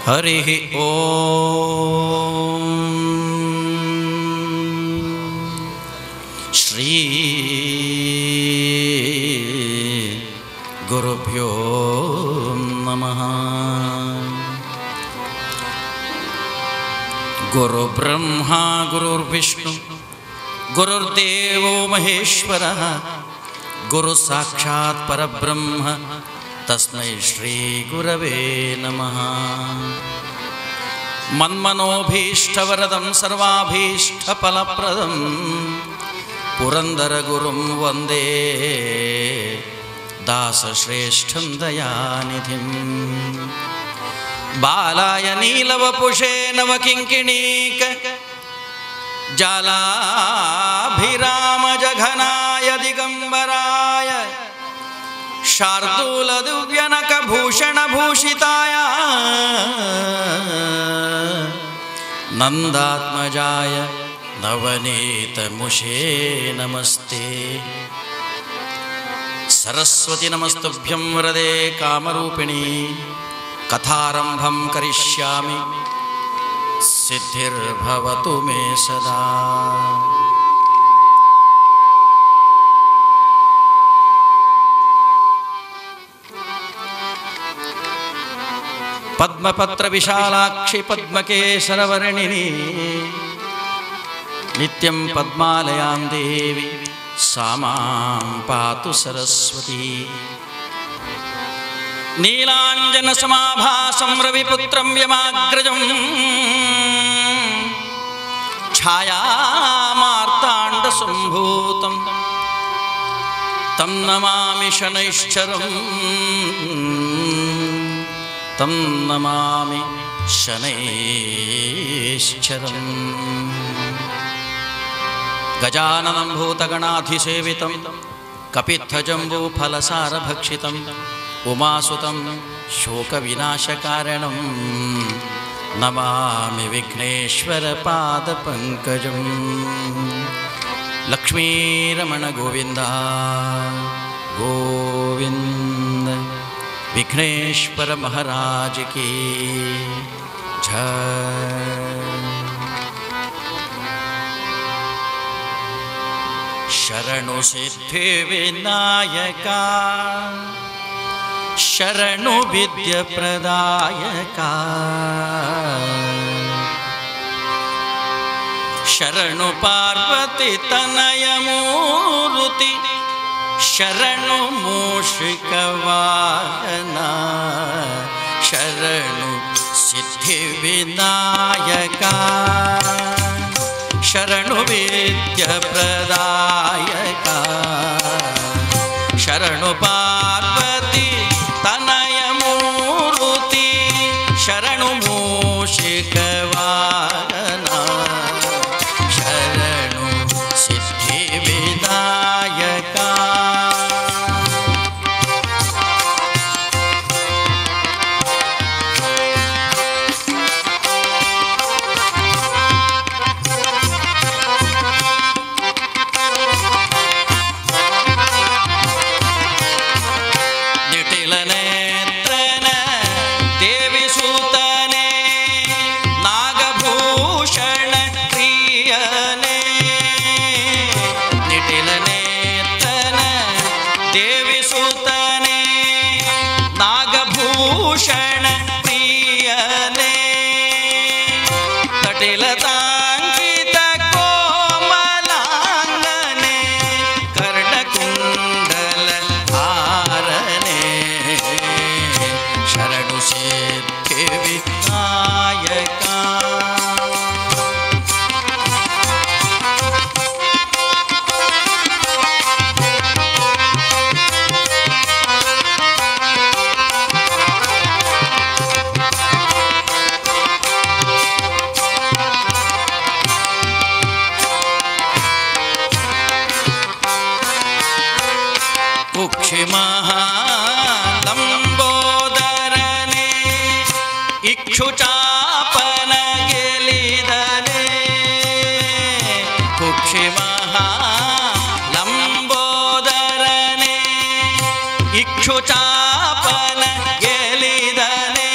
ಹರಿ ಓಂ. ಶ್ರೀ ಗುರುಭ್ಯೋ ನಮಃ. ಗುರುಬ್ರಹ್ಮ ಗುರುರ್ವಿಷ್ಣು ಗುರುರ್ದೇವೋ ಮಹೇಶ್ವರಃ. ಗುರು ಸಾಕ್ಷಾತ್ ಪರಬ್ರಹ್ಮ ತಸ್ಮೈ ಶ್ರೀ ಗುರವೇ ನಮಃ. ಮನ್ಮನೋಭೀಷ್ಟವರದಂ ಸರ್ವಾಭೀಷ್ಟಫಲಪ್ರದಂ ಪುರಂದರಗುರುಂ ವಂದೇ ದಾಸಶ್ರೇಷ್ಠಂ ದಯಾನಿಧಿಂ. ಬಾಲಾಯ ನೀಲವಪುಷೇ ನವಕಿಂಕಿಣೀಕ ಜಾಲಾಭಿರಾಮ ಜಘನಾಯ ದಿಗಂಬರಾಯ ಶಾರ್ದೂಲದಿವ್ಯನಕಭೂಷಣಭೂಷಿತಾಯ ನಂದಾತ್ಮಜಾಯ ನವನೀತಮುಷೇ ನಮಸ್ತೆ. ಸರಸ್ವತಿ ನಮಸ್ತುಭ್ಯಂ ವರದೆ ಕಾಮರೂಪಿಣಿ. ಕಥಾರಂಭಂ ಕರಿಷ್ಯಾಮಿ ಸಿದ್ಧಿರ್ಭವತು ಮೇ ಸದಾ. ಪದ್ಮಪತ್ರ ವಿಶಾಲಾಕ್ಷಿ ಪದ್ಮಕೇಶರವರ್ಣಿನಿ ನಿತ್ಯಂ ಪದ್ಮಾಲಯಾಂ ದೇವಿ ಸಾ ಮಾಂ ಪಾತು ಸರಸ್ವತಿ. ನೀಲಾಂಜನ ಸಮಾಭಾಸಂ ರವಿಪುತ್ರಂ ಯಮಾಗ್ರಜಂ ಛಾಯಾಮಾರ್ತಾಂಡ ಸಂಭೂತಂ ತಂ ನಮಾಮಿ ಶನೈಶ್ಚರಂ. ತಂ ನಮಾಮಿ ಶನೈಶ್ಚರಂ. ಗಜಾನನಂ ಭೂತಗಣಾಧಿಸೇವಿತಂ ಕಪಿತ್ಥಜಂಬೂಫಲಸಾರಭಕ್ಷಿತಂ ಉಮಾಸುತಂ ಶೋಕವಿನಾಶಕಾರಣಂ ನಮಾಮಿ ವಿಘ್ನೇಶ್ವರ ಪಾದಪಂಕಜಂ. ಲಕ್ಷ್ಮೀರಮಣ ಗೋವಿಂದ ಗೋವಿಂದ. ವಿಘ್ನೇಶ್ವರ ಮಹಾರಾಜ ಕಿ ಜಯ. ಶರಣು ಸಿದ್ಧಿ ವಿನಾಯಕ ಶರಣು ವಿದ್ಯ ಪ್ರದಾಯಕ ಶರಣು ಪಾರ್ವತಿ ತನಯ ಮೂರುತಿ ಶರಣು ಮೂಷಿಕ ವಾಹನ ಶರಣು ಸಿದ್ಧಿ ವಿನಾಯಕ ಶರಣು ವಿದ್ಯ ಪ್ರದಾಯಕ ಶರಣು ಪಾರ್ವತಿ ತನಯ ಮೂರುತಿ ಶರಣು ಮೂಷಿಕ ವಾಹನ ಶರಣು ಸಿದ್ಧಿ ವಿನಾಯಕ. ಇಕ್ಷುಚಾಪನ ಗೆಲಿದನೆ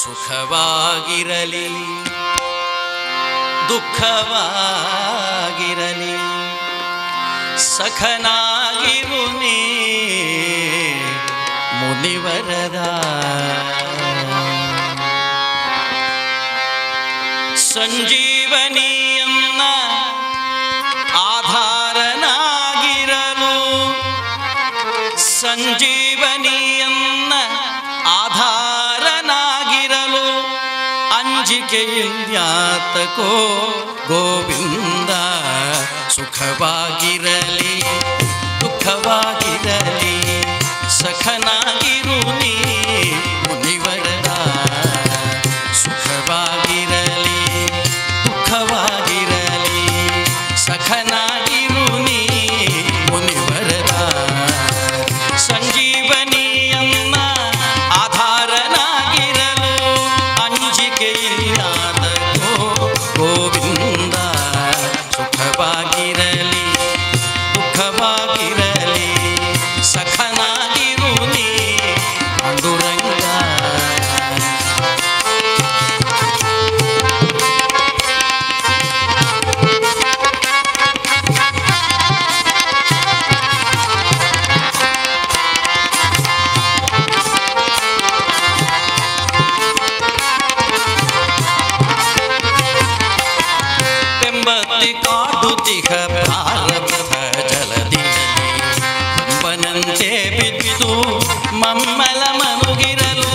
ಸುಖವಾಗಿರಲಿ ದುಃಖವಾಗಿರಲಿ ಸಖನಾಗಿರು ನೀ ಮುನಿವರದ ಸಂಜೀವನಿಯನ್ನ ಆಧಾರನಾಗಿರಲು ಸಂಜೀವನಿಯನ್ನ ಆಧಾರನಾಗಿರಲು ಅಂಜಿಕೆಯಿಲ್ಯಾತಕೋ ಗೋವಿಂದ ಸುಖವಾಗಿರಲಿ ದುಃಖವಾಗಿರಲಿ ಸಖನಾಗಿರು ನೀ ಮುನಿವರದ ಸುಖವಾಗಿರಲಿ ದುಃಖವಾಗಿರಲಿ ಸಖನಾಗಿರು ನೀ ಮುನಿವರದ ಸಂಜೀವನಿಯನ್ನ ಆಧಾರನಾಗಿರಲು ಅಂಜಿಕೆಯಿಲ್ಲಾದಕೋ ಗೋವಿಂದ ಸುಖವಾಗಿರಲಿ ದುಃಖವಾಗಿರಲಿ ಸಖನಾಗಿರು ನೀ ಪಾಂಡುರಂಗ ಕಾಡುತ್ತಿಹ ಪ್ರಾರಬ್ಧ ಜಲದಿಯಲ್ಲಿ ಕಂಬನಂತೆ ಬಿದ್ದು ಮಮ್ಮಲ ಮನುಗಿರಲು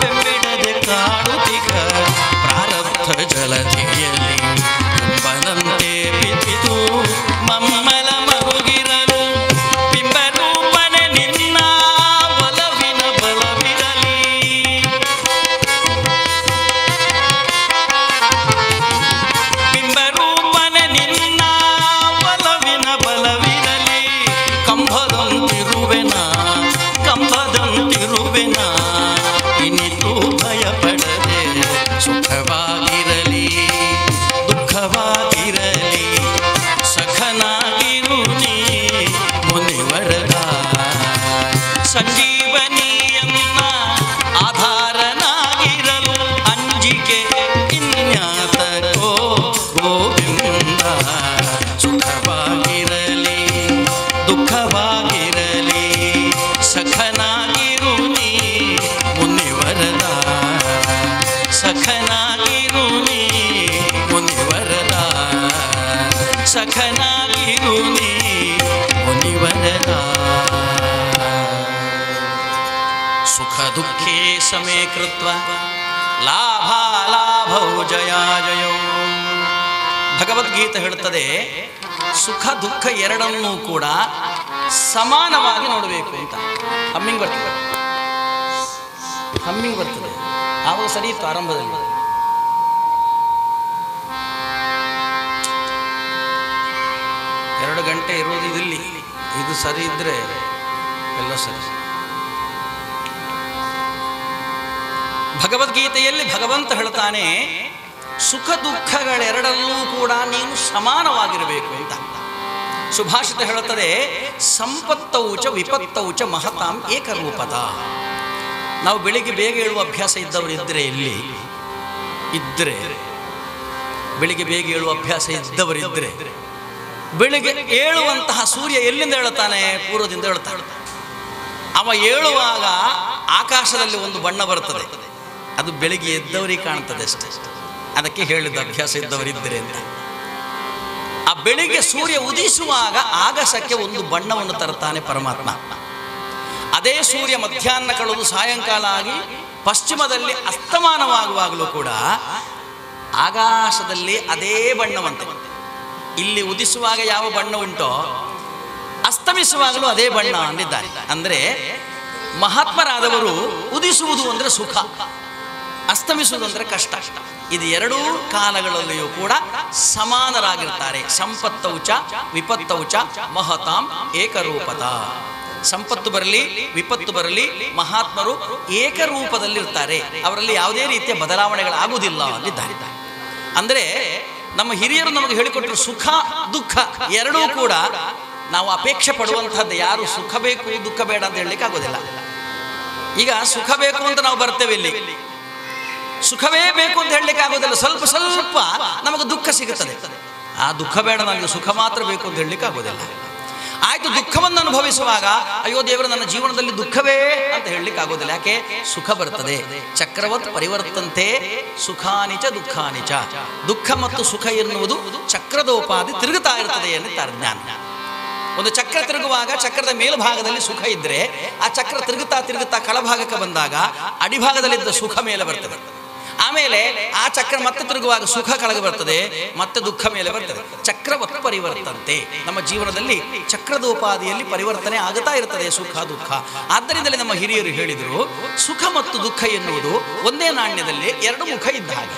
ಬೆಂಬಿಡದೆ ಕಾಡುತ್ತಿಹ ಪ್ರಾರಬ್ಧ ಜಲದಿಯಲ್ಲಿ ಕಂಬನಂತೆ ಬಿದ್ದು ಮಮ್ಮಲ ಮನುಗಿರಲು ಬಿಂಬರೂಪನೆ ನಿನ್ನ ಒಲವಿನ ಬಲವಿರಲಿ ಕಂಬದಂತಿರುವೆನ ಇನಿತು ಭಯಪಡದೆ ಸುಖವಾಗಿರಲಿ ದುಃಖವಾಗಿರಲಿ ಸಖನಾಗಿರು ನೀ ಮುನಿವರದ ಸಂಜೀವನಿಯನ್ನ ಆಧಾರನಾಗಿರಲು ಅಂಜಿಕೆ ಇನ್ಯಾತಕೋ ಗೋವಿಂದ ಸುಖವಾಗಿರಲಿ ದುಃಖವಾಗಿರಲಿ ಸಖನಾಗಿರು ನೀ ಮುನಿವರದ ಸಖನಾಗಿರು ನೀ ಮುನಿವರದ ಸಖನಾಗಿರು ನೀ ಮುನಿವರದ ಸುಖ ದುಃಖೇ ಸಮೇ ಕೃತ್ವ ಲಾಭಾಲಾಭೌ ಜಯಾಜಯೋ ಭಗವದ್ಗೀತೆ ಹೇಳುತ್ತದೆ ಸುಖ ದುಃಖ ಎರಡನ್ನೂ ಕೂಡ ಸಮಾನವಾಗಿ ನೋಡಬೇಕು ಅಂತ. ಹಮ್ಮಿಂಗ್ ಬರ್ತದೆ ಆವಾಗ ಸರಿ ಇತ್ತು ಆರಂಭದಲ್ಲಿ. ಎರಡು ಗಂಟೆ ಇರೋದು ಇಲ್ಲಿ, ಇದು ಸರಿ ಇದ್ರೆ ಎಲ್ಲ ಸರಿ. ಭಗವದ್ಗೀತೆಯಲ್ಲಿ ಭಗವಂತ ಹೇಳ್ತಾನೆ ಸುಖ ದುಃಖಗಳೆರಡಲ್ಲೂ ಕೂಡ ನೀನು ಸಮಾನವಾಗಿರಬೇಕು ಅಂತ. ಸುಭಾಷಿತ ಹೇಳುತ್ತದೆ ಸಂಪತ್ತೌಚ ವಿಪತ್ತೌಚ ಮಹತಾಂ ಏಕರೂಪದ. ನಾವು ಬೆಳಿಗ್ಗೆ ಬೇಗ ಏಳುವ ಅಭ್ಯಾಸ ಇದ್ದವರು ಇದ್ದರೆ ಬೆಳಿಗ್ಗೆ ಬೇಗ ಏಳುವ ಅಭ್ಯಾಸ ಇದ್ದವರಿದ್ದರೆ ಬೆಳಿಗ್ಗೆ ಏಳುವಂತಹ ಸೂರ್ಯ ಎಲ್ಲಿಂದ ಹೇಳುತ್ತಾನೆ? ಪೂರ್ವದಿಂದ ಹೇಳ್ತಾನೆ. ಅವ ಏಳುವಾಗ ಆಕಾಶದಲ್ಲಿ ಒಂದು ಬಣ್ಣ ಬರ್ತದೆ, ಅದು ಬೆಳಿಗ್ಗೆ ಎದ್ದವರಿಗೆ ಕಾಣ್ತದೆ ಅಷ್ಟೇ. ಅದಕ್ಕೆ ಹೇಳಿದ ಅಭ್ಯಾಸ ಇದ್ದವರಿದ್ದರೆ ಅಂತ. ಆ ಬೆಳಿಗ್ಗೆ ಸೂರ್ಯ ಉದಿಸುವಾಗ ಆಗಸಕ್ಕೆ ಒಂದು ಬಣ್ಣವನ್ನು ತರ್ತಾನೆ ಪರಮಾತ್ಮ. ಅದೇ ಸೂರ್ಯ ಮಧ್ಯಾಹ್ನ ಕಳೆದು ಸಾಯಂಕಾಲ ಆಗಿ ಪಶ್ಚಿಮದಲ್ಲಿ ಅಸ್ತಮಾನವಾಗುವಾಗಲೂ ಕೂಡ ಆಕಾಶದಲ್ಲಿ ಅದೇ ಬಣ್ಣವಂತೆ. ಇಲ್ಲಿ ಉದಿಸುವಾಗ ಯಾವ ಬಣ್ಣ ಉಂಟೋ ಅಸ್ತಮಿಸುವಾಗಲೂ ಅದೇ ಬಣ್ಣ ಅಂದಿದ್ದಾರೆ. ಅಂದರೆ ಮಹಾತ್ಮರಾದವರು ಉದಿಸುವುದು ಅಂದರೆ ಸುಖ, ಅಸ್ತಮಿಸುವುದು ಅಂದರೆ ಕಷ್ಟ. ಇದು ಎರಡೂ ಕಾಲಗಳಲ್ಲಿಯೂ ಕೂಡ ಸಮಾನರಾಗಿರ್ತಾರೆ. ಸಂಪತ್ತೌಚ ವಿಪತ್ತೌಚ ಮಹತಾಂ ಏಕರೂಪದ. ಸಂಪತ್ತು ಬರಲಿ ವಿಪತ್ತು ಬರಲಿ ಮಹಾತ್ಮರು ಏಕರೂಪದಲ್ಲಿರ್ತಾರೆ, ಅವರಲ್ಲಿ ಯಾವುದೇ ರೀತಿಯ ಬದಲಾವಣೆಗಳಾಗುವುದಿಲ್ಲ ಅಂದಿದ್ದಾರೆ. ಅಂದರೆ ನಮ್ಮ ಹಿರಿಯರು ನಮಗೆ ಹೇಳಿಕೊಟ್ಟರು ಸುಖ ದುಃಖ ಎರಡೂ ಕೂಡ ನಾವು ಅಪೇಕ್ಷೆ ಪಡುವಂಥದ್ದು. ಯಾರು ಸುಖ ಬೇಕು ದುಃಖ ಬೇಡ ಅಂತ ಹೇಳಲಿಕ್ಕೆ ಆಗೋದಿಲ್ಲ. ಈಗ ಸುಖ ಬೇಕು ಅಂತ ನಾವು ಬರ್ತೇವೆ ಇಲ್ಲಿ, ಸುಖವೇ ಬೇಕು ಅಂತ ಹೇಳಲಿಕ್ಕೆ ಆಗೋದಿಲ್ಲ. ಸ್ವಲ್ಪ ಸ್ವಲ್ಪ ನಮಗೆ ದುಃಖ ಸಿಗುತ್ತದೆ. ಆ ದುಃಖ ಬೇಡ, ನನಗೆ ಸುಖ ಮಾತ್ರ ಬೇಕು ಅಂತ ಹೇಳಲಿಕ್ಕೆ ಆಗೋದಿಲ್ಲ. ಆಯ್ತು, ದುಃಖವನ್ನು ಅನುಭವಿಸುವಾಗ ಅಯ್ಯೋ ದೇವರು ನನ್ನ ಜೀವನದಲ್ಲಿ ದುಃಖವೇ ಅಂತ ಹೇಳಲಿಕ್ಕೆ ಆಗೋದಿಲ್ಲ. ಯಾಕೆ? ಸುಖ ಬರ್ತದೆ. ಚಕ್ರವತ್ ಪರಿವರ್ತಂತೆ ಸುಖಾನಿಚ ದುಃಖಾನಿಚ. ದುಃಖ ಮತ್ತು ಸುಖ ಎನ್ನುವುದು ಚಕ್ರದೋಪಾದಿ ತಿರುಗುತ್ತಾ ಇರ್ತದೆ ಎನ್ನುತ್ತಾರೆ ಜ್ಞಾನ. ಒಂದು ಚಕ್ರ ತಿರುಗುವಾಗ ಚಕ್ರದ ಮೇಲ್ಭಾಗದಲ್ಲಿ ಸುಖ ಇದ್ದರೆ ಆ ಚಕ್ರ ತಿರುಗುತ್ತಾ ತಿರುಗುತ್ತಾ ಕೆಳಭಾಗಕ್ಕೆ ಬಂದಾಗ ಅಡಿಭಾಗದಲ್ಲಿದ್ದ ಸುಖ ಮೇಲೆ ಬರ್ತದೆ. ಆಮೇಲೆ ಆ ಚಕ್ರ ಮತ್ತೆ ತಿರುಗುವಾಗ ಸುಖ ಕೆಳಗೆ ಬರ್ತದೆ, ಮತ್ತೆ ದುಃಖ ಮೇಲೆ ಬರ್ತದೆ. ಚಕ್ರವತ್ ಪರಿವರ್ತಂತೆ. ನಮ್ಮ ಜೀವನದಲ್ಲಿ ಚಕ್ರದೋಪಾದಿಯಲ್ಲಿ ಪರಿವರ್ತನೆ ಆಗುತ್ತಾ ಇರ್ತದೆ, ಸುಖ ದುಃಖ. ಆದ್ದರಿಂದಲೇ ನಮ್ಮ ಹಿರಿಯರು ಹೇಳಿದರು, ಸುಖ ಮತ್ತು ದುಃಖ ಎನ್ನುವುದು ಒಂದೇ ನಾಣ್ಯದಲ್ಲಿ ಎರಡು ಮುಖ ಇದ್ದ ಹಾಗೆ.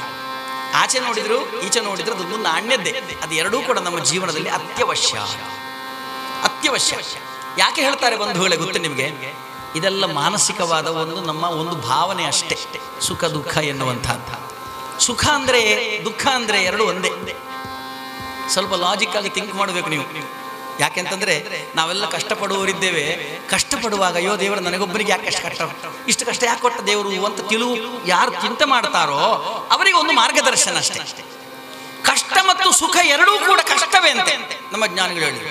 ಆಚೆ ನೋಡಿದ್ರು ಈಚೆ ನೋಡಿದ್ರು ಅದೊಂದು ನಾಣ್ಯದ್ದೇ. ಅದು ಎರಡೂ ಕೂಡ ನಮ್ಮ ಜೀವನದಲ್ಲಿ ಅತ್ಯವಶ್ಯ. ಯಾಕೆ ಹೇಳ್ತಾರೆ ಬಂಧುಗಳೇ ಗೊತ್ತು ನಿಮಗೆ? ಇದೆಲ್ಲ ಮಾನಸಿಕವಾದ ನಮ್ಮ ಒಂದು ಭಾವನೆ ಅಷ್ಟೇ. ಸುಖ ದುಃಖ ಎನ್ನುವಂಥದ್ದು. ಸುಖ ಅಂದರೆ ದುಃಖ ಅಂದರೆ ಎರಡು ಒಂದೇ. ಸ್ವಲ್ಪ ಲಾಜಿಕ್ ಆಗಿ ಥಿಂಕ್ ಮಾಡಬೇಕು ನೀವು. ಯಾಕೆಂತಂದ್ರೆ ನಾವೆಲ್ಲ ಕಷ್ಟಪಡುವವರಿದ್ದೇವೆ. ಕಷ್ಟಪಡುವಾಗ ಅಯ್ಯೋ ದೇವರು ನನಗೊಬ್ಬರಿಗೆ ಯಾಕೆ ಕಷ್ಟ, ಇಷ್ಟು ಕಷ್ಟ ಯಾಕೆ ಕೊಟ್ಟ ದೇವರು ಅಂತ ತಿಳಿವು ಯಾರು ಚಿಂತೆ ಮಾಡ್ತಾರೋ ಅವರಿಗೆ ಒಂದು ಮಾರ್ಗದರ್ಶನ ಅಷ್ಟೇ. ಕಷ್ಟ ಮತ್ತು ಸುಖ ಎರಡೂ ಕೂಡ ಕಷ್ಟವೇ ಅಂತೆ ನಮ್ಮ ಜ್ಞಾನಿಗಳು ಹೇಳಿ.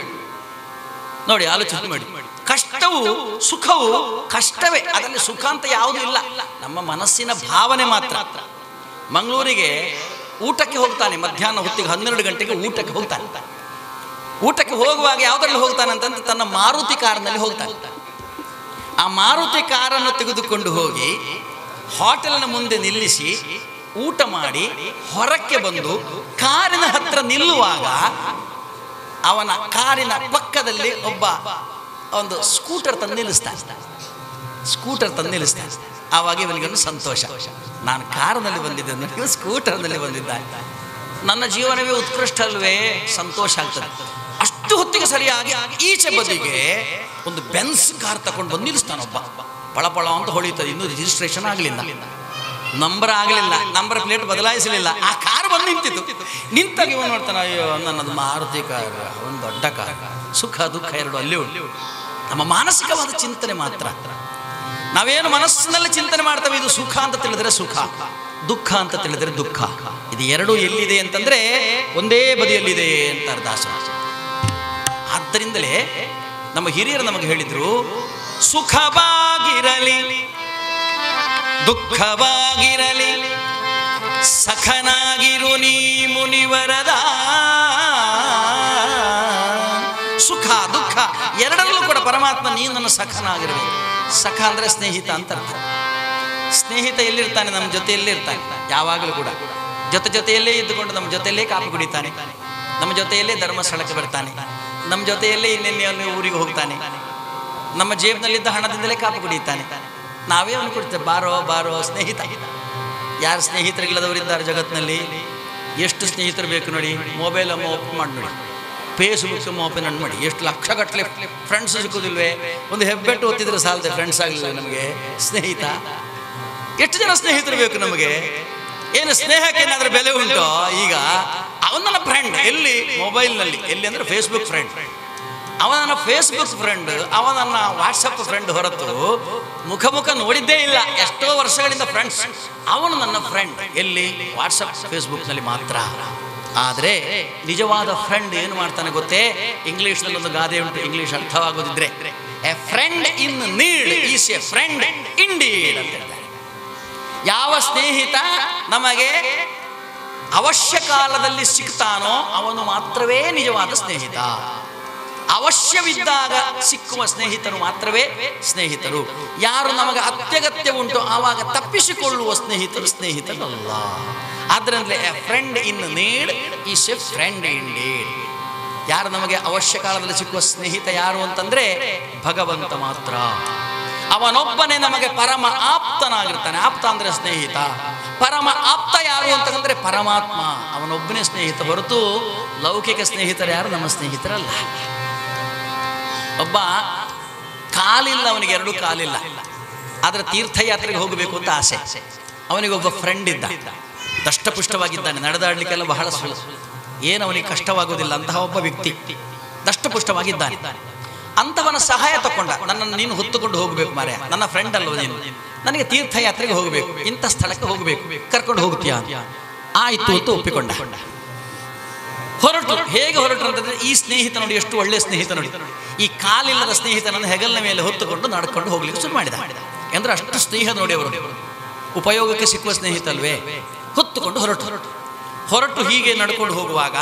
ನೋಡಿ, ಆಲೋಚನೆ ಮಾಡಿ. ಕಷ್ಟವು ಸುಖವು ಕಷ್ಟವೇ, ಅದರಲ್ಲಿ ಸುಖ ಅಂತ ಯಾವುದೂ ಇಲ್ಲ. ನಮ್ಮ ಮನಸ್ಸಿನ ಭಾವನೆ ಮಾತ್ರ. ಮಂಗಳೂರಿಗೆ ಊಟಕ್ಕೆ ಹೋಗ್ತಾನೆ, ಮಧ್ಯಾಹ್ನ ಹೊತ್ತಿಗೆ 12 ಗಂಟೆಗೆ ಊಟಕ್ಕೆ ಹೋಗ್ತಾನೆ. ಊಟಕ್ಕೆ ಹೋಗುವಾಗ ಯಾವುದ್ರಲ್ಲಿ ಹೋಗ್ತಾನೆ ಅಂತಂದ್ರೆ ತನ್ನ ಮಾರುತಿ ಕಾರಿನಲ್ಲಿ ಹೋಗ್ತಾನೆ. ಆ ಮಾರುತಿ ಕಾರನ್ನು ತೆಗೆದುಕೊಂಡು ಹೋಗಿ ಹೋಟೆಲ್ನ ಮುಂದೆ ನಿಲ್ಲಿಸಿ ಊಟ ಮಾಡಿ ಹೊರಕ್ಕೆ ಬಂದು ಕಾರಿನ ಹತ್ರ ನಿಲ್ಲುವಾಗ ಅವನ ಕಾರಿನ ಪಕ್ಕದಲ್ಲಿ ಒಂದು ಸ್ಕೂಟರ್ ತಂದು ನಿಲ್ಲಿಸ್ತಾನೆ. ಆವಾಗ ಇವನಿಗೊಂದು ಸಂತೋಷ, ನಾನು ಕಾರಿನಲ್ಲಿ ಬಂದಿದ್ದೇನೆ, ನೀವು ಸ್ಕೂಟರ್ನಲ್ಲಿ ಬಂದಿದ್ದಾನೆ, ನನ್ನ ಜೀವನವೇ ಉತ್ಕೃಷ್ಟ ಅಲ್ವೇ, ಸಂತೋಷ ಆಗ್ತದೆ. ಅಷ್ಟು ಹೊತ್ತಿಗೆ ಸರಿಯಾಗಿ ಈಚೆ ಬದಿಗೆ ಒಂದು ಬೆನ್ಸ್ ಕಾರ್ ತಗೊಂಡು ಬಂದು ನಿಲ್ಲಿಸ್ತಾನೊಬ್ಬ. ಪಳಪಳ ಅಂತ ಹೊಳಿತದೆ. ಇನ್ನೂ ರಿಜಿಸ್ಟ್ರೇಷನ್ ಆಗಲಿಲ್ಲ, ನಂಬರ್ ಆಗಲಿಲ್ಲ, ನಂಬರ್ ಪ್ಲೇಟ್ ಬದಲಾಯಿಸಲಿಲ್ಲ. ಆ ಕಾರ್ ಬಂದು ನಿಂತಿತ್ತು. ನಿಂತಾಗ ಇವನು ನೋಡ್ತಾನೆ, ಅಯ್ಯೋ ನನ್ನದು ಮಾರುತಿ ಕಾರ್, ಒಂದು ದೊಡ್ಡ ಕಾರ್. ಸುಖ ದುಃಖ ಎರಡು ಅಲ್ಲಿ ಉಂಟು. ನಮ್ಮ ಮಾನಸಿಕವಾದ ಚಿಂತನೆ ಮಾತ್ರ. ನಾವೇನು ಮನಸ್ಸಿನಲ್ಲಿ ಚಿಂತನೆ ಮಾಡ್ತೇವೆ, ಇದು ಸುಖ ಅಂತ ತಿಳಿದರೆ ಸುಖ, ದುಃಖ ಅಂತ ತಿಳಿದರೆ ದುಃಖ. ಇದು ಎರಡೂ ಎಲ್ಲಿದೆ ಅಂತಂದ್ರೆ ಒಂದೇ ಬದಿಯಲ್ಲಿದೆ ಅಂತಾರೆ ದಾಸರು. ಆದ್ದರಿಂದಲೇ ನಮ್ಮ ಹಿರಿಯರು ನಮಗೆ ಹೇಳಿದ್ರು, ಸುಖವಾಗಿರಲಿ ದುಃಖವಾಗಿರಲಿ ಸಖನಾಗಿರು ನೀ ಮುನಿವರದ. ಸುಖ ದುಃಖ ಎರಡರಲ್ಲೂ ಕೂಡ ಪರಮಾತ್ಮ ನೀನು ನನ್ನ ಸಖನಾಗಿರಬೇಕು. ಸಖ ಅಂದರೆ ಸ್ನೇಹಿತ ಅಂತ ಅರ್ಥ. ಸ್ನೇಹಿತ ಎಲ್ಲಿರ್ತಾನೆ? ನಮ್ಮ ಜೊತೆಯಲ್ಲೇ ಇರ್ತಾನೆ. ಯಾವಾಗಲೂ ಕೂಡ ಜೊತೆಯಲ್ಲೇ ಇದ್ದುಕೊಂಡು ನಮ್ಮ ಜೊತೆಯಲ್ಲೇ ಕಾಪಿ ಕುಡಿತಾನೆ, ನಮ್ಮ ಜೊತೆಯಲ್ಲೇ ಧರ್ಮಸ್ಥಳಕ್ಕೆ ಬರ್ತಾನೆ, ನಮ್ಮ ಜೊತೆಯಲ್ಲೇ ಇನ್ನೆಲ್ಲಿ ಊರಿಗೆ ಹೋಗ್ತಾನೆ, ನಮ್ಮ ಜೇಬಿನಲ್ಲಿದ್ದ ಹಣದಿಂದಲೇ ಕಾಪಿ ಕುಡಿತಾನೆ. ನಾವೇ ಅವನು ಕೊಡ್ತೇವೆ, ಬಾರೋ ಸ್ನೇಹಿತ. ಯಾರು ಸ್ನೇಹಿತರಿಲ್ಲದವರಿದ್ದಾರೆ ಜಗತ್ತಿನಲ್ಲಿ? ಎಷ್ಟು ಸ್ನೇಹಿತರು ಬೇಕು ನೋಡಿ. ಮೊಬೈಲ್ ಓಪನ್ ಮಾಡಿ ನೋಡಿ, ಫೇಸ್ಬುಕ್ ಓಪನ್ ಮಾಡಿ, ಎಷ್ಟು ಲಕ್ಷಗಟ್ಟಲೆ ಫ್ರೆಂಡ್ಸ್ ಸಿಕ್ಕುದಿಲ್ವೇ? ಒಂದು ಹೆಬ್ಬೆಟ್ಟು ಒತ್ತಿದ್ರೆ ಸಾಲದೆ ಫ್ರೆಂಡ್ಸ್ ಆಗಲಿಲ್ಲ ನಮಗೆ ಸ್ನೇಹಿತ. ಎಷ್ಟು ಜನ ಸ್ನೇಹಿತರು ಬೇಕು ನಮಗೆ? ಏನು ಸ್ನೇಹಕ್ಕೆ ಏನಾದರೂ ಬೆಲೆ ಉಂಟೋ? ಈಗ ಅವನ ಫ್ರೆಂಡ್ ಎಲ್ಲಿ? ಮೊಬೈಲ್ನಲ್ಲಿ. ಎಲ್ಲಿ ಅಂದರೆ ಫೇಸ್ಬುಕ್ ಫ್ರೆಂಡ್. ಅವನ ಫೇಸ್ಬುಕ್ ಫ್ರೆಂಡ್, ಅವನನ್ನ ವಾಟ್ಸಪ್ ಫ್ರೆಂಡ್ ಹೊರತು ಮುಖ ನೋಡಿದ್ದೇ ಇಲ್ಲ. ಎಷ್ಟೋ ವರ್ಷಗಳಿಂದ ಫ್ರೆಂಡ್ಸ್. ಅವನು ನನ್ನ ಫ್ರೆಂಡ್ ಎಲ್ಲಿ? ವಾಟ್ಸಪ್ ಫೇಸ್ಬುಕ್ನಲ್ಲಿ ಮಾತ್ರ. ಆದರೆ ನಿಜವಾದ ಫ್ರೆಂಡ್ ಏನು ಮಾಡ್ತಾನೆ ಗೊತ್ತೇ? ಇಂಗ್ಲೀಷ್ನಲ್ಲಿ ಒಂದು ಗಾದೆ ಉಂಟು, ಇಂಗ್ಲೀಷ್ ಅರ್ಥವಾಗೋದಿದ್ರೆ, a friend in need is a friend indeed ಅಂತ ಹೇಳ್ತಾರೆ. ಯಾವ ಸ್ನೇಹಿತ ನಮಗೆ ಅವಶ್ಯ ಕಾಲದಲ್ಲಿ ಸಿಗ್ತಾನೋ ಅವನು ಮಾತ್ರವೇ ನಿಜವಾದ ಸ್ನೇಹಿತ. ಅವಶ್ಯವಿದ್ದಾಗ ಸಿಕ್ಕುವ ಸ್ನೇಹಿತರು ಮಾತ್ರವೇ ಸ್ನೇಹಿತರು. ಯಾರು ನಮಗೆ ಅತ್ಯಗತ್ಯ ಉಂಟು ಆವಾಗ ತಪ್ಪಿಸಿಕೊಳ್ಳುವ ಸ್ನೇಹಿತರಲ್ಲ. ಆದ್ರಿಂದ A friend in need is a friend indeed. ಯಾರು ನಮಗೆ ಅವಶ್ಯ ಕಾಲದಲ್ಲಿ ಸಿಕ್ಕುವ ಸ್ನೇಹಿತ ಯಾರು ಅಂತಂದ್ರೆ ಭಗವಂತ ಮಾತ್ರ. ಅವನೊಬ್ಬನೇ ನಮಗೆ ಪರಮ ಆಪ್ತನಾಗಿರ್ತಾನೆ. ಆಪ್ತ ಅಂದ್ರೆ ಸ್ನೇಹಿತ. ಪರಮ ಆಪ್ತ ಯಾರು ಅಂತಂದ್ರೆ ಪರಮಾತ್ಮ. ಅವನೊಬ್ಬನೇ ಸ್ನೇಹಿತ ಹೊರತು ಲೌಕಿಕ ಸ್ನೇಹಿತರು ಯಾರು ನಮ್ಮ ಸ್ನೇಹಿತರಲ್ಲ. ಒಬ್ಬ ಕಾಲಿಲ್ಲ, ಅವನಿಗೆ 2 ಕಾಲಿಲ್ಲ, ಆದರೆ ತೀರ್ಥಯಾತ್ರೆಗೆ ಹೋಗಬೇಕು ಅಂತ ಆಸೆ. ಅವನಿಗೊಬ್ಬ ಫ್ರೆಂಡ್ ಇದ್ದ, ದಷ್ಟಪುಷ್ಟವಾಗಿದ್ದಾನೆ, ನಡೆದಾಡಲಿಕ್ಕೆಲ್ಲ ಬಹಳ ಸುಲಭ, ಏನು ಅವನಿಗೆ ಕಷ್ಟವಾಗುವುದಿಲ್ಲ. ಅಂತಹ ಒಬ್ಬ ವ್ಯಕ್ತಿ ದಷ್ಟಪುಷ್ಟವಾಗಿದ್ದಾನೆ. ಅಂಥವನ ಸಹಾಯ ತಗೊಂಡ, ನನ್ನನ್ನು ನೀನು ಹೊತ್ತುಕೊಂಡು ಹೋಗಬೇಕು ಮಾರ್ರೆ, ನನ್ನ ಫ್ರೆಂಡ್ ಅಲ್ವ ನೀನು, ನನಗೆ ತೀರ್ಥಯಾತ್ರೆಗೆ ಹೋಗಬೇಕು, ಇಂಥ ಸ್ಥಳಕ್ಕೆ ಹೋಗಬೇಕು, ಕರ್ಕೊಂಡು ಹೋಗ್ತೀಯಾ? ಆಯಿತು ಅಂತ ಒಪ್ಪಿಕೊಂಡ. ಹೊರಟು. ಹೇಗೆ ಹೊರಟು ಅಂತಂದರೆ, ಈ ಸ್ನೇಹಿತ ನೋಡಿ ಎಷ್ಟು ಒಳ್ಳೆಯ ಸ್ನೇಹಿತ ನೋಡಿ, ಈ ಕಾಲಿಲ್ಲದ ಸ್ನೇಹಿತನನ್ನು ಹೆಗಲಿನ ಮೇಲೆ ಹೊತ್ತುಕೊಂಡು ನಡ್ಕೊಂಡು ಹೋಗ್ಲಿಕ್ಕೆ ಶುರು ಮಾಡಿದ. ಅಂದರೆ ಅಷ್ಟು ಸ್ನೇಹ ನೋಡಿ ಅವರು, ಉಪಯೋಗಕ್ಕೆ ಸಿಕ್ಕುವ ಸ್ನೇಹಿತ ಅಲ್ವೇ. ಹೊತ್ತುಕೊಂಡು ಹೊರಟು ಹೀಗೆ ನಡ್ಕೊಂಡು ಹೋಗುವಾಗ,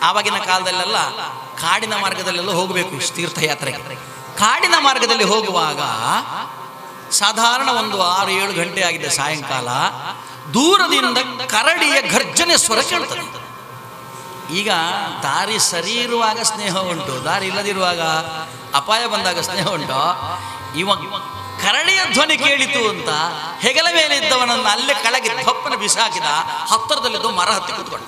ಆವಾಗಿನ ಕಾಲದಲ್ಲೆಲ್ಲ ಕಾಡಿನ ಮಾರ್ಗದಲ್ಲೆಲ್ಲ ಹೋಗಬೇಕು ತೀರ್ಥಯಾತ್ರೆಗೆ. ಕಾಡಿನ ಮಾರ್ಗದಲ್ಲಿ ಹೋಗುವಾಗ ಸಾಧಾರಣ ಒಂದು 6-7 ಗಂಟೆ ಆಗಿದೆ ಸಾಯಂಕಾಲ. ದೂರದಿಂದ ಕರಡಿಯ ಘರ್ಜನೆ ಸ್ವರ ಕೇಳ್ತದೆ. ಈಗ ದಾರಿ ಸರಿ ಇರುವಾಗ ಸ್ನೇಹ ಉಂಟು, ದಾರಿ ಇಲ್ಲದಿರುವಾಗ ಅಪಾಯ ಬಂದಾಗ ಸ್ನೇಹ ಉಂಟು. ಇವ ಕರಡಿಯ ಧ್ವನಿ ಕೇಳಿತು ಅಂತ ಹೆಗಲ ಮೇಲೆ ಇದ್ದವನನ್ನು ಅಲ್ಲೇ ಕೆಳಗೆ ತಪ್ಪನ ಬಿಸಾಕಿದ. ಹತ್ತಿರದಲ್ಲಿದ್ದು ಮರ ಹತ್ತಿ ಕೂತ್ಕೊಂಡು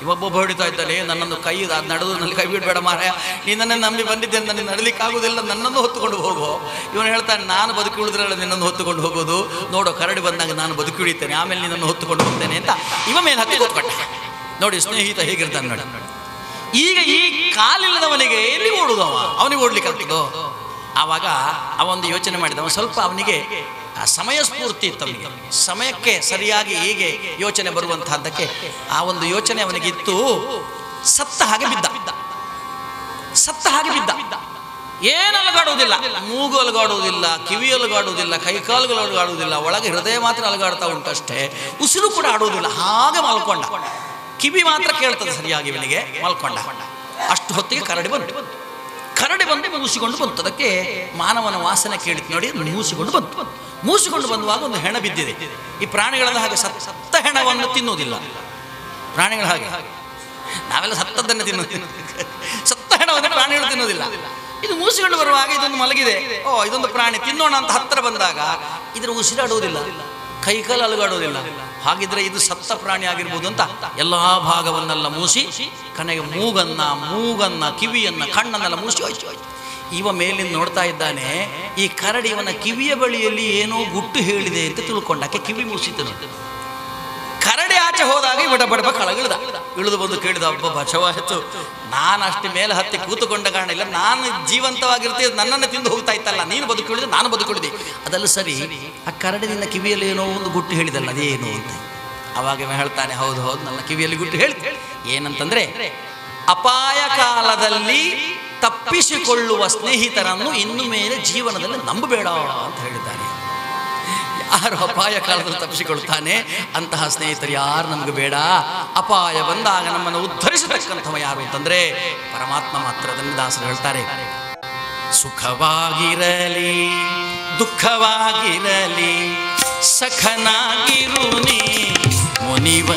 ಇವೊಬ್ಬೊಬ್ಬ ಹೊಡಿತಾ ಇದ್ದಾನೆ, ನನ್ನನ್ನು ಕೈ ನಡೆದು ನಲ್ಲಿ ಕೈ ಬಿಡಬೇಡ ಮಾರಾಯ, ನೀನನ್ನೇ ನಂಬಿ ಬಂದಿದ್ದೇನೆ, ನನಗೆ ನಡಲಿಕ್ಕೆ ಆಗುವುದಿಲ್ಲ, ನನ್ನನ್ನು ಹೊತ್ತುಕೊಂಡು ಹೋಗು. ಇವನು ಹೇಳ್ತಾನೆ, ನಾನು ಬದುಕಿ ಉಳಿದ್ರಲ್ಲ ನಿನ್ನನ್ನು ಹೊತ್ತುಕೊಂಡು ಹೋಗೋದು, ನೋಡೋ ಕರಡಿ ಬಂದಾಗ ನಾನು ಬದುಕಿ ಉಳಿತೇನೆ, ಆಮೇಲೆ ನಿನ್ನನ್ನು ಹೊತ್ತುಕೊಂಡು ಹೋಗ್ತೇನೆ ಅಂತ ಇವ ಮೇಲೆ ಹತ್ತಿ ಕೂತ್ಕೊಂಡ. ನೋಡಿ ಸ್ನೇಹಿತ ಹೇಗಿರ್ತಾನೆ ನೋಡಿ. ಈಗ ಈ ಕಾಲಿಲ್ಲದವನಿಗೆ ಎಲ್ಲಿ ಓಡುದವ, ಅವನಿಗೆ ಓಡ್ಲಿಕ್ಕೆ ಆಗ್ತದೋ? ಆವಾಗ ಅವೊಂದು ಯೋಚನೆ ಮಾಡಿದ. ಸ್ವಲ್ಪ ಅವನಿಗೆ ಸಮಯ ಸ್ಫೂರ್ತಿ ಇತ್ತು, ಅವನಿಗೆ ಸಮಯಕ್ಕೆ ಸರಿಯಾಗಿ ಹೇಗೆ ಯೋಚನೆ ಬರುವಂತಹದ್ದಕ್ಕೆ ಆ ಒಂದು ಯೋಚನೆ ಅವನಿಗಿತ್ತು. ಸತ್ತ ಹಾಗೆ ಬಿದ್ದ. ಏನು ಅಲಗಾಡುವುದಿಲ್ಲ, ಮೂಗು ಅಲಗಾಡುವುದಿಲ್ಲ, ಕಿವಿ ಅಲಗಾಡುವುದಿಲ್ಲ, ಕೈಕಾಲುಗಳು ಅಲಗಾಡುವುದಿಲ್ಲ, ಒಳಗೆ ಹೃದಯ ಮಾತ್ರ ಅಲಗಾಡ್ತಾ ಉಂಟಷ್ಟೇ. ಉಸಿರು ಕೂಡ ಆಡುವುದಿಲ್ಲ, ಹಾಗೆ ಮಲ್ಕೊಂಡ. ಕಿವಿ ಮಾತ್ರ ಕೇಳ್ತದೆ ಸರಿಯಾಗಿ ಇವನಿಗೆ. ಮಲ್ಕೊಂಡ. ಅಷ್ಟು ಹೊತ್ತಿಗೆ ಕರಡಿ ಬಂತು. ಮೂಸಿಕೊಂಡು ಬಂತು. ಅದಕ್ಕೆ ಮಾನವನ ವಾಸನೆ ಕೇಳಿತು ನೋಡಿ, ಮೂಸಿಕೊಂಡು ಬಂದುವಾಗ ಒಂದು ಹೆಣ ಬಿದ್ದಿದೆ. ಈ ಪ್ರಾಣಿಗಳೆಲ್ಲ ಹಾಗೆ ಸತ್ತ ಹೆಣವನ್ನು ತಿನ್ನುವುದಿಲ್ಲ. ಪ್ರಾಣಿಗಳ ಹಾಗೆ ನಾವೆಲ್ಲ ಸತ್ತದ್ದನ್ನು ತಿನ್ನುವುದಿಲ್ಲ, ಸತ್ತ ಹೆಣವನ್ನು ಪ್ರಾಣಿಗಳು ತಿನ್ನುವುದಿಲ್ಲ. ಇದು ಮೂಸಿಕೊಂಡು ಬರುವಾಗ ಇದೊಂದು ಮಲಗಿದೆ, ಇದೊಂದು ಪ್ರಾಣಿ ತಿನ್ನೋಣ ಅಂತ ಹತ್ತಿರ ಬಂದಾಗ ಇದರ ಉಸಿರಾಡುವುದಿಲ್ಲ, ಕೈಕಾಲು ಅಲುಗಾಡುವುದಿಲ್ಲ. ಹಾಗಿದ್ರೆ ಇದು ಸತ್ತ ಪ್ರಾಣಿ ಆಗಿರ್ಬೋದು ಅಂತ ಎಲ್ಲಾ ಭಾಗವನ್ನೆಲ್ಲ ಮೂಸಿ, ಕನೆಗೆ ಮೂಗನ್ನ ಕಿವಿಯನ್ನ ಕಣ್ಣನ್ನೆಲ್ಲ ಮೂಸಿ ಹೋಯ್ತು. ಇವ ಮೇಲಿಂದ ನೋಡ್ತಾ ಇದ್ದಾನೆ. ಈ ಕರಡಿ ಇವನ ಕಿವಿಯ ಬಳಿಯಲ್ಲಿ ಏನೋ ಗುಟ್ಟು ಹೇಳಿದೆ ಅಂತ ತಿಳ್ಕೊಂಡಾಕೆ ಕಿವಿ ಮೂಸಿತನು. ಕರಡಿ ಆಚೆ ಹೋದಾಗ ಬಡಬಡಬ ಕೆಳಗಿಳಿದ. ಇಳಿದು ಬಂದು ಕೇಳಿದ, ಒಬ್ಬ ಬಚವಾಯಿತು, ನಾನು ಅಷ್ಟು ಮೇಲೆ ಹತ್ತಿ ಕೂತುಕೊಂಡ ಕಾರಣ ಇಲ್ಲ, ನಾನು ಜೀವಂತವಾಗಿರ್ತೀವಿ, ನನ್ನನ್ನು ತಿಂದು ಹೋಗ್ತಾ ಇತ್ತಲ್ಲ, ನೀನು ಬದುಕುಳಿದೆ, ನಾನು ಬದುಕುಳಿದೆ. ಅದಲ್ಲ ಸರಿ, ಆ ಕರಡಿನಿಂದ ಕಿವಿಯಲ್ಲಿ ಏನೋ ಒಂದು ಗುಟ್ಟು ಹೇಳಿದಲ್ಲ, ಅದೇನು ಅಂತ. ಅವಾಗ ಹೇಳ್ತಾನೆ, ಹೌದು ನನ್ನ ಕಿವಿಯಲ್ಲಿ ಗುಟ್ಟು ಹೇಳಿ. ಏನಂತಂದ್ರೆ, ಅಪಾಯ ಕಾಲದಲ್ಲಿ ತಪ್ಪಿಸಿಕೊಳ್ಳುವ ಸ್ನೇಹಿತರನ್ನು ಇನ್ನು ಮೇಲೆ ಜೀವನದಲ್ಲಿ ನಂಬಬೇಡ ಅಂತ ಹೇಳಿದ್ದಾನೆ. ಯಾರು ಅಪಾಯ ಕಾಲದಲ್ಲಿ ತಪ್ಪಿಸಿಕೊಳ್ತಾನೆ ಅಂತಹ ಸ್ನೇಹಿತರು ಯಾರು ನಮ್ಗೆ ಬೇಡ. ಅಪಾಯ ಬಂದಾಗ ನಮ್ಮನ್ನು ಉದ್ಧರಿಸತಕ್ಕಂಥವ ಯಾರು ಅಂತಂದ್ರೆ ಪರಮಾತ್ಮ ಮಾತ್ರ. ಅದನ್ನು ದಾಸರು ಹೇಳ್ತಾರೆ, ಸುಖವಾಗಿರಲಿ ದುಃಖವಾಗಿರಲಿ ಸಖನಾಗಿರು ನೀ ಮುನಿವ.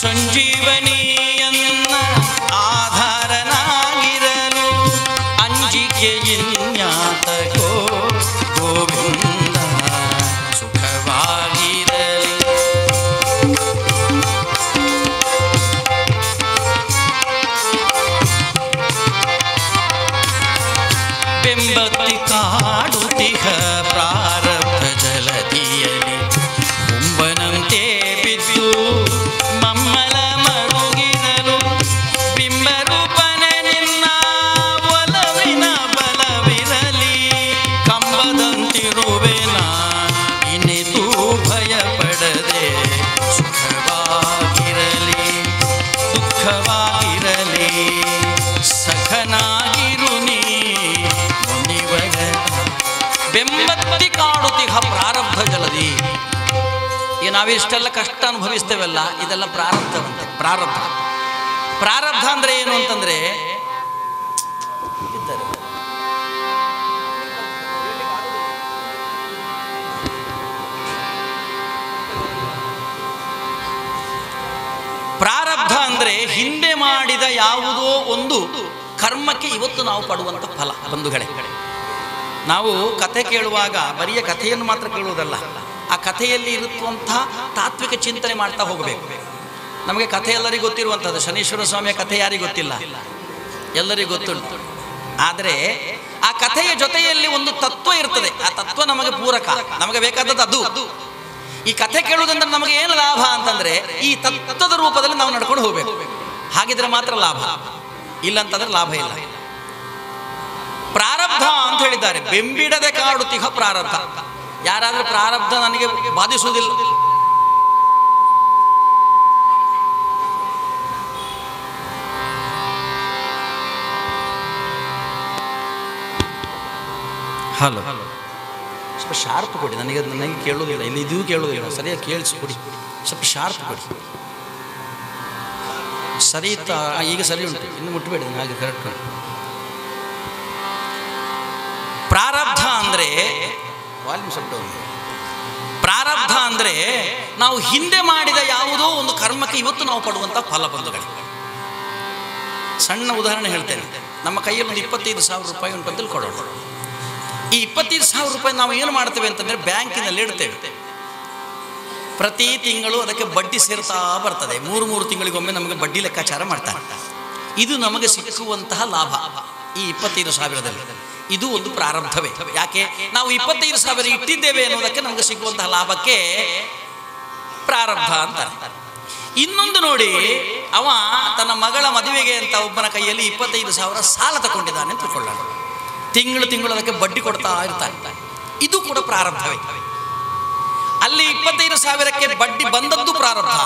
ಸಂಜೀವನಿಯನ್ನ ಆಧಾರನಾಗಿರಲು ಅಂಜಿಕೆಯಿನ್ಯಾತಕೋ ಗೋವಿಂದ ಸುಖವಾಗಿರಲಿ. ಬೆಂಬತ್ತಿ ಕಾಡುತ್ತಿಹ ಪ್ರಾರಬ್ಧ ಜಲದಿಯಲಿ ಕುಂಬನಂತೆ ಬಿದ್ದು ಮಮ್ಮಲ ಮರುಗಿನಲು ಬಿಂಬರೂಪನೆ ನಿನ್ನ ಒಲವಿನ ಬಲವಿರಲಿ. ಕಂಬದಂತಿರುವೆನ ಇನ್ನಿತೂ ಭಯಪಡದೆ ಸುಖವಾಗಿರಲಿ ದುಃಖವಾಗಿರಲಿ ಸಖನಾಗಿರು ನೀ ಮುನಿವರ. ಬೆಂಬತ್ತಿ ಕಾಡುತ್ತಿಹ ಪ್ರಾರಬ್ಧ ಜಲದಿ. ನಾವಿಷ್ಟೆಲ್ಲ ಕಷ್ಟ ಅನುಭವಿಸ್ತೇವಲ್ಲ, ಇದೆಲ್ಲ ಪ್ರಾರಬ್ಧವಂತೆ. ಪ್ರಾರಬ್ಧ ಅಂದ್ರೆ ಏನು ಅಂತಂದ್ರೆ, ಪ್ರಾರಬ್ಧ ಅಂದ್ರೆ ಹಿಂದೆ ಮಾಡಿದ ಯಾವುದೋ ಒಂದು ಕರ್ಮಕ್ಕೆ ಇವತ್ತು ನಾವು ಪಡುವಂತ ಫಲ. ಬಂಧುಗಳೇ, ನಾವು ಕಥೆ ಕೇಳುವಾಗ ಬರಿಯ ಕಥೆಯನ್ನು ಮಾತ್ರ ಕೇಳುವುದಲ್ಲ, ಆ ಕಥೆಯಲ್ಲಿ ಇರುವಂತಹ ತಾತ್ವಿಕ ಚಿಂತನೆ ಮಾಡ್ತಾ ಹೋಗಬೇಕು. ನಮಗೆ ಕಥೆ ಎಲ್ಲರಿಗೂ ಗೊತ್ತಿರುವಂಥದ್ದು. ಶನೀಶ್ವರ ಸ್ವಾಮಿಯ ಕಥೆ ಯಾರಿಗೂ ಗೊತ್ತಿಲ್ಲ, ಎಲ್ಲರಿಗೂ ಗೊತ್ತುಂಟು. ಆದರೆ ಆ ಕಥೆಯ ಜೊತೆಯಲ್ಲಿ ಒಂದು ತತ್ವ ಇರ್ತದೆ. ಆ ತತ್ವ ನಮಗೆ ಪೂರಕ, ನಮಗೆ ಬೇಕಾದದ್ದು ಅದು. ಈ ಕಥೆ ಕೇಳುವುದಂದ್ರೆ ನಮಗೆ ಏನು ಲಾಭ ಅಂತಂದ್ರೆ ಈ ತತ್ವದ ರೂಪದಲ್ಲಿ ನಾವು ನಡ್ಕೊಂಡು ಹೋಗ್ಬೇಕು. ಹಾಗಿದ್ರೆ ಮಾತ್ರ ಲಾಭ, ಇಲ್ಲ ಅಂತಂದ್ರೆ ಲಾಭ ಇಲ್ಲ. ಪ್ರಾರಬ್ಧ ಅಂತ ಹೇಳಿದ್ದಾರೆ, ಬೆಂಬಿಡದೆ ಕಾಡುತ್ತಿಹ ಪ್ರಾರಬ್ಧ. ಯಾರಾದ್ರೂ ಪ್ರಾರಬ್ಧ ನನಗೆ ಬಾಧಿಸುವುದಿಲ್ಲ, ಹಲೋ ಸ್ವಲ್ಪ ಶಾರ್ಪ್ ಕೊಡಿ, ನನಗೆ ಕೇಳೋದಿಲ್ಲ, ಇಲ್ಲಿ ಇದು ಕೇಳೋದಿಲ್ಲ, ಸರಿಯಾಗಿ ಕೇಳಿಸ್ಕೊಡಿ, ಸ್ವಲ್ಪ ಶಾರ್ಪ್ ಕೊಡಿ. ಸರಿ ಇತ್ತು, ಈಗ ಸರಿ ಉಂಟು, ಇನ್ನು ಮುಟ್ಟಬೇಡಿ, ಹಾಗೆ ಕರೆಕ್ಟ್ ಮಾಡಿ. ಪ್ರಾರಬ್ಧ ಅಂದರೆ ವಾಲ್ಯೂಮ್ ಸ್ವಲ್ಪ ಪ್ರಾರಬ್ಧ ಅಂದರೆ ನಾವು ಹಿಂದೆ ಮಾಡಿದ ಯಾವುದೋ ಒಂದು ಕರ್ಮಕ್ಕೆ ಇವತ್ತು ನಾವು ಪಡುವಂಥ ಫಲಬಂಧುಗಳು. ಸಣ್ಣ ಉದಾಹರಣೆ ಹೇಳ್ತೇನೆ. ನಮ್ಮ ಕೈಯಲ್ಲಿ ಒಂದು 25,000 ರೂಪಾಯಿ ಉಂಟು ಅಂತ ತಿಳ್ಕೊಳ್ಳೋಣ. ಈ 25,000 ರೂಪಾಯಿ ನಾವು ಏನು ಮಾಡ್ತೇವೆ ಅಂತಂದರೆ ಬ್ಯಾಂಕಿನಲ್ಲಿ ಇಡ್ತೇವೆ. ಪ್ರತಿ ತಿಂಗಳು ಅದಕ್ಕೆ ಬಡ್ಡಿ ಸೇರ್ತಾ ಬರ್ತದೆ. 3 ತಿಂಗಳಿಗೊಮ್ಮೆ ನಮಗೆ ಬಡ್ಡಿ ಲೆಕ್ಕಾಚಾರ ಮಾಡ್ತಾರೆ. ಇದು ನಮಗೆ ಸಿಕ್ಕುವಂತಹ ಲಾಭ ಈ 25,000ದಲ್ಲಿ. ಇದು ಒಂದು ಪ್ರಾರಬ್ಧವೇ. ಯಾಕೆ? ನಾವು 25,000 ಇಟ್ಟಿದ್ದೇವೆ ಅನ್ನೋದಕ್ಕೆ ನಮಗೆ ಸಿಗುವಂತಹ ಲಾಭಕ್ಕೆ ಪ್ರಾರಬ್ಧ ಅಂತಾರೆ. ಇನ್ನೊಂದು ನೋಡಿ, ಅವ ತನ್ನ ಮಗಳ ಮದುವೆಗೆ ಅಂತ ಒಬ್ಬನ ಕೈಯಲ್ಲಿ 25,000 ಸಾಲ ತಗೊಂಡಿದ್ದಾನೆ ಅಂತ ತಿಳ್ಕೊಳ್ಳೋಣ. ತಿಂಗಳು ಅದಕ್ಕೆ ಬಡ್ಡಿ ಕೊಡ್ತಾ ಇರ್ತಾನೆ. ಇದು ಕೂಡ ಪ್ರಾರಬ್ಧವೇ. ಅಲ್ಲಿ 25,000ಕ್ಕೆ ಬಡ್ಡಿ ಬಂದದ್ದು ಪ್ರಾರಬ್ಧ,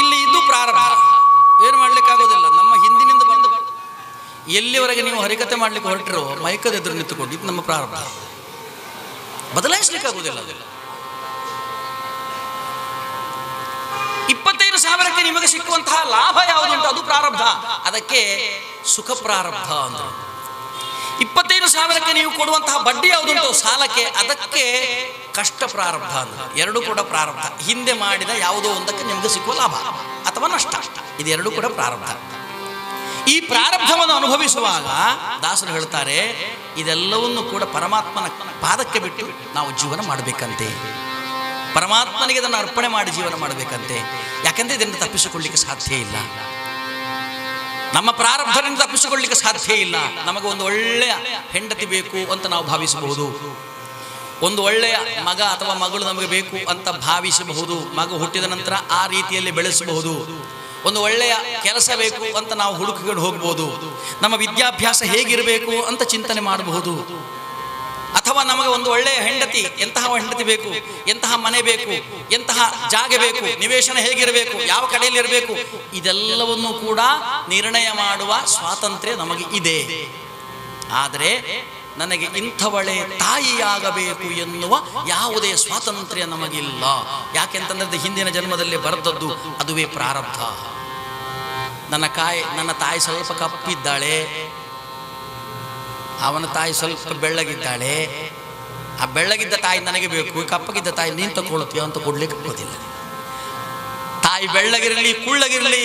ಇಲ್ಲಿ ಇದು ಪ್ರಾರಬ್ಧ. ಏನು ಮಾಡ್ಲಿಕ್ಕಾಗೋದಿಲ್ಲ. ನಮ್ಮ ಹಿಂದಿನಿಂದ ಬಂದ ಎಲ್ಲಿವರೆಗೆ ನೀವು ಹರಿಕತೆ ಮಾಡ್ಲಿಕ್ಕೆ ಹೊರಟಿರೋ ಮೈಕದ ಎದುರು ನಿಂತುಕೊಂಡು ಇದು ನಮ್ಮ ಪ್ರಾರಬ್ಧ, ಬದಲಾಯಿಸ್ಲಿಕ್ಕಾಗೋದಿಲ್ಲ. 25,000ಕ್ಕೆ ನಿಮಗೆ ಸಿಕ್ಕುವಂತಹ ಲಾಭ ಯಾವುದುಂಟು ಅದು ಪ್ರಾರಬ್ಧ, ಅದಕ್ಕೆ ಸುಖ ಪ್ರಾರಬ್ಧ ಅಂದ್ರೆ. 25,000ಕ್ಕೆ ನೀವು ಕೊಡುವಂತಹ ಬಡ್ಡಿ ಯಾವುದುಂಟು ಸಾಲಕ್ಕೆ, ಅದಕ್ಕೆ ಕಷ್ಟ ಪ್ರಾರಬ್ಧ ಅಂದ್ರೆ. ಎರಡೂ ಕೂಡ ಪ್ರಾರಬ್ಧ. ಹಿಂದೆ ಮಾಡಿದ ಯಾವುದೋ ಒಂದಕ್ಕೆ ನಿಮಗೆ ಸಿಕ್ಕುವ ಲಾಭ ಅಥವಾ ನಷ್ಟ, ಇದೆರಡೂ ಕೂಡ ಪ್ರಾರಬ್ಧ. ಈ ಪ್ರಾರಬ್ಧವನ್ನು ಅನುಭವಿಸುವಾಗ ದಾಸರು ಹೇಳ್ತಾರೆ, ಇದೆಲ್ಲವನ್ನು ಕೂಡ ಪರಮಾತ್ಮನ ಪಾದಕ್ಕೆ ಬಿಟ್ಟು ನಾವು ಜೀವನ ಮಾಡಬೇಕಂತೆ. ಪರಮಾತ್ಮನಿಗೆ ಅದನ್ನು ಅರ್ಪಣೆ ಮಾಡಿ ಜೀವನ ಮಾಡಬೇಕಂತೆ. ಯಾಕೆಂದ್ರೆ ಇದರಿಂದ ತಪ್ಪಿಸಿಕೊಳ್ಳಿಕ್ಕೆ ಸಾಧ್ಯ ಇಲ್ಲ. ನಮ್ಮ ಪ್ರಾರಬ್ಧದಿಂದ ತಪ್ಪಿಸಿಕೊಳ್ಳಿಕ್ಕೆ ಸಾಧ್ಯ ಇಲ್ಲ. ನಮಗೆ ಒಂದು ಒಳ್ಳೆಯ ಹೆಂಡತಿ ಬೇಕು ಅಂತ ನಾವು ಭಾವಿಸಬಹುದು, ಒಂದು ಒಳ್ಳೆಯ ಮಗ ಅಥವಾ ಮಗಳು ನಮಗೆ ಬೇಕು ಅಂತ ಭಾವಿಸಬಹುದು. ಮಗು ಹುಟ್ಟಿದ ನಂತರ ಆ ರೀತಿಯಲ್ಲಿ ಬೆಳೆಸಬಹುದು. ಒಂದು ಒಳ್ಳೆಯ ಕೆಲಸ ಬೇಕು ಅಂತ ನಾವು ಹುಡುಕಿಕೊಂಡು ಹೋಗ್ಬೋದು. ನಮ್ಮ ವಿದ್ಯಾಭ್ಯಾಸ ಹೇಗಿರಬೇಕು ಅಂತ ಚಿಂತನೆ ಮಾಡಬಹುದು. ಅಥವಾ ನಮಗೆ ಒಂದು ಒಳ್ಳೆಯ ಹೆಂಡತಿ, ಎಂತಹ ಹೆಂಡತಿ ಬೇಕು, ಎಂತಹ ಮನೆ ಬೇಕು, ಎಂತಹ ಜಾಗ ಬೇಕು, ನಿವೇಶನ ಹೇಗಿರಬೇಕು, ಯಾವ ಕಡೆಯಲ್ಲಿ ಇರಬೇಕು, ಇದೆಲ್ಲವನ್ನು ಕೂಡ ನಿರ್ಣಯ ಮಾಡುವ ಸ್ವಾತಂತ್ರ್ಯ ನಮಗೆ ಇದೆ. ಆದರೆ ನನಗೆ ಇಂಥವಳೆ ತಾಯಿಯಾಗಬೇಕು ಎನ್ನುವ ಯಾವುದೇ ಸ್ವಾತಂತ್ರ್ಯ ನಮಗಿಲ್ಲ. ಯಾಕೆಂತಂದ್ರೆ ಹಿಂದಿನ ಜನ್ಮದಲ್ಲಿ ಬರೆದದ್ದು ಅದುವೇ ಪ್ರಾರಬ್ಧ. ನನ್ನ ತಾಯಿ ಸ್ವಲ್ಪ ಕಪ್ಪಿದ್ದಾಳೆ, ಅವನ ತಾಯಿ ಸ್ವಲ್ಪ ಬೆಳ್ಳಗಿದ್ದಾಳೆ. ಆ ಬೆಳ್ಳಗಿದ್ದ ತಾಯಿ ನನಗೆ ಬೇಕು, ಕಪ್ಪಗಿದ್ದ ತಾಯಿ ನೀನು ತಗೊಳ್ತೀಯ ಅಂತ ಕೊಡ್ಲಿಕ್ಕೆ ಆಗೋದಿಲ್ಲ. ತಾಯಿ ಬೆಳ್ಳಗಿರಲಿ, ಕುಳ್ಳಗಿರಲಿ,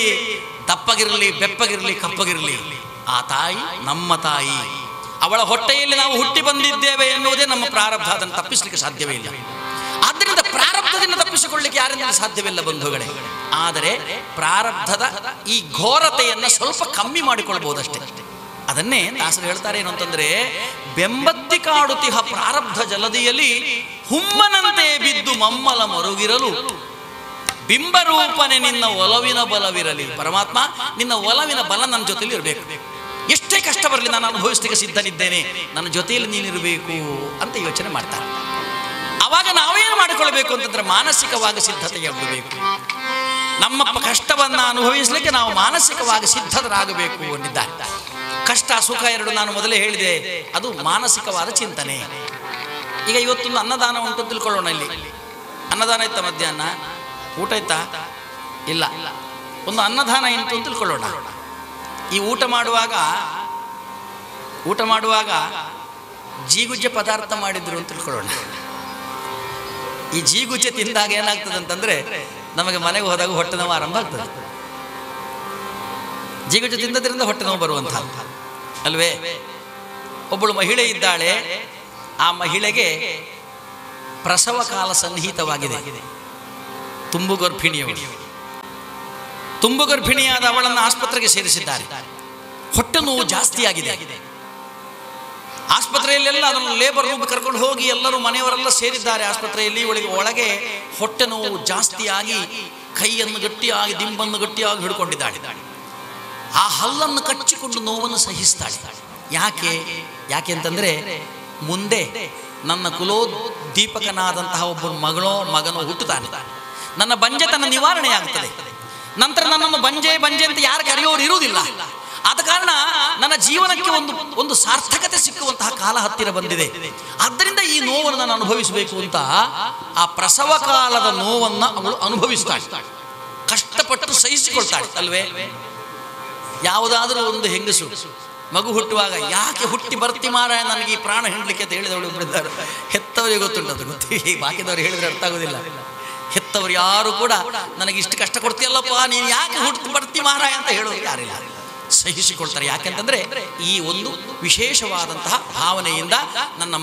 ದಪ್ಪಗಿರಲಿ, ಬೆಪ್ಪಗಿರಲಿ, ಕಪ್ಪಗಿರಲಿ, ಆ ತಾಯಿ ನಮ್ಮ ತಾಯಿ. ಅವಳ ಹೊಟ್ಟೆಯಲ್ಲಿ ನಾವು ಹುಟ್ಟಿ ಬಂದಿದ್ದೇವೆ ಎನ್ನುವುದೇ ನಮ್ಮ ಪ್ರಾರಬ್ಧ. ಅದನ್ನು ತಪ್ಪಿಸಲಿಕ್ಕೆ ಸಾಧ್ಯವೇ ಇಲ್ಲ. ಆದ್ದರಿಂದ ಪ್ರಾರಬ್ಧದಿಂದ ತಪ್ಪಿಸಿಕೊಳ್ಳಿಕ್ಕೆ ಯಾರಿಂದ ಸಾಧ್ಯವಿಲ್ಲ ಬಂಧುಗಳೇ. ಆದರೆ ಪ್ರಾರಬ್ಧದ ಈ ಘೋರತೆಯನ್ನು ಸ್ವಲ್ಪ ಕಮ್ಮಿ ಮಾಡಿಕೊಳ್ಬಹುದಷ್ಟೇ. ಅದನ್ನೇ ದಾಸರು ಹೇಳ್ತಾರೆ ಏನು ಅಂತಂದ್ರೆ, ಬೆಂಬತ್ತಿ ಕಾಡುತ್ತಿಹ ಪ್ರಾರಬ್ಧ ಜಲದಿಯಲ್ಲಿ ಹುಮ್ಮನಂತೆ ಬಿದ್ದು ಮಮ್ಮಲ ಮರುಗಿರಲು ಬಿಂಬರೂಪನೆ ನಿನ್ನ ಒಲವಿನ ಬಲವಿರಲಿ. ಪರಮಾತ್ಮ, ನಿನ್ನ ಒಲವಿನ ಬಲ ನನ್ನ ಜೊತೆಲಿ ಇರಬೇಕು. ಎಷ್ಟೇ ಕಷ್ಟ ಬರಲಿ ನಾನು ಅನುಭವಿಸಲಿಕ್ಕೆ ಸಿದ್ಧನಿದ್ದೇನೆ, ನನ್ನ ಜೊತೆಯಲ್ಲಿ ನೀನಿರಬೇಕು ಅಂತ ಯೋಚನೆ ಮಾಡ್ತಾರೆ. ಆವಾಗ ನಾವೇನು ಮಾಡಿಕೊಳ್ಬೇಕು ಅಂತಂದ್ರೆ ಮಾನಸಿಕವಾಗಿ ಸಿದ್ಧತೆಯಾಗಬೇಕು. ನಮ್ಮ ಕಷ್ಟವನ್ನು ಅನುಭವಿಸಲಿಕ್ಕೆ ನಾವು ಮಾನಸಿಕವಾಗಿ ಸಿದ್ಧರಾಗಬೇಕು ಎಂದಿದ್ದಾರೆ. ಕಷ್ಟ ಸುಖ ಎರಡು ನಾನು ಮೊದಲೇ ಹೇಳಿದೆ, ಅದು ಮಾನಸಿಕವಾದ ಚಿಂತನೆ. ಈಗ ಇವತ್ತೊಂದು ಅನ್ನದಾನ ಉಂಟು ತಿಳ್ಕೊಳ್ಳೋಣ. ಇಲ್ಲಿ ಅನ್ನದಾನ ಇತ್ತ, ಮಧ್ಯಾಹ್ನ ಊಟ ಇತ್ತಾ? ಇಲ್ಲ. ಒಂದು ಅನ್ನದಾನ ಇತ್ತು ಅಂತ ತಿಳ್ಕೊಳ್ಳೋಣ. ಈ ಊಟ ಮಾಡುವಾಗ ಜೀಗುಜ್ಜೆ ಪದಾರ್ಥ ಮಾಡಿದ್ರು ಅಂತ ತಿಳ್ಕೊಳ್ಳೋಣ. ಈ ಜೀಗುಜ್ಜೆ ತಿಂದಾಗ ಏನಾಗ್ತದೆ ಅಂತಂದ್ರೆ ನಮಗೆ ಮನೆಗೆ ಹೋದಾಗ ಹೊಟ್ಟೆ ನೋವು ಆರಂಭ ಆಗ್ತದೆ. ಜೀಗುಜ್ಜೆ ತಿಂದದ್ರಿಂದ ಹೊಟ್ಟೆ ನೋವು ಬರುವಂಥ ಅಲ್ವೇ? ಒಬ್ಬಳು ಮಹಿಳೆ ಇದ್ದಾಳೆ. ಆ ಮಹಿಳೆಗೆ ಪ್ರಸವ ಕಾಲ ಸನ್ನಿಹಿತವಾಗಿದೆ. ತುಂಬು ಗರ್ಭಿಣಿಯಾದ ಅವಳನ್ನು ಆಸ್ಪತ್ರೆಗೆ ಸೇರಿಸಿದ್ದಾರೆ. ಹೊಟ್ಟೆ ನೋವು ಜಾಸ್ತಿ ಆಗಿದೆ. ಆಸ್ಪತ್ರೆಯಲ್ಲೆಲ್ಲ ಅದನ್ನು ಲೇಬರ್ ರೂಮ್ ಕರ್ಕೊಂಡು ಹೋಗಿ ಎಲ್ಲರೂ ಮನೆಯವರೆಲ್ಲ ಸೇರಿದ್ದಾರೆ ಆಸ್ಪತ್ರೆಯಲ್ಲಿ. ಒಳಗೆ ಹೊಟ್ಟೆ ನೋವು ಜಾಸ್ತಿಯಾಗಿ ಕೈಯನ್ನು ಗಟ್ಟಿಯಾಗಿ ದಿಂಬನ್ನು ಗಟ್ಟಿಯಾಗಿ ಹಿಡ್ಕೊಂಡಿದ್ದಾಳೆ. ಆ ಹಲ್ಲನ್ನು ಕಚ್ಚಿಕೊಂಡು ನೋವನ್ನು ಸಹಿಸ್ತಾಳೆ. ಯಾಕೆ ಅಂತಂದ್ರೆ ಮುಂದೆ ನನ್ನ ಕುಲೋದ್ದೀಪಕನಾದಂತಹ ಒಬ್ಬರು ಮಗನೋ ಹುಟ್ಟುತ್ತಾನೆ. ನನ್ನ ಬಂಜೆತನ ನಿವಾರಣೆಯಾಗುತ್ತದೆ. ನಂತರ ನನ್ನನ್ನು ಬಂಜೆ ಅಂತ ಯಾರು ಕರೆಯೋರು ಇರುವುದಿಲ್ಲ. ಆದ ಕಾರಣ ನನ್ನ ಜೀವನಕ್ಕೆ ಒಂದು ಸಾರ್ಥಕತೆ ಸಿಕ್ಕುವಂತಹ ಕಾಲ ಹತ್ತಿರ ಬಂದಿದೆ. ಆದ್ದರಿಂದ ಈ ನೋವನ್ನು ನಾನು ಅನುಭವಿಸಬೇಕು ಅಂತ ಆ ಪ್ರಸವ ಕಾಲದ ನೋವನ್ನು ಅವಳು ಅನುಭವಿಸ್ತಾಳೆ, ಕಷ್ಟಪಟ್ಟು ಸಹಿಸಿಕೊಳ್ತಾಳೆ ಅಲ್ವೇ. ಯಾವುದಾದ್ರೂ ಒಂದು ಹೆಂಗಸು ಮಗು ಹುಟ್ಟುವಾಗ ಯಾಕೆ ಹುಟ್ಟಿ ಬರ್ತಿ ಮಾರಾಯ ನನಗೆ ಈ ಪ್ರಾಣ ಹಿಂಡ್ಲಿಕ್ಕೆ ಅಂತ ಹೇಳಿದವಳು ಒಬ್ಬರಿದ್ದಾರೆ. ಹೆತ್ತವರಿಗೆ ಗೊತ್ತುಂಟದು, ಬಾಕಿದವ್ರು ಹೇಳಿದ್ರೆ ಅರ್ಥ ಆಗೋದಿಲ್ಲ. ಹೆತ್ತವರು ಯಾರು ಕೂಡ ನನಗೆ ಇಷ್ಟು ಕಷ್ಟ ಕೊಡ್ತೀಯಲ್ಲಪ್ಪ ನೀನು ಯಾಕೆ ಹುಟ್ಟಿ ಬರ್ತಿ ಮಾರಾಯ ಅಂತ ಹೇಳೋರು ಯಾರಿಲ್ಲ, ಸಹಿಸಿಕೊಳ್ತಾರೆ. ಯಾಕೆಂತಂದ್ರೆ ಈ ಒಂದು ವಿಶೇಷವಾದಂತಹ ಭಾವನೆಯಿಂದ ನನ್ನ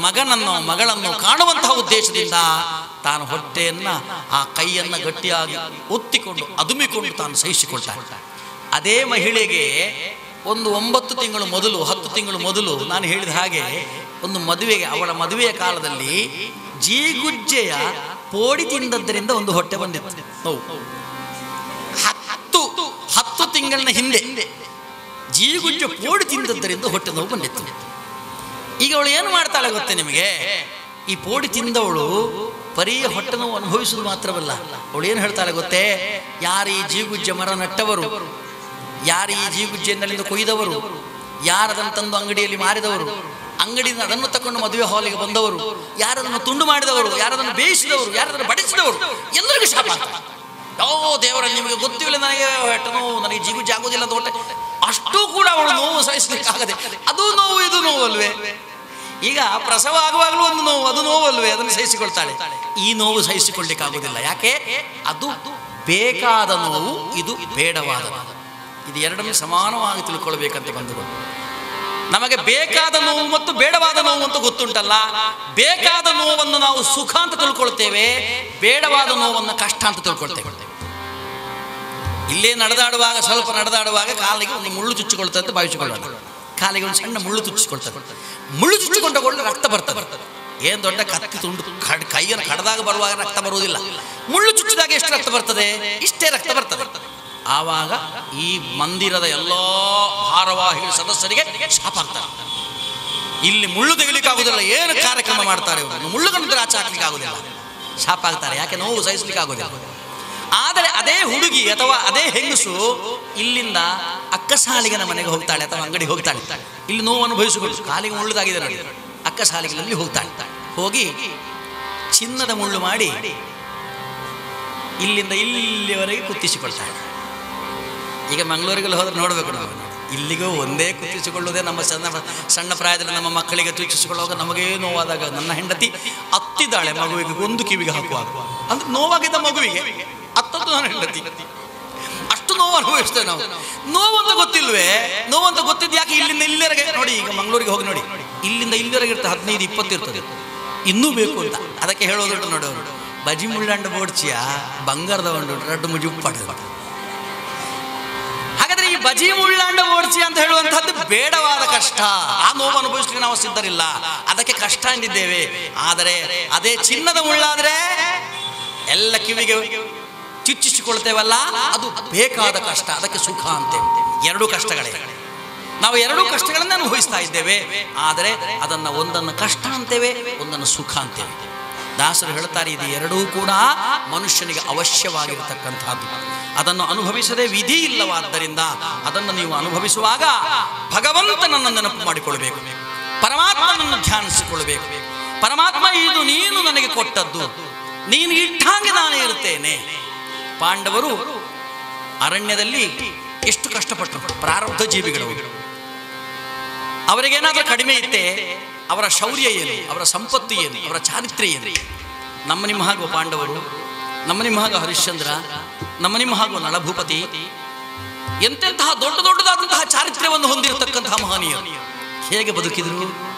ಮಗಳನ್ನು ಕಾಣುವಂತಹ ಉದ್ದೇಶದಿಂದ ತಾನು ಹೊಟ್ಟೆಯನ್ನ ಆ ಕೈಯನ್ನ ಗಟ್ಟಿಯಾಗಿ ಒತ್ತಿಕೊಂಡು ಅದುಮಿಕೊಂಡು ತಾನು ಸಹಿಸಿಕೊಳ್ತಾನೆ. ಅದೇ ಮಹಿಳೆಗೆ ಒಂದು 9 ತಿಂಗಳು ಮೊದಲು 10 ತಿಂಗಳು ಮೊದಲು ನಾನು ಹೇಳಿದ ಹಾಗೆ ಒಂದು ಮದುವೆಗೆ ಅವಳ ಮದುವೆಯ ಕಾಲದಲ್ಲಿ ಜೀಗುಜ್ಜೆಯ ಪೋಡಿ ತಿಂದದ್ದರಿಂದ ಒಂದು ಹೊಟ್ಟೆ ಬಂದಿತ್ತು ನೋವು. 10 ತಿಂಗಳಿನ ಹಿಂದೆ ಜೀಗುಜ್ಜೆ ಪೋಡಿ ತಿಂದದ್ದರಿಂದ ಹೊಟ್ಟೆ ನೋವು ಬಂದಿತ್ತು. ಈಗ ಅವಳು ಏನು ಮಾಡ್ತಾಳೆ ಗೊತ್ತೇ ನಿಮಗೆ? ಈ ಪೋಡಿ ತಿಂದವಳು ಬರೀ ಹೊಟ್ಟೆ ನೋವು ಅನುಭವಿಸುವುದು ಮಾತ್ರವಲ್ಲ, ಅವಳು ಏನು ಹೇಳ್ತಾಳೆ ಗೊತ್ತೇ? ಯಾರು ಈ ಜೀಗುಜ್ಜೆ ಮರ ನಟ್ಟವರು, ಯಾರು ಈ ಜೀಗುಜ್ಜೆಯಲ್ಲಿಂದ ಕೊಯ್ದವರು, ಯಾರದನ್ನು ತಂದು ಅಂಗಡಿಯಲ್ಲಿ ಮಾರಿದವರು, ಅಂಗಡಿಯಿಂದ ಅದನ್ನು ತಕೊಂಡು ಮದುವೆ ಹಾಲಿಗೆ ಬಂದವರು, ಯಾರದನ್ನು ತುಂಡು ಮಾಡಿದವರು, ಯಾರದನ್ನು ಬೇಯಿಸಿದವರು, ಯಾರದನ್ನು ಬಡಿಸಿದವರು, ಎಲ್ಲರಿಗೂ ಶಾಪ. ದೇವರಲ್ಲಿ ನಿಮಗೆ ಗೊತ್ತಿಲ್ಲ, ನನಗೆ ಹೊಟ್ಟೆ ನೋವು, ನನಗೆ ಜೀಗುಜ್ಜೆ ಆಗೋದಿಲ್ಲ ಅಂತ ಹೊಟ್ಟೆ ಅಷ್ಟು ಕೂಡ ಅವಳು ನೋವು ಸಹಿಸಲಿಕ್ಕಾಗದೆ ಅದು ನೋವು ಇದು ನೋವಲ್ವೇ. ಈಗ ಪ್ರಸವ ಆಗುವಾಗಲೂ ಒಂದು ನೋವು, ಅದು ನೋವಲ್ವೇ, ಅದನ್ನು ಸಹಿಸಿಕೊಳ್ತಾಳೆ. ಈ ನೋವು ಸಹಿಸಿಕೊಳ್ಳಿಕ್ಕಾಗೋದಿಲ್ಲ. ಯಾಕೆ? ಅದು ಬೇಕಾದ ನೋವು, ಇದು ಬೇಡವಾದ ನೋವು. ಇದು ಎರಡನ್ನೂ ಸಮಾನವಾಗಿ ತಿಳ್ಕೊಳ್ಬೇಕಂತ ಬಂದುಕೊಂಡು ನಮಗೆ ಬೇಕಾದ ನೋವು ಮತ್ತು ಬೇಡವಾದ ನೋವು ಅಂತ ಗೊತ್ತುಂಟಲ್ಲ. ಬೇಕಾದ ನೋವನ್ನು ನಾವು ಸುಖ ಅಂತ ತಿಳ್ಕೊಳ್ತೇವೆ, ಬೇಡವಾದ ನೋವನ್ನು ಕಷ್ಟ ಅಂತ ತಿಳ್ಕೊಳ್ತೇವೆ. ಇಲ್ಲೇ ಸ್ವಲ್ಪ ನಡೆದಾಡುವಾಗ ಕಾಲಿಗೆ ಒಂದು ಮುಳ್ಳು ಚುಚ್ಚಿಕೊಳ್ತದೆ ಅಂತ ಭಾವಿಸಿಕೊಳ್ಳೋಣ. ಕಾಲಿಗೆ ಒಂದು ಸಣ್ಣ ಮುಳ್ಳು ಚುಚ್ಚಿಕೊಳ್ತದೆ. ಮುಳ್ಳು ಚುಚ್ಚಿಕೊಂಡಕೊಳ್ಳಿ ರಕ್ತ ಬರ್ತದೆ. ಏನು ದೊಡ್ಡ ಕತ್ತಿ ತುಂಡು ಕೈಯನ್ನು ಕಡ್ದಾಗ ಬರುವಾಗ ರಕ್ತ ಬರುವುದಿಲ್ಲ. ಮುಳ್ಳು ಚುಚ್ಚಿದಾಗ ಎಷ್ಟು ರಕ್ತ ಬರ್ತದೆ? ಇಷ್ಟೇ ರಕ್ತ ಬರ್ತದೆ. ಆವಾಗ ಈ ಮಂದಿರದ ಎಲ್ಲ ಭಾರವಾಹಿ ಸದಸ್ಯರಿಗೆ ಶಾಪ ಆಗ್ತಾರೆ. ಇಲ್ಲಿ ಮುಳ್ಳು ತೆಗಿಲಿಕ್ಕಾಗುದಿಲ್ಲ, ಏನು ಕಾರ್ಯಕ್ರಮ ಮಾಡ್ತಾರೆ ಇವರು, ಮುಳ್ಳು ಕಂಡ್ರೆ ಆಚೆ ಹಾಕ್ಲಿಕ್ಕೆ ಆಗುದಿಲ್ಲ, ಶಾಪ ಆಗ್ತಾರೆ. ಯಾಕೆ? ನೋವು ಸಹಿಸ್ಲಿಕ್ಕೆ ಆಗುದಿಲ್ಲ. ಆದರೆ ಅದೇ ಹುಡುಗಿ ಅಥವಾ ಅದೇ ಹೆಂಗಸು ಇಲ್ಲಿಂದ ಅಕ್ಕಸಾಲಿಗನ ಮನೆಗೆ ಹೋಗ್ತಾಳೆ ಅಥವಾ ಅಂಗಡಿಗೆ ಹೋಗ್ತಾಳೆ. ಇಲ್ಲಿ ನೋವು ಅನುಭವಿಸಿಕೊಂಡು ಕಾಲಿಗೆ ಮುಳ್ಳುದಾಗಿದೆ ನೋಡಿ, ಅಕ್ಕಸಾಲಿಗಳಲ್ಲಿ ಹೋಗ್ತಾಳೆ. ಹೋಗಿ ಚಿನ್ನದ ಮುಳ್ಳು ಮಾಡಿ ಇಲ್ಲಿಂದ ಇಲ್ಲಿವರೆಗೆ ಕುತ್ತಿಸಿಕೊಳ್ತಾಳೆ. ಈಗ ಮಂಗಳೂರಿಗೆಲ್ಲ ಹೋದ್ರೆ ನೋಡ್ಬೇಕು ನಾವು, ಇಲ್ಲಿಗೂ ಒಂದೇ ಕುತ್ತಿಸಿಕೊಳ್ಳುವುದೇ. ನಮ್ಮ ಸಣ್ಣ ಪ್ರಾಯದಲ್ಲಿ ನಮ್ಮ ಮಕ್ಕಳಿಗೆ ತುಚ್ಚಿಸಿಕೊಳ್ಳುವಾಗ ನಮಗೇ ನೋವಾದಾಗ ನನ್ನ ಹೆಂಡತಿ ಅತ್ತಿದ್ದಾಳೆ ಮಗುವಿಗೆ ಒಂದು ಕಿವಿಗೆ ಹಾಕುವಾಗ, ಅಂದ್ರೆ ನೋವಾಗಿದ್ದ ಮಗುವಿಗೆ ಅತ್ತದ್ದು ನನ್ನ ಹೆಂಡತಿ. ಅಷ್ಟು ನೋವು ಅನುಭವಿಸ್ತೇವೆ ನಾವು. ನೋವಂತ ಗೊತ್ತಿಲ್ವೇ? ನೋವಂತ ಗೊತ್ತಿದ್ದು ಯಾಕೆ? ಇಲ್ಲಿಂದ ಇಲ್ಲಿವರೆಗೆ ನೋಡಿ, ಈಗ ಮಂಗಳೂರಿಗೆ ಹೋಗಿ ನೋಡಿ, ಇಲ್ಲಿಂದ ಇಲ್ಲಿವರೆಗೆ ಇರ್ತದೆ, 15-20 ಇರ್ತದೆ, ಇನ್ನೂ ಬೇಕು ಅಂತ. ಅದಕ್ಕೆ ಹೇಳೋದುಂಟು ನೋಡೋರು, ಬಜಿ ಮುಳ್ಳಂಡ ಬೋಡ್ಚಿಯ ಬಂಗಾರದ ಒಂದು ರಡ್ಡು ಮುಜು ಪಡೆದ. ಹಾಗಾದ್ರೆ ಈ ಬಜಿ ಮುಳ್ಳಂಡ ಓಡಿಸಿ ಅಂತ ಹೇಳುವಂತಹದ್ದು ಬೇಡವಾದ ಕಷ್ಟ. ಆ ನೋವು ಅನುಭವಿಸ್ಲಿಕ್ಕೆ ನಾವು ಸಿದ್ಧರಿಲ್ಲ, ಅದಕ್ಕೆ ಕಷ್ಟ ಎಂದಿದ್ದೇವೆ. ಆದರೆ ಅದೇ ಚಿನ್ನದ ಮುಳ್ಳಾದ್ರೆ ಎಲ್ಲ ಕಿವಿಗೆ ಚುಚ್ಚಿಸಿಕೊಳ್ತೇವಲ್ಲ, ಅದು ಬೇಕಾದ ಕಷ್ಟ, ಅದಕ್ಕೆ ಸುಖ ಅಂತೇವೆ. ಎರಡೂ ಕಷ್ಟಗಳೇ, ನಾವು ಎರಡೂ ಕಷ್ಟಗಳನ್ನ ಅನುಭವಿಸ್ತಾ ಇದ್ದೇವೆ. ಆದರೆ ಅದನ್ನು ಒಂದನ್ನು ಕಷ್ಟ ಅಂತೇವೆ, ಒಂದನ್ನು ಸುಖ ಅಂತೇವೆ. ದಾಸರು ಹೇಳ್ತಾರೆ, ಇದು ಎರಡೂ ಕೂಡ ಮನುಷ್ಯನಿಗೆ ಅವಶ್ಯವಾಗಿರತಕ್ಕಂಥದ್ದು. ಅದನ್ನು ಅನುಭವಿಸದೆ ವಿಧಿ ಇಲ್ಲವಾದ್ದರಿಂದ ಅದನ್ನು ನೀವು ಅನುಭವಿಸುವಾಗ ಭಗವಂತನನ್ನು ನೆನಪು ಮಾಡಿಕೊಳ್ಬೇಕು, ಪರಮಾತ್ಮನನ್ನು ಧ್ಯಾನಿಸಿಕೊಳ್ಬೇಕು. ಪರಮಾತ್ಮ, ಇದು ನೀನು ನನಗೆ ಕೊಟ್ಟದ್ದು, ನೀನು ಇಟ್ಟಾಗೆ ನಾನೇ ಇರುತ್ತೇನೆ. ಪಾಂಡವರು ಅರಣ್ಯದಲ್ಲಿ ಎಷ್ಟು ಕಷ್ಟಪಟ್ಟರು, ಪ್ರಾರಬ್ಧ ಜೀವಿಗಳು. ಅವರಿಗೇನಾದರೂ ಕಡಿಮೆ ಇತ್ತೆ, ಅವರ ಶೌರ್ಯ ಏನು, ಅವರ ಸಂಪತ್ತು ಏನು, ಅವರ ಚಾರಿತ್ರ್ಯ ಏನು? ನಮ್ಮ ನಿಮ್ಮ ಹಾಗೂ ಪಾಂಡವರು, ನಮ್ಮ ನಿಮ್ಮ ಹಾಗೂ ಹರಿಶ್ಚಂದ್ರ, ನಮ್ಮ ನಿಮ್ಮ ಹಾಗೂ ನಳಭೂಪತಿ, ಎಂತೆಂತಹ ದೊಡ್ಡ ದೊಡ್ಡದಾದಂತಹ ಚಾರಿತ್ರ್ಯವನ್ನು ಹೊಂದಿರತಕ್ಕಂತಹ ಮಹನೀಯರು ಹೇಗೆ ಬದುಕಿದ್ರು,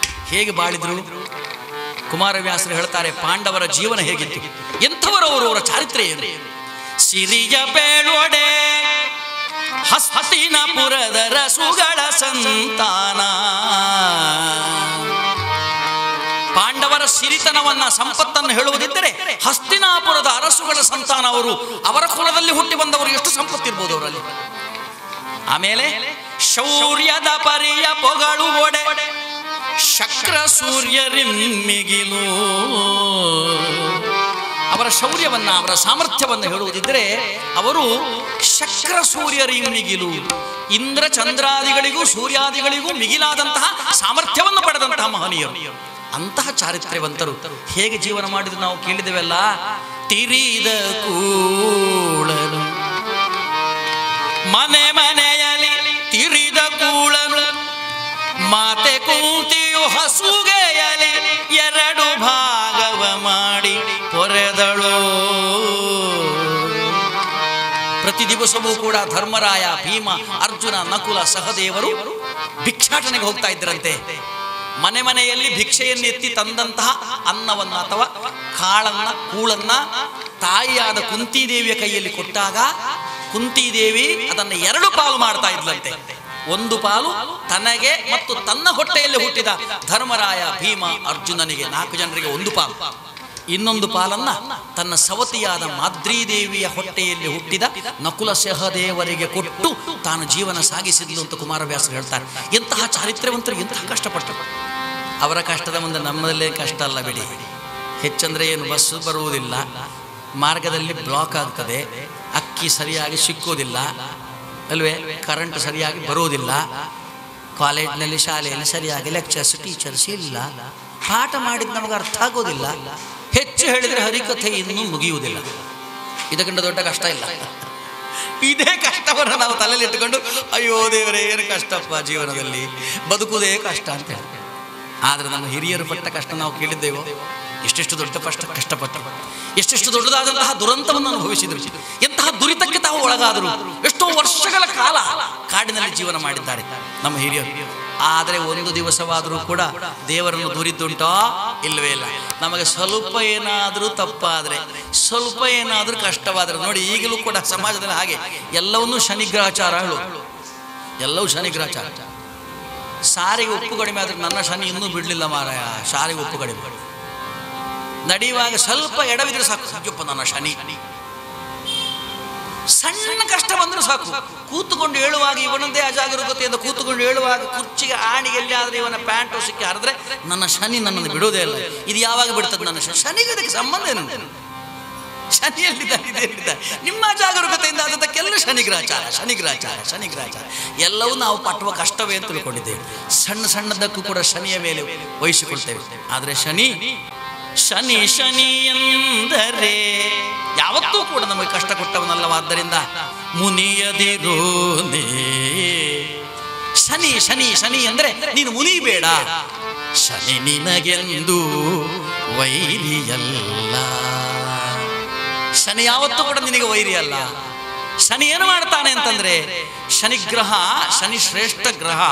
ಹೇಗೆ ಬಾಳಿದ್ರು? ಕುಮಾರವ್ಯಾಸರು ಹೇಳ್ತಾರೆ, ಪಾಂಡವರ ಜೀವನ ಹೇಗಿತ್ತು, ಎಂಥವರವರು, ಅವರ ಚಾರಿತ್ರ್ಯ ಏನು? ಸಿರಿಯ ಬೇಳೊಡೆ ಹಸ್ತಿನಪುರದ ರಸುಗಳ ಸಂತಾನ, ಸಿರಿತನವನ್ನ ಸಂಪತ್ತನ್ನು ಹೇಳುವುದಿದ್ದರೆ ಹಸ್ತಿನಾಪುರದ ಅರಸುಗಳ ಸಂತಾನ ಅವರು, ಅವರ ಕುಲದಲ್ಲಿ ಹುಟ್ಟಿ ಬಂದವರು ಎಷ್ಟು ಸಂಪತ್ತಿರ್ಬೋದು ಅವರಲ್ಲಿ. ಆಮೇಲೆ ಶೌರ್ಯದ ಪರಿಯ ಪೊಗಳು ಒಡೆ ಶಕ್ರ ಸೂರ್ಯರಿನ್ಮಿಗಿಲು. ಅವರ ಶೌರ್ಯವನ್ನ ಅವರ ಸಾಮರ್ಥ್ಯವನ್ನು ಹೇಳುವುದಿದ್ದರೆ ಅವರು ಶಕ್ರ ಸೂರ್ಯರಿನ್ಮಿಗಿಲು, ಇಂದ್ರ ಚಂದ್ರಾದಿಗಳಿಗೂ ಸೂರ್ಯಾದಿಗಳಿಗೂ ಮಿಗಿಲಾದಂತಹ ಸಾಮರ್ಥ್ಯವನ್ನು ಪಡೆದಂತಹ ಮಹನೀಯರು, ಅಂತಹ ಚಾರಿತ್ರ್ಯವಂತರು. ಹೇಗೆ ಜೀವನ ಮಾಡಿದ್ರು ನಾವು ಕೇಳಿದೆವಲ್ಲ. ತಿರಿದ ಕೂಳನು ಮನೆ ಮನೆಯಲ್ಲಿ ತಿರಿದ ಕೂಳನು, ಮಾತೆ ಕುಂತಿಯು ಹಸುಗೆಯಲಿ ಎರಡು ಭಾಗವ ಮಾಡಿ ಪೊರೆದಳು. ಪ್ರತಿ ದಿವಸವೂ ಕೂಡ ಧರ್ಮರಾಯ, ಭೀಮ, ಅರ್ಜುನ, ನಕುಲ, ಸಹದೇವರು ಭಿಕ್ಷಾಟನೆಗೆ ಹೋಗ್ತಾ ಇದ್ದರಂತೆ. ಮನೆ ಮನೆಯಲ್ಲಿ ಭಿಕ್ಷೆಯನ್ನು ಎತ್ತಿ ತಂದಂತಹ ಅನ್ನವನ್ನ ಅಥವಾ ಕಾಳನ್ನ, ಕೂಳನ್ನ ತಾಯಿಯಾದ ಕುಂತಿದೇವಿಯ ಕೈಯಲ್ಲಿ ಕೊಟ್ಟಾಗ ಕುಂತಿದೇವಿ ಅದನ್ನು ಎರಡು ಪಾಲು ಮಾಡ್ತಾ ಇದ್ಲಂತೆ. ಒಂದು ಪಾಲು ತನಗೆ ಮತ್ತು ತನ್ನ ಹೊಟ್ಟೆಯಲ್ಲಿ ಹುಟ್ಟಿದ ಧರ್ಮರಾಯ, ಭೀಮ, ಅರ್ಜುನನಿಗೆ 4 ಜನರಿಗೆ ಒಂದು ಪಾಲು. ಇನ್ನೊಂದು ಪಾಲನ್ನ ತನ್ನ ಸವತಿಯಾದ ಮಾದ್ರೀದೇವಿಯ ಹೊಟ್ಟೆಯಲ್ಲಿ ಹುಟ್ಟಿದ ನಕುಲ ಸಹದೇವರಿಗೆ ಕೊಟ್ಟು ತಾನು ಜೀವನ ಸಾಗಿಸಿದ್ಲು ಅಂತ ಕುಮಾರವ್ಯಾಸರು ಹೇಳ್ತಾರೆ. ಎಂತಹ ಚಾರಿತ್ರ್ಯವಂತರು, ಎಂತಹ ಕಷ್ಟಪಟ್ಟರು. ಅವರ ಕಷ್ಟದ ಮುಂದೆ ನಮ್ಮದಲ್ಲೇ ಕಷ್ಟ ಅಲ್ಲ ಬಿಡಿ. ಹೆಚ್ಚಂದ್ರೆ ಏನು, ಬಸ್ಸು ಬರುವುದಿಲ್ಲ, ಮಾರ್ಗದಲ್ಲಿ ಬ್ಲಾಕ್ ಆಗ್ತದೆ, ಅಕ್ಕಿ ಸರಿಯಾಗಿ ಸಿಕ್ಕೋದಿಲ್ಲ ಅಲ್ವೇ, ಕರೆಂಟ್ ಸರಿಯಾಗಿ ಬರುವುದಿಲ್ಲ, ಕಾಲೇಜಿನಲ್ಲಿ ಶಾಲೆಯಲ್ಲಿ ಸರಿಯಾಗಿ ಲೆಕ್ಚರ್ಸ್ ಟೀಚರ್ಸ್ ಇಲ್ಲ, ಪಾಠ ಮಾಡಿದ್ದು ನಮಗೆ ಅರ್ಥ ಆಗೋದಿಲ್ಲ, ಹೆಚ್ಚು ಹೇಳಿದರೆ ಹರಿಕಥೆ ಇನ್ನೂ ಮುಗಿಯುವುದಿಲ್ಲ. ಇದಕ್ಕಿಂತ ದೊಡ್ಡ ಕಷ್ಟ ಇಲ್ಲ. ಇದೇ ಕಷ್ಟವನ್ನು ನಾವು ತಲೆಯಲ್ಲಿ ಇಟ್ಟುಕೊಂಡು ಅಯ್ಯೋ ದೇವರೇ ಏನು ಕಷ್ಟಪ್ಪ ಜೀವನದಲ್ಲಿ, ಬದುಕುವುದೇ ಕಷ್ಟ ಅಂತ ಹೇಳಿ. ಆದರೆ ನಮ್ಮ ಹಿರಿಯರು ಪಟ್ಟ ಕಷ್ಟ ನಾವು ಕೇಳಿದ್ದೇವೋ, ಎಷ್ಟೆಷ್ಟು ದೊಡ್ಡ ಕಷ್ಟಪಟ್ಟರು, ಎಷ್ಟೆಷ್ಟು ದೊಡ್ಡದಾದಂತಹ ದುರಂತವನ್ನು ಅನುಭವಿಸಿದರು, ಎಂತಹ ದುರಿತಕ್ಕೆ ತಾವು ಒಳಗಾದರು, ಎಷ್ಟೋ ವರ್ಷಗಳ ಕಾಲ ಕಾಡಿನಲ್ಲಿ ಜೀವನ ಮಾಡಿದ್ದಾರೆ ನಮ್ಮ ಹಿರಿಯರು. ಆದರೆ ಒಂದು ದಿವಸವಾದರೂ ಕೂಡ ದೇವರನ್ನು ದೂರಿದ್ದುಂಟೋ? ಇಲ್ಲವೇ ಇಲ್ಲ. ನಮಗೆ ಸ್ವಲ್ಪ ಏನಾದರೂ ತಪ್ಪಾದರೆ, ಸ್ವಲ್ಪ ಏನಾದರೂ ಕಷ್ಟವಾದರೆ ನೋಡಿ, ಈಗಲೂ ಕೂಡ ಸಮಾಜದಲ್ಲಿ ಹಾಗೆ ಎಲ್ಲವನ್ನೂ ಶನಿಗ್ರಹಚಾರ ಹೇಳೋದು, ಎಲ್ಲವೂ ಶನಿಗ್ರಹಚಾರ. ಸಾರಿಗೆ ಉಪ್ಪು ಕಡಿಮೆ ಆದರೆ ನನ್ನ ಶನಿ ಇನ್ನೂ ಬಿಡಲಿಲ್ಲ ಮಾರಾಯ, ಸಾರಿಗೆ ಉಪ್ಪು ಕಡಿಮೆ. ನಡೆಯುವಾಗ ಸ್ವಲ್ಪ ಎಡವಿದ್ರೆ ಸಾಕು, ಅಯ್ಯಪ್ಪ ನನ್ನ ಶನಿ. ಸಣ್ಣ ಕಷ್ಟ ಬಂದರೂ ಸಾಕು, ಕೂತುಕೊಂಡು ಹೇಳುವಾಗ ಇವನದ್ದೇ ಅಜಾಗರೂಕತೆಯಿಂದ ಕೂತುಕೊಂಡು ಹೇಳುವಾಗ ಕುರ್ಚಿಗೆ ಆಣಿಗೆ ಎಲ್ಲಿ ಆದರೆ ಇವನ ಪ್ಯಾಂಟು ಸಿಕ್ಕಿ ಹರಿದ್ರೆ ನನ್ನ ಶನಿ ನನ್ನನ್ನು ಬಿಡೋದೇ ಇಲ್ಲ. ಇದು ಯಾವಾಗ ಬಿಡ್ತದೆ ನನ್ನ ಶನಿ? ಶನಿಗೆ ಅದಕ್ಕೆ ಸಂಬಂಧ ಏನು? ಶನಿಯಲ್ಲಿದ್ದ ನಿಮ್ಮ ಅಜಾಗರೂಕತೆಯಿಂದ ಆದದ್ದಕ್ಕೆಲ್ಲ ಶನಿಗ್ರಹಚಾರ, ಶನಿಗ್ರಹಚಾರ, ಶನಿಗ್ರಹಚಾರ. ಎಲ್ಲವೂ ನಾವು ಪಟ್ಟುವ ಕಷ್ಟವೇ ಅಂತ ತಿಳ್ಕೊಂಡಿದ್ದೇವೆ. ಸಣ್ಣ ಸಣ್ಣದಕ್ಕೂ ಕೂಡ ಶನಿಯ ಮೇಲೆ ವಹಿಸಿಕೊಳ್ತೇವೆ. ಆದರೆ ಶನಿ ಶನಿ ಶನಿ ಎಂದರೆ ಯಾವತ್ತೂ ಕೂಡ ನಮಗೆ ಕಷ್ಟ ಕೊಟ್ಟವನಲ್ಲವಾದ್ದರಿಂದ ಮುನಿಯದಿರೋನೇ. ಶನಿ ಶನಿ ಶನಿ ಅಂದರೆ ನೀನು ಮುನಿಬೇಡ, ಶನಿ ನಿನಗೆಂದು ವೈರಿಯಲ್ಲ. ಶನಿ ಯಾವತ್ತೂ ಕೂಡ ನಿನಗೆ ವೈರಿ ಅಲ್ಲ. ಶನಿ ಏನು ಮಾಡ್ತಾನೆ ಅಂತಂದ್ರೆ, ಶನಿಗ್ರಹ, ಶನಿ ಶ್ರೇಷ್ಠ ಗ್ರಹ,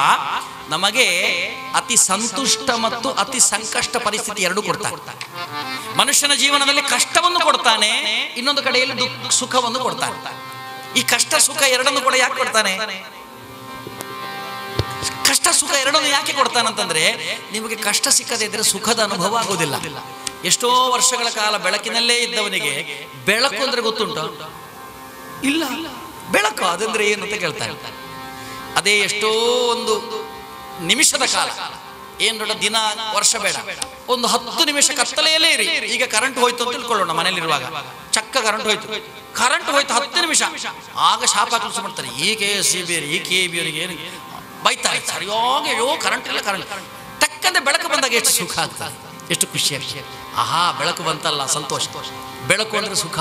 ನಮಗೆ ಅತಿ ಸಂತುಷ್ಟ ಮತ್ತು ಅತಿ ಸಂಕಷ್ಟ ಪರಿಸ್ಥಿತಿ ಎರಡೂ ಕೊಡ್ತಾನೆ. ಮನುಷ್ಯನ ಜೀವನದಲ್ಲಿ ಕಷ್ಟವನ್ನು ಕೊಡ್ತಾನೆ, ಇನ್ನೊಂದು ಕಡೆಯಲ್ಲಿ ಸುಖವನ್ನು ಕೊಡ್ತಾನೆ. ಈ ಕಷ್ಟ ಸುಖ ಎರಡನ್ನು ಕೂಡ ಯಾಕೆ ಕೊಡ್ತಾನೆ? ಕಷ್ಟ ಸುಖ ಎರಡನ್ನು ಯಾಕೆ ಕೊಡ್ತಾನಂತಂದ್ರೆ, ನಿಮಗೆ ಕಷ್ಟ ಸಿಕ್ಕದೇ ಇದ್ರೆ ಸುಖದ ಅನುಭವ ಆಗೋದಿಲ್ಲ. ಎಷ್ಟೋ ವರ್ಷಗಳ ಕಾಲ ಬೆಳಕಿನಲ್ಲೇ ಇದ್ದವನಿಗೆ ಬೆಳಕು ಅಂದ್ರೆ ಗೊತ್ತುಂಟು? ಇಲ್ಲ. ಬೆಳಕು ಅದಂದ್ರೆ ಏನು ಅಂತ ಕೇಳ್ತಾರೆ. ಅದೇ ಎಷ್ಟೋ ಒಂದು ನಿಮಿಷದ ಕಾಲ, ಏನು ದೊಡ್ಡ ದಿನ ವರ್ಷ ಬೇಡ, ಒಂದು 10 ನಿಮಿಷ ಕತ್ತಲೆಯಲ್ಲೇ ಇರಿ. ಈಗ ಕರೆಂಟ್ ಹೋಯ್ತು ಅಂತ ತಿಳ್ಕೊಳ್ಳೋಣ, ಮನೇಲಿರುವಾಗ ಚಕ್ಕ ಕರೆಂಟ್ ಹೋಯ್ತು 10 ನಿಮಿಷ, ಆಗ ಶಾಪ ಕೆಲಸ ಮಾಡ್ತಾರೆ. ಈ KSCB ಈ KB ಅವರಿಗೆ ಏನು ಬೈತಾರೆ, ಸರಿಯಾಗಿ ಅಯ್ಯೋ ಕರೆಂಟ್ ಇಲ್ಲ, ಕರೆಂಟ್ ಟಕ್ಕಂದ್ರೆ ಬೆಳಕು ಬಂದಾಗ ಎಷ್ಟು ಸುಖ ಆಗ್ತದೆ, ಎಷ್ಟು ಖುಷಿ ಆಗ್ತದೆ. ಆಹಾ ಬೆಳಕು ಬಂತಲ್ಲ, ಸಂತೋಷ. ಬೆಳಕು ಅಂದ್ರೆ ಸುಖ,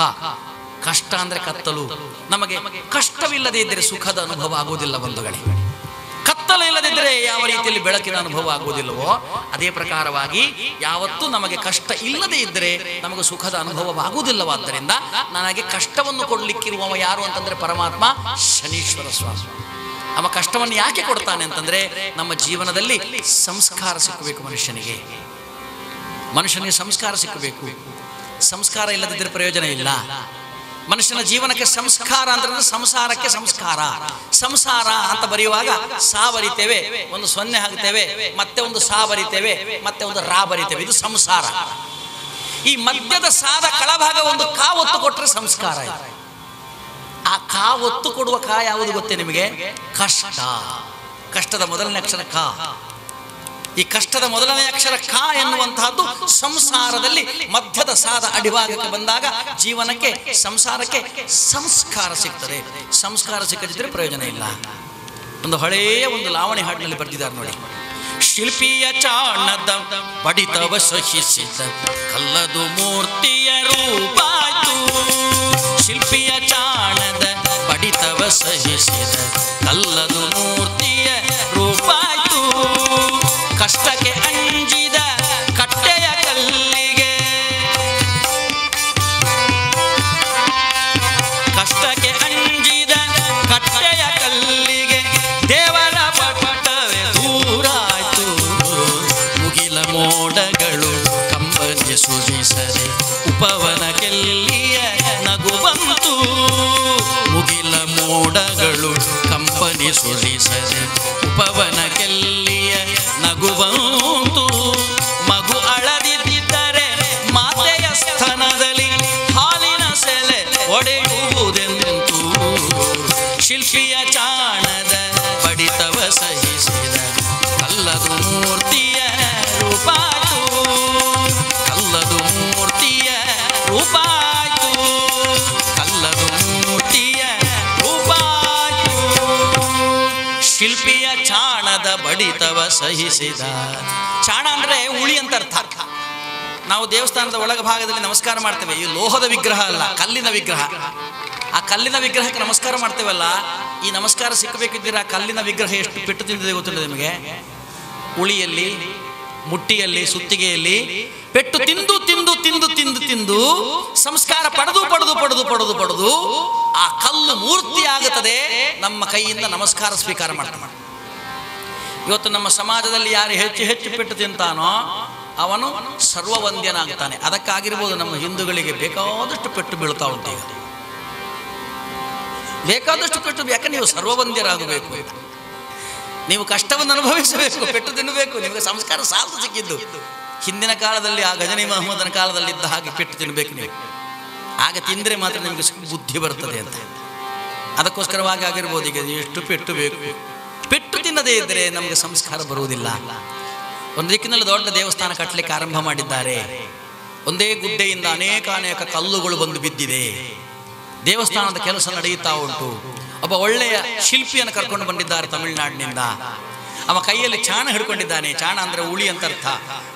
ಕಷ್ಟ ಅಂದ್ರೆ ಕತ್ತಲು. ನಮಗೆ ಕಷ್ಟವಿಲ್ಲದೆ ಇದ್ದರೆ ಸುಖದ ಅನುಭವ ಆಗುವುದಿಲ್ಲ ಬಂಧುಗಳೇ. ಕತ್ತಲು ಇಲ್ಲದಿದ್ದರೆ ಯಾವ ರೀತಿಯಲ್ಲಿ ಬೆಳಕಿನ ಅನುಭವ ಆಗುವುದಿಲ್ಲವೋ ಅದೇ ಪ್ರಕಾರವಾಗಿ ಯಾವತ್ತೂ ನಮಗೆ ಕಷ್ಟ ಇಲ್ಲದೆ ಇದ್ದರೆ ನಮಗೆ ಸುಖದ ಅನುಭವವಾಗುವುದಿಲ್ಲವಾದ್ದರಿಂದ ನನಗೆ ಕಷ್ಟವನ್ನು ಕೊಡ್ಲಿಕ್ಕಿರುವವ ಯಾರು ಅಂತಂದ್ರೆ ಪರಮಾತ್ಮ ಶನೀಶ್ವರ ಸ್ವಾಮಿ. ಅವ ಕಷ್ಟವನ್ನು ಯಾಕೆ ಕೊಡ್ತಾನೆ ಅಂತಂದ್ರೆ, ನಮ್ಮ ಜೀವನದಲ್ಲಿ ಸಂಸ್ಕಾರ ಸಿಕ್ಕಬೇಕು. ಮನುಷ್ಯನಿಗೆ ಸಂಸ್ಕಾರ ಸಿಕ್ಕಬೇಕು. ಸಂಸ್ಕಾರ ಇಲ್ಲದಿದ್ದರೆ ಪ್ರಯೋಜನ ಇಲ್ಲ. ಮನುಷ್ಯನ ಜೀವನಕ್ಕೆ ಸಂಸ್ಕಾರ ಅಂದ್ರೆ ಸಂಸಾರಕ್ಕೆ ಸಂಸ್ಕಾರ. ಸಂಸಾರ ಅಂತ ಬರೆಯುವಾಗ ಸಾ ಬರಿತೇವೆ, ಒಂದು ಸೊನ್ನೆ ಹಾಕ್ತೇವೆ, ಮತ್ತೆ ಒಂದು ಸಾ ಬರಿತೇವೆ, ಮತ್ತೆ ಒಂದು ರಾ ಬರಿತೇವೆ, ಇದು ಸಂಸಾರ. ಈ ಮಧ್ಯದ ಸಾದ ಕೆಳಭಾಗ ಒಂದು ಕಾ ಒತ್ತು ಕೊಟ್ಟರೆ ಸಂಸ್ಕಾರ. ಆ ಕಾ ಒತ್ತು ಕೊಡುವ ಕಾ ಯಾವುದು ಗೊತ್ತೇ ನಿಮಗೆ? ಕಷ್ಟ. ಕಷ್ಟದ ಮೊದಲನೇ ಅಕ್ಷರ ಕ. ಈ ಕಷ್ಟದ ಮೊದಲನೇ ಅಕ್ಷರ ಕ ಎನ್ನುವಂತಹದ್ದು ಸಂಸಾರದಲ್ಲಿ ಮಧ್ಯದ ಸಾದ ಅಡಿಭಾಗಕ್ಕೆ ಬಂದಾಗ ಜೀವನಕ್ಕೆ, ಸಂಸಾರಕ್ಕೆ ಸಂಸ್ಕಾರ ಸಿಗ್ತದೆ. ಸಂಸ್ಕಾರ ಸಿಕ್ಕದಿದ್ರೆ ಪ್ರಯೋಜನ ಇಲ್ಲ. ಒಂದು ಹಳೆಯ ಒಂದು ಲಾವಣಿ ಹಾಡಿನಲ್ಲಿ ಬರೆದಿದ್ದಾರೆ ನೋಡಿ. ಶಿಲ್ಪಿಯ ಚಾಣದ ಬಡಿತವ ಸಹಿಸಿದ ಕಲ್ಲದು ಮೂರ್ತಿಯ ರೂಪಾಯ್ತು. ಶಿಲ್ಪಿಯ ಚಾಣದ ಬಡಿತವ ಸಹಿಸಿದ ಕಲ್ಲದು ಮೂರ್ತಿಯ ರೂಪಾಯ್ತು. ಕಷ್ಟಕ್ಕೆ ಅಂಜಿದ ಕಟ್ಟೆಯ ಕಲ್ಲಿಗೆ, ಕಷ್ಟಕ್ಕೆ ಅಂಜಿದ ಕಟ್ಟೆಯ ಕಲ್ಲಿಗೆ ದೇವರ ಪಟ್ಟವೇ ದೂರಾಯ್ತು. ಮುಗಿಲ ಮೋಡಗಳು ಕಂಬನಿ ಸುರಿಸದೆ ಉಪವನ ಕೆಲ್ಲಿಯ ನಗು ಬಂತು. ಮುಗಿಲ ಮೋಡಗಳು ಕಂಬನಿ ಸುರಿಸದೆ ಉಪವನ ಕೆಲ್ಲಿಯ ನಗು ಬಂತು. ಮಗು ಅಳದಿದ್ದರೆ ಮಾತೆಯ ಸ್ತನದಲ್ಲಿ ಹಾಲಿನ ಸೆಲೆ ಒಡೆಯುವುದೆಂತು. ಶಿಲ್ಪಿಯ ಚಾಣದ ಬಡಿತವ ಸಹಿಸಿದ ಕಲ್ಲದು ಮೂರ್ತಿಯ ರೂಪಾಯ್ತು. ಕಲ್ಲದು ಮೂರ್ತಿಯ ರೂಪಾಯ್ತು. ಕಲ್ಲದು ಮೂರ್ತಿಯ ರೂಪಾಯ್ತು. ಶಿಲ್ಪಿಯ ಚಾಣದ ಬಡಿತವ ಸಹಿಸಿದ. ಚಾಣ ಅಂದ್ರೆ ಉಳಿ ಅಂತ ಅರ್ಥ. ನಾವು ದೇವಸ್ಥಾನದ ಒಳಗ ಭಾಗದಲ್ಲಿ ನಮಸ್ಕಾರ ಮಾಡ್ತೇವೆ. ಈ ಲೋಹದ ವಿಗ್ರಹ ಅಲ್ಲ, ಕಲ್ಲಿನ ವಿಗ್ರಹ. ಆ ಕಲ್ಲಿನ ವಿಗ್ರಹಕ್ಕೆ ನಮಸ್ಕಾರ ಮಾಡ್ತೇವಲ್ಲ, ಈ ನಮಸ್ಕಾರ ಸಿಕ್ಕಬೇಕಿದ್ದೀರ ಆ ಕಲ್ಲಿನ ವಿಗ್ರಹ ಎಷ್ಟು ಪೆಟ್ಟು ತಿಂದಿದೆ ಗೊತ್ತಿಲ್ಲ ನಿಮಗೆ? ಉಳಿಯಲ್ಲಿ, ಮುಟ್ಟಿಯಲ್ಲಿ, ಸುತ್ತಿಗೆಯಲ್ಲಿ ಪೆಟ್ಟು ತಿಂದು ತಿಂದು ತಿಂದು ತಿಂದು ತಿಂದು ಸಂಸ್ಕಾರ ಪಡೆದು ಪಡೆದು ಪಡೆದು ಪಡೆದು ಪಡೆದು ಆ ಕಲ್ಲು ಮೂರ್ತಿ ಆಗುತ್ತದೆ. ನಮ್ಮ ಕೈಯಿಂದ ನಮಸ್ಕಾರ ಸ್ವೀಕಾರ ಮಾಡ್ತಾನೆ. ಇವತ್ತು ನಮ್ಮ ಸಮಾಜದಲ್ಲಿ ಯಾರು ಹೆಚ್ಚು ಹೆಚ್ಚು ಪೆಟ್ಟು ತಿಂತಾನೋ ಅವನು ಸರ್ವವಂದ್ಯನಾಗ್ತಾನೆ. ಅದಕ್ಕಾಗಿರ್ಬೋದು ನಮ್ಮ ಹಿಂದೂಗಳಿಗೆ ಬೇಕಾದಷ್ಟು ಪೆಟ್ಟು ಬೀಳ್ತಾ ಉಂಟು. ಈಗ ಬೇಕಾದಷ್ಟು ಪೆಟ್ಟು. ಯಾಕಂದ್ರೆ ನೀವು ಸರ್ವವಂದ್ಯರಾಗಬೇಕು, ನೀವು ಕಷ್ಟವನ್ನು ಅನುಭವಿಸಬೇಕು, ಪೆಟ್ಟು ತಿನ್ನಬೇಕು. ನಿಮಗೆ ಸಂಸ್ಕಾರ ಸಾಲದು ಸಿಕ್ಕಿದ್ದು. ಹಿಂದಿನ ಕಾಲದಲ್ಲಿ ಆ ಗಜನಿ ಮಹಮ್ಮದನ ಕಾಲದಲ್ಲಿದ್ದ ಹಾಗೆ ಪೆಟ್ಟು ತಿನ್ನಬೇಕು ನೀವು. ಆಗ ತಿಂದರೆ ಮಾತ್ರ ನಿಮಗೆ ಬುದ್ಧಿ ಬರ್ತದೆ ಅಂತ. ಅದಕ್ಕೋಸ್ಕರವಾಗಿ ಆಗಿರ್ಬೋದು ಈಗ ಎಷ್ಟು ಪೆಟ್ಟು ಬೇಕು. ಪೆಟ್ಟು ತಿನ್ನದೇ ಇದ್ದರೆ ನಮಗೆ ಸಂಸ್ಕಾರ ಬರುವುದಿಲ್ಲ. ಒಂದು ದಿಕ್ಕಿನಲ್ಲಿ ದೊಡ್ಡ ದೇವಸ್ಥಾನ ಕಟ್ಟಲಿಕ್ಕೆ ಆರಂಭ ಮಾಡಿದ್ದಾರೆ. ಒಂದೇ ಗುಡ್ಡೆಯಿಂದ ಅನೇಕ ಅನೇಕ ಕಲ್ಲುಗಳು ಬಂದು ಬಿದ್ದಿದೆ. ದೇವಸ್ಥಾನದ ಕೆಲಸ ನಡೆಯುತ್ತಾ ಉಂಟು. ಒಬ್ಬ ಒಳ್ಳೆಯ ಶಿಲ್ಪಿಯನ್ನು ಕರ್ಕೊಂಡು ಬಂದಿದ್ದಾರೆ ತಮಿಳುನಾಡಿನಿಂದ. ಅವ ಕೈಯಲ್ಲಿ ಚಾಣ ಹಿಡ್ಕೊಂಡಿದ್ದಾನೆ. ಚಾಣ ಅಂದ್ರೆ ಉಳಿ ಅಂತ ಅರ್ಥ.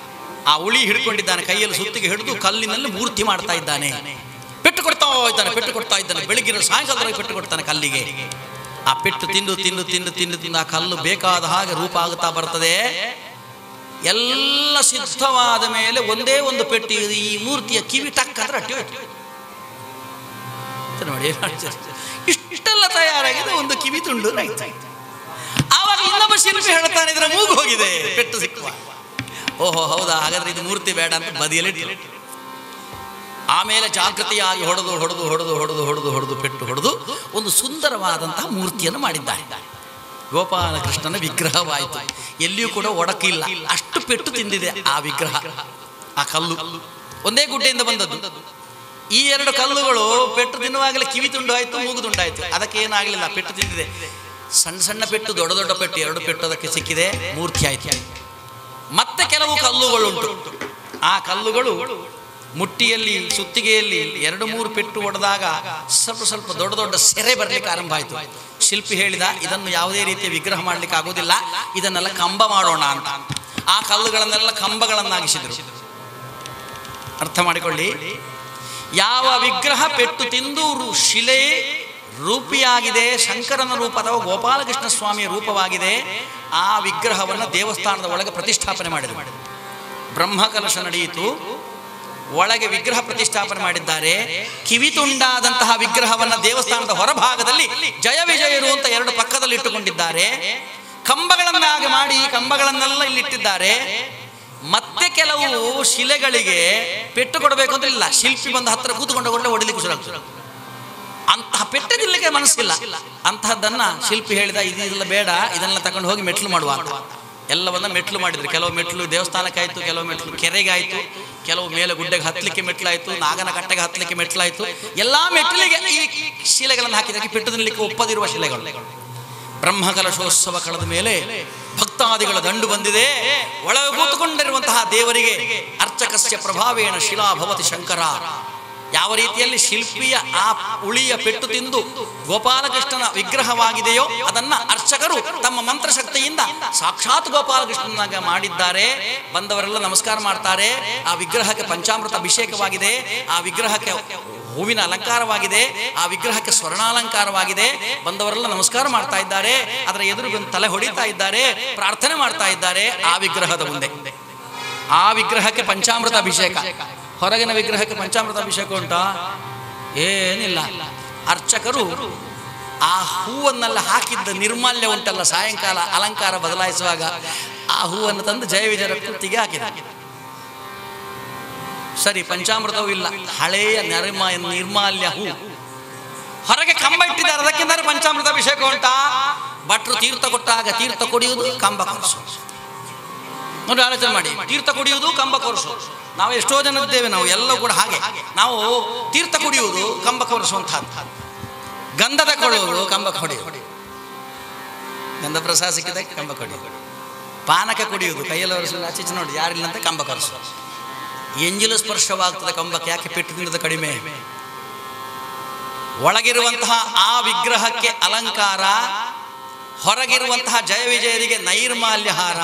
ಆ ಉಳಿ ಹಿಡ್ಕೊಂಡಿದ್ದಾನೆ, ಕೈಯಲ್ಲಿ ಸುತ್ತಿಗೆ ಹಿಡಿದು ಕಲ್ಲಿನಲ್ಲಿ ಮೂರ್ತಿ ಮಾಡ್ತಾ ಇದ್ದಾನೆ. ಪೆಟ್ಟು ಕೊಡ್ತಾ ಇದ್ದಾನೆ, ಪೆಟ್ಟು ಕೊಡ್ತಾ ಇದ್ದಾನೆ. ಬೆಳಗಿನ ಸಾಯಂಕಾಲದವರೆಗೆ ಪೆಟ್ಟು ಕೊಡ್ತಾನೆ ಕಲ್ಲಿಗೆ. ಆ ಪೆಟ್ಟು ತಿಂದು ತಿಂದು ತಿಂದು ತಿಂದು ತಿಂದು ಆ ಕಲ್ಲು ಬೇಕಾದ ಹಾಗೆ ರೂಪ ಆಗುತ್ತಾ ಬರ್ತದೆ. ಎಲ್ಲ ಸಿದ್ಧವಾದ ಮೇಲೆ ಒಂದೇ ಒಂದು ಪೆಟ್ಟು, ಈ ಮೂರ್ತಿಯ ಕಿವಿ ಟಕ್ ಅಂದ್ರೆ ಅಟ್ಟಿ ನೋಡಿ. ಇಷ್ಟೆಲ್ಲ ತಯಾರಾಗಿದೆ, ಒಂದು ಕಿವಿ ತುಂಡು ಆಯ್ತು. ಆವಾಗ ಇನ್ನೊಬ್ಬ ಶಿಲ್ಪಿ ಹೇಳ್ತಾನೆ ಇದರ ಮೂಗು ಹೋಗಿದೆ ಪೆಟ್ಟು ಸಿಕ್ಕುವ. ಓಹೋ ಹೌದಾ, ಹಾಗಾದ್ರೆ ಇದು ಮೂರ್ತಿ ಬೇಡ ಅಂತ ಬದಿಯಲ್ಲಿ. ಆಮೇಲೆ ಜಾಗೃತಿಯಾಗಿ ಹೊಡೆದು ಹೊಡೆದು ಹೊಡೆದು ಹೊಡೆದು ಹೊಡೆದು ಹೊಡೆದು ಪೆಟ್ಟು ಹೊಡೆದು ಒಂದು ಸುಂದರವಾದಂತಹ ಮೂರ್ತಿಯನ್ನು ಮಾಡಿದ್ದಾರೆ. ಗೋಪಾಲಕೃಷ್ಣನ ವಿಗ್ರಹವಾಯಿತು. ಎಲ್ಲಿಯೂ ಕೂಡ ಒಡಕಿಲ್ಲ, ಅಷ್ಟು ಪೆಟ್ಟು ತಿಂದಿದೆ ಆ ವಿಗ್ರಹ. ಆ ಕಲ್ಲು ಒಂದೇ ಗುಡ್ಡೆಯಿಂದ ಬಂದದ್ದು. ಈ ಎರಡು ಕಲ್ಲುಗಳು ಪೆಟ್ಟು ತಿನ್ನುವಾಗಲೇ ಕಿವಿ ತುಂಡು ಆಯ್ತು, ಮೂಗು ತುಂಡಾಯ್ತು. ಅದಕ್ಕೆ ಏನಾಗಲಿಲ್ಲ, ಪೆಟ್ಟು ತಿಂದಿದೆ. ಸಣ್ಣ ಸಣ್ಣ ಪೆಟ್ಟು, ದೊಡ್ಡ ದೊಡ್ಡ ಪೆಟ್ಟು, ಎರಡು ಪೆಟ್ಟು ಅದಕ್ಕೆ ಸಿಕ್ಕಿದೆ, ಮೂರ್ತಿ ಆಯ್ತು. ಮತ್ತೆ ಕೆಲವು ಕಲ್ಲುಗಳುಂಟು. ಆ ಕಲ್ಲುಗಳು ಮುಟ್ಟಿಯಲ್ಲಿ, ಸುತ್ತಿಗೆಯಲ್ಲಿ ಎರಡು ಮೂರು ಪೆಟ್ಟು ಹೊಡೆದಾಗ ಸ್ವಲ್ಪ ಸ್ವಲ್ಪ ದೊಡ್ಡ ದೊಡ್ಡ ಸೆರೆ ಬರಲಿಕ್ಕೆ ಆರಂಭ ಆಯಿತು. ಶಿಲ್ಪಿ ಹೇಳಿದ, ಇದನ್ನು ಯಾವುದೇ ರೀತಿಯ ವಿಗ್ರಹ ಮಾಡಲಿಕ್ಕೆ ಆಗೋದಿಲ್ಲ, ಇದನ್ನೆಲ್ಲ ಕಂಬ ಮಾಡೋಣ ಅಂತ. ಆ ಕಲ್ಲುಗಳನ್ನೆಲ್ಲ ಕಂಬಗಳನ್ನಾಗಿಸಿದರು. ಅರ್ಥ ಮಾಡಿಕೊಳ್ಳಿ, ಯಾವ ವಿಗ್ರಹ ಪೆಟ್ಟು ತಿಂದು ಶಿಲೆ ರೂಪಿಯಾಗಿದೆ, ಶಂಕರನ ರೂಪ ಅಥವಾ ಗೋಪಾಲಕೃಷ್ಣ ಸ್ವಾಮಿಯ ರೂಪವಾಗಿದೆ, ಆ ವಿಗ್ರಹವನ್ನು ದೇವಸ್ಥಾನದ ಒಳಗೆ ಪ್ರತಿಷ್ಠಾಪನೆ ಮಾಡಿದರು. ಬ್ರಹ್ಮಕಲಶ ನಡೆಯಿತು, ಒಳಗೆ ವಿಗ್ರಹ ಪ್ರತಿಷ್ಠಾಪನೆ ಮಾಡಿದ್ದಾರೆ. ಕಿವಿ ತುಂಡಾದಂತಹ ವಿಗ್ರಹವನ್ನು ದೇವಸ್ಥಾನದ ಹೊರಭಾಗದಲ್ಲಿ ಜಯ ವಿಜಯರು ಅಂತ ಎರಡು ಪಕ್ಕದಲ್ಲಿ ಇಟ್ಟುಕೊಂಡಿದ್ದಾರೆ. ಕಂಬಗಳನ್ನಾಗಿ ಮಾಡಿ ಕಂಬಗಳನ್ನೆಲ್ಲ ಇಲ್ಲಿಟ್ಟಿದ್ದಾರೆ. ಮತ್ತೆ ಕೆಲವು ಶಿಲೆಗಳಿಗೆ ಪೆಟ್ಟು ಕೊಡಬೇಕು ಅಂತ ಇಲ್ಲ, ಶಿಲ್ಪಿ ಬಂದು ಹತ್ತಿರ ಕೂತ್ಕೊಂಡು ಹೊಡಲಿಕ್ಕೆ ಶುರು. ಪೆಟ್ಟದಿಲ್ಲಕ್ಕೆ ಮನಸ್ಸಿಲ್ಲ. ಅಂತಹದ್ದನ್ನ ಶಿಲ್ಪಿ ಹೇಳಿದ, ಇದೆಲ್ಲ ಬೇಡ, ಇದನ್ನೆಲ್ಲ ತಗೊಂಡು ಹೋಗಿ ಮೆಟ್ಲು ಮಾಡುವ ಅಂತ. ಎಲ್ಲವನ್ನ ಮೆಟ್ಲು ಮಾಡಿದ್ರು. ಕೆಲವು ಮೆಟ್ಲು ದೇವಸ್ಥಾನಕ್ಕಾಯ್ತು, ಕೆಲವು ಮೆಟ್ಲು ಕೆರೆಗಾಯ್ತು, ಕೆಲವು ಮೇಲೆ ಗುಡ್ಡೆಗೆ ಹತ್ತಲಿಕ್ಕೆ ಮೆಟ್ಲಾಯ್ತು, ನಾಗನ ಕಟ್ಟೆಗೆ ಹತ್ತಲಿಕ್ಕೆ ಮೆಟ್ಲಾಯ್ತು. ಎಲ್ಲಾ ಮೆಟ್ಟಿಲಿಗೆ ಈ ಶಿಲೆಗಳನ್ನು ಹಾಕಿದಾಗ ಪೆಟ್ಟು ತಿನ್ನಲಿಕ್ಕೆ ಒಪ್ಪದಿರುವ ಶಿಲೆಗಳು. ಬ್ರಹ್ಮಕಲಶೋತ್ಸವ ಕಳೆದ ಮೇಲೆ ಭಕ್ತಾದಿಗಳ ದಂಡು ಬಂದಿದೆ. ಒಳಗೆ ಕೂತುಕೊಂಡಿರುವಂತಹ ದೇವರಿಗೆ ಅರ್ಚಕಸ್ಯ ಪ್ರಭಾವೇಣ ಶಿಲಾ ಭವತಿ ಶಂಕರ. ಯಾವ ರೀತಿಯಲ್ಲಿ ಶಿಲ್ಪಿಯ ಆ ಉಳಿಯ ಪೆಟ್ಟು ತಿಂದು ಗೋಪಾಲಕೃಷ್ಣನ ವಿಗ್ರಹವಾಗಿದೆಯೋ ಅದನ್ನ ಅರ್ಚಕರು ತಮ್ಮ ಮಂತ್ರಶಕ್ತಿಯಿಂದ ಸಾಕ್ಷಾತ್ ಗೋಪಾಲಕೃಷ್ಣನಾಗ ಮಾಡಿದ್ದಾರೆ. ಬಂದವರೆಲ್ಲ ನಮಸ್ಕಾರ ಮಾಡ್ತಾರೆ. ಆ ವಿಗ್ರಹಕ್ಕೆ ಪಂಚಾಮೃತ ಅಭಿಷೇಕವಾಗಿದೆ, ಆ ವಿಗ್ರಹಕ್ಕೆ ಹೂವಿನ ಅಲಂಕಾರವಾಗಿದೆ, ಆ ವಿಗ್ರಹಕ್ಕೆ ಸ್ವರ್ಣಾಲಂಕಾರವಾಗಿದೆ. ಬಂದವರೆಲ್ಲ ನಮಸ್ಕಾರ ಮಾಡ್ತಾ ಇದ್ದಾರೆ. ಅದರ ಎದುರು ತಲೆ ಹೊಡಿತಾ ಇದ್ದಾರೆ, ಪ್ರಾರ್ಥನೆ ಮಾಡ್ತಾ ಇದ್ದಾರೆ. ಆ ವಿಗ್ರಹದ ಮುಂದೆ ಆ ವಿಗ್ರಹಕ್ಕೆ ಪಂಚಾಮೃತ ಅಭಿಷೇಕ. ಹೊರಗಿನ ವಿಗ್ರಹಕ್ಕೆ ಪಂಚಾಮೃತ ಅಭಿಷೇಕ ಉಂಟಾ? ಏನಿಲ್ಲ. ಅರ್ಚಕರು ಆ ಹೂವನ್ನೆಲ್ಲ ಹಾಕಿದ್ದ ನಿರ್ಮಾಲ್ಯ ಉಂಟಲ್ಲ, ಸಾಯಂಕಾಲ ಅಲಂಕಾರ ಬದಲಾಯಿಸುವಾಗ ಆ ಹೂವನ್ನು ತಂದು ಜಯ ವಿಜಯರ ಕೃತಿಗೆ ಹಾಕಿದ. ಸರಿ, ಪಂಚಾಮೃತವೂ ಇಲ್ಲ, ಹಳೆಯ ನಿರ್ಮಾಲ್ಯ ಹೂ. ಹೊರಗೆ ಕಂಬ ಇಟ್ಟಿದ್ದಾರೆ, ಅದಕ್ಕಿಂತ ಪಂಚಾಮೃತ ಅಭಿಷೇಕ ಉಂಟಾ? ಭಟ್ರು ತೀರ್ಥ ಕೊಟ್ಟಾಗ ತೀರ್ಥ ಕುಡಿಯುವುದು, ಕಂಬ ಕೊರಿಸೋದು. ನೋಡಿ, ಆಲೋಚನೆ ಮಾಡಿ. ತೀರ್ಥ ಕುಡಿಯುವುದು, ಕಂಬ ಕೊರಿಸೋದು. ನಾವು ಎಷ್ಟೋ ಜನ ಇದ್ದೇವೆ, ನಾವು ಎಲ್ಲ ಕೂಡ ಹಾಗೆ. ನಾವು ತೀರ್ಥ ಕುಡಿಯುವುದು, ಕಂಬ ಕೊರಿಸುವಂತಹದ್ದು. ಗಂಧ ತಗೊಳ್ಳುವುದು, ಕಂಬ ಹೊಡೆಯುವುದು. ಗಂಧ ಪ್ರಸಾದ ಸಿಕ್ಕಿದ ಕಂಬ ಹೊಡೆಯುವುದು. ಪಾನಕ ಕುಡಿಯುವುದು, ಕೈಯಲ್ಲಿ ಒರೆಸುವುದು, ಆಚೀಚೆ ನೋಡಿ ಯಾರಿಲ್ಲ ಅಂತ ಕಂಬ ಕೊರಿಸುವುದು. ಎಂಜಿಲು ಸ್ಪರ್ಶವಾಗ್ತದೆ ಕಂಬಕ್ಕೆ. ಯಾಕೆ? ಪೆಟ್ಟು ತಿನ್ನದ ಕಡಿಮೆ. ಒಳಗಿರುವಂತಹ ಆ ವಿಗ್ರಹಕ್ಕೆ ಅಲಂಕಾರ, ಹೊರಗಿರುವಂತಹ ಜಯ ವಿಜಯರಿಗೆ ನೈರ್ಮಾಲ್ಯಹಾರ,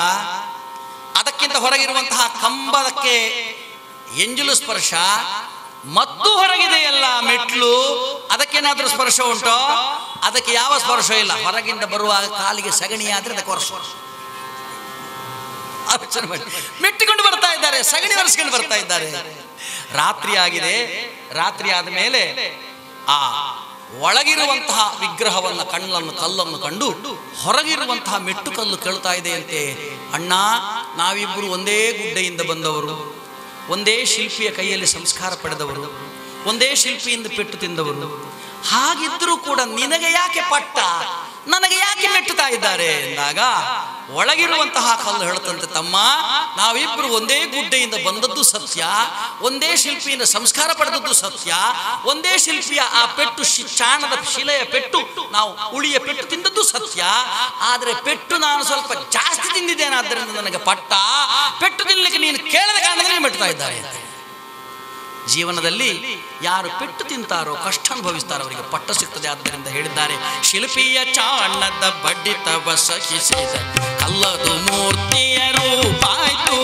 ಅದಕ್ಕಿಂತ ಹೊರಗಿರುವಂತಹ ಕಂಬಕ್ಕೆ ಎಂಜಲು ಸ್ಪರ್ಶ, ಮತ್ತು ಹೊರಗಿದೆಯಲ್ಲ ಮೆಟ್ಲು, ಅದಕ್ಕೇನಾದ್ರೂ ಸ್ಪರ್ಶ ಉಂಟೋ? ಅದಕ್ಕೆ ಯಾವ ಸ್ಪರ್ಶ ಇಲ್ಲ. ಹೊರಗಿಂದ ಬರುವಾಗ ಕಾಲಿಗೆ ಸಗಣಿ ಆದ್ರೆ ಅದಕ್ಕೆ ವರ್ಷ ಮೆಟ್ಟಿಕೊಂಡು ಬರ್ತಾ ಇದ್ದಾರೆ, ಸಗಣಿ ಒರೆಸ್ಕೊಂಡು ಬರ್ತಾ ಇದ್ದಾರೆ. ರಾತ್ರಿ ಆಗಿದೆ. ರಾತ್ರಿ ಆದ ಮೇಲೆ ಆ ಒಳಗಿರುವಂತಹ ವಿಗ್ರಹವನ್ನ ಕಲ್ಲನ್ನು ಕಂಡು ಹೊರಗಿರುವಂತಹ ಮೆಟ್ಟು ಕಲ್ಲು ಕೇಳ್ತಾ ಇದೆಯಂತೆ, ಅಣ್ಣ, ನಾವಿಬ್ಬರು ಒಂದೇ ಗುಡ್ಡೆಯಿಂದ ಬಂದವರು, ಒಂದೇ ಶಿಲ್ಪಿಯ ಕೈಯಲ್ಲಿ ಸಂಸ್ಕಾರ ಪಡೆದವರು, ಒಂದೇ ಶಿಲ್ಪಿಯಿಂದ ಪೆಟ್ಟು ತಿಂದವರು. ಹಾಗಿದ್ರೂ ಕೂಡ ನಿನಗೆ ಯಾಕೆ ಪಟ್ಟ, ನನಗೆ ಯಾಕೆ ಮೆಟ್ಟುತ್ತಾ ಇದ್ದಾರೆ ಎಂದಾಗ ಒಳಗಿರುವಂತಹ ಕಲ್ಲು ಹೇಳುತ್ತಂತೆ, ತಮ್ಮ, ನಾವಿಬ್ರು ಒಂದೇ ಗುಡ್ಡೆಯಿಂದ ಬಂದದ್ದು ಸತ್ಯ, ಒಂದೇ ಶಿಲ್ಪಿಯಿಂದ ಸಂಸ್ಕಾರ ಪಡೆದದ್ದು ಸತ್ಯ, ಒಂದೇ ಶಿಲ್ಪಿಯ ಆ ಪೆಟ್ಟು ಚಾಣದ ಶಿಲೆಯ ಪೆಟ್ಟು, ನಾವು ಉಳಿಯ ಪೆಟ್ಟು ತಿಂದದ್ದು ಸತ್ಯ. ಆದರೆ ಪೆಟ್ಟು ನಾನು ಸ್ವಲ್ಪ ಜಾಸ್ತಿ ತಿಂದಿದ್ದೇನೆ, ಆದ್ದರಿಂದ ನನಗೆ ಪಟ್ಟ. ಪೆಟ್ಟು ತಿನ್ನಲಿಕ್ಕೆ ನೀನು ಕೇಳದ ಕಾರಣದಲ್ಲಿ ಮೆಟ್ಟುತ್ತಾ ಇದ್ದಾರೆ. ಜೀವನದಲ್ಲಿ ಯಾರು ಪೆಟ್ಟು ತಿಂತಾರೋ, ಕಷ್ಟ ಅನುಭವಿಸ್ತಾರೋ ಅವರಿಗೆ ಪಟ್ಟ ಸಿಗ್ತದೆ. ಆದ್ದರಿಂದ ಹೇಳಿದ್ದಾರೆ, ಶಿಲ್ಪಿಯ ಚಾಣದ ಬಡ್ಡಿತವ ಸಹಿಸಿದ ಕಲ್ಲದು ಮೂರ್ತಿಯ ರೂಪಾಯ್ತು,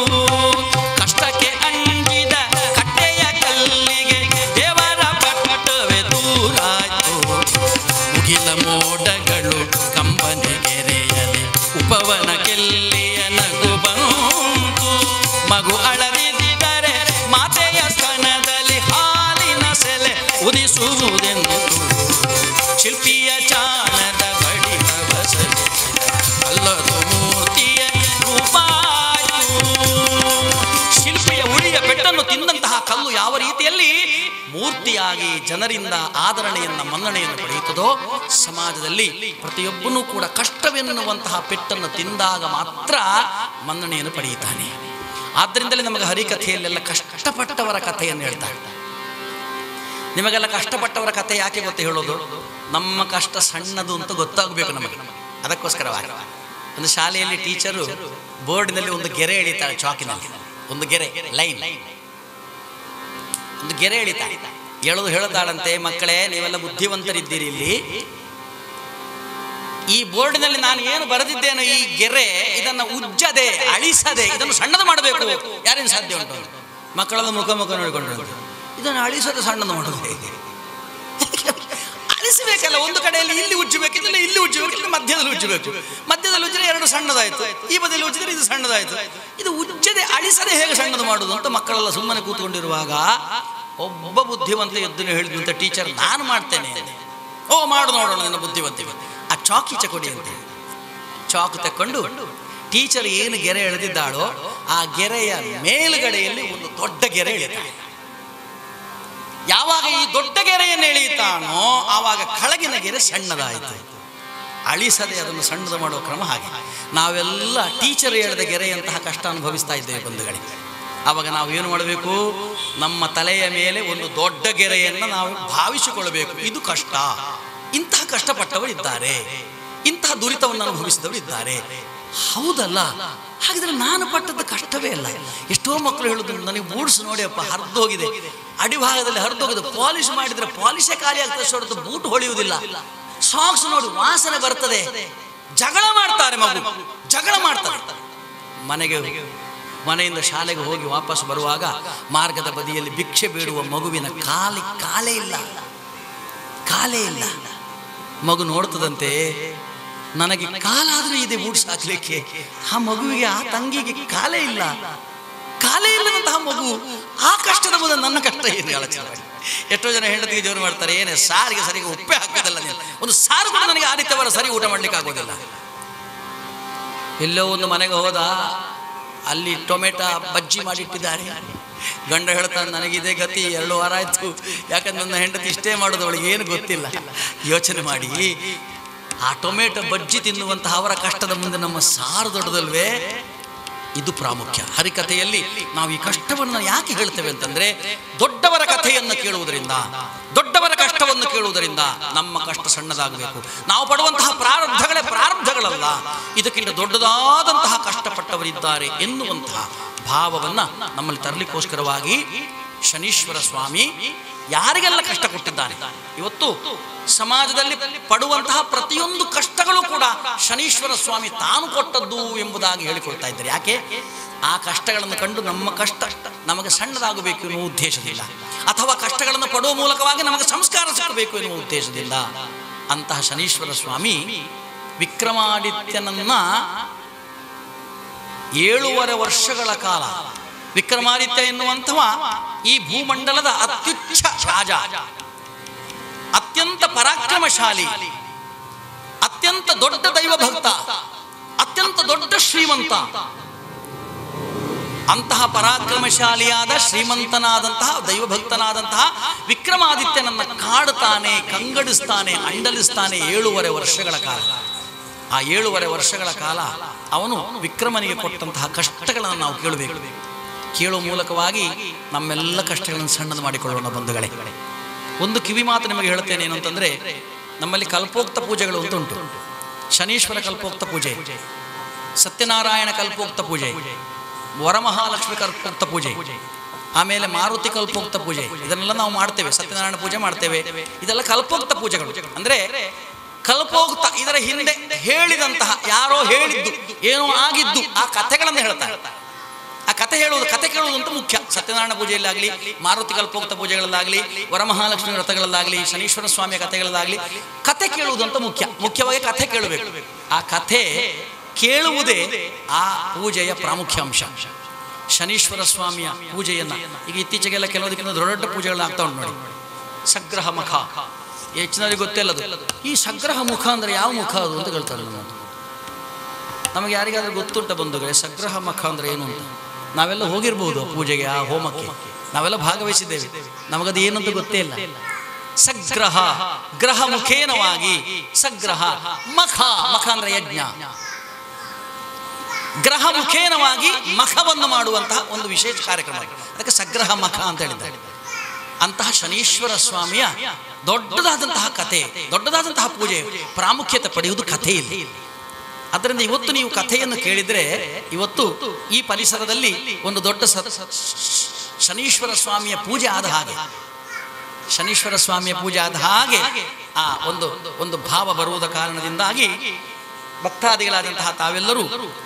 ಕಷ್ಟಕ್ಕೆ ಅಂಜಿದ ಕಟ್ಟೆಯ ಕಲ್ಲಿಗೆ ದೇವರ ಪಟ್ಟವೇ ದೂರಾಯ್ತು. ಮುಗಿಲ ಮೋಡಗಳು ಕಂಬನಿಗೆರೆಯಲಿ ಉಪವನ ಕೆಲ್ಲಿಯ ನಗು ಬಂತು, ಮಗು ಅಳದಿದ್ದರೆ ಮಾತೆಯ ಸ್ತನದಲ್ಲಿ ಹಾಲಿನ ಸೆಲೆ ಉದಿಸುವುದೆಂದು ಶಿಲ್ಪಿಯ ಚಾಣದ ಬಡಿತವ ಸಹಿಸಿದ ಕಲ್ಲದು ಮೂರ್ತಿಯ ರೂಪಾಯ್ತು. ಶಿಲ್ಪಿಯ ಉಳಿಯ ಪೆಟ್ಟನ್ನು ತಿಂದಂತಹ ಕಲ್ಲು ಯಾವ ರೀತಿಯಲ್ಲಿ ಮೂರ್ತಿಯಾಗಿ ಜನರಿಂದ ಆದರಣೆಯನ್ನ ಮನ್ನಣೆಯನ್ನು ಪಡೆಯುತ್ತದೋ, ಸಮಾಜದಲ್ಲಿ ಪ್ರತಿಯೊಬ್ಬನೂ ಕೂಡ ಕಷ್ಟವೆನ್ನುವಂತಹ ಪೆಟ್ಟನ್ನು ತಿಂದಾಗ ಮಾತ್ರ ಮನ್ನಣೆಯನ್ನು ಪಡೆಯುತ್ತಾನೆ. ಆದ್ದರಿಂದಲೇ ನಮಗೆ ಹರಿಕಥೆಯಲ್ಲೆಲ್ಲ ಕಷ್ಟಪಟ್ಟವರ ಕಥೆಯನ್ನು ಹೇಳ್ತಾರೆ. ನಿಮಗೆಲ್ಲ ಕಷ್ಟಪಟ್ಟವರ ಕಥೆ ಯಾಕೆ ಗೊತ್ತು ಹೇಳೋದು? ನಮ್ಮ ಕಷ್ಟ ಸಣ್ಣದು ಅಂತ ಗೊತ್ತಾಗಬೇಕು ನಮಗೆ. ಅದಕ್ಕೋಸ್ಕರವಾಗಿ ಒಂದು ಶಾಲೆಯಲ್ಲಿ ಟೀಚರು ಬೋರ್ಡಿನಲ್ಲಿ ಒಂದು ಗೆರೆ ಎಳಿತಾಳೆ, ಚಾಕಿನಲ್ಲಿ ಒಂದು ಗೆರೆ, ಲೈನ್, ಒಂದು ಗೆರೆ ಎಳಿತಾಳೆ. ಹೇಳುತ್ತಾಳಂತೆ, ಮಕ್ಕಳೇ, ನೀವೆಲ್ಲ ಬುದ್ಧಿವಂತರಿದ್ದೀರಿ, ಇಲ್ಲಿ ಈ ಬೋರ್ಡಿನಲ್ಲಿ ನಾನು ಏನು ಬರೆದಿದ್ದೇನೆ, ಈ ಗೆರೆ, ಇದನ್ನು ಉಜ್ಜದೆ ಅಳಿಸದೆ ಇದನ್ನು ಸಣ್ಣದು ಮಾಡಬೇಕು. ಯಾರೇನು ಸಾಧ್ಯ ಉಂಟು? ಮಕ್ಕಳನ್ನು ಮುಖ ನೋಡಿಕೊಂಡು ಇದನ್ನು ಅಳಿಸದೆ ಸಣ್ಣದು ಮಾಡೋದು ಹೇಗೆ? ಅಳಿಸಬೇಕಲ್ಲ. ಒಂದು ಕಡೆಯಲ್ಲಿ ಇಲ್ಲಿ ಉಜ್ಜಬೇಕು, ಇದನ್ನು ಇಲ್ಲಿ ಉಜ್ಜಬೇಕು, ಇಲ್ಲಿ ಮಧ್ಯದಲ್ಲಿ ಉಜ್ಜಬೇಕು. ಮಧ್ಯದಲ್ಲಿ ಉಜ್ಜಿದ್ರೆ ಎರಡು ಸಣ್ಣದಾಯ್ತು, ಈ ಬದಿಯಲ್ಲಿ ಉಜ್ಜಿದ್ರೆ ಇದು ಸಣ್ಣದಾಯ್ತು. ಇದು ಉಜ್ಜದೆ ಅಳಿಸದೆ ಹೇಗೆ ಸಣ್ಣದು ಮಾಡುವುದು ಅಂತ ಮಕ್ಕಳೆಲ್ಲ ಸುಮ್ಮನೆ ಕೂತ್ಕೊಂಡಿರುವಾಗ ಒಬ್ಬ ಬುದ್ಧಿವಂತ ಎದ್ದು ಹೇಳಿದಂತ ಟೀಚರ್, ನಾನು ಮಾಡ್ತೇನೆ. ಓ, ಮಾಡು ನೋಡೋಣ ನನ್ನ ಬುದ್ಧಿವಂತಿಗೆ. ಆ ಚಾಕ್ ಈಚೆ ಕೊಡಿ ಅಂತ ಚಾಕು ತಕ್ಕೊಂಡು ಟೀಚರ್ ಏನು ಗೆರೆ ಎಳೆದಿದ್ದಾಳೋ ಆ ಗೆರೆಯ ಮೇಲುಗಡೆಯಲ್ಲಿ ಒಂದು ದೊಡ್ಡ ಗೆರೆ ಎಳೆದಾಳೆ. ಯಾವಾಗ ಈ ದೊಡ್ಡ ಗೆರೆಯನ್ನು ಎಳೆಯುತ್ತಾನೋ ಆವಾಗ ಕೆಳಗಿನ ಗೆರೆ ಸಣ್ಣದಾಯಿತು. ಅಳಿಸದೆ ಅದನ್ನು ಸಣ್ಣದು ಮಾಡುವ ಕ್ರಮ ಹಾಗೆ. ನಾವೆಲ್ಲ ಟೀಚರ್ ಹೇಳಿದ ಗೆರೆಯಂತಹ ಕಷ್ಟ ಅನುಭವಿಸ್ತಾ ಇದ್ದೇವೆ ಬಂಧುಗಳಿಗೆ. ಆವಾಗ ನಾವು ಏನು ಮಾಡಬೇಕು? ನಮ್ಮ ತಲೆಯ ಮೇಲೆ ಒಂದು ದೊಡ್ಡ ಗೆರೆಯನ್ನು ನಾವು ಭಾವಿಸಿಕೊಳ್ಳಬೇಕು. ಇದು ಕಷ್ಟ, ಇಂತಹ ಕಷ್ಟಪಟ್ಟವರು ಇದ್ದಾರೆ, ಇಂತಹ ದುರಿತವನ್ನು ಅನುಭವಿಸಿದವರು ಇದ್ದಾರೆ. ಹೌದಲ್ಲ, ಹಾಗಿದ್ರೆ ನಾನು ಪಟ್ಟದ್ದು ಕಷ್ಟವೇ ಅಲ್ಲ. ಎಷ್ಟೋ ಮಕ್ಕಳು ಹೇಳುದು, ನನಗೆ ಬೂಟ್ಸ್ ನೋಡಿಯಪ್ಪ ಹರಿದೋಗಿದೆ, ಅಡಿಭಾಗದಲ್ಲಿ ಹರಿದೋಗಿದೆ, ಪಾಲಿಶ್ ಮಾಡಿದ್ರೆ ಪಾಲಿಶೇ ಖಾಲಿ ಆಗ್ತದೆ ಹೊರತು ಬೂಟ್ ಹೊಳೆಯುವುದಿಲ್ಲ. ಸಾಕ್ಸ್ ನೋಡಿ ವಾಸನೆ ಬರ್ತದೆ. ಜಗಳ ಮಾಡ್ತಾರೆ, ಮಗು ಜಗಳ ಮಾಡ್ತಾರೆ. ಮನೆಯಿಂದ ಶಾಲೆಗೆ ಹೋಗಿ ವಾಪಸ್ ಬರುವಾಗ ಮಾರ್ಗದ ಬದಿಯಲ್ಲಿ ಭಿಕ್ಷೆ ಬೇಡುವ ಮಗುವಿನ ಕಾಲೇ ಇಲ್ಲ. ಮಗು ನೋಡ್ತದಂತೆ, ನನಗೆ ಕಾಲಾದ್ರೂ ಇದೆ ಬೂಟ್ಸ್ ಹಾಕ್ಲಿಕ್ಕೆ, ಆ ಮಗುವಿಗೆ, ಆ ತಂಗಿಗೆ ಕಾಲೇ ಇಲ್ಲದಂತಹ ಮಗು. ಆ ಕಷ್ಟದ ಮೊದಲು ನನ್ನ ಕಷ್ಟ ಏನು ಆಲೋಚನೆ ಮಾಡಿ. ಎಷ್ಟೋ ಜನ ಹೆಂಡತಿಗೆ ಜೋರು ಮಾಡ್ತಾರೆ, ಏನೇ ಸಾರಿಗೆ ಸರಿಗೆ ಉಪ್ಪೆ ಹಾಕೋದಿಲ್ಲ ನೀನು, ಒಂದು ಸಾರು ಕೂಡ ನನಗೆ ಆದಿತ್ಯವಾರ ಸರಿ ಊಟ ಮಾಡ್ಲಿಕ್ಕೆ ಆಗೋದಿಲ್ಲ. ಎಲ್ಲೋ ಒಂದು ಮನೆಗೆ ಹೋದ, ಅಲ್ಲಿ ಟೊಮೆಟೊ ಬಜ್ಜಿ ಮಾಡಿಟ್ಟಿದ್ದಾರೆ. ಗಂಡ ಹೇಳ್ತಾನೆ, ನನಗಿದೆ ಗತಿ, 2 ವಾರ ಆಯ್ತು, ಯಾಕಂದ್ರೆ ನನ್ನ ಹೆಂಡತಿ ಇಷ್ಟೇ ಮಾಡೋದು, ಅವಳಿಗೆ ಏನು ಗೊತ್ತಿಲ್ಲ. ಯೋಚನೆ ಮಾಡಿ, ಆ ಟೊಮೆಟೊ ಬಜ್ಜಿ ತಿನ್ನುವಂತಹ ಅವರ ಕಷ್ಟದ ಮುಂದೆ ನಮ್ಮ ಸಾರು ದೊಡ್ಡದಲ್ವೇ? ಇದು ಪ್ರಾಮುಖ್ಯ. ಹರಿಕಥೆಯಲ್ಲಿ ನಾವು ಈ ಕಷ್ಟವನ್ನು ಯಾಕೆ ಹೇಳ್ತೇವೆ ಅಂತಂದ್ರೆ, ದೊಡ್ಡವರ ಕಥೆಯನ್ನು ಕೇಳುವುದರಿಂದ, ದೊಡ್ಡವರ ಕಷ್ಟವನ್ನು ಕೇಳುವುದರಿಂದ ನಮ್ಮ ಕಷ್ಟ ಸಣ್ಣದಾಗಬೇಕು. ನಾವು ಪಡುವಂತಹ ಪ್ರಾರಬ್ಧಗಳಲ್ಲ, ಇದಕ್ಕಿಂತ ದೊಡ್ಡದಾದಂತಹ ಕಷ್ಟಪಟ್ಟವರಿದ್ದಾರೆ ಎನ್ನುವಂತಹ ಭಾವವನ್ನು ನಮ್ಮಲ್ಲಿ ತರಲಿಕ್ಕೋಸ್ಕರವಾಗಿ ಶನೀಶ್ವರ ಸ್ವಾಮಿ ಯಾರಿಗೆಲ್ಲ ಕಷ್ಟ ಕೊಟ್ಟಿದ್ದಾನೆ. ಇವತ್ತು ಸಮಾಜದಲ್ಲಿ ಪಡುವಂತಹ ಪ್ರತಿಯೊಂದು ಕಷ್ಟಗಳು ಕೂಡ ಶನೀಶ್ವರ ಸ್ವಾಮಿ ತಾನು ಕೊಟ್ಟದ್ದು ಎಂಬುದಾಗಿ ಹೇಳಿಕೊಳ್ತಾ ಇದ್ದಾರೆ. ಯಾಕೆ? ಆ ಕಷ್ಟಗಳನ್ನು ಕಂಡು ನಮ್ಮ ಕಷ್ಟ ನಮಗೆ ಸಣ್ಣದಾಗಬೇಕು ಎನ್ನುವ ಉದ್ದೇಶದಿಂದ, ಅಥವಾ ಕಷ್ಟಗಳನ್ನು ಪಡುವ ಮೂಲಕವಾಗಿ ನಮಗೆ ಸಂಸ್ಕಾರ ಸಿಗಬೇಕು ಎನ್ನುವ ಉದ್ದೇಶದಿಂದ ಅಂತಹ ಶನೀಶ್ವರ ಸ್ವಾಮಿ ವಿಕ್ರಮಾದಿತ್ಯನನ್ನ 7.5 ವರ್ಷಗಳ ಕಾಲ, ವಿಕ್ರಮಾದಿತ್ಯ ಎನ್ನುವಂಥವ ಈ ಭೂಮಂಡಲದ ಅತ್ಯುಚ್ಚ ರಾಜ, ಅತ್ಯಂತ ಪರಾಕ್ರಮಶಾಲಿ, ಅತ್ಯಂತ ದೊಡ್ಡ ದೈವ ಭಕ್ತ, ಅತ್ಯಂತ ದೊಡ್ಡ ಶ್ರೀಮಂತ. ಅಂತಹ ಪರಾಕ್ರಮಶಾಲಿಯಾದ ಶ್ರೀಮಂತನಾದಂತಹ ದೈವಭಕ್ತನಾದಂತಹ ವಿಕ್ರಮಾದಿತ್ಯನನ್ನ ಕಾಡುತ್ತಾನೆ, ಕಂಗಡಿಸ್ತಾನೆ, ಅಂಡಲಿಸ್ತಾನೆ 7.5 ವರ್ಷಗಳ ಕಾಲ. ಆ 7.5 ವರ್ಷಗಳ ಕಾಲ ಅವನು ವಿಕ್ರಮನಿಗೆ ಕೊಟ್ಟಂತಹ ಕಷ್ಟಗಳನ್ನು ನಾವು ಕೇಳಬೇಕು. ಕೇಳುವ ಮೂಲಕವಾಗಿ ನಮ್ಮೆಲ್ಲ ಕಷ್ಟಗಳನ್ನು ಸಣ್ಣದು ಮಾಡಿಕೊಳ್ಳೋಣ ಬಂಧುಗಳೇ. ಒಂದು ಕಿವಿ ಮಾತು ನಿಮಗೆ ಹೇಳ್ತೇನೆ, ಏನು ಅಂತಂದರೆ, ನಮ್ಮಲ್ಲಿ ಕಲ್ಪೋಕ್ತ ಪೂಜೆಗಳು ಅಂತ ಉಂಟು. ಶನೀಶ್ವರ ಕಲ್ಪೋಕ್ತ ಪೂಜೆ, ಸತ್ಯನಾರಾಯಣ ಕಲ್ಪೋಕ್ತ ಪೂಜೆ, ವರಮಹಾಲಕ್ಷ್ಮಿ ಕಲ್ಪೋಕ್ತ ಪೂಜೆ, ಆಮೇಲೆ ಮಾರುತಿ ಕಲ್ಪೋಕ್ತ ಪೂಜೆ, ಇದನ್ನೆಲ್ಲ ನಾವು ಮಾಡ್ತೇವೆ. ಸತ್ಯನಾರಾಯಣ ಪೂಜೆ ಮಾಡ್ತೇವೆ. ಇದೆಲ್ಲ ಕಲ್ಪೋಕ್ತ ಪೂಜೆಗಳು. ಅಂದರೆ ಕಲ್ಪೋಕ್ತ, ಇದರ ಹಿಂದೆ ಹೇಳಿದಂತಹ, ಯಾರೋ ಹೇಳಿದ್ದು, ಏನೋ ಆಗಿದ್ದು, ಆ ಕಥೆಗಳನ್ನು ಹೇಳ್ತಾರೆ. ಆ ಕಥೆ ಕೇಳುವುದು ಅಂತ ಮುಖ್ಯ. ಸತ್ಯನಾರಾಯಣ ಪೂಜೆಯಲ್ಲಾಗಲಿ, ಮಾರುತಿ ಕಲ್ಪೋಕ್ತ ಪೂಜೆಗಳಲ್ಲಾಗಲಿ, ವರಮಹಾಲಕ್ಷ್ಮಿ ವ್ರತಗಳಲ್ಲಾಗಲಿ, ಶನೀಶ್ವರ ಸ್ವಾಮಿಯ ಕಥೆಗಳಲ್ಲಾಗಲಿ ಕಥೆ ಕೇಳುವುದಂತ ಮುಖ್ಯವಾಗಿ ಕಥೆ ಕೇಳಬೇಕು. ಆ ಕಥೆ ಕೇಳುವುದೇ ಆ ಪೂಜೆಯ ಪ್ರಾಮುಖ್ಯಾಂಶ. ಶನೀಶ್ವರ ಸ್ವಾಮಿಯ ಪೂಜೆಯನ್ನು ಈಗ ಇತ್ತೀಚೆಗೆಲ್ಲ ಕೆಲವದಕ್ಕಿಂತ ದೊಡ್ಡ ಪೂಜೆಗಳಾಗ್ತಾ ಉಂಟು ನೋಡಿ. ಸಗ್ರಹ ಮುಖ, ಹೆಚ್ಚಿನವರಿಗೆ ಗೊತ್ತಿಲ್ಲದು. ಈ ಸಗ್ರಹ ಮುಖ ಅಂದರೆ ಯಾವ ಮುಖ ಅದು ಅಂತ ಹೇಳ್ತಾರೆ. ನಮಗೆ ಯಾರಿಗಾದ್ರೂ ಗೊತ್ತುಂಟ ಬಂಧುಗಳೇ ಸಗ್ರಹ ಮುಖ ಅಂದರೆ ಏನು ಅಂತ? ನಾವೆಲ್ಲ ಹೋಗಿರ್ಬೋದು ಪೂಜೆಗೆ, ಆ ಹೋಮಕ್ಕೆ ನಾವೆಲ್ಲ ಭಾಗವಹಿಸಿದ್ದೇವೆ, ನಮಗದು ಏನಂತ ಗೊತ್ತೇ ಇಲ್ಲ. ಸಗ್ರಹ, ಗ್ರಹ ಮುಖೇನವಾಗಿ, ಸಗ್ರಹ ಮಖ, ಮಖ ಅಂದರೆ ಯಜ್ಞ, ಗ್ರಹ ಮುಖೇನವಾಗಿ ಮಖವನ್ನು ಮಾಡುವಂತಹ ಒಂದು ವಿಶೇಷ ಕಾರ್ಯಕ್ರಮ, ಅದಕ್ಕೆ ಸಗ್ರಹ ಮಖ ಅಂತ ಹೇಳಿದ್ದಾರೆ. ಅಂತಹ ಶನೀಶ್ವರ ಸ್ವಾಮಿಯ ದೊಡ್ಡದಾದಂತಹ ಕಥೆ, ದೊಡ್ಡದಾದಂತಹ ಪೂಜೆ ಪ್ರಾಮುಖ್ಯತೆ ಪಡೆಯುವುದು ಕಥೆಯಲ್ಲಿ. ಆದ್ದರಿಂದ ಇವತ್ತು ನೀವು ಕಥೆಯನ್ನು ಕೇಳಿದರೆ, ಇವತ್ತು ಈ ಪರಿಸರದಲ್ಲಿ ಒಂದು ದೊಡ್ಡ ಶನೀಶ್ವರ ಸ್ವಾಮಿಯ ಪೂಜೆ ಆದ ಹಾಗೆ, ಶನೀಶ್ವರ ಸ್ವಾಮಿಯ ಪೂಜೆ ಆದ ಹಾಗೆ ಆ ಒಂದು ಭಾವ ಬರುವುದ ಕಾರಣದಿಂದಾಗಿ ಭಕ್ತಾದಿಗಳಾದಂತಹ ತಾವೆಲ್ಲರೂ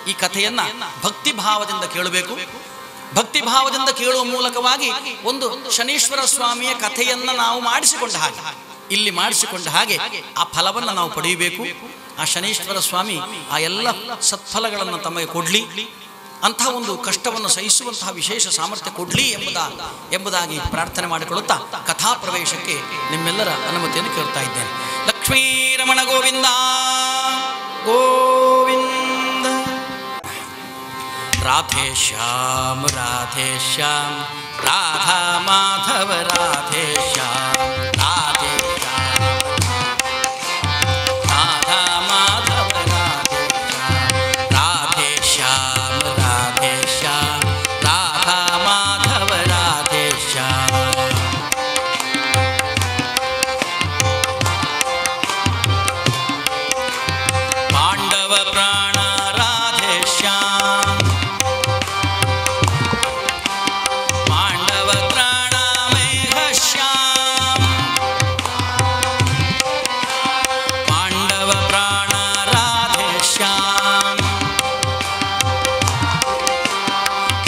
ಈ ಕಥೆಯನ್ನ ಭಕ್ತಿ ಭಾವದಿಂದ ಕೇಳಬೇಕು. ಭಕ್ತಿ ಭಾವದಿಂದ ಕೇಳುವ ಮೂಲಕವಾಗಿ ಒಂದು ಶನೀಶ್ವರ ಸ್ವಾಮಿಯ ಕಥೆಯನ್ನ ನಾವು ಮಾಡಿಸಿಕೊಂಡ ಹಾಗೆ, ಇಲ್ಲಿ ಮಾಡಿಸಿಕೊಂಡ ಹಾಗೆ ಆ ಫಲವನ್ನು ನಾವು ಪಡೆಯಬೇಕು. ಆ ಶನೀಶ್ವರ ಸ್ವಾಮಿ ಆ ಎಲ್ಲ ಸತ್ಫಲಗಳನ್ನು ತಮಗೆ ಕೊಡ್ಲಿ, ಅಂತಹ ಒಂದು ಕಷ್ಟವನ್ನು ಸಹಿಸುವಂತಹ ವಿಶೇಷ ಸಾಮರ್ಥ್ಯ ಕೊಡ್ಲಿ ಎಂಬುದಾಗಿ ಪ್ರಾರ್ಥನೆ ಮಾಡಿಕೊಳ್ಳುತ್ತಾ ಕಥಾ ಪ್ರವೇಶಕ್ಕೆ ನಿಮ್ಮೆಲ್ಲರ ಅನುಮತಿಯನ್ನು ಕೇಳ್ತಾ ಇದ್ದೇನೆ. ಲಕ್ಷ್ಮೀರಮಣ ಗೋವಿಂದ ಗೋವಿಂದ. ರಾಧೇಶ್ಯಾಮ್ ರಾಧೇಶ್ಯಾಮ್ ರಾಧಾ ಮಾಧವ ರಾಧೇ ಶ್ಯಾಮ ರಾಧೇ ಶ್ಯಾಮ ರಾಧಾ ಮಾಧವ ರಾಧೇ ಶ್ಯಾಮ ರಾಧೇ ಶ್ಯಾಮ ರಾಧಾ ಮಾಧವ ರಾಧೇ ಶ್ಯಾಮ ಪಾಂಡವ ಪ್ರಾಣ ರಾಧೇ ಶ್ಯಾಮ ಪಾಂಡವ ಪ್ರಾಣ ಮೇಘ ಶ್ಯಾಮ ಪಾಂಡವ ಪ್ರಾಣ ರಾಧೇ ಶ್ಯಾಮ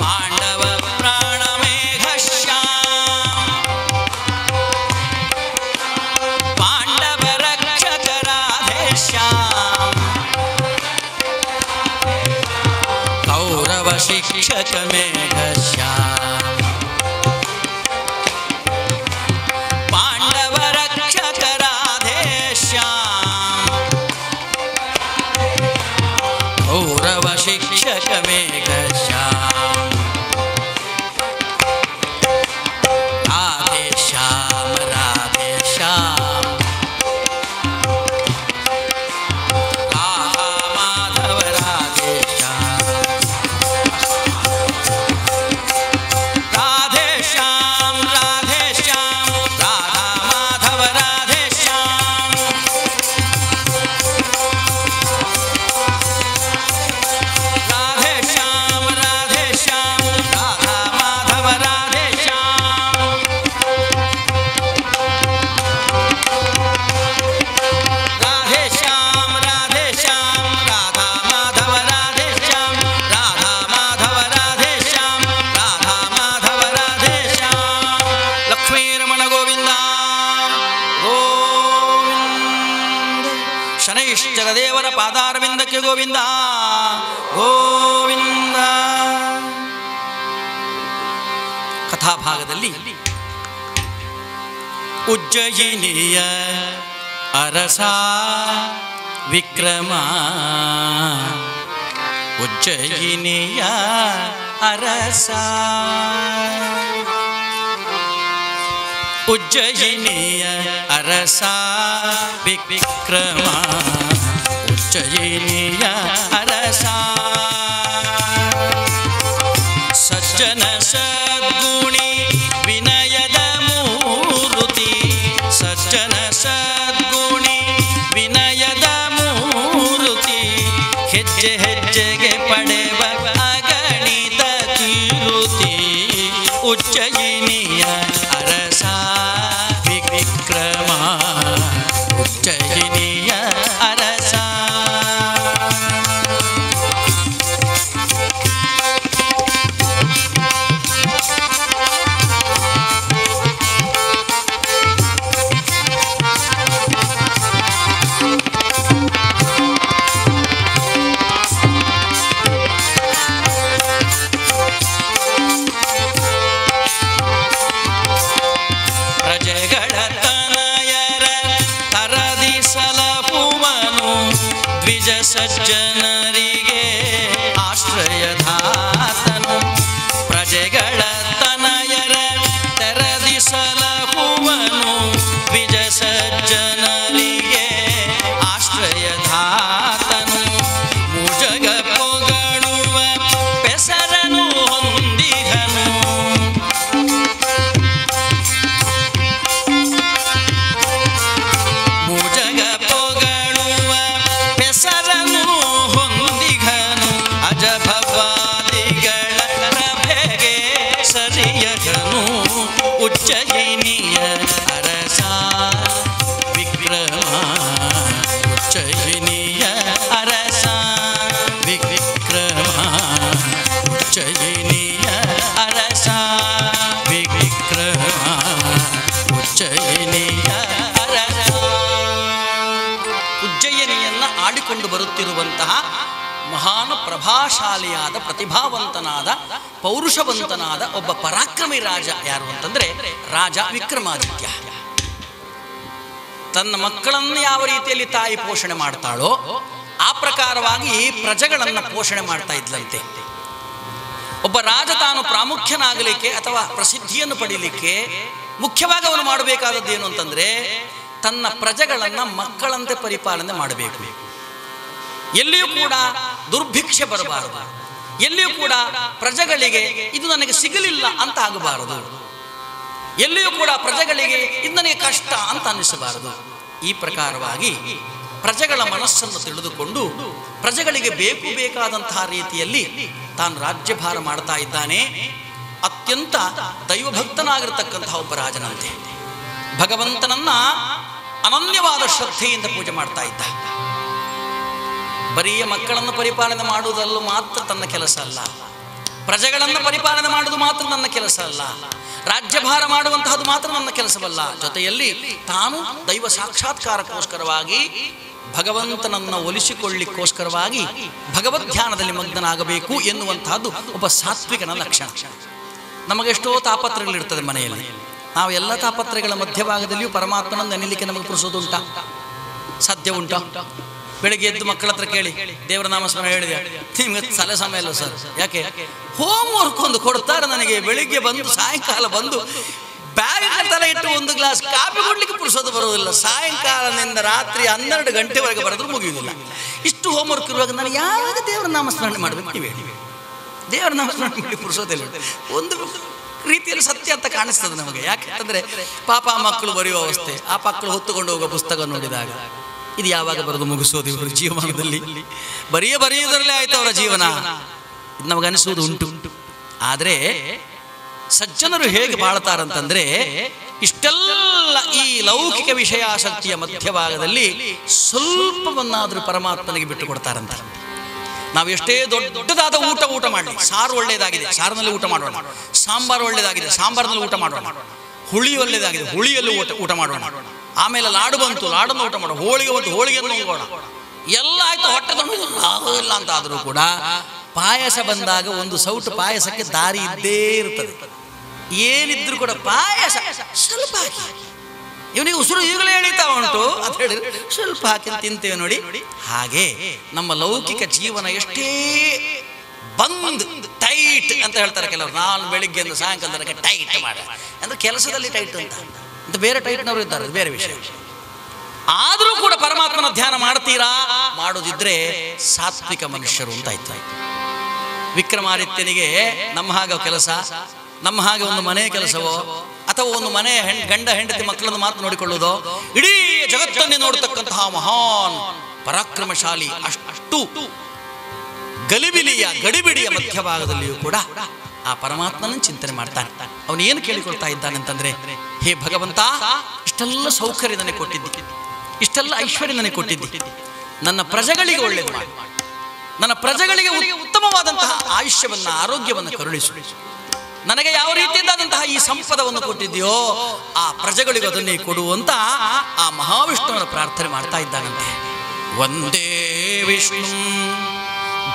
ಪಾಂಡವ ಪ್ರಾಣ ಮೇಘ ಶ್ಯಾಮ ಪಾಂಡವ ರಕ್ಷಕ ರಾಧೇ ಶ್ಯಾಮ ಕೌರವ ಶಿಕ್ಷಕ ಮೇಘ ಶ್ಯಾಮ ಪಾಂಡವ ರಕ್ಷಕ ರಾಧೇ ಶ್ಯಾಮ ಕೌರವ ಶಿಕ್ಷಕ ಮೇಘ ಶ್ಯಾಮ ರಾಧೇ ಶ್ಯಾಮ ರಾಧೇ ಶ್ಯಾಮ ರಾಧಾ ಮಾಧವ ರಾಧೇ ಶ್ಯಾಮ ರಾಧೇ ಶ್ಯಾಮ ರಾಧೇ ಶ್ಯಾಮ ರಾಧಾ ಮಾಧವ ರಾಧೇ ಶ್ಯಾಮ ರಾಧೇ ಶ್ಯಾಮ ರಾಧೇ ಶ್ಯಾಮ ರಾಧಾ ಮಾಧವ ರಾಧೇ ಶ್ಯಾಮ ರಾಧೇ ಶ್ಯಾಮ ರಾಧೇ ಶ್ಯಾಮ ರಾಧಾ ಮಾಧವ ರಾಧೇ ಶ್ಯಾಮ ರಾಧಾ ಮಾಧವ ರಾಧೇ ಶ್ಯಾಮ ರಾಧಾ ಮಾಧವ ರಾಧೇ ಶ್ಯಾಮ ಲಕ್ಷ್ಮೀರಮಣ ಗೋವಿಂದ ಗೋವಿಂದ ಶನೈಶ್ಚರ ದೇವರ ಪಾದಾರವಿಂದಕ್ಕೆ ಗೋವಿಂದ ಗೋವಿಂದ. ಕಥಾಭಾಗದಲ್ಲಿ ಉಜ್ಜಯಿನಿಯ ಅರಸ ವಿಕ್ರಮ ಉಜ್ಜಯಿನಿಯ ಅರಸ ಉಜ್ಜಯಿನಿಯ ಅರಸ ವಿಕ್ರಮ ಉಜ್ಜಯಿನಿಯ ಅರಸ ಸಜ್ಜನ ಸದ್ಗುಣಿ ವಿನಯದ ಮೂರುತಿ ಸಜ್ಜನ ಸದ್ಗುಣಿ ವಿನಯದ ಮೂರುತಿ ಹೆಜ್ಜೆ ಹೆಜ್ಜೆಗೆ ಪಡೆವ ಅಗಣಿತ ಕೀರುತಿ ಉಜ್ಜಯಿನಿಯ ಅರಸ ವಿಕ್ರಮ ಉಜ್ಜಯಿನಿಯ ಅರಸ ಪ್ರಜೆಗಳ ತನಯರ ತರದಿ ಸಲಹುವನು ದ್ವಿಜ ಸಜ್ಜನರಿಗೆ ಆಶ್ರಯಧಾತನು ಪ್ರಜೆಗಳ ತನಯರ ತರದಿ ಸಲಹುವನು ದ್ವಿಜ ಸಜ್ಜನರಿಗೆ ಆಶ್ರಯಧಾತನು ಮುಜಗ ಪೊಗಳುವ ಪೆಸರನು ಹೊಂದಿಹನು ಮುಜಗ ಪೊಗಳುವ ಪೆಸರನು ಹೊಂದಿಗನು ಅಜಭವಾದಿಗಳ ಪ್ರಭೆಗೆ ಸರಿಯಗನು ಉಜ್ಜಯಿನಿಯ ಅರಸ ವಿಕ್ರಮ ಉಜ್ಜಯಿನಿಯ ಅರಸ ವಿಕ್ರಮ ಉಜ್ಜಯಿನಿಯ ಅರಸ ವಿಕ್ರಮ ಉಜ್ಜಯಿನಿಯ ಅರಸ. ಉಜ್ಜಯಿನಿಯನ್ನು ಆಡಿಕೊಂಡು ಬರುತ್ತಿರುವಂತಹ ಮಹಾನ್ ಪ್ರಭಾಶಾಲಿಯಾದ ಪ್ರತಿಭಾವಂತನಾದ ಪೌರುಷವಂತನಾದ ಒಬ್ಬ ಪರಾಕ್ರಮಿ ರಾಜ ಯಾರು ಅಂತಂದ್ರೆ ರಾಜ ವಿಕ್ರಮಾದಿತ್ಯ. ತನ್ನ ಮಕ್ಕಳನ್ನು ಯಾವ ರೀತಿಯಲ್ಲಿ ತಾಯಿ ಪೋಷಣೆ ಮಾಡ್ತಾಳೋ ಆ ಪ್ರಕಾರವಾಗಿ ಪ್ರಜೆಗಳನ್ನು ಪೋಷಣೆ ಮಾಡ್ತಾ ಇದ್ಲಂತೆ. ಒಬ್ಬ ರಾಜ ತಾನು ಪ್ರಾಮುಖ್ಯನಾಗಲಿಕ್ಕೆ ಅಥವಾ ಪ್ರಸಿದ್ಧಿಯನ್ನು ಪಡೀಲಿಕ್ಕೆ ಮುಖ್ಯವಾಗಿ ಅವನು ಮಾಡಬೇಕಾದದ್ದು ಏನು ಅಂತಂದರೆ ತನ್ನ ಪ್ರಜೆಗಳನ್ನು ಮಕ್ಕಳಂತೆ ಪರಿಪಾಲನೆ ಮಾಡಬೇಕು. ಎಲ್ಲಿಯೂ ಕೂಡ ದುರ್ಭಿಕ್ಷೆ ಬರಬಾರದು, ಎಲ್ಲಿಯೂ ಕೂಡ ಪ್ರಜೆಗಳಿಗೆ ಇದು ನನಗೆ ಸಿಗಲಿಲ್ಲ ಅಂತ ಆಗಬಾರದು, ಎಲ್ಲಿಯೂ ಕೂಡ ಪ್ರಜೆಗಳಿಗೆ ಇದು ನನಗೆ ಕಷ್ಟ ಅಂತ ಅನ್ನಿಸಬಾರದು. ಈ ಪ್ರಕಾರವಾಗಿ ಪ್ರಜೆಗಳ ಮನಸ್ಸನ್ನು ತಿಳಿದುಕೊಂಡು ಪ್ರಜೆಗಳಿಗೆ ಬೇಕಾದಂತಹ ರೀತಿಯಲ್ಲಿ ತಾನು ರಾಜ್ಯಭಾರ ಮಾಡ್ತಾ ಇದ್ದಾನೆ. ಅತ್ಯಂತ ದೈವಭಕ್ತನಾಗಿರ್ತಕ್ಕಂತಹ ಒಬ್ಬ ರಾಜನಂತೆ ಭಗವಂತನನ್ನ ಅನನ್ಯವಾದ ಶ್ರದ್ಧೆಯಿಂದ ಪೂಜೆ ಮಾಡ್ತಾ ಇದ್ದ. ಬರೀ ಮಕ್ಕಳನ್ನು ಪರಿಪಾಲನೆ ಮಾಡುವುದಲ್ಲೂ ಮಾತ್ರ ತನ್ನ ಕೆಲಸ ಅಲ್ಲ, ಪ್ರಜೆಗಳನ್ನು ಪರಿಪಾಲನೆ ಮಾಡುವುದು ಮಾತ್ರ ನನ್ನ ಕೆಲಸ ಅಲ್ಲ, ರಾಜ್ಯಭಾರ ಮಾಡುವಂತಹದ್ದು ಮಾತ್ರ ನನ್ನ ಕೆಲಸವಲ್ಲ, ಜೊತೆಯಲ್ಲಿ ತಾನು ದೈವ ಸಾಕ್ಷಾತ್ಕಾರಕ್ಕೋಸ್ಕರವಾಗಿ ಭಗವಂತನನ್ನು ಒಲಿಸಿಕೊಳ್ಳಿಕ್ಕೋಸ್ಕರವಾಗಿ ಭಗವದ್ಧ್ಯಾನದಲ್ಲಿ ಮಗ್ನನಾಗಬೇಕು ಎನ್ನುವಂತಹದ್ದು ಒಬ್ಬ ಸಾತ್ವಿಕನ ಲಕ್ಷಣ. ನಮಗೆಷ್ಟೋ ತಾಪತ್ರಗಳಿರ್ತದೆ ಮನೆಯಲ್ಲಿ. ನಾವು ಎಲ್ಲ ತಾಪತ್ರಗಳ ಮಧ್ಯಭಾಗದಲ್ಲಿಯೂ ಪರಮಾತ್ಮನನ್ನು ನೆನಲಿಕ್ಕೆ ನಮಗೆ ಪುರುಸೋದುಂಟ, ಸಾಧ್ಯ ಉಂಟಾ? ಬೆಳಿಗ್ಗೆ ಎದ್ದು ಮಕ್ಕಳ ಹತ್ರ ಕೇಳಿ, ದೇವರ ನಾಮಸ್ಮರಣೆ ಹೇಳಿದೆ, ನಿಮಗೆ ಸಲ ಸಮಯ ಇಲ್ಲ ಸರ್. ಯಾಕೆ? ಹೋಮ್ ವರ್ಕ್ ಒಂದು ಕೊಡ್ತಾರೆ ನನಗೆ. ಬೆಳಿಗ್ಗೆ ಬಂದು ಸಾಯಂಕಾಲ ಬಂದು ಬ್ಯಾಗ್ ತಲೆ ಇಟ್ಟು ಒಂದು ಗ್ಲಾಸ್ ಕಾಫಿ ಕೊಡ್ಲಿಕ್ಕೆ ಪುರುಸೋದು ಬರುವುದಿಲ್ಲ. ಸಾಯಂಕಾಲದಿಂದ ರಾತ್ರಿ 12 ಗಂಟೆವರೆಗೆ ಬರೆದ್ರು ಮುಗಿಯುವುದಿಲ್ಲ. ಇಷ್ಟು ಹೋಮ್ ವರ್ಕ್ ಇರುವಾಗ ನಾನು ಯಾವಾಗ ದೇವರ ನಾಮಸ್ಮರಣೆ ಮಾಡಬೇಕು? ನೀವು ಹೇಳಿ. ದೇವರ ನಾಮಸ್ಮರಣೆ ಮಾಡಿ ಪುರುಸೋದಿಲ್ಲ. ಒಂದು ರೀತಿಯಲ್ಲಿ ಸತ್ಯ ಅಂತ ಕಾಣಿಸ್ತದೆ ನಮಗೆ. ಯಾಕೆಂತಂದ್ರೆ ಪಾಪ ಮಕ್ಕಳು ಬರೆಯುವ ಅವಸ್ಥೆ, ಆ ಮಕ್ಕಳು ಹೊತ್ತುಕೊಂಡು ಹೋಗೋ ಪುಸ್ತಕ ನೋಡಿದಾಗ ಇದು ಯಾವಾಗ ಬರೆದು ಮುಗಿಸೋದು ಇವರು ಜೀವನದಲ್ಲಿ? ಬರೆಯುವುದರಲ್ಲೇ ಆಯ್ತು ಅವರ ಜೀವನ, ಇದು ನಮಗೆ ಅನಿಸುವುದು ಉಂಟು. ಆದರೆ ಸಜ್ಜನರು ಹೇಗೆ ಬಾಳ್ತಾರಂತಂದ್ರೆ ಇಷ್ಟೆಲ್ಲ ಈ ಲೌಕಿಕ ವಿಷಯಾಸಕ್ತಿಯ ಮಧ್ಯಭಾಗದಲ್ಲಿ ಸ್ವಲ್ಪವನ್ನಾದರೂ ಪರಮಾತ್ಮನಿಗೆ ಬಿಟ್ಟು ಕೊಡ್ತಾರಂತ. ನಾವು ಎಷ್ಟೇ ದೊಡ್ಡದಾದ ಊಟ ಮಾಡಲಿ, ಸಾರು ಒಳ್ಳೆಯದಾಗಿದೆ, ಸಾರಿನಲ್ಲಿ ಊಟ ಮಾಡೋಣ, ಸಾಂಬಾರು ಒಳ್ಳೆಯದಾಗಿದೆ, ಸಾಂಬಾರಿನಲ್ಲಿ ಊಟ ಮಾಡೋಣ, ಹುಳಿ ಒಳ್ಳೆಯದಾಗಿದೆ, ಹುಳಿಯಲ್ಲೂ ಊಟ ಮಾಡೋಣ, ಆಮೇಲೆ ಲಾಡು ಬಂತು, ಲಾಡನ್ನು ಊಟ ಮಾಡೋಣ, ಹೋಳಿಗೆ ಬಂತು, ಹೋಳಿಗೆಯನ್ನು ಹೋಗೋಣ, ಎಲ್ಲ ಆಯ್ತು, ಹೊಟ್ಟೆ ಇಲ್ಲ ಅಂತ ಆದರೂ ಕೂಡ ಪಾಯಸ ಬಂದಾಗ ಒಂದು ಸೌಟು ಪಾಯಸಕ್ಕೆ ದಾರಿ ಇದ್ದೇ ಇರ್ತದೆ. ಏನಿದ್ರು ಕೂಡ ಪಾಯಸ ಸ್ವಲ್ಪ ಹಾಕಿ, ಇವನಿಗೆ ಉಸಿರು ಈಗಲೇ ಎಳಿತಾ ಉಂಟು ಅಂತ ಹೇಳಿದ್ರೆ ಸ್ವಲ್ಪ ಹಾಕಿ ತಿಂತೇವೆ ನೋಡಿ. ಹಾಗೆ ನಮ್ಮ ಲೌಕಿಕ ಜೀವನ ಎಷ್ಟೇ ಬಂದ್ ಟೈಟ್ ಅಂತ ಹೇಳ್ತಾರೆ ಕೆಲವರು. ನಾನು ಬೆಳಿಗ್ಗೆಯಿಂದ ಸಾಯಂಕಾಲ ತನಕ ಟೈಟ್ ಮಾಡ ಅಂದ್ರೆ ಕೆಲಸದಲ್ಲಿ ಟೈಟ್ ಅಂತ ಬೇರೆ ಟೈಟ್ನವರು ಇದ್ದಾರೆ, ಬೇರೆ ವಿಷಯ. ಆದರೂ ಕೂಡ ಪರಮಾತ್ಮನ ಧ್ಯಾನ ಮಾಡ್ತೀರಾ? ಮಾಡೋದಿದ್ರೆ ಸಾತ್ವಿಕ ಮನುಷ್ಯರು ಅಂತ ಆಯ್ತು. ವಿಕ್ರಮಾದಿತ್ಯನಿಗೆ ನಮ್ಮ ಹಾಗೆ ಕೆಲಸ, ನಮ್ಮ ಹಾಗೆ ಒಂದು ಮನೆ ಕೆಲಸವೋ ಅಥವಾ ಒಂದು ಮನೆ ಗಂಡ ಹೆಂಡತಿ ಮಕ್ಕಳನ್ನು ಮಾತ್ರ ನೋಡಿಕೊಳ್ಳುವುದೋ, ಇಡೀ ಜಗತ್ತನ್ನೇ ನೋಡತಕ್ಕಂತಹ ಮಹಾನ್ ಪರಾಕ್ರಮಶಾಲಿ, ಅಷ್ಟು ಗಡಿಬಿಡಿಯ ಮಧ್ಯಭಾಗದಲ್ಲಿಯೂ ಕೂಡ ಆ ಪರಮಾತ್ಮನ ಚಿಂತನೆ ಮಾಡ್ತಾನೆ. ಅವನು ಏನು ಕೇಳಿಕೊಳ್ತಾ ಇದ್ದಾನೆ ಅಂತಂದ್ರೆ, ಹೇ ಭಗವಂತ, ಇಷ್ಟೆಲ್ಲ ಸೌಕರ್ಯ ನನಗೆ ಕೊಟ್ಟಿದ್ದಿ, ಇಷ್ಟೆಲ್ಲ ಐಶ್ವರ್ಯ ನನಗೆ ಕೊಟ್ಟಿದ್ದಿ, ನನ್ನ ಪ್ರಜೆಗಳಿಗೆ ಒಳ್ಳೇದು ಮಾಡಿ, ನನ್ನ ಪ್ರಜೆಗಳಿಗೆ ಉತ್ತಮವಾದಂತಹ ಆಯುಷ್ಯವನ್ನು, ಆರೋಗ್ಯವನ್ನು ಕರುಣಿಸು, ನನಗೆ ಯಾವ ರೀತಿಯಾದಂತಹ ಈ ಸಂಪದವನ್ನು ಕೊಟ್ಟಿದೆಯೋ ಆ ಪ್ರಜೆಗಳಿಗೂ ಅದನ್ನೇ ಕೊಡುವಂತ ಆ ಮಹಾವಿಷ್ಣುವನ ಪ್ರಾರ್ಥನೆ ಮಾಡ್ತಾ ಇದ್ದಾನಂತೆ. ವಂದೇ ವಿಷ್ಣು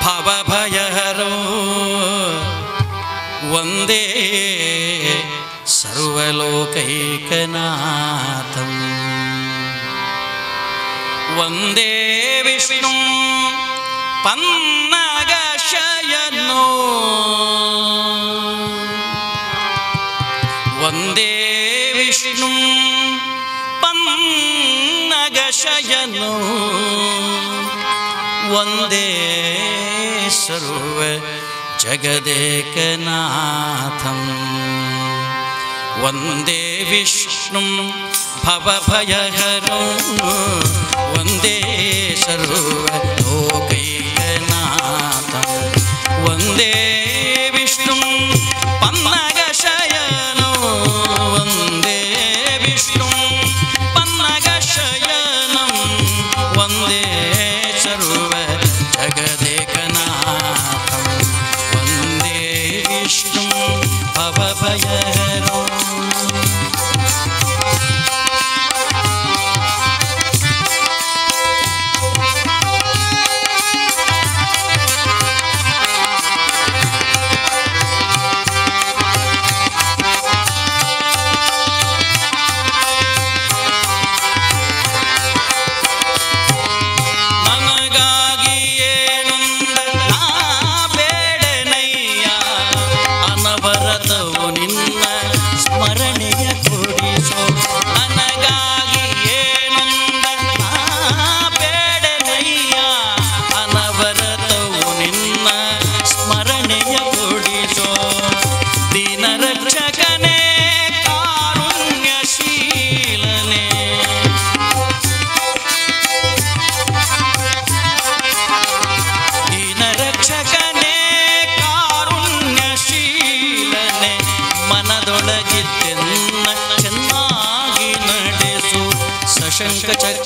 ಭವಭಯಹರೋ ವಂದೇ ಸರ್ವಲೋಕೈಕನಾಥಂ ವಂದೇ ವಿಷ್ಣು ಪನ್ನಗಶಯನೋ ವಂದೇ ವಿಷ್ಣು ಪನ್ನಗಶಯನೋ ವಂದೇ ಸರ್ವ ಜಗದೇಕನಾಥಂ ವಂದೇ ವಿಷ್ಣು ಭವಭಯಹರೋ ವಂದೇ ಸರ್ವಲೋಕೈಕನಾಥಂ ವಂದೇ ವಿಷ್ಣು ಪನ್ನಗಶಯನೋ ವಂದೇ ವಿಷ್ಣು ಪನ್ನಗಶಯನಂ ವಂದೇ ಸರ್ವ ಜಗದೇಕನಾಥಂ ವಂದೇ ವಿಷ್ಣು ಭವಭಯಹರೋ. ನನಗಾಗಿ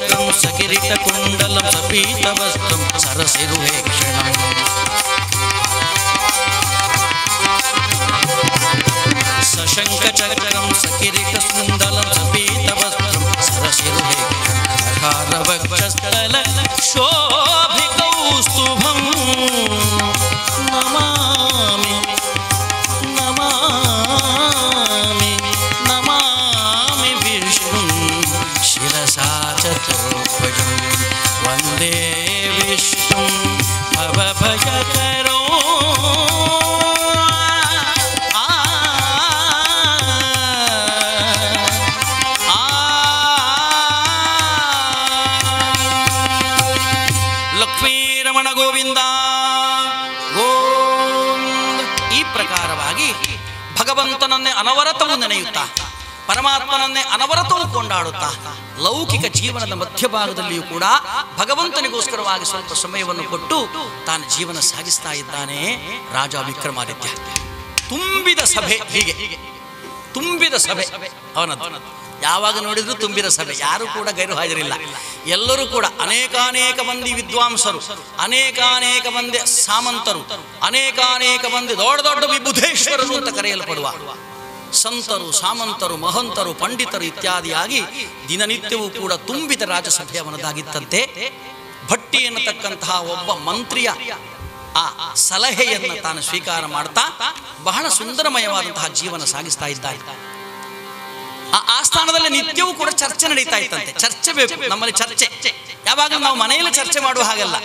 ಚಕ್ರಂ ಸಕಿರೀಟ ಕುಂಡಲಂ ಸಪೀತ ವಸ್ತ್ರಂ ಸರಸಿರುವೇಕ್ಷಣಂ ಸಶಂಕ ಚಕ್ರಂ ಸಕಿರೀಟ ಕುಂಡಲಂ ಸಪೀತ ವಸ್ತ್ರಂ ಸರಸಿರುವೇಕ್ಷಣಂ ವಕ್ಷಸ್ಥಲ ಶೋಭಿಕೌಸ್ತುಭಂ ನಮಾಮಿ ನಮಾಮಿ ನಮಾಮಿ ವಿಷ್ಣುಂ ಶಿರಸಾ ಚತುರ್ಭುಜಂ ವಂದೇ ವಿಷ್ಣುಂ ಭವಭಯಕರೋ ಲಕ್ಷ್ಮೀರಮಣ ಗೋವಿಂದ ಗೋವಿಂದ. ಈ ಪ್ರಕಾರವಾಗಿ ಭಗವಂತನನ್ನೇ ಅನವರತವೂ ನೆನೆಯುತ್ತಾ ಪರಮಾತ್ಮನನ್ನೇ ಅನವರತವೂ ಕೊಂಡಾಡುತ್ತಾ ಲೌಕಿಕ ಜೀವನದ ಮಧ್ಯಭಾಗದಲ್ಲಿಯೂ ಕೂಡ ಭಗವಂತನಿಗೋಸ್ಕರವಾಗಿ ಸ್ವಲ್ಪ ಸಮಯವನ್ನು ಕೊಟ್ಟು ತಾನು ಜೀವನ ಸಾಗಿಸ್ತಾ ಇದ್ದಾನೆ ರಾಜ ವಿಕ್ರಮಾದಿತ್ಯ. ತುಂಬಿದ ಸಭೆ, ಹೀಗೆ ತುಂಬಿದ ಸಭೆ ಅವನದ್ದು. ಯಾವಾಗ ನೋಡಿದ್ರು ತುಂಬಿದ ಸಭೆ, ಯಾರು ಕೂಡ ಗೈರು ಹಾಜರಿಲ್ಲ. ಎಲ್ಲರೂ ಕೂಡ ಅನೇಕಾನೇಕ ಮಂದಿ ವಿದ್ವಾಂಸರು, ಅನೇಕಾನೇಕ ಮಂದಿ ಸಾಮಂತರು, ಅನೇಕಾನೇಕ ಮಂದಿ ದೊಡ್ಡ ದೊಡ್ಡ ವಿಬುಧೇಶ್ವರರು ಅಂತ ಕರೆಯಲ್ಪಡುವ ಸಂತರು, ಸಾಮಂತರು, ಮಹಂತರು, ಪಂಡಿತರು ಇತ್ಯಾದಿಯಾಗಿ ದಿನನಿತ್ಯವೂ ಕೂಡ ತುಂಬಿದ ರಾಜಸಭೆ ಅವನದಾಗಿತ್ತಂತೆ. ಭಟ್ಟಿ ಎನ್ನತಕ್ಕಂತಹ ಒಬ್ಬ ಮಂತ್ರಿಯ ಆ ಸಲಹೆಯನ್ನು ತಾನು ಸ್ವೀಕಾರ ಮಾಡ್ತಾ ಬಹಳ ಸುಂದರಮಯವಾದಂತಹ ಜೀವನ ಸಾಗಿಸ್ತಾ ಇದ್ದಾನೆ. ಆ ಆಸ್ಥಾನದಲ್ಲಿ ನಿತ್ಯವೂ ಕೂಡ ಚರ್ಚೆ ನಡೀತಾ ಇತ್ತಂತೆ. ಚರ್ಚೆ ಬೇಕು ನಮ್ಮಲ್ಲಿ, ಚರ್ಚೆ. ಯಾವಾಗ ನಾವು ಮನೆಯಲ್ಲಿ ಚರ್ಚೆ ಮಾಡುವ ಹಾಗಲ್ಲ.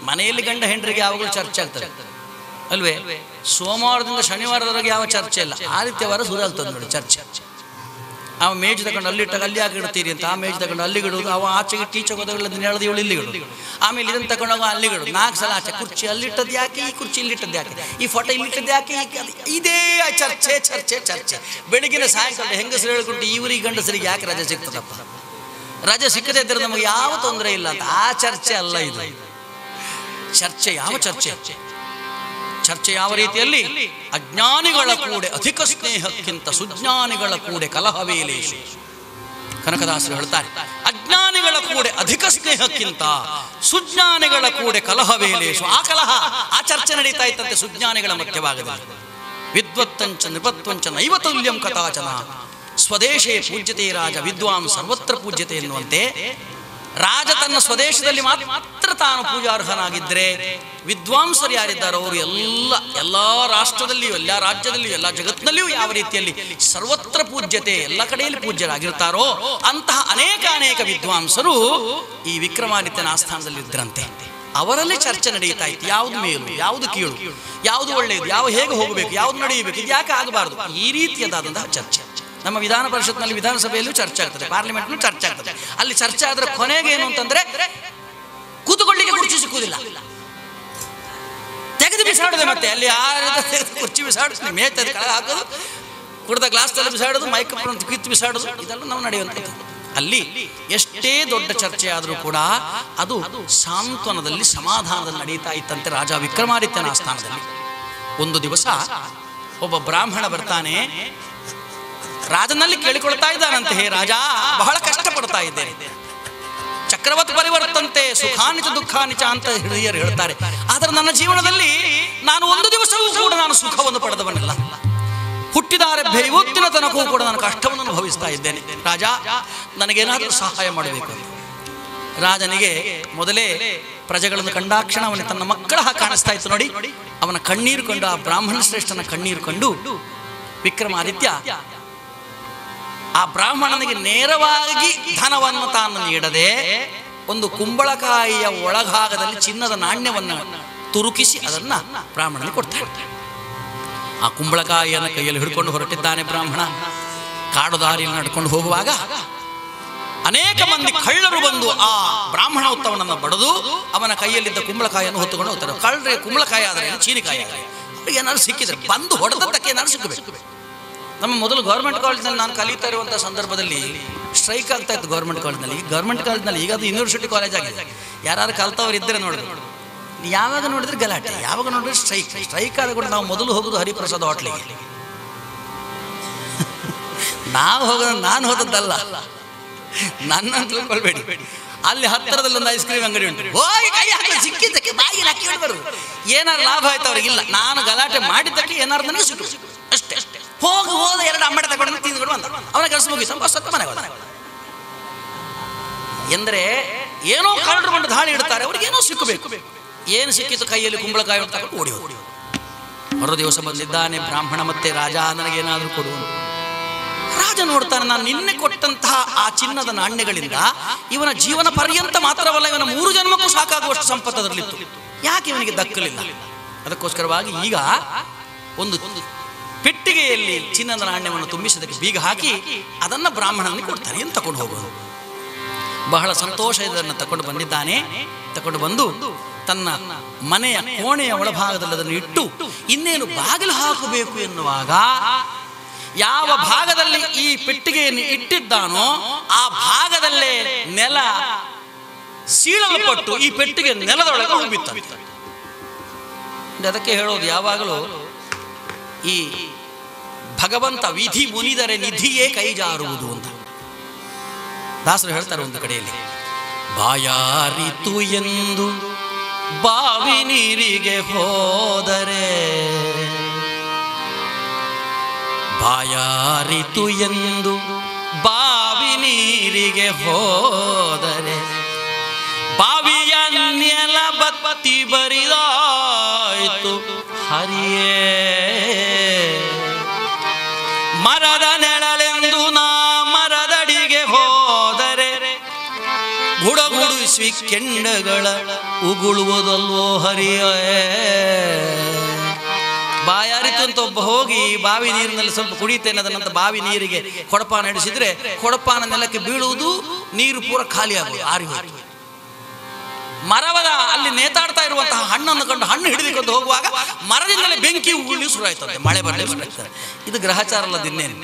ಮನೆಯಲ್ಲಿ ಗಂಡ ಹೆಂಡರಿಗೆ ಯಾವಾಗಲೂ ಚರ್ಚೆ ಆಗ್ತದೆ ಅಲ್ವೇ? ಸೋಮವಾರದಿಂದ ಶನಿವಾರದವರೆಗೆ ಯಾವ ಚರ್ಚೆ ಇಲ್ಲ, ಆದಿತ್ಯವಾರ ಶುರು ಆಗ್ತದೆ ನೋಡಿ ಚರ್ಚೆ. ಅವ ಮೇಜು ತಗೊಂಡು ಅಲ್ಲಿಟ್ಟಾಗ ಅಲ್ಲಿ ಯಾಕೆ ಇಡ್ತೀರಿ ಅಂತ, ಆ ಮೇಜು ತಗೊಂಡು ಅಲ್ಲಿಗಿಡೋದು, ಅವ ಆಚೆಗೆ ಟೀಚರ್ ಹೋದಗಳಲ್ಲಿ ನೆಳೆದು ಇವಳು ಇಲ್ಲಿಗಿಡೋದು, ಆಮೇಲೆ ಇದನ್ನು ತಗೊಂಡೋಗ ಅಲ್ಲಿಗಿಡೋದು, 4 ಸಲ ಆಚೆ ಕುರ್ಚಿ ಅಲ್ಲಿಟ್ಟದ್ದು ಯಾಕೆ, ಈ ಕುರ್ಚಿ ಇಲ್ಲಿಟ್ಟದ್ದು ಯಾಕೆ, ಈ ಫೋಟೋ ಇಲ್ಲಿಟ್ಟದ್ದು ಯಾಕೆ, ಇದೇ ಚರ್ಚೆ ಚರ್ಚೆ ಚರ್ಚೆ. ಬೆಳಿಗ್ಗಿನ ಸಾಯಂಕಾಲ ಹೆಂಗಸರು ಹೇಳ್ಕೊಂಡು ಇವರಿಗೆ ಗಂಡಸರಿಗೆ ಯಾಕೆ ರಜೆ ಸಿಗ್ತದಪ್ಪ, ರಜೆ ಸಿಕ್ಕದೇ ಇದ್ದರೆ ನಮಗೆ ಯಾವ ತೊಂದರೆ ಇಲ್ಲ ಅಂತ. ಆ ಚರ್ಚೆ ಅಲ್ಲ ಇದು. ಚರ್ಚೆ ಯಾವ ಚರ್ಚೆ? ಚರ್ಚೆ ಯಾವ ರೀತಿಯಲ್ಲಿ? ಅಜ್ಞಾನಿಗಳ ಕೂಡೆ ಅಧಿಕ ಸ್ನೇಹಕ್ಕಿಂತ ಸುಜ್ಞಾನಿಗಳ ಕೂಡೆ ಕಲಹವೇಲೇಶು. ಕನಕದಾಸರು ಹೇಳ್ತಾರೆ, ಅಜ್ಞಾನಿಗಳ ಕೂಡೆ ಅಧಿಕ ಸ್ನೇಹಕ್ಕಿಂತ ಸುಜ್ಞಾನಿಗಳ ಕೂಡೆ ಕಲಹವೇಲೇಶು. ಆ ಕಲಹ, ಆ ಚರ್ಚೆ ನಡೀತಾ ಇತ್ತಂತೆ ಸುಜ್ಞಾನಿಗಳ ಮಧ್ಯಭಾಗದಲ್ಲಿ. ವಿದ್ವತ್ತಂಚ ನೃಪತ್ವಂಚ ನೈವತುಲ್ಯಂ ಕಥಾಚನ ಸ್ವದೇಶೇ ಪೂಜ್ಯತೆ ರಾಜ ವಿದ್ವಾಂಸ ಸರ್ವತ್ರ ಪೂಜ್ಯತೆ ಎನ್ನುವಂತೆ ರಾಜ ತನ್ನ ಸ್ವದೇಶದಲ್ಲಿ ಮಾತ್ರ ತಾನು ಪೂಜಾರ್ಹನಾಗಿದ್ದರೆ ವಿದ್ವಾಂಸರು ಯಾರಿದ್ದಾರೋ ಅವರು ಎಲ್ಲ ರಾಷ್ಟ್ರದಲ್ಲಿಯೂ, ಎಲ್ಲ ರಾಜ್ಯದಲ್ಲಿಯೂ, ಎಲ್ಲ ಜಗತ್ತಿನಲ್ಲಿಯೂ ಯಾವ ರೀತಿಯಲ್ಲಿ ಸರ್ವತ್ರ ಪೂಜ್ಯತೆ, ಎಲ್ಲ ಕಡೆಯಲ್ಲಿ ಪೂಜ್ಯರಾಗಿರ್ತಾರೋ ಅಂತಹ ಅನೇಕ ವಿದ್ವಾಂಸರು ಈ ವಿಕ್ರಮಾದಿತ್ಯನ ಆಸ್ಥಾನದಲ್ಲಿ ಇದ್ರಂತೆ. ಅವರಲ್ಲಿ ಚರ್ಚೆ ನಡೀತಾ ಇತ್ತು. ಯಾವುದು ಮೇಲು, ಯಾವುದು ಕೀಳು, ಯಾವುದು ಒಳ್ಳೆಯದು, ಯಾವ ಹೇಗೆ ಹೋಗಬೇಕು, ಯಾವುದು ನಡೆಯಬೇಕು, ಇದು ಯಾಕೆ ಆಗಬಾರದು, ಈ ರೀತಿಯಾದಂತಹ ಚರ್ಚೆ. ನಮ್ಮ ವಿಧಾನ ಪರಿಷತ್ನಲ್ಲಿ, ವಿಧಾನಸಭೆಯಲ್ಲೂ ಚರ್ಚೆ ಆಗ್ತದೆ, ಪಾರ್ಲಿಮೆಂಟ್ನಲ್ಲೂ ಚರ್ಚೆ ಆಗ್ತದೆ. ಅಲ್ಲಿ ಚರ್ಚೆ ಆದ್ರೆ ಕೊನೆಗೆ ಏನು ಅಂತಂದ್ರೆ ಕೂತುಕೊಳ್ಳಿಕ್ಕೆ ಕುರ್ಚಿ ಸಿಕ್ಕುವುದಿಲ್ಲ, ತೆಗೆದು ಬಿಸಾಡೋದೆ. ಮತ್ತೆ ಅಲ್ಲಿ ಕುರ್ಚಿ ಬಿಸಾಡಿಸಿ ಮೇತದ ಕೆಳಗೆ ಹಾಕೋದು, ಕುಡ್ದ ಗ್ಲಾಸ್ದಲ್ಲಿ ಬಿಸಾಡೋದು, ಮೈಕ್ ಕಿತ್ತು ಬಿಸಾಡೋದು, ಇದೆಲ್ಲ ನಾವು ನಡೆಯುವಂಥದ್ದು. ಅಲ್ಲಿ ಎಷ್ಟೇ ದೊಡ್ಡ ಚರ್ಚೆ ಆದರೂ ಕೂಡ ಅದು ಸಾಂತ್ವನದಲ್ಲಿ, ಸಮಾಧಾನದಲ್ಲಿ ನಡೀತಾ ಇತ್ತಂತೆ ರಾಜ ವಿಕ್ರಮಾದಿತ್ಯನ ಆಸ್ಥಾನದಲ್ಲಿ. ಒಂದು ದಿವಸ ಒಬ್ಬ ಬ್ರಾಹ್ಮಣ ಬರ್ತಾನೆ, ರಾಜನಲ್ಲಿ ಕೇಳಿಕೊಳ್ತಾ ಇದ್ದಾನಂತೆ, ಹೇ ರಾಜ, ಬಹಳ ಕಷ್ಟಪಡ್ತಾ ಇದ್ದೇನೆ, ಚಕ್ರವತ್ ಪರಿವರ್ತಂತೆ ಸುಖಾನಿಚ ದುಃಖಾನಿಚ ಅಂತ ಹಿರಿಯರು ಹೇಳ್ತಾರೆ. ಆದರೆ ನನ್ನ ಜೀವನದಲ್ಲಿ ನಾನು ಒಂದು ದಿವಸವೂ ಕೂಡ ನಾನು ಸುಖವನ್ನು ಪಡೆದವನಲ್ಲ. ಹುಟ್ಟಿದಾರಭ್ಯ ಇವತ್ತಿನ ತನಕವೂ ಕೂಡ ನಾನು ಕಷ್ಟವನ್ನು ಅನುಭವಿಸ್ತಾ ಇದ್ದೇನೆ. ರಾಜ, ನನಗೇನಾದರೂ ಸಹಾಯ ಮಾಡಬೇಕು. ರಾಜನಿಗೆ ಮೊದಲೇ ಪ್ರಜೆಗಳನ್ನು ಕಂಡಾಕ್ಷಣ ಅವನಿಗೆ ತನ್ನ ಮಕ್ಕಳ ಕಾಣಿಸ್ತಾ ಇತ್ತು ನೋಡಿ. ಅವನ ಕಣ್ಣೀರು ಕಂಡು, ಆ ಬ್ರಾಹ್ಮಣ ಶ್ರೇಷ್ಠನ ಕಣ್ಣೀರು ಕಂಡು ವಿಕ್ರಮಾದಿತ್ಯ ಆ ಬ್ರಾಹ್ಮಣನಿಗೆ ನೇರವಾಗಿ ಧನವನ್ನು ತಾನು ನೀಡದೆ ಒಂದು ಕುಂಬಳಕಾಯಿಯ ಒಳಭಾಗದಲ್ಲಿ ಚಿನ್ನದ ನಾಣ್ಯವನ್ನು ತುರುಕಿಸಿ ಅದನ್ನ ಬ್ರಾಹ್ಮಣನಿಗೆ ಕೊಡ್ತಾನೆ. ಆ ಕುಂಬಳಕಾಯಿಯನ್ನು ಕೈಯಲ್ಲಿ ಹಿಡ್ಕೊಂಡು ಹೊರಟಿದ್ದಾನೆ ಬ್ರಾಹ್ಮಣ. ಕಾಡು ದಾರಿಯಲ್ಲಿ ನಡ್ಕೊಂಡು ಹೋಗುವಾಗ ಅನೇಕ ಮಂದಿ ಕಳ್ಳರು ಬಂದು ಆ ಬ್ರಾಹ್ಮಣ ಉತ್ತಮನನ್ನು ಬಡದು ಅವನ ಕೈಯಲ್ಲಿದ್ದ ಕುಂಬಳಕಾಯಿಯನ್ನು ಹೊತ್ತುಕೊಂಡು ಹೋಗ್ತಾರೆ. ಕಳ್ಳರಿಗೆ ಕುಂಬಳಕಾಯಿ ಆದರೆ ಚೀನಿಕಾಯಿ ಆದರೆ ಅವ್ರಿಗೆ ಏನಾದ್ರು ಸಿಕ್ಕಿದ್ರೆ ಬಂದು ಹೊಡೆದಕ್ಕೆ ಏನಾದ್ರು ಸಿಕ್ಕಬೇಕು. ನಮ್ಮ ಮೊದಲು ಗೌರ್ಮೆಂಟ್ ಕಾಲೇಜ್ನಲ್ಲಿ ನಾನು ಕಲಿತಾ ಇರುವಂಥ ಸಂದರ್ಭದಲ್ಲಿ ಸ್ಟ್ರೈಕ್ ಆಗ್ತಾ ಇತ್ತು ಗೌರ್ಮೆಂಟ್ ಕಾಲೇಜ್ನಲ್ಲಿ. ಗೌರ್ಮೆಂಟ್ ಕಾಲೇಜ್ನಲ್ಲಿ ಈಗ ಅದು ಯೂನಿವರ್ಸಿಟಿ ಕಾಲೇಜ್ ಆಗಿದೆ. ಯಾರು ಕಲ್ತವ್ರು ಇದ್ದರೆ ನೋಡಿದ್ರು, ಯಾವಾಗ ನೋಡಿದ್ರೆ ಗಲಾಟೆ, ಯಾವಾಗ ನೋಡಿದ್ರೆ ಸ್ಟ್ರೈಕ್ ಆದ ಕೂಡ ನಾವು ಮೊದಲು ಹೋಗೋದು ಹರಿಪ್ರಸಾದ್ ಹೋಟ್ಲಿಗೆ. ನಾವು ಹೋಗೋದು, ನಾನು ಹೋದದ್ದಲ್ಲ, ನನ್ನ ತಿಳ್ಕೊಳ್ಬೇಡಿ. ಅಲ್ಲಿ ಹತ್ತಿರದಲ್ಲಿ ಒಂದು ಐಸ್ ಕ್ರೀಮ್ ಅಂಗಡಿ ಉಂಟು, ಹೋಗಿ ಕೈ ಹಾಕಿ ಸಿಕ್ಕಿದ್ದಕ್ಕೆ ಬಾಗಿಲು ಹಾಕಿ ಬರುದು. ಏನಾರು ಲಾಭ ಆಯ್ತು ಅವ್ರಿಗಿಲ್ಲ, ನಾನು ಗಲಾಟೆ ಮಾಡಿದ್ದಕ್ಕೆ ಏನಾರು ನನಗೆ ಸಿಕ್ಕು ಅಷ್ಟೇ. ಹೋದ 2 ಅಂಬಡೆ ತಗೊಂಡು ತಿಂದ್ಕೊಂಡು ಬಂದ, ಅವನ ಕೆಲಸ ಮುಗಿಸ ಸತ್ತ ಮನೆಗೆ ಹೋದ. ಎಂದ್ರೆ ಏನೋ ಕಳ್ಳರು ಬಂದು ದಾಳಿ ಇಡ್ತಾರೆ, ಅವ್ರಿಗೇನೋ ಸಿಕ್ಕಬೇಕು. ಏನು ಸಿಕ್ಕಿತು? ಕೈಯಲ್ಲಿ ಕುಂಬಳಕಾಯಿ ತಗೊಂಡು ಓಡಿ ಹೋಗಿ. ಮರು ದಿವಸ ಬಂದಿದ್ದಾನೆ ಬ್ರಾಹ್ಮಣ, ಮತ್ತೆ ರಾಜ ನನಗೇನಾದರೂ ಕೊಡು. ರಾಜ ನೋಡ್ತಾನೆ, ನಾನು ನಿನ್ನೆ ಕೊಟ್ಟಂತಹ ಆ ಚಿನ್ನದ ನಾಣ್ಯಗಳಿಂದ ಇವನ ಜೀವನ ಪರ್ಯಂತ ಮಾತ್ರವಲ್ಲ, ಇವನ 3 ಜನ್ಮಕ್ಕೂ ಸಾಕಾಗುವಷ್ಟು ಸಂಪತ್ತು ಅದರಲ್ಲಿತ್ತು, ಯಾಕೆ ಇವನಿಗೆ ದಕ್ಕಲಿಲ್ಲ? ಅದಕ್ಕೋಸ್ಕರವಾಗಿ ಈಗ ಒಂದು ಪೆಟ್ಟಿಗೆಯಲ್ಲಿ ಚಿನ್ನದ ನಾಣ್ಯವನ್ನು ತುಂಬಿಸೋದಕ್ಕೆ ಬೀಗ ಹಾಕಿ ಅದನ್ನು ಬ್ರಾಹ್ಮಣನಿಗೆ ಕೊಡ್ತಾನೆ. ಏನು ತಗೊಂಡು ಹೋಗೋದು? ಬಹಳ ಸಂತೋಷ ಇದನ್ನು ತಗೊಂಡು ಬಂದಿದ್ದಾನೆ. ತಗೊಂಡು ಬಂದು ತನ್ನ ಮನೆಯ ಕೋಣೆಯ ಒಳಭಾಗದಲ್ಲಿ ಅದನ್ನು ಇಟ್ಟು ಇನ್ನೇನು ಬಾಗಿಲು ಹಾಕಬೇಕು ಎನ್ನುವಾಗ, ಯಾವ ಭಾಗದಲ್ಲಿ ಈ ಪೆಟ್ಟಿಗೆಯನ್ನು ಇಟ್ಟಿದ್ದಾನೋ ಆ ಭಾಗದಲ್ಲೇ ನೆಲ ಸೀಳಲ್ಪಟ್ಟು ಈ ಪೆಟ್ಟಿಗೆ ನೆಲದೊಳಗೆ ಹೋಗಿತ್ತು. ಅದಕ್ಕೆ ಹೇಳೋದು ಯಾವಾಗಲೂ, ಈ ಭಗವಂತ ವಿಧಿ ಮುನಿದರೆ ನಿಧಿಯೇ ಕೈಜಾರುವುದು ಅಂತ ದಾಸರು ಹೇಳ್ತಾರೆ ಒಂದು ಕಡೆಯಲ್ಲಿ. ಬಾಯಾರಿತು ಎಂದು ಬಾವಿ ನೀರಿಗೆ ಹೋದರೆ, ಬಾಯಾರಿತು ಎಂದು ಬಾವಿ ನೀರಿಗೆ ಹೋದರೆ, ಬಾವಿಯ ನೆಲ ಬತ್ತಿ ಬರಿದಾಯ್ತು ಹರಿಯೇ. ಮರದ ನೆಳಲೆಂದು ನಾ ಮರದಡಿಗೆ ಹೋದರೆ, ಗುಡಗುಡಿಸಿ ಕೆಂಡಗಳ ಉಗುಳುವುದಲ್ವೋ ಹರಿಯೇ. ಬಾಯಾರಿತು ಅಂತ ಒಬ್ಬ ಹೋಗಿ ಬಾವಿ ನೀರಿನಲ್ಲಿ ಸ್ವಲ್ಪ ಕುಡಿತೇನೆ, ಅದನ್ನಂತ ಬಾವಿ ನೀರಿಗೆ ಕೊಡಪಾನ ನಡೆಸಿದ್ರೆ ಕೊಡಪಾನ ನೆಲಕ್ಕೆ ಬೀಳುವುದು, ನೀರು ಪೂರ ಖಾಲಿ ಆಗುವುದು, ಆರಿ ಹೋಗಿ. ಮರವದ ಅಲ್ಲಿ ನೇತಾಡ್ತಾ ಇರುವಂತಹ ಹಣ್ಣನ್ನು ಕಂಡು ಹಣ್ಣು ಹಿಡಿದುಕೊಂಡು ಹೋಗುವಾಗ ಮರದಿಂದಲೇ ಬೆಂಕಿ ಉಗುಳಿ ಶುರುವಾಯ್ತಂತೆ, ಮಳೆ ಬರಲಿ ಶುರುವಾಯ್ತದೆ. ಇದು ಗ್ರಹಚಾರ ಅಲ್ಲ, ದಿನ್ನೇನು.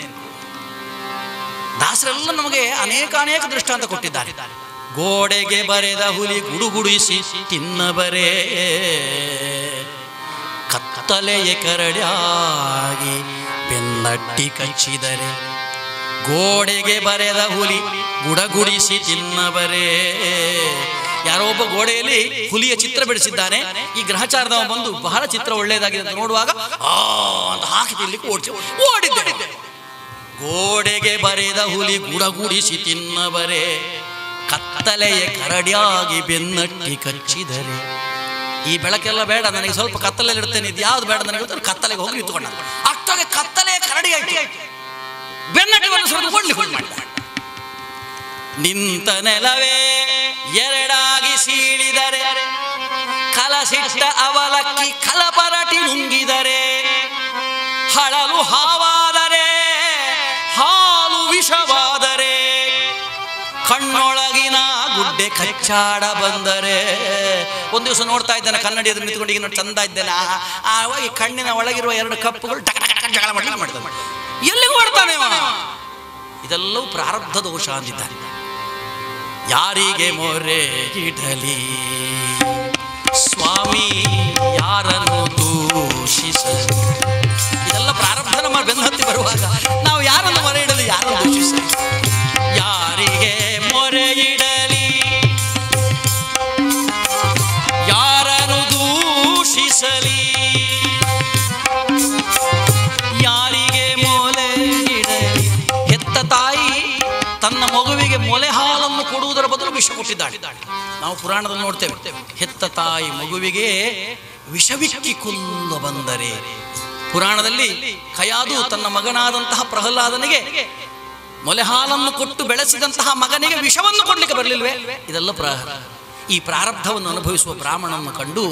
ದಾಸರೆಲ್ಲ ನಮಗೆ ಅನೇಕ ದೃಷ್ಟಾಂತ ಕೊಟ್ಟಿದ್ದಾರೆ. ಗೋಡೆಗೆ ಬರೆದ ಹುಲಿ ಗುಡುಗುಡಿಸಿ ತಿನ್ನಬರೇ, ಕತ್ತಲೆಯ ಕರಡಿಯಾಗಿ ಬೆನ್ನಟ್ಟಿ ಕಚ್ಚಿದರೆ, ಗೋಡೆಗೆ ಬರೆದ ಹುಲಿ ಗುಡಗುಡಿಸಿ ತಿನ್ನಬರೇ. ಯಾರೋ ಒಬ್ಬ ಗೋಡೆಯಲ್ಲಿ ಹುಲಿಯ ಚಿತ್ರ ಬಿಡಿಸಿದ್ದಾನೆ. ಈ ಗ್ರಹಚಾರದವ ಬಂದು ಬಹಳ ಚಿತ್ರ ಒಳ್ಳೆಯದಾಗಿದೆ ಅಂತ ನೋಡುವಾಗ ಅಂತ ಹಾಕಿ ತಿನ್ಲಿಕ್ಕೆ ಓಡಿದ್ದೆ. ಗೋಡೆಗೆ ಬರೆದ ಹುಲಿ ಗುಡಗುಡಿಸಿ ತಿನ್ನಬರೇ, ಕತ್ತಲೆಯ ಕರಡಿಯಾಗಿ ಬೆನ್ನಟ್ಟಿ ಕಚ್ಚಿದರೆ. ಈ ಬೆಳಕೆಲ್ಲ ಬೇಡ ನನಗೆ, ಸ್ವಲ್ಪ ಕತ್ತಲೆಯಲ್ಲಿ ಇರ್ತೇನೆ, ಇದು ಯಾವ್ದು ಬೇಡ ನನಗೆ, ಕತ್ತಲೆಗೆ ಹೋಗಿ ನಿಂತುಕೊಂಡ. ಅಷ್ಟಾಗೆ ಕತ್ತಲೆಯ ಕರಡಿ ಆಯ್ತು, ಬೆನ್ನಟ್ಟಿವನ್ನು ಸುರಿದುಕೊಂಡು ಮಾಡಿದ. ನಿಂತ ನೆಲವೇ ಎರಡಾಗಿ ಸೀಳಿದರೆ, ಕಲಸಿಟ್ಟ ಅವಲಕ್ಕಿ ಕಲಪರಟಿ ನುಂಗಿದರೆ, ಹಳಲು ಹಾವಾದರೆ ಹಾಲು ವಿಷವಾದರೆ, ಕಣ್ಣೊಳಗಿನ ಗುಡ್ಡೆ ಕಚ್ಚಾಡ ಬಂದರೆ. ಒಂದು ದಿವಸ ನೋಡ್ತಾ ಇದ್ದಾನೆ, ಕನ್ನಡಿ ಎದುರು ನಿಂತ್ಕೊಂಡು, ಈಗ ಚಂದ ಇದ್ದೇನೆ, ಆವಾಗ ಕಣ್ಣಿನ ಒಳಗಿರುವ 2 ಕಪ್ಪುಗಳು ಟಕ ಟಕ ಟಕ ಜಗಳ ಮಾಡ್ಲಿಕ್ಕೆ ಮಾಡ್ತಾನೆ. ಎಲ್ಲಿಗೆ ಮಾಡ್ತಾನೆ? ಇದೆಲ್ಲವೂ ಪ್ರಾರಬ್ಧ ದೋಷ ಅಂದಿದ್ದಾನೆ. ಯಾರಿಗೆ ಮೊರೆ ಇಡಲಿ ಸ್ವಾಮಿ ಯಾರನ್ನು ದೂಷಿಸಲಿ. ಇದೆಲ್ಲ ಪ್ರಾರಬ್ಧ ನಮ್ಮ ಬೆನ್ನು ಹತ್ತಿ ಬರುವಾಗ ನಾವು ಯಾರನ್ನು ಮೊರೆ ಇಡಲಿ, ಯಾರನ್ನು ದೂಷಿಸಲಿ. ಯಾರಿಗೆ ಮೊರೆ ಇಡಲಿ, ಯಾರನ್ನು ದೂಷಿಸಲಿ, ಯಾರಿಗೆ ಮೊಲೆ ಇಡಲಿ. ಹೆತ್ತ ತಾಯಿ ತನ್ನ ಮಗುವಿಗೆ ಮೊಲೆ ಹಾಲನ್ನು ಕೊಡುವುದರ ಬದಲು ವಿಷ ಕೊಟ್ಟಿದ್ದಾಳೆ. ನಾವು ಪುರಾಣದಲ್ಲಿ ನೋಡ್ತೇವೆ, ಹೆತ್ತ ತಾಯಿ ಮಗುವಿಗೆ ವಿಷವಿಕ್ಕಿ ಕೊಂದು ಬಂದರೆ. ಪುರಾಣದಲ್ಲಿ ಕಯಾದು ತನ್ನ ಮಗನಾದಂತಹ ಪ್ರಹ್ಲಾದನಿಗೆ ಮೊಲೆ ಹಾಲನ್ನು ಕೊಟ್ಟು ಬೆಳೆಸಿದಂತಹ ಮಗನಿಗೆ ವಿಷವನ್ನು ಕೊಡ್ಲಿಕ್ಕೆ ಬರಲಿಲ್ವೇ? ಇದೆಲ್ಲ ಈ ಪ್ರಾರಬ್ಧವನ್ನು ಅನುಭವಿಸುವ ಬ್ರಾಹ್ಮಣನ್ನು ಕಂಡು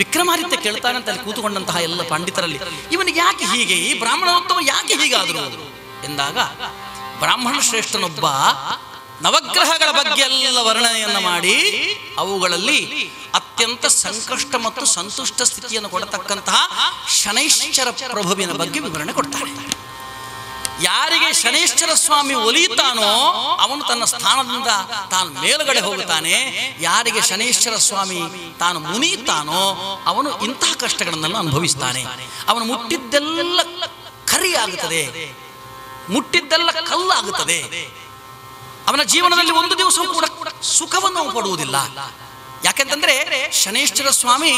ವಿಕ್ರಮಾದಿತ್ಯ ಕೇಳ್ತಾನಂತ ಅಲ್ಲಿ ಕೂತುಕೊಂಡಂತಹ ಎಲ್ಲ ಪಂಡಿತರಲ್ಲಿ, ಇವನಿಗೆ ಯಾಕೆ ಹೀಗೆ, ಈ ಬ್ರಾಹ್ಮಣೋತ್ತಮ ಯಾಕೆ ಹೀಗಾದರು ಎಂದಾಗ, ಬ್ರಾಹ್ಮಣ ಶ್ರೇಷ್ಠನೊಬ್ಬ ನವಗ್ರಹಗಳ ಬಗ್ಗೆ ಎಲ್ಲ ವರ್ಣನೆಯನ್ನು ಮಾಡಿ ಅವುಗಳಲ್ಲಿ ಅತ್ಯಂತ ಸಂಕಷ್ಟ ಮತ್ತು ಸಂತುಷ್ಟ ಸ್ಥಿತಿಯನ್ನು ಕೊಡತಕ್ಕಂತಹ ಶನೈಶ್ಚರ ಪ್ರಭುವಿನ ಬಗ್ಗೆ ವಿವರಣೆ ಕೊಡ್ತಾರೆ. ಯಾರಿಗೆ ಶನೈಶ್ಚರ ಸ್ವಾಮಿ ಒಲಿಯುತ್ತಾನೋ ಅವನು ತನ್ನ ಸ್ಥಾನದಿಂದ ತಾನು ಮೇಲುಗಡೆ ಹೋಗುತ್ತಾನೆ. ಯಾರಿಗೆ ಶನೈಶ್ಚರ ಸ್ವಾಮಿ ತಾನು ಮುನಿಯುತ್ತಾನೋ ಅವನು ಇಂತಹ ಕಷ್ಟಗಳನ್ನೆಲ್ಲ ಅನುಭವಿಸ್ತಾನೆ. ಅವನು ಮುಟ್ಟಿದ್ದೆಲ್ಲ ಕರಿಯಾಗುತ್ತದೆ, ಮುಟ್ಟಿದ್ದೆಲ್ಲ ಕಲ್ಲಾಗುತ್ತದೆ. ಅವನ ಜೀವನದಲ್ಲಿ ಒಂದು ದಿವಸವೂ ಕೂಡ ಸುಖವನ್ನು ಪಡುವುದಿಲ್ಲ. ಯಾಕೆಂತಂದ್ರೆ ಶನೈಶ್ಚರ ಸ್ವಾಮಿ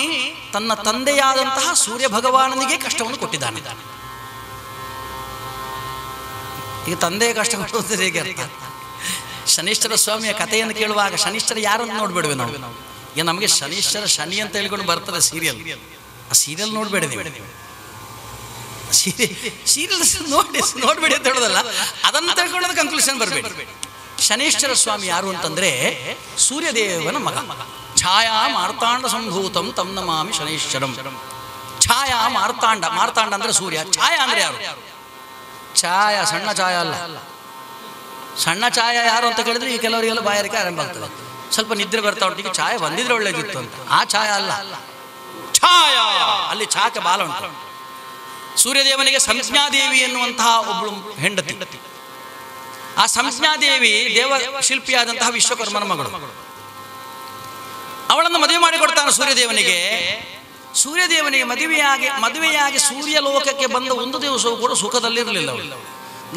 ತನ್ನ ತಂದೆಯಾದಂತಹ ಸೂರ್ಯ ಭಗವಾನನಿಗೆ ಕಷ್ಟವನ್ನು ಕೊಟ್ಟಿದ್ದಾನೆ. ಈಗ ತಂದೆಯ ಕಷ್ಟ ಕೊಡುವುದು ಹೇಗೆ ಅರ್ಥ? ಶನೈಶ್ಚರ ಸ್ವಾಮಿಯ ಕಥೆಯನ್ನು ಕೇಳುವಾಗ ಶನೈಶ್ಚರ ಯಾರನ್ನು ನೋಡ್ಬೇಡ್ವೆ ನಾವು. ಈಗ ನಮಗೆ ಶನೈಶ್ಚರ ಶನಿ ಅಂತ ಹೇಳ್ಕೊಂಡು ಬರ್ತದೆ ಸೀರಿಯಲ್, ಆ ಸೀರಿಯಲ್ ನೋಡ್ಬೇಡಿ ನೀವು. ಸೀರಿಯಲ್ ನೋಡ್ಬೇಡಿ ಅಂತ ಹೇಳೋದಲ್ಲ, ಅದನ್ನು ತಿಳ್ಕೊಳ್ಳೋದು ಕನ್ಕ್ಲೂಷನ್ ಬರಬೇಡಿ. ಶನೈಶ್ಚರ ಸ್ವಾಮಿ ಯಾರು ಅಂತಂದ್ರೆ ಸೂರ್ಯದೇವನ ಮಗ. ಛಾಯಾ ಮಾರ್ತಾಂಡ ಸಂಭೂತಂ ತಂ ನಮಾಮಿ ಶನೈಶ್ಚರಂ. ಛಾಯಾ ಮಾರ್ತಾಂಡ, ಮಾರ್ತಾಂಡ ಅಂದ್ರೆ ಸೂರ್ಯ, ಛಾಯಾ ಅಂದ್ರೆ ಯಾರು? ಛಾಯಾ ಸಣ್ಣ ಛಾಯಾ ಅಲ್ಲ. ಸಣ್ಣ ಛಾಯಾ ಯಾರು ಅಂತ ಕೇಳಿದ್ರೆ ಈ ಕೆಲವರಿಗೆಲ್ಲ ಬಾಯಾರಿಕೆ ಆರಂಭ ಆಗ್ತದೆ, ಸ್ವಲ್ಪ ನಿದ್ರೆ ಬರ್ತಾ ಉಂಟು, ಈಗ ಛಾಯಾ ಬಂದಿದ್ರೆ ಒಳ್ಳೇದಿತ್ತು ಅಂತ. ಆ ಛಾಯಾ ಅಲ್ಲ, ಛಾಯಾ ಅಲ್ಲಿ ಛಾಕೆ ಬಾಲ ಉಂಟು. ಸೂರ್ಯದೇವನಿಗೆ ಸಂಜ್ಞಾದೇವಿ ಎನ್ನುವಂತಹ ಒಬ್ಬಳು ಹೆಂಡತಿ. ಆ ಸಂಜ್ಞಾದೇವಿ ದೇವ ಶಿಲ್ಪಿಯಾದಂತಹ ವಿಶ್ವಕರ್ಮನ ಮಗಳು. ಅವಳನ್ನು ಮದುವೆ ಮಾಡಿಕೊಡ್ತಾನೆ ಸೂರ್ಯದೇವನಿಗೆ. ಸೂರ್ಯದೇವನಿಗೆ ಮದುವೆಯಾಗಿ ಸೂರ್ಯ ಲೋಕಕ್ಕೆ ಬಂದ ಒಂದು ದಿವಸವೂ ಕೂಡ ಸುಖದಲ್ಲಿರಲಿಲ್ಲ ಅವಳು.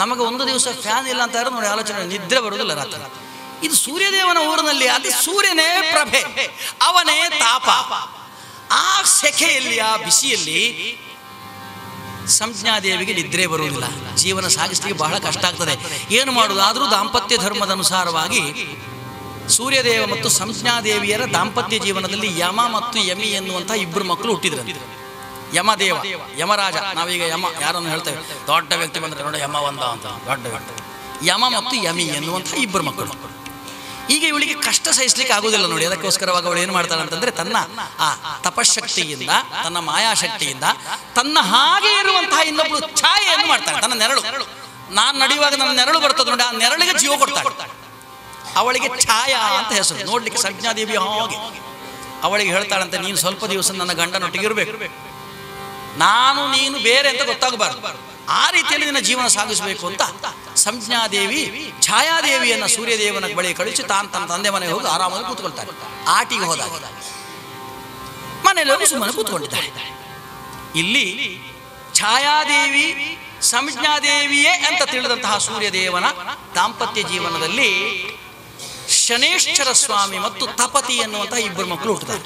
ನಮಗೆ ಒಂದು ದಿವಸ ಫ್ಯಾನ್ ಇಲ್ಲ ಅಂತ ಯಾರು ನೋಡಿ ಆಲೋಚನೆ, ನಿದ್ರೆ ಬರುವುದಿಲ್ಲ ರಾತ್ರಿ. ಇದು ಸೂರ್ಯದೇವನ ಊರಿನಲ್ಲಿ ಅದು ಸೂರ್ಯನೇ ಪ್ರಭೆ, ಅವನೇ ತಾಪ. ಆ ಸೆಖೆಯಲ್ಲಿ, ಆ ಬಿಸಿಯಲ್ಲಿ ಸಂಜ್ಞಾದೇವಿಗೆ ನಿದ್ರೆ ಬರುವುದಿಲ್ಲ. ಜೀವನ ಸಾಗಿಸಲಿಕ್ಕೆ ಬಹಳ ಕಷ್ಟ ಆಗ್ತದೆ. ಏನು ಮಾಡುವುದು? ಆದರೂ ದಾಂಪತ್ಯ ಧರ್ಮದ ಅನುಸಾರವಾಗಿ ಸೂರ್ಯದೇವ ಮತ್ತು ಸಂಜ್ಞಾದೇವಿಯರ ದಾಂಪತ್ಯ ಜೀವನದಲ್ಲಿ ಯಮ ಮತ್ತು ಯಮಿ ಎನ್ನುವಂಥ ಇಬ್ಬರು ಮಕ್ಕಳು ಹುಟ್ಟಿದ್ರಂತೆ. ಯಮದೇವ, ಯಮರಾಜ. ನಾವೀಗ ಯಮ ಯಾರನ್ನು ಹೇಳ್ತೇವೆ, ದೊಡ್ಡ ವ್ಯಕ್ತಿ ಬಂದರೆ ನೋಡಿ ಯಮ ಒಂದ ಅಂತ, ದೊಡ್ಡ ವ್ಯಕ್ತಿ. ಯಮ ಮತ್ತು ಯಮಿ ಎನ್ನುವಂಥ ಇಬ್ಬರು ಮಕ್ಕಳು. ಈಗ ಇವಳಿಗೆ ಕಷ್ಟ ಸಹಿಸಲಿಕ್ಕೆ ಆಗುವುದಿಲ್ಲ ನೋಡಿ. ಅದಕ್ಕೋಸ್ಕರವಾಗಿ ಅವಳು ಏನು ಮಾಡ್ತಾಳೆ ಅಂತಂದ್ರೆ ತನ್ನ ಆ ತಪಶಕ್ತಿಯಿಂದ, ತನ್ನ ಮಾಯಾಶಕ್ತಿಯಿಂದ ತನ್ನ ಹಾಗೆ ಇರುವಂತಹ ಇನ್ನೊಬ್ಳು ಛಾಯೆಯನ್ನು ಮಾಡ್ತಾಳೆ. ತನ್ನ ನೆರಳು, ನಾನು ನಡೆಯುವಾಗ ನನ್ನ ನೆರಳು ಬರ್ತದೆ ನೋಡಿ, ಆ ನೆರಳಿಗೆ ಜೀವ ಕೊಡ್ತಾಳೆ. ಅವಳಿಗೆ ಛಾಯಾ ಅಂತ ಹೆಸರು. ನೋಡ್ಲಿಕ್ಕೆ ಸಂಜ್ಞಾದೇವಿ ಹಾಗೆ. ಅವಳಿಗೆ ಹೇಳ್ತಾಳಂತೆ, ನೀನು ಸ್ವಲ್ಪ ದಿವಸ ನನ್ನ ಗಂಡನೊಟ್ಟಿಗೆ ಇರಬೇಕು, ನಾನು ನೀನು ಬೇರೆ ಅಂತ ಗೊತ್ತಾಗಬಾರ್ದು, ಆ ರೀತಿಯಲ್ಲಿ ನಿನ್ನ ಜೀವನ ಸಾಗಿಸಬೇಕು ಅಂತ ಸಂಜ್ಞಾದೇವಿ ಛಾಯಾದೇವಿಯನ್ನು ಸೂರ್ಯದೇವನ ಬಳಿ ಕಳಿಸಿ ತಾನು ತನ್ನ ತಂದೆ ಮನೆಗೆ ಹೋಗಿ ಆರಾಮಾಗಿ ಕೂತ್ಕೊಳ್ತಾರೆ. ಆಟಿಗೆ ಹೋದಾಗ ಮನೆಯಲ್ಲಿ ಹೋಗಿ ಸುಮ್ಮನೆ ಕೂತ್ಕೊಂಡಿದ್ದಾರೆ. ಇಲ್ಲಿ ಛಾಯಾದೇವಿ ಸಂಜ್ಞಾದೇವಿಯೇ ಅಂತ ತಿಳಿದಂತಹ ಸೂರ್ಯದೇವನ ದಾಂಪತ್ಯ ಜೀವನದಲ್ಲಿ ಶನೈಶ್ಚರ ಸ್ವಾಮಿ ಮತ್ತು ತಪತಿ ಎನ್ನುವಂತಹ ಇಬ್ಬರು ಮಕ್ಕಳು ಹುಟ್ಟುತ್ತಾರೆ.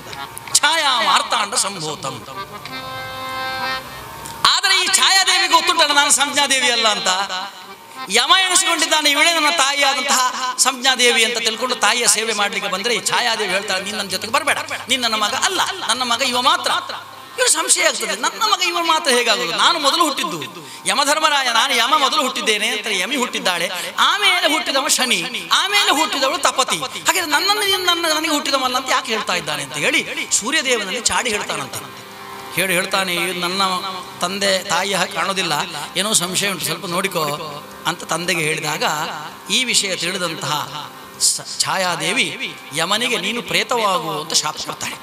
ಛಾಯಾ ಮಾರ್ತಾಂಡ ಸಂಭೂತಂ. ಆದರೆ ಈ ಛಾಯಾದೇವಿಗೆ ಗೊತ್ತುಂಟಲ್ಲ ನಾನು ಸಂಜ್ಞಾದೇವಿ ಅಲ್ಲ ಅಂತ. ಯಮ ಎಣಿಸಿಕೊಂಡಿದ್ದಾನೆ ಇವಳೇ ನನ್ನ ತಾಯಿಯಾದಂತಹ ಸಂಜ್ಞಾದೇವಿ ಅಂತ ತಿಳ್ಕೊಂಡು ತಾಯಿಯ ಸೇವೆ ಮಾಡಲಿಕ್ಕೆ ಬಂದರೆ ಈ ಛಾಯಾದೇವಿ ಹೇಳ್ತಾಳೆ, ನೀನು ನನ್ನ ಜೊತೆಗೆ ಬರಬೇಡ, ನೀನು ನನ್ನ ಮಗ ಅಲ್ಲ, ನನ್ನ ಮಗ ಇವ ಮಾತ್ರ. ಇವರು ಸಂಶಯ ಆಗ್ತದೆ, ನನ್ನ ಮಗ ಇವ ಮಾತ್ರ ಹೇಗಾಗುವುದು? ನಾನು ಮೊದಲು ಹುಟ್ಟಿದ್ದು ಯಮಧರ್ಮರಾಯ, ನಾನು ಯಮ ಮೊದಲು ಹುಟ್ಟಿದ್ದೇನೆ ಅಂತ ಯಮಿ ಹುಟ್ಟಿದ್ದಾಳೆ, ಆಮೇಲೆ ಹುಟ್ಟಿದವ ಶನಿ, ಆಮೇಲೆ ಹುಟ್ಟಿದವಳು ತಪತಿ. ಹಾಗೆ ನನಗೆ ಹುಟ್ಟಿದವಲ್ಲ ಅಂತ ಯಾಕೆ ಹೇಳ್ತಾ ಇದ್ದಾನೆ ಅಂತ ಹೇಳಿ ಸೂರ್ಯದೇವನಲ್ಲಿ ಚಾಡಿ ಹೇಳ್ತಾನಂತೆ. ಹೇಳ್ತಾನೆ, ನನ್ನ ತಂದೆ ತಾಯಿಯ ಕಾಣೋದಿಲ್ಲ, ಏನೋ ಸಂಶಯ ಉಂಟು, ಸ್ವಲ್ಪ ನೋಡಿಕೋ ಅಂತ ತಂದೆಗೆ ಹೇಳಿದಾಗ ಈ ವಿಷಯ ತಿಳಿದಂತಹ ಛಾಯಾದೇವಿ ಯಮನಿಗೆ ನೀನು ಪ್ರೇತವಾಗು ಅಂತ ಶಾಪ ಕೊಡ್ತಾಳೆ.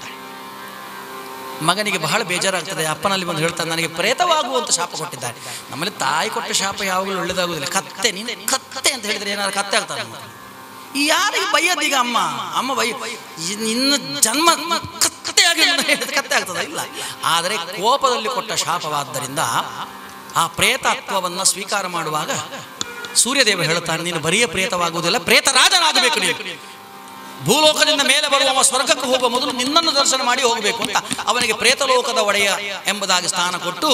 ಮಗನಿಗೆ ಬಹಳ ಬೇಜಾರಾಗ್ತದೆ. ಅಪ್ಪನಲ್ಲಿ ಬಂದು ಹೇಳ್ತಾನೆ, ನನಗೆ ಪ್ರೇತವಾಗುವಂತ ಶಾಪ ಕೊಟ್ಟಿದ್ದಾರೆ. ನಮ್ಮಲ್ಲಿ ತಾಯಿ ಕೊಟ್ಟ ಶಾಪ ಯಾವಾಗಲೂ ಒಳ್ಳೇದಾಗುದಿಲ್ಲ. ಕತ್ತೆ, ನೀನು ಕತ್ತೆ ಅಂತ ಹೇಳಿದ್ರೆ ಏನಾದ್ರು ಕತ್ತೆ ಆಗ್ತಾನೆ. ಯಾರಿಗೆ ಬೈಯದೀಗ ಅಮ್ಮ ಬೈ, ನಿನ್ನ ಜನ್ಮ ಕತ್ತೆಯಾಗಿ ಕತ್ತೆ ಆಗ್ತದ? ಇಲ್ಲ. ಆದರೆ ಕೋಪದಲ್ಲಿ ಕೊಟ್ಟ ಶಾಪವಾದ್ದರಿಂದ ಆ ಪ್ರೇತತ್ವವನ್ನು ಸ್ವೀಕಾರ ಮಾಡುವಾಗ ಸೂರ್ಯದೇವ ಹೇಳ್ತಾನೆ, ನೀನು ಬರಿಯ ಪ್ರೇತವಾಗುವುದಿಲ್ಲ, ಪ್ರೇತರಾಜನಾಗಬೇಕು. ನೀನು ಭೂಲೋಕದಿಂದ ಮೇಲೆ ಬರುವ ಸ್ವರ್ಗಕ್ಕೆ ಹೋಗುವ ಮೊದಲು ನಿನ್ನನ್ನು ದರ್ಶನ ಮಾಡಿ ಹೋಗಬೇಕು ಅಂತ ಅವನಿಗೆ ಪ್ರೇತಲೋಕದ ಒಡೆಯ ಎಂಬುದಾಗಿ ಸ್ಥಾನ ಕೊಟ್ಟು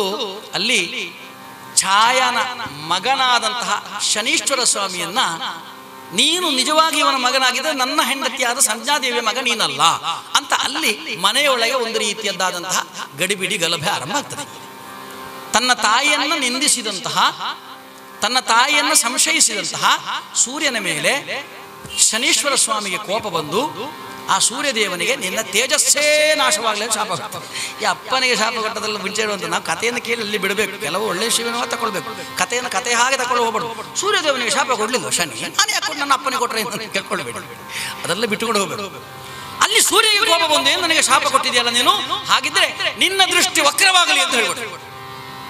ಅಲ್ಲಿ ಛಾಯನ ಮಗನಾದಂತಹ ಶನೀಶ್ವರ ಸ್ವಾಮಿಯನ್ನ, ನೀನು ನಿಜವಾಗಿ ಇವನ ಮಗನಾಗಿದ್ದರೆ ನನ್ನ ಹೆಂಡತಿಯಾದ ಸಂಜ್ಞಾದೇವಿಯ ಮಗ ನೀನಲ್ಲ ಅಂತ ಅಲ್ಲಿ ಮನೆಯೊಳಗೆ ಒಂದು ರೀತಿಯದ್ದಾದಂತಹ ಗಡಿಬಿಡಿ ಗಲಭೆ ಆರಂಭ ಆಗ್ತದೆ. ತನ್ನ ತಾಯಿಯನ್ನು ನಿಂದಿಸಿದಂತಹ, ತನ್ನ ತಾಯಿಯನ್ನು ಸಂಶಯಿಸಿದಂತಹ ಸೂರ್ಯನ ಮೇಲೆ ಶನೀಶ್ವರ ಸ್ವಾಮಿಗೆ ಕೋಪ ಬಂದು ಆ ಸೂರ್ಯದೇವನಿಗೆ ನಿನ್ನ ತೇಜಸ್ಸೇ ನಾಶವಾಗಲೇ ಶಾಪ ಕೊಡ್ತಾರೆ. ಈ ಅಪ್ಪನಿಗೆ ಶಾಪ ಕೊಟ್ಟದಲ್ಲ ಮುಂಚೆ ಇರುವಂತ ನಾವು ಕಥೆಯನ್ನು ಕೇಳಿ ಅಲ್ಲಿ ಬಿಡಬೇಕು. ಕೆಲವು ಒಳ್ಳೆಯ ಶಿವನ ತಗೊಳ್ಬೇಕು, ಕಥೆಯನ್ನು ಕಥೆ ಹಾಗೆ ತಗೊಳ್ಳಿ ಹೋಗ್ಬಾರ್ದು. ಸೂರ್ಯದೇವನಿಗೆ ಶಾಪ ಕೊಡ್ಲಿಲ್ಲ ಶನಿ, ನಾನು ಯಾಕೆ ನನ್ನ ಅಪ್ಪನಿಗೆ ಕೊಟ್ಟರೆ ಅಂತ ಕೇಳ್ಕೊಳ್ಬೇಡಿ, ಅದೆಲ್ಲ ಬಿಟ್ಟುಕೊಂಡು ಹೋಗ್ಬೇಕು. ಅಲ್ಲಿ ಸೂರ್ಯನಿಗೆ ಕೋಪ ಬಂದು ಏನು ನನಗೆ ಶಾಪ ಕೊಟ್ಟಿದೆಯಲ್ಲ ನೀನು, ಹಾಗಿದ್ರೆ ನಿನ್ನ ದೃಷ್ಟಿ ವಕ್ರವಾಗಲಿ ಅಂತ ಹೇಳ್ಬಿಟ್ಟು.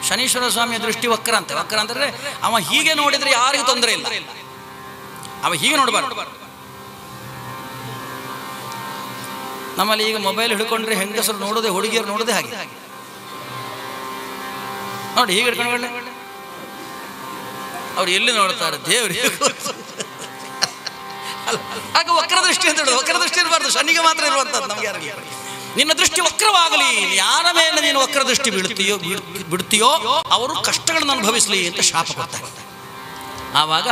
ಶನೀಶ್ವರ ಸ್ವಾಮಿಯ ದೃಷ್ಟಿ ವಕ್ರ ಅಂತೆ. ವಕ್ರ ಅಂತಂದ್ರೆ ಅವ ಹೀಗೆ ನೋಡಿದ್ರೆ ಯಾರಿಗೂ ತೊಂದರೆ ಇಲ್ಲ, ಅವ ಹೀಗೆ ನೋಡಬಾರ್ದು. ನಮ್ಮಲ್ಲಿ ಈಗ ಮೊಬೈಲ್ ಹಿಡ್ಕೊಂಡ್ರೆ ಹೆಂಗಸರು ನೋಡೋದೆ, ಹುಡುಗಿಯರು ನೋಡೋದೆ ಹಾಗೆ ನೋಡಿ, ಹೀಗೆ ಹಿಡ್ಕೊಂಡ್ರೆ ಅವ್ರು ಎಲ್ಲಿ ನೋಡ್ತಾರೆ ದೇವ್ರಿಗೆ. ಆಗ ವಕ್ರದೃಷ್ಟಿ ಅಂತ ಹೇಳೋದು. ವಕ್ರದೃಷ್ಟಿ ಇರಬಾರ್ದು, ಶನಿಗೆ ಮಾತ್ರ ಇರುವಂಥದ್ದು. ನಮಗೆ ಯಾರಿಗೆ ನಿನ್ನ ದೃಷ್ಟಿ ವಕ್ರವಾಗಲಿ, ಯಾರ ಮೇಲೆ ನೀನು ವಕ್ರದೃಷ್ಟಿ ಬಿಡ್ತೀಯೋ ಅವರು ಕಷ್ಟಗಳನ್ನು ಅನುಭವಿಸಲಿ ಅಂತ ಶಾಪ ಕೊಡ್ತಾರೆ. ಆವಾಗ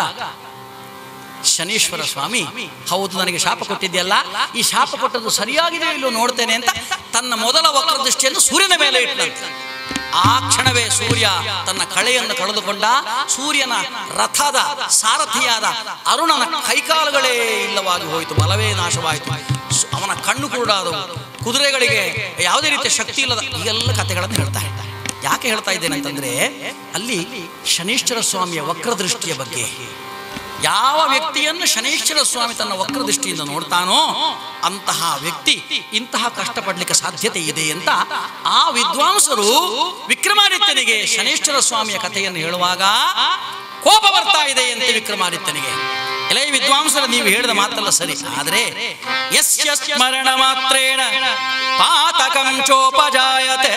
ಶನೀಶ್ವರ ಸ್ವಾಮಿ, ಹೌದು ನನಗೆ ಶಾಪ ಕೊಟ್ಟಿದ್ಯಲ್ಲ, ಈ ಶಾಪ ಕೊಟ್ಟದ್ದು ಸರಿಯಾಗಿದೆ ಇಲ್ಲೋ ನೋಡ್ತೇನೆ ಅಂತ ತನ್ನ ಮೊದಲ ವಕ್ರದೃಷ್ಟಿಯನ್ನು ಸೂರ್ಯನ ಮೇಲೆ ಇಟ್ಟಂತೆ. ಆ ಕ್ಷಣವೇ ಸೂರ್ಯ ತನ್ನ ಕಳೆಯನ್ನು ಕಳೆದುಕೊಂಡ. ಸೂರ್ಯನ ರಥದ ಸಾರಥಿಯಾದ ಅರುಣನ ಕೈಕಾಲುಗಳೇ ಇಲ್ಲವಾಗಿ ಹೋಯಿತು, ಬಲವೇ ನಾಶವಾಯಿತು. ಅವನ ಕಣ್ಣು ಕುರುಡಾದವು, ಕುದುರೆಗಳಿಗೆ ಯಾವುದೇ ರೀತಿಯ ಶಕ್ತಿ ಇಲ್ಲದ. ಈಗೆಲ್ಲ ಕಥೆಗಳನ್ನು ಹೇಳ್ತಾ ಇದ್ದ. ಯಾಕೆ ಹೇಳ್ತಾ ಇದ್ದೇನೆ ಅಂತಂದ್ರೆ, ಅಲ್ಲಿ ಶನೀಶ್ವರ ಸ್ವಾಮಿಯ ವಕ್ರದೃಷ್ಟಿಯ ಬಗ್ಗೆ, ಯಾವ ವ್ಯಕ್ತಿಯನ್ನು ಶನೀಶ್ವರ ಸ್ವಾಮಿ ತನ್ನ ವಕ್ರದೃಷ್ಟಿಯಿಂದ ನೋಡ್ತಾನೋ ಅಂತಹ ವ್ಯಕ್ತಿ ಇಂತಹ ಕಷ್ಟಪಡಲಿಕ್ಕೆ ಸಾಧ್ಯತೆ ಇದೆ ಅಂತ ಆ ವಿದ್ವಾಂಸರು ವಿಕ್ರಮಾದಿತ್ಯನಿಗೆ ಶನೀಶ್ವರ ಸ್ವಾಮಿಯ ಕಥೆಯನ್ನು ಹೇಳುವಾಗ ಕೋಪ ಬರ್ತಾ ಇದೆ ಅಂತ ವಿಕ್ರಮಾದಿತ್ಯನಿಗೆ. ಎಲೈ ವಿದ್ವಾಂಸರು, ನೀವು ಹೇಳಿದ ಮಾತಲ್ಲ ಸರಿ, ಆದರೆ ಯಸ್ಯ ಸ್ಮರಣ ಮಾತ್ರೇಣ ಪಾತಕಂ ಚೋಪಜಾಯತೆ,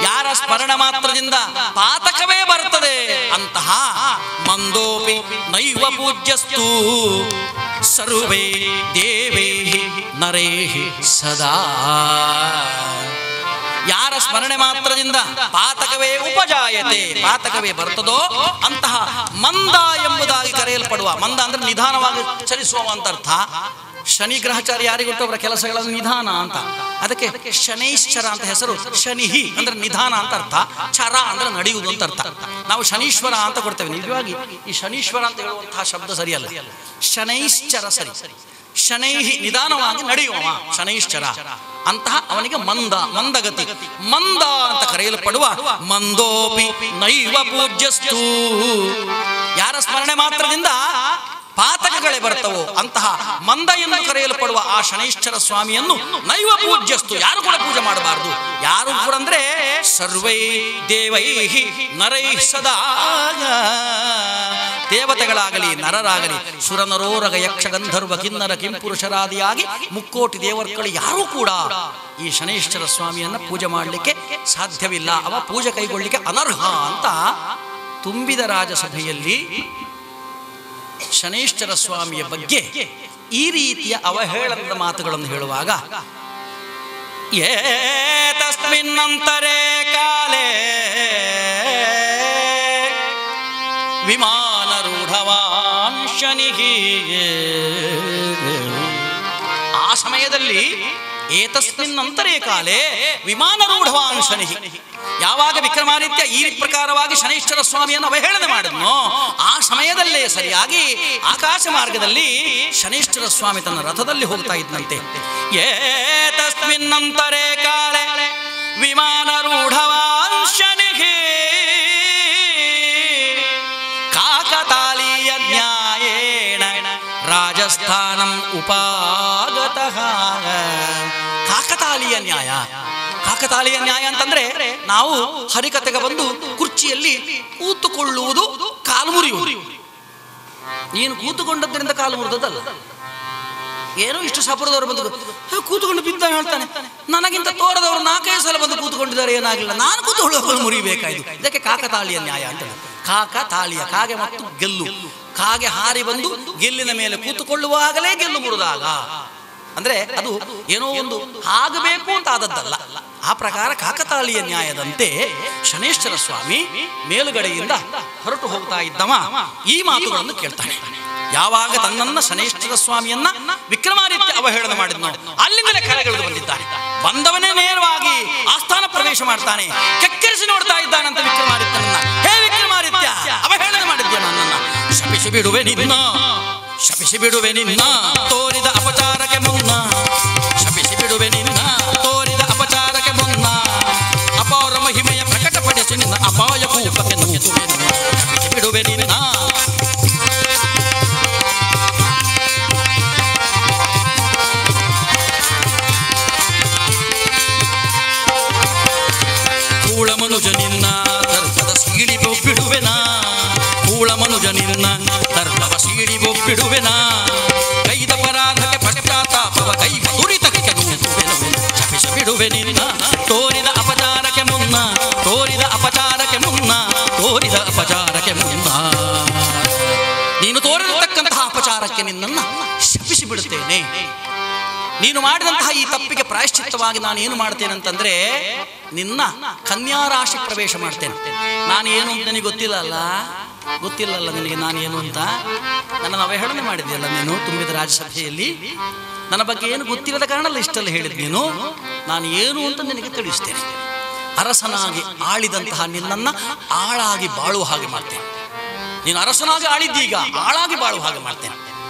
ಯಾರ ಸ್ಮರಣ ಮಾತ್ರದಿಂದ ಪಾತಕವೇ ಬರುತ್ತದೆ ಅಂತಹ ಮಂದೋಪಿ ನೈವ ಪೂಜ್ಯಸ್ತು ಸರ್ವೇ ದೇವೇ ನರೇ ಸದಾ. ಯಾರ ಸ್ಮರಣೆ ಮಾತ್ರದಿಂದ ಪಾತಕವೇ ಉಪಜಾಯತೆ, ಪಾತಕವೇ ಬರ್ತದೋ ಅಂತಹ ಮಂದ ಎಂಬುದಾಗಿ ಕರೆಯಲ್ಪಡುವ, ಮಂದ ಅಂದ್ರೆ ನಿಧಾನವಾಗಿ ಚಲಿಸುವ ಅಂತ ಅರ್ಥ. ಶನಿ ಗ್ರಹಚಾರಿ ಯಾರಿಗೊಟ್ಟು ಅವರ ಕೆಲಸಗಳನ್ನು ನಿಧಾನ ಅಂತ, ಅದಕ್ಕೆ ಶನೈಶ್ಚರ ಅಂತ ಹೆಸರು. ಶನಿಹಿ ಅಂದ್ರೆ ನಿಧಾನ ಅಂತ ಅರ್ಥ, ಚರ ಅಂದ್ರೆ ನಡೆಯುವುದು ಅಂತ ಅರ್ಥ. ನಾವು ಶನೀಶ್ವರ ಅಂತ ಕೊಡ್ತೇವೆ, ನಿಜವಾಗಿ ಈ ಶನೀಶ್ವರ ಅಂತ ಹೇಳುವಂತಹ ಶಬ್ದ ಸರಿಯಲ್ಲ, ಶನೈಶ್ಚರ ಸರಿ. ಶನೈಹಿ ನಿಧಾನವಾಗಿ ನಡೆಯುವ ಶನೈಶ್ಚರ, ಅಂತಹ ಅವನಿಗೆ ಮಂದ, ಮಂದಗತಿ, ಮಂದ ಅಂತ ಕರೆಯಲ್ಪಡುವ ಮಂದೋಪಿ ನೈವ ಪೂಜ್ಯಸ್ತು, ಯಾರ ಸ್ಮರಣೆ ಮಾತ್ರದಿಂದ ಪಾತಕಗಳೇ ಬರ್ತವೋ ಅಂತಹ ಮಂದ ಎಂದು ಕರೆಯಲ್ಪಡುವ ಆ ಶನೈಶ್ಚರ ಸ್ವಾಮಿಯನ್ನು ನೈವ ಪೂಜ್ಯಸ್ತು, ಯಾರು ಕೂಡ ಪೂಜೆ ಮಾಡಬಾರದು. ಯಾರು ಕೂಡ ಅಂದ್ರೆ ಸರ್ವೈ ದೇವೈ ನರೈ ಸದಾ, ದೇವತೆಗಳಾಗಲಿ ನರರಾಗಲಿ, ಸುರನರೋರಗ ಯಕ್ಷ ಗಂಧರ್ವ ಕಿನ್ನರ ಕಿಂಪುರುಷರಾದಿಯಾಗಿ ಮುಕ್ಕೋಟಿ ದೇವರುಗಳು ಯಾರೂ ಕೂಡ ಈ ಶನೈಶ್ಚರ ಸ್ವಾಮಿಯನ್ನು ಪೂಜೆ ಮಾಡಲಿಕ್ಕೆ ಸಾಧ್ಯವಿಲ್ಲ, ಅವ ಪೂಜೆ ಕೈಗೊಳ್ಳಲಿಕ್ಕೆ ಅನರ್ಹ ಅಂತ ತುಂಬಿದ ರಾಜಸಭೆಯಲ್ಲಿ ಶನೈಶ್ಚರ ಸ್ವಾಮಿಯ ಬಗ್ಗೆ ಈ ರೀತಿಯ ಅವಹೇಳನದ ಮಾತುಗಳನ್ನು ಹೇಳುವಾಗ, ತಸ್ಮಿನ್ನಂತರೇ ಕಾಲೇ ವಿಮಾನರೂಢವಾನ್ ಶನಿಃ, ಆ ಸಮಯದಲ್ಲಿ ಏತಸ್ಮಿನ್ನಂತರೇ ಕಾಲೇ ವಿಮಾನರೂಢವಾನ್ ಶನಿಃ, ಯಾವಾಗ ವಿಕ್ರಮಾದಿತ್ಯ ಈ ಪ್ರಕಾರವಾಗಿ ಶನೈಶ್ಚರ ಸ್ವಾಮಿಯನ್ನು ಅವಹೇಳನೆ ಮಾಡಿದ್ನೋ ಆ ಸಮಯದಲ್ಲೇ ಸರಿಯಾಗಿ ಆಕಾಶ ಮಾರ್ಗದಲ್ಲಿ ಶನೈಶ್ಚರ ಸ್ವಾಮಿ ತನ್ನ ರಥದಲ್ಲಿ ಹೋಗ್ತಾ ಇದ್ದಂತೆ. ಏತಸ್ಮಿನ್ನಂತರೇ ಕಾಲೇ ವಿಮಾನರೂಢವಾನ್ ಶನಿಃ ಕಾಕತಾಳೀಯ ನ್ಯಾಯೇನ ರಾಜಸ್ಥಾನಂ ಉಪಾಗತಃ. ಕಾಕತಾಳೀಯ ನ್ಯಾಯ, ಕಾಕತಾಳೀಯ ನ್ಯಾಯ ಅಂತಂದ್ರೆ ನಾವು ಹರಿಕತೆಗೆ ಬಂದು ಕುರ್ಚಿಯಲ್ಲಿ ಕೂತುಕೊಳ್ಳುವುದು ಕಾಲು ಮುರಿಯುವುದು. ನೀನು ಕೂತುಕೊಂಡದ್ರಿಂದ ಕಾಲು ಮುರಿದದ್ದಲ್ಲ, ಏನೋ ಇಷ್ಟು ಸಪುರದವರು ಬಂದು ಕೂತುಕೊಂಡು ಬಿದ್ದ ಹೇಳ್ತಾನೆ, ನನಗಿಂತ ತೋರದವರು 4-5 ಸಲ ಬಂದು ಕೂತುಕೊಂಡಿದ್ದಾರೆ, ಏನಾಗಿಲ್ಲ, ನಾನು ಕೂತುಕೊಳ್ಳುವ ಮುರಿಬೇಕಾಯ್ತು. ಇದಕ್ಕೆ ಕಾಕತಾಳೀಯ ನ್ಯಾಯ ಅಂತ. ಕಾಕತಾಳೀಯ, ಕಾಗೆ ಮತ್ತು ಗೆಲ್ಲು, ಕಾಗೆ ಹಾರಿ ಬಂದು ಗೆಲ್ಲಿನ ಮೇಲೆ ಕೂತುಕೊಳ್ಳುವಾಗಲೇ ಗೆಲ್ಲು ಮುರಿದಾಗ, ಅಂದ್ರೆ ಅದು ಏನೋ ಒಂದು ಆಗಬೇಕು ಅಂತ ಆದದ್ದಲ್ಲ. ಆ ಪ್ರಕಾರ ಕಾಕತಾಳೀಯ ನ್ಯಾಯದಂತೆ ಶನೈಶ್ಚರ ಸ್ವಾಮಿ ಮೇಲುಗಡೆಯಿಂದ ಹೊರಟು ಹೋಗ್ತಾ ಇದ್ದವ ಈ ಮಾತುಗಳನ್ನು ಕೇಳ್ತಾನೆ. ಯಾವಾಗ ತನ್ನನ್ನ ಶನೈಶ್ಚರ ಸ್ವಾಮಿಯನ್ನ ವಿಕ್ರಮಾದಿತ್ಯ ಅವಹೇಳನ ಮಾಡಿದ್ನೋ ಅಲ್ಲಿಂದಲೇ ಕರೆಗೆಳೆದು ಬಂದಿದ್ದಾನೆ. ಬಂದವನೇ ನೇರವಾಗಿ ಆಸ್ಥಾನ ಪ್ರವೇಶ ಮಾಡ್ತಾನೆ, ಕೆಕ್ಕರಿಸಿ ನೋಡ್ತಾ ಇದ್ದಾನಂತ ವಿಕ್ರಮಾದಿತ್ಯನನ್ನ. ಹೇ ವಿಕ್ರಮಾದಿತ್ಯ, ಅವಹೇಳನ ಮಾಡಿದ್ಯ ನನ್ನನ್ನ, ಶಪಿಸಿ ಬಿಡುವೆ ನಿನ್ನ, ಶಪಿಸಿ ಬಿಡುವೆ ನಿನ್ನ ತೋರಿದ ಅಪಚಾರಕ್ಕೆ ಮುನ್ನ, ಶಪಿಸಿ ಬಿಡುವೆ ನಿನ್ನ ತೋರಿದ ಅಪಚಾರಕ್ಕೆ ಮುನ್ನ, ಅಪಾರ ಮಹಿಮೆಯ ಪ್ರಕಟಪಡಿಸಿ ನಿನ್ನ ಅಪಾಯ ಕೂಪಕ್ಕೆ ನೂತುವೆನು, ಶಪಿಸಿ ಬಿಡುವೆ ನಿನ್ನ. ಕೂಳ ಮನುಜ ನಿನ್ನ ದರ್ಪದ ಸೀಳಿ ಬಿಡುವೆನಾ, ಕೂಳ ಮನುಜ ನಿನ್ನ ದರ್ಪದ ಸೀಳಿ ಬಿಡುವೆನಾ, ಕೈದ ಪರ ಅನಾಚಾರಕ್ಕೆ ನಿನ್ನನ್ನು ಶಪಿಸಿ ಬಿಡುತ್ತೇನೆ. ನೀನು ಮಾಡಿದಂತಹ ಈ ತಪ್ಪಿಗೆ ಪ್ರಾಯಶ್ಚಿತ್ತವಾಗಿ ನಾನು ಏನು ಮಾಡ್ತೇನೆ ಅಂತಂದ್ರೆ ನಿನ್ನ ಕನ್ಯಾರಾಶಿ ಪ್ರವೇಶ ಮಾಡ್ತೇನೆ. ನಾನು ಏನು ಅಂತ ನಿನಗೆ ಗೊತ್ತಿಲ್ಲಲ್ಲ ನಿನಗೆ ನಾನು ಏನು ಅಂತ. ನನ್ನನ್ನು ಅವಹೇಳನೆ ಮಾಡಿದೆಯಲ್ಲ ನೀನು ತುಂಬಿದ ರಾಜ್ಯಸಭೆಯಲ್ಲಿ. ನನ್ನ ಬಗ್ಗೆ ಏನು ಗೊತ್ತಿಲ್ಲದ ಕಾರಣ ಇಷ್ಟೆಲ್ಲ ಹೇಳಿದ್ ನೀನು. ನಾನು ಏನು ಅಂತ ನಿನಗೆ ತಿಳಿಸ್ತೇನೆ. ಅರಸನಾಗಿ ಆಳಿದಂತಹ ನಿನ್ನನ್ನು ಆಳಾಗಿ ಬಾಳುವ ಹಾಗೆ ಮಾಡ್ತೇನೆ. ನೀನು ಅರಸನಾಗಿ ಆಳಿದ್ದೀಗ ಆಳಾಗಿ ಬಾಳುವ ಹಾಗೆ ಮಾಡ್ತೇನೆ.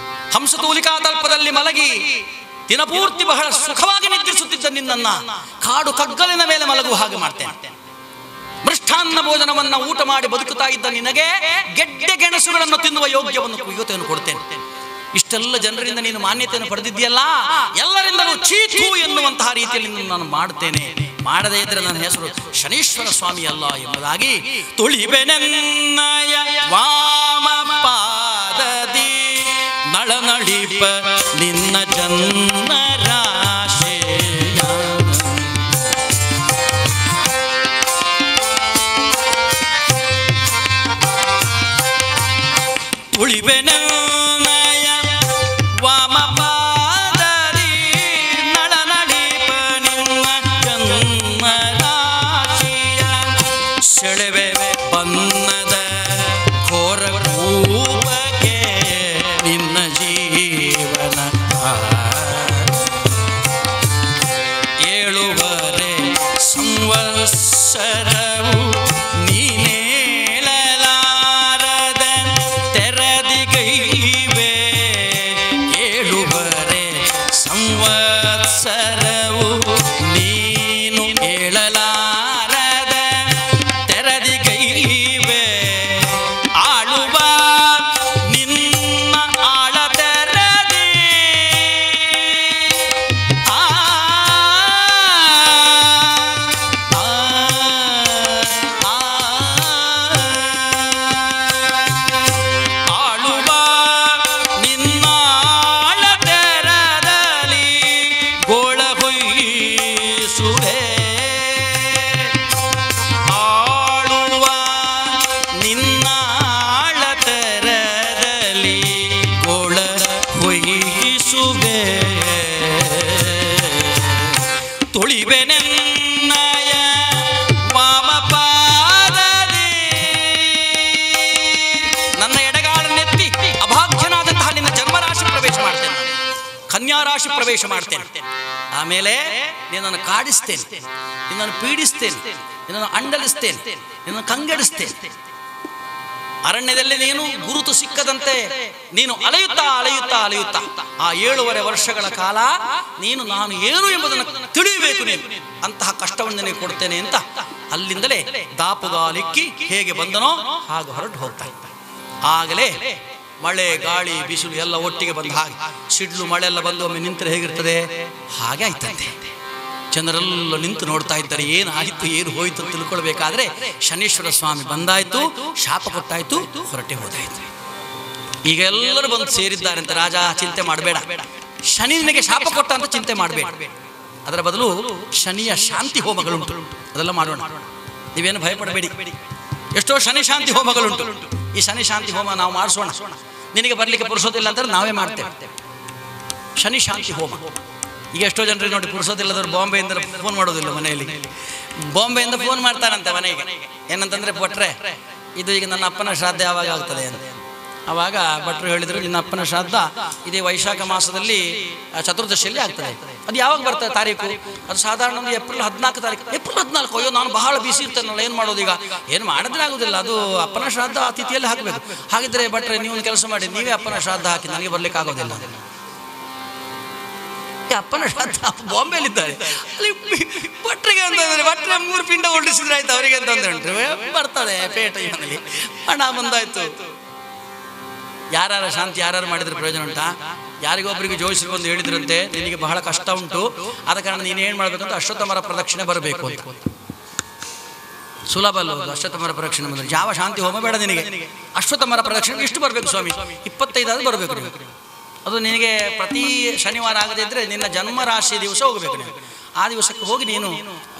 ಹಂಸತೂಲಿಕಾ ತಲ್ಪದಲ್ಲಿ ಮಲಗಿ ದಿನಪೂರ್ತಿ ಬಹಳ ಸುಖವಾಗಿ ನಿದ್ರಿಸುತ್ತಿದ್ದ ನಿನ್ನನ್ನು ಕಾಡು ಕಗ್ಗಲಿನ ಮೇಲೆ ಮಲಗುವ ಹಾಗೆ ಮಾಡ್ತೇನೆ. ಮೃಷ್ಟಾನ್ನ ಭೋಜನವನ್ನ ಊಟ ಮಾಡಿ ಬದುಕುತ್ತಾ ಇದ್ದ ನಿನಗೆ ಗೆಡ್ಡೆ ಗೆಣಸುಗಳನ್ನು ತಿನ್ನುವ ಯೋಗ್ಯತೆಯನ್ನು ಕೊಡ್ತೇನೆ. ಇಷ್ಟೆಲ್ಲ ಜನರಿಂದ ನೀನು ಮಾನ್ಯತೆಯನ್ನು ಪಡೆದಿದ್ದೀಯಲ್ಲ, ಎಲ್ಲರಿಂದಲೂ ಚೀತು ಎನ್ನುವಂತಹ ರೀತಿಯಲ್ಲಿ ನಾನು ಮಾಡ್ತೇನೆ. ಮಾಡದೇ ಇದ್ರೆ ನನ್ನ ಹೆಸರು ಶನೀಶ್ವರ ಸ್ವಾಮಿ ಅಲ್ಲ ಎಂಬುದಾಗಿ ತುಳಿಬೆನೆನ್ನಯ ವಾಮ ಪಾದದಿ ನಳನಳಿಪ ನಿನ್ನ ಜನ್ಮ ರಾಶಿಯ ತುಳಿಬೆನೆನ್ನಯ ವಾಮ ಪಾದದಿ ನಳನಳಿಪ ನಿನ್ನ ಜನ್ಮ ರಾಶಿಯ ಸೆಳೆವೆ ಬನ್ನದ ಘೋರ ರೂಪಕ್ಕೆ ನಿನ್ನ ಜೀವನ ಏಳುವರೆ ಸಂವತ್ಸರವು ನೀನೇಳಲಾರದ ತೆರದಿಗೈವೆ. ಏಳುವರೆ ಸಂವತ್ಸರವು ನೀನು ಏಳಲಾರದ ತೆರದಿಗೈವೆ. ಆಳುವ ನಿನ್ನ ಆಳ ತೆರದಿ ಆಳುವ ನಿನ್ನ ಆಳ ತೆರದಲ್ಲಿ ಗೋಳ ಹೊಯ್ಸುವೆ. ಆಳುವ ನಿನ್ನ ಆಳ ತೆರದಲ್ಲಿ ಗೋಳ ಹೊಯ್ಸುವೆ. ತುಳಿಬೆನೆನ್ನಯ ವಾಮ ಪಾದದಿ ನನ್ನ ಎಡಗಾಳನ್ನೆತ್ತಿ ಅಭಾಗ್ಯನಾದಂತಹ ನಿನ್ನ ಜನ್ಮರಾಶಿ ಪ್ರವೇಶ ಮಾಡ್ತೇನೆ, ಕನ್ಯಾರಾಶಿ ಪ್ರವೇಶ ಮಾಡ್ತೇನೆ. ಆಮೇಲೆ ನಿನ್ನನ್ನು ಕಾಡಿಸ್ತೇನೆ, ನಿನ್ನನ್ನು ಪೀಡಿಸ್ತೇನೆ, ನಿನ್ನನ್ನು ಅಂಡಲಿಸ್ತೇನೆ, ನಿನ್ನನ್ನು ಕಂಗೆಡಿಸ್ತೇನೆ. ಅರಣ್ಯದಲ್ಲಿ ನೀನು ಗುರುತು ಸಿಕ್ಕದಂತೆ ನೀನು ಅಲೆಯುತ್ತಾ ಆ 7.5 ವರ್ಷಗಳ ಕಾಲ ನೀನು ನಾನು ಏನು ಎಂಬುದನ್ನು ತಿಳಿಯಬೇಕು. ನೀನು ಅಂತಹ ಕಷ್ಟವನ್ನು ನಿನಗೆ ಕೊಡ್ತೇನೆ ಅಂತ ಅಲ್ಲಿಂದಲೇ ದಾಪುಗಾಲಿಕ್ಕಿ ಹೇಗೆ ಬಂದನೋ ಹಾಗೆ ಹೊರಟು ಹೋಗ್ತಾ ಇದ್ದ. ಆಗಲೇ ಮಳೆ ಗಾಳಿ ಬಿಸಿಲು ಎಲ್ಲ ಒಟ್ಟಿಗೆ ಬಂದ ಹಾಗೆ ಸಿಡ್ಲು ಮಳೆ ಎಲ್ಲ ಬಂದು ಒಮ್ಮೆ ನಿಂತರೆ ಹೇಗಿರ್ತದೆ ಹಾಗೆ ಆಯ್ತಂತೆ. ಜನರೆಲ್ಲ ನಿಂತು ನೋಡ್ತಾ ಇದ್ದಾರೆ, ಏನು ಆಯಿತು ಏನು ಹೋಯಿತು ಅಂತ ತಿಳ್ಕೊಳ್ಬೇಕಾದ್ರೆ ಶನೀಶ್ವರ ಸ್ವಾಮಿ ಬಂದಾಯ್ತು, ಶಾಪ ಕೊಟ್ಟಾಯ್ತು, ಹೊರಟೆ ಹೋದಾಯ್ತು. ಈಗ ಎಲ್ಲರೂ ಬಂದು ಸೇರಿದ್ದಾರೆ ಅಂತ ರಾಜ ಚಿಂತೆ ಮಾಡಬೇಡ, ಶನಿ ನಿನಗೆ ಶಾಪ ಕೊಟ್ಟ ಅಂತ ಚಿಂತೆ ಮಾಡಬೇಡ. ಅದರ ಬದಲು ಶನಿಯ ಶಾಂತಿ ಹೋಮಗಳುಂಟು, ಅದೆಲ್ಲ ಮಾಡೋಣ, ನೀವೇನು ಭಯಪಡಬೇಡಿ. ಎಷ್ಟೋ ಶನಿ ಶಾಂತಿ ಹೋಮಗಳುಂಟು. ಈ ಶನಿ ಶಾಂತಿ ಹೋಮ ನಾವು ಮಾಡಿಸೋಣ. ನಿನಗೆ ಬರಲಿಕ್ಕೆ ಪುರುಸೋದಿಲ್ಲ ಅಂದರೆ ನಾವೇ ಮಾಡ್ತೇವೆ ಶನಿ ಶಾಂತಿ ಹೋಮ. ಈಗ ಎಷ್ಟೋ ಜನರಿಗೆ ನೋಡಿ ಪುರುಸೋದಿಲ್ಲದವ್ರು ಬಾಂಬೆಯಿಂದ ಫೋನ್ ಮಾಡೋದಿಲ್ಲ ಮನೆಯಲ್ಲಿ. ಬಾಂಬೆಯಿಂದ ಫೋನ್ ಮಾಡ್ತಾರಂತೆ ಮನೆಗೆ, ಏನಂತಂದರೆ ಭಟ್ರೆ ಇದು ಈಗ ನನ್ನ ಅಪ್ಪನ ಶ್ರಾದ್ದ ಯಾವಾಗ ಆಗ್ತದೆ ಅಂತ. ಆವಾಗ ಭಟ್ರು ಹೇಳಿದರು, ನಿನ್ನ ಅಪ್ಪನ ಶ್ರಾದ್ದ ಇದೇ ವೈಶಾಖ ಮಾಸದಲ್ಲಿ ಚತುರ್ದಶಿಯಲ್ಲಿ ಆಗ್ತದೆ. ಅದು ಯಾವಾಗ ಬರ್ತದೆ ತಾರೀಕು? ಅದು ಸಾಧಾರಣ ಒಂದು ಏಪ್ರಿಲ್ 14 ತಾರೀಕು. ಏಪ್ರಿಲ್ 14? ಅಯ್ಯೋ ನಾನು ಬಹಳ ಬಿಸಿ ಇರ್ತೇನಲ್ಲ, ಏನು ಮಾಡೋದು ಈಗ? ಏನು ಮಾಡಿದ್ರೆ ಆಗೋದಿಲ್ಲ, ಅದು ಅಪ್ಪನ ಶ್ರಾದ್ದ ತಿಥಿಯಲ್ಲಿ ಹಾಕಬೇಕು. ಹಾಗಿದ್ರೆ ಭಟ್ರೆ ನೀವು ಒಂದು ಕೆಲಸ ಮಾಡಿ, ನೀವೇ ಅಪ್ಪನ ಶ್ರಾದ್ದ ಹಾಕಿ, ನನಗೆ ಬರ್ಲಿಕ್ಕೆ ಆಗೋದಿಲ್ಲ. ಅಪ್ಪನ ಶ್ರಾದ್ದ ಬಾಂಬೆಯಲ್ಲಿದ್ದಾರೆ, ಅಲ್ಲಿ ಭಟ್ರಿಗೆ ಅಂತಂದ್ರೆ ಭಟ್ರೆ 3 ಪಿಂಡ ಹೊರಡಿಸಿದ್ರೆ ಆಯ್ತು ಅವರಿಗೆ ಅಂತಂದ್ರೆ ಉಂಟು, ಬರ್ತದೆ ಪೇಟ ಮನೇಲಿ ಹಣ ಬಂದಾಯ್ತು. ಯಾರು ಶಾಂತಿ ಯಾರು ಮಾಡಿದ್ರೆ ಪ್ರಯೋಜನ ಉಂಟಾ? ಯಾರಿಗೊಬ್ಬರಿಗೆ ಜೋಯಿಸಿ ಬಂದು ಹೇಳಿದ್ರಂತೆ, ನಿನಗೆ ಬಹಳ ಕಷ್ಟ ಉಂಟು, ಆದ ಕಾರಣ ನೀನು ಏನು ಮಾಡಬೇಕಂತ ಅಶ್ವತ್ಥಮರ ಪ್ರದಕ್ಷಿಣೆ ಬರಬೇಕು ಅಂತ. ಸುಲಭ ಅಲ್ಲ ಅಶ್ವತ್ಥಮರ ಪ್ರದಕ್ಷಿಣೆ ಬಂದರೆ. ಯಾವ ಶಾಂತಿ ಹೋಮ ಬೇಡ ನಿನಗೆ, ಅಶ್ವತ್ಥಮರ ಪ್ರದಕ್ಷಿಣೆ ಇಷ್ಟು ಬರಬೇಕು ಸ್ವಾಮಿ, 25 ಆದ್ರೂ ಬರಬೇಕು ನೀವು. ಅದು ನಿನಗೆ ಪ್ರತಿ ಶನಿವಾರ ಆಗದೇ ಇದ್ದರೆ ನಿನ್ನ ಜನ್ಮ ರಾಶಿ ದಿವಸ ಹೋಗಬೇಕು ನೀವು. ಆ ದಿವಸಕ್ಕೆ ಹೋಗಿ ನೀನು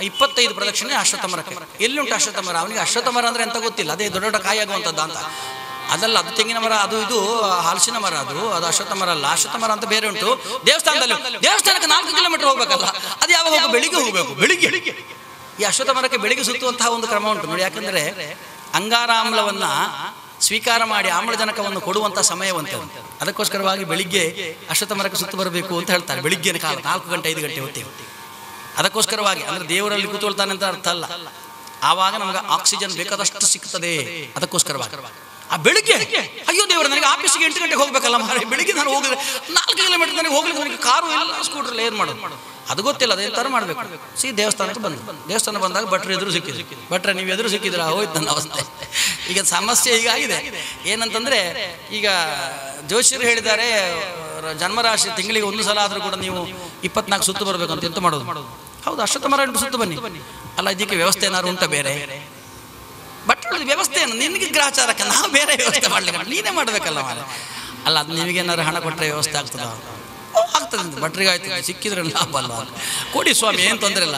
25 ಪ್ರದಕ್ಷಿಣೆ ಅಶ್ವತ್ಥಮರಕ್ಕೆ. ಎಲ್ಲಿ ಉಂಟು ಅಶ್ವತ್ಥಮರ? ಅವನಿಗೆ ಅಶ್ವತ್ಥಮರ ಅಂದರೆ ಎಂತ ಗೊತ್ತಿಲ್ಲ, ಅದೇ ದೊಡ್ಡ ದೊಡ್ಡ ಕಾಯಿ ಆಗುವಂಥದ್ದು ಅಂತ. ಅದಲ್ಲ, ಅದು ತೆಂಗಿನ ಮರ, ಅದು ಇದು ಹಲಸಿನ ಮರ, ಅದು ಅಶ್ವತ್ಥ ಮರ ಅಲ್ಲ. ಅಶ್ವತ್ಥ ಮರ ಅಂತ ಬೇರೆ ಉಂಟು. ದೇವಸ್ಥಾನಕ್ಕೆ 4 ಕಿಲೋಮೀಟರ್ ಹೋಗ್ಬೇಕಲ್ಲ, ಅದು ಯಾವಾಗ ಹೋಗಬೇಕು? ಬೆಳಿಗ್ಗೆ ಹೋಗಬೇಕು. ಬೆಳಿಗ್ಗೆ ಈ ಅಶ್ವತ್ಥ ಮರಕ್ಕೆ ಬೆಳಿಗ್ಗೆ ಸುತ್ತುವಂತಹ ಒಂದು ಕ್ರಮ ಉಂಟು ನೋಡಿ. ಯಾಕಂದರೆ ಅಂಗಾರಾಮ್ಲವನ್ನು ಸ್ವೀಕಾರ ಮಾಡಿ ಆಮ್ಲಜನಕವನ್ನು ಕೊಡುವಂಥ ಸಮಯವಂತೆ. ಅದಕ್ಕೋಸ್ಕರವಾಗಿ ಬೆಳಿಗ್ಗೆ ಅಶ್ವತ್ಥ ಮರಕ್ಕೆ ಸುತ್ತು ಬರಬೇಕು ಅಂತ ಹೇಳ್ತಾರೆ. ಬೆಳಿಗ್ಗಿನ ಕಾಲ 4 ಗಂಟೆ 5 ಗಂಟೆ ಹೊತ್ತಿಗೆ. ಅದಕ್ಕೋಸ್ಕರವಾಗಿ ಅಂದರೆ ದೇವರಲ್ಲಿ ಕೂತ್ಕೊಳ್ತಾನೆ ಅಂತ ಅರ್ಥ ಅಲ್ಲ, ಆವಾಗ ನಮಗೆ ಆಕ್ಸಿಜನ್ ಬೇಕಾದಷ್ಟು ಸಿಗ್ತದೆ. ಅದಕ್ಕೋಸ್ಕರವಾಗಿ ಆ ಬೆಳಿಗ್ಗೆ ಅಯ್ಯೋ ದೇವರು, ನನಗೆ ಆಫೀಸಿಗೆ 8 ಗಂಟೆಗೆ ಹೋಗ್ಬೇಕಲ್ಲ ಮಾರೆ, ಬೆಳಿಗ್ಗೆ ನಾನು ಹೋಗಿದ್ರೆ 4 ಕಿಲೋಮೀಟರ್ ನನಗೆ ಹೋಗ್ಲಿಕ್ಕೆ, ನನಗೆ ಕಾರು ಇಲ್ಲ, ಸ್ಕೂಟ್ರಲ್ಲಿ ಏನು ಮಾಡೋದು ಅದು ಗೊತ್ತಿಲ್ಲ. ಅದೇನು ಥರ ಮಾಡಬೇಕು. ದೇವಸ್ಥಾನಕ್ಕೆ ದೇವಸ್ಥಾನ ಬಂದಾಗ ಭಟ್ರು ಎದುರು ಸಿಕ್ಕಿದ್ರು. ಭಟ್ರೆ ನೀವು ಎದುರು ಸಿಕ್ಕಿದ್ರೆ ಹೋಯ್ತು ನನ್ನ ಅವಸ್ಥೆ. ಈಗ ಸಮಸ್ಯೆ ಹೀಗಾಗಿದೆ ಏನಂತಂದರೆ, ಈಗ ಜೋಶಿಯರು ಹೇಳಿದ್ದಾರೆ ಜನ್ಮರಾಶಿ ತಿಂಗಳಿಗೆ 1 ಸಲ ಆದರೂ ಕೂಡ ನೀವು 24 ಸುತ್ತು ಬರಬೇಕು ಅಂತ. ಎಂತ ಮಾಡೋದು? ಹೌದು, ಅಶ್ವತ್ಥ ಮರ ಉಂಟು, ಸುತ್ತು ಬನ್ನಿ. ಅಲ್ಲ, ಇದಕ್ಕೆ ವ್ಯವಸ್ಥೆ ಏನಾದ್ರು ಉಂಟ ಬೇರೆ? ಬಟ್ ವ್ಯವಸ್ಥೆ ಏನು ನಿನಗೆ ಗ್ರಹಚಾರಕ್ಕೆ, ನಾವು ಬೇರೆ ವ್ಯವಸ್ಥೆ ಮಾಡ್ಲಿಕ್ಕೆ ನೀನೇ ಮಾಡಬೇಕಲ್ಲ ಮಾರೆ. ಅಲ್ಲ, ಅದು ನಿಮಗೇನಾದ್ರು ಹಣ ಕೊಟ್ಟರೆ ವ್ಯವಸ್ಥೆ ಆಗ್ತದ? ಆಗ್ತದೆ. ಭಟ್ರಿಗೆ ಆಯ್ತು, ಸಿಕ್ಕಿದ್ರೆ ಲಾಭ ಅಲ್ಲ, ಕೊಡಿ ಸ್ವಾಮಿ, ಏನು ತೊಂದರೆ ಇಲ್ಲ.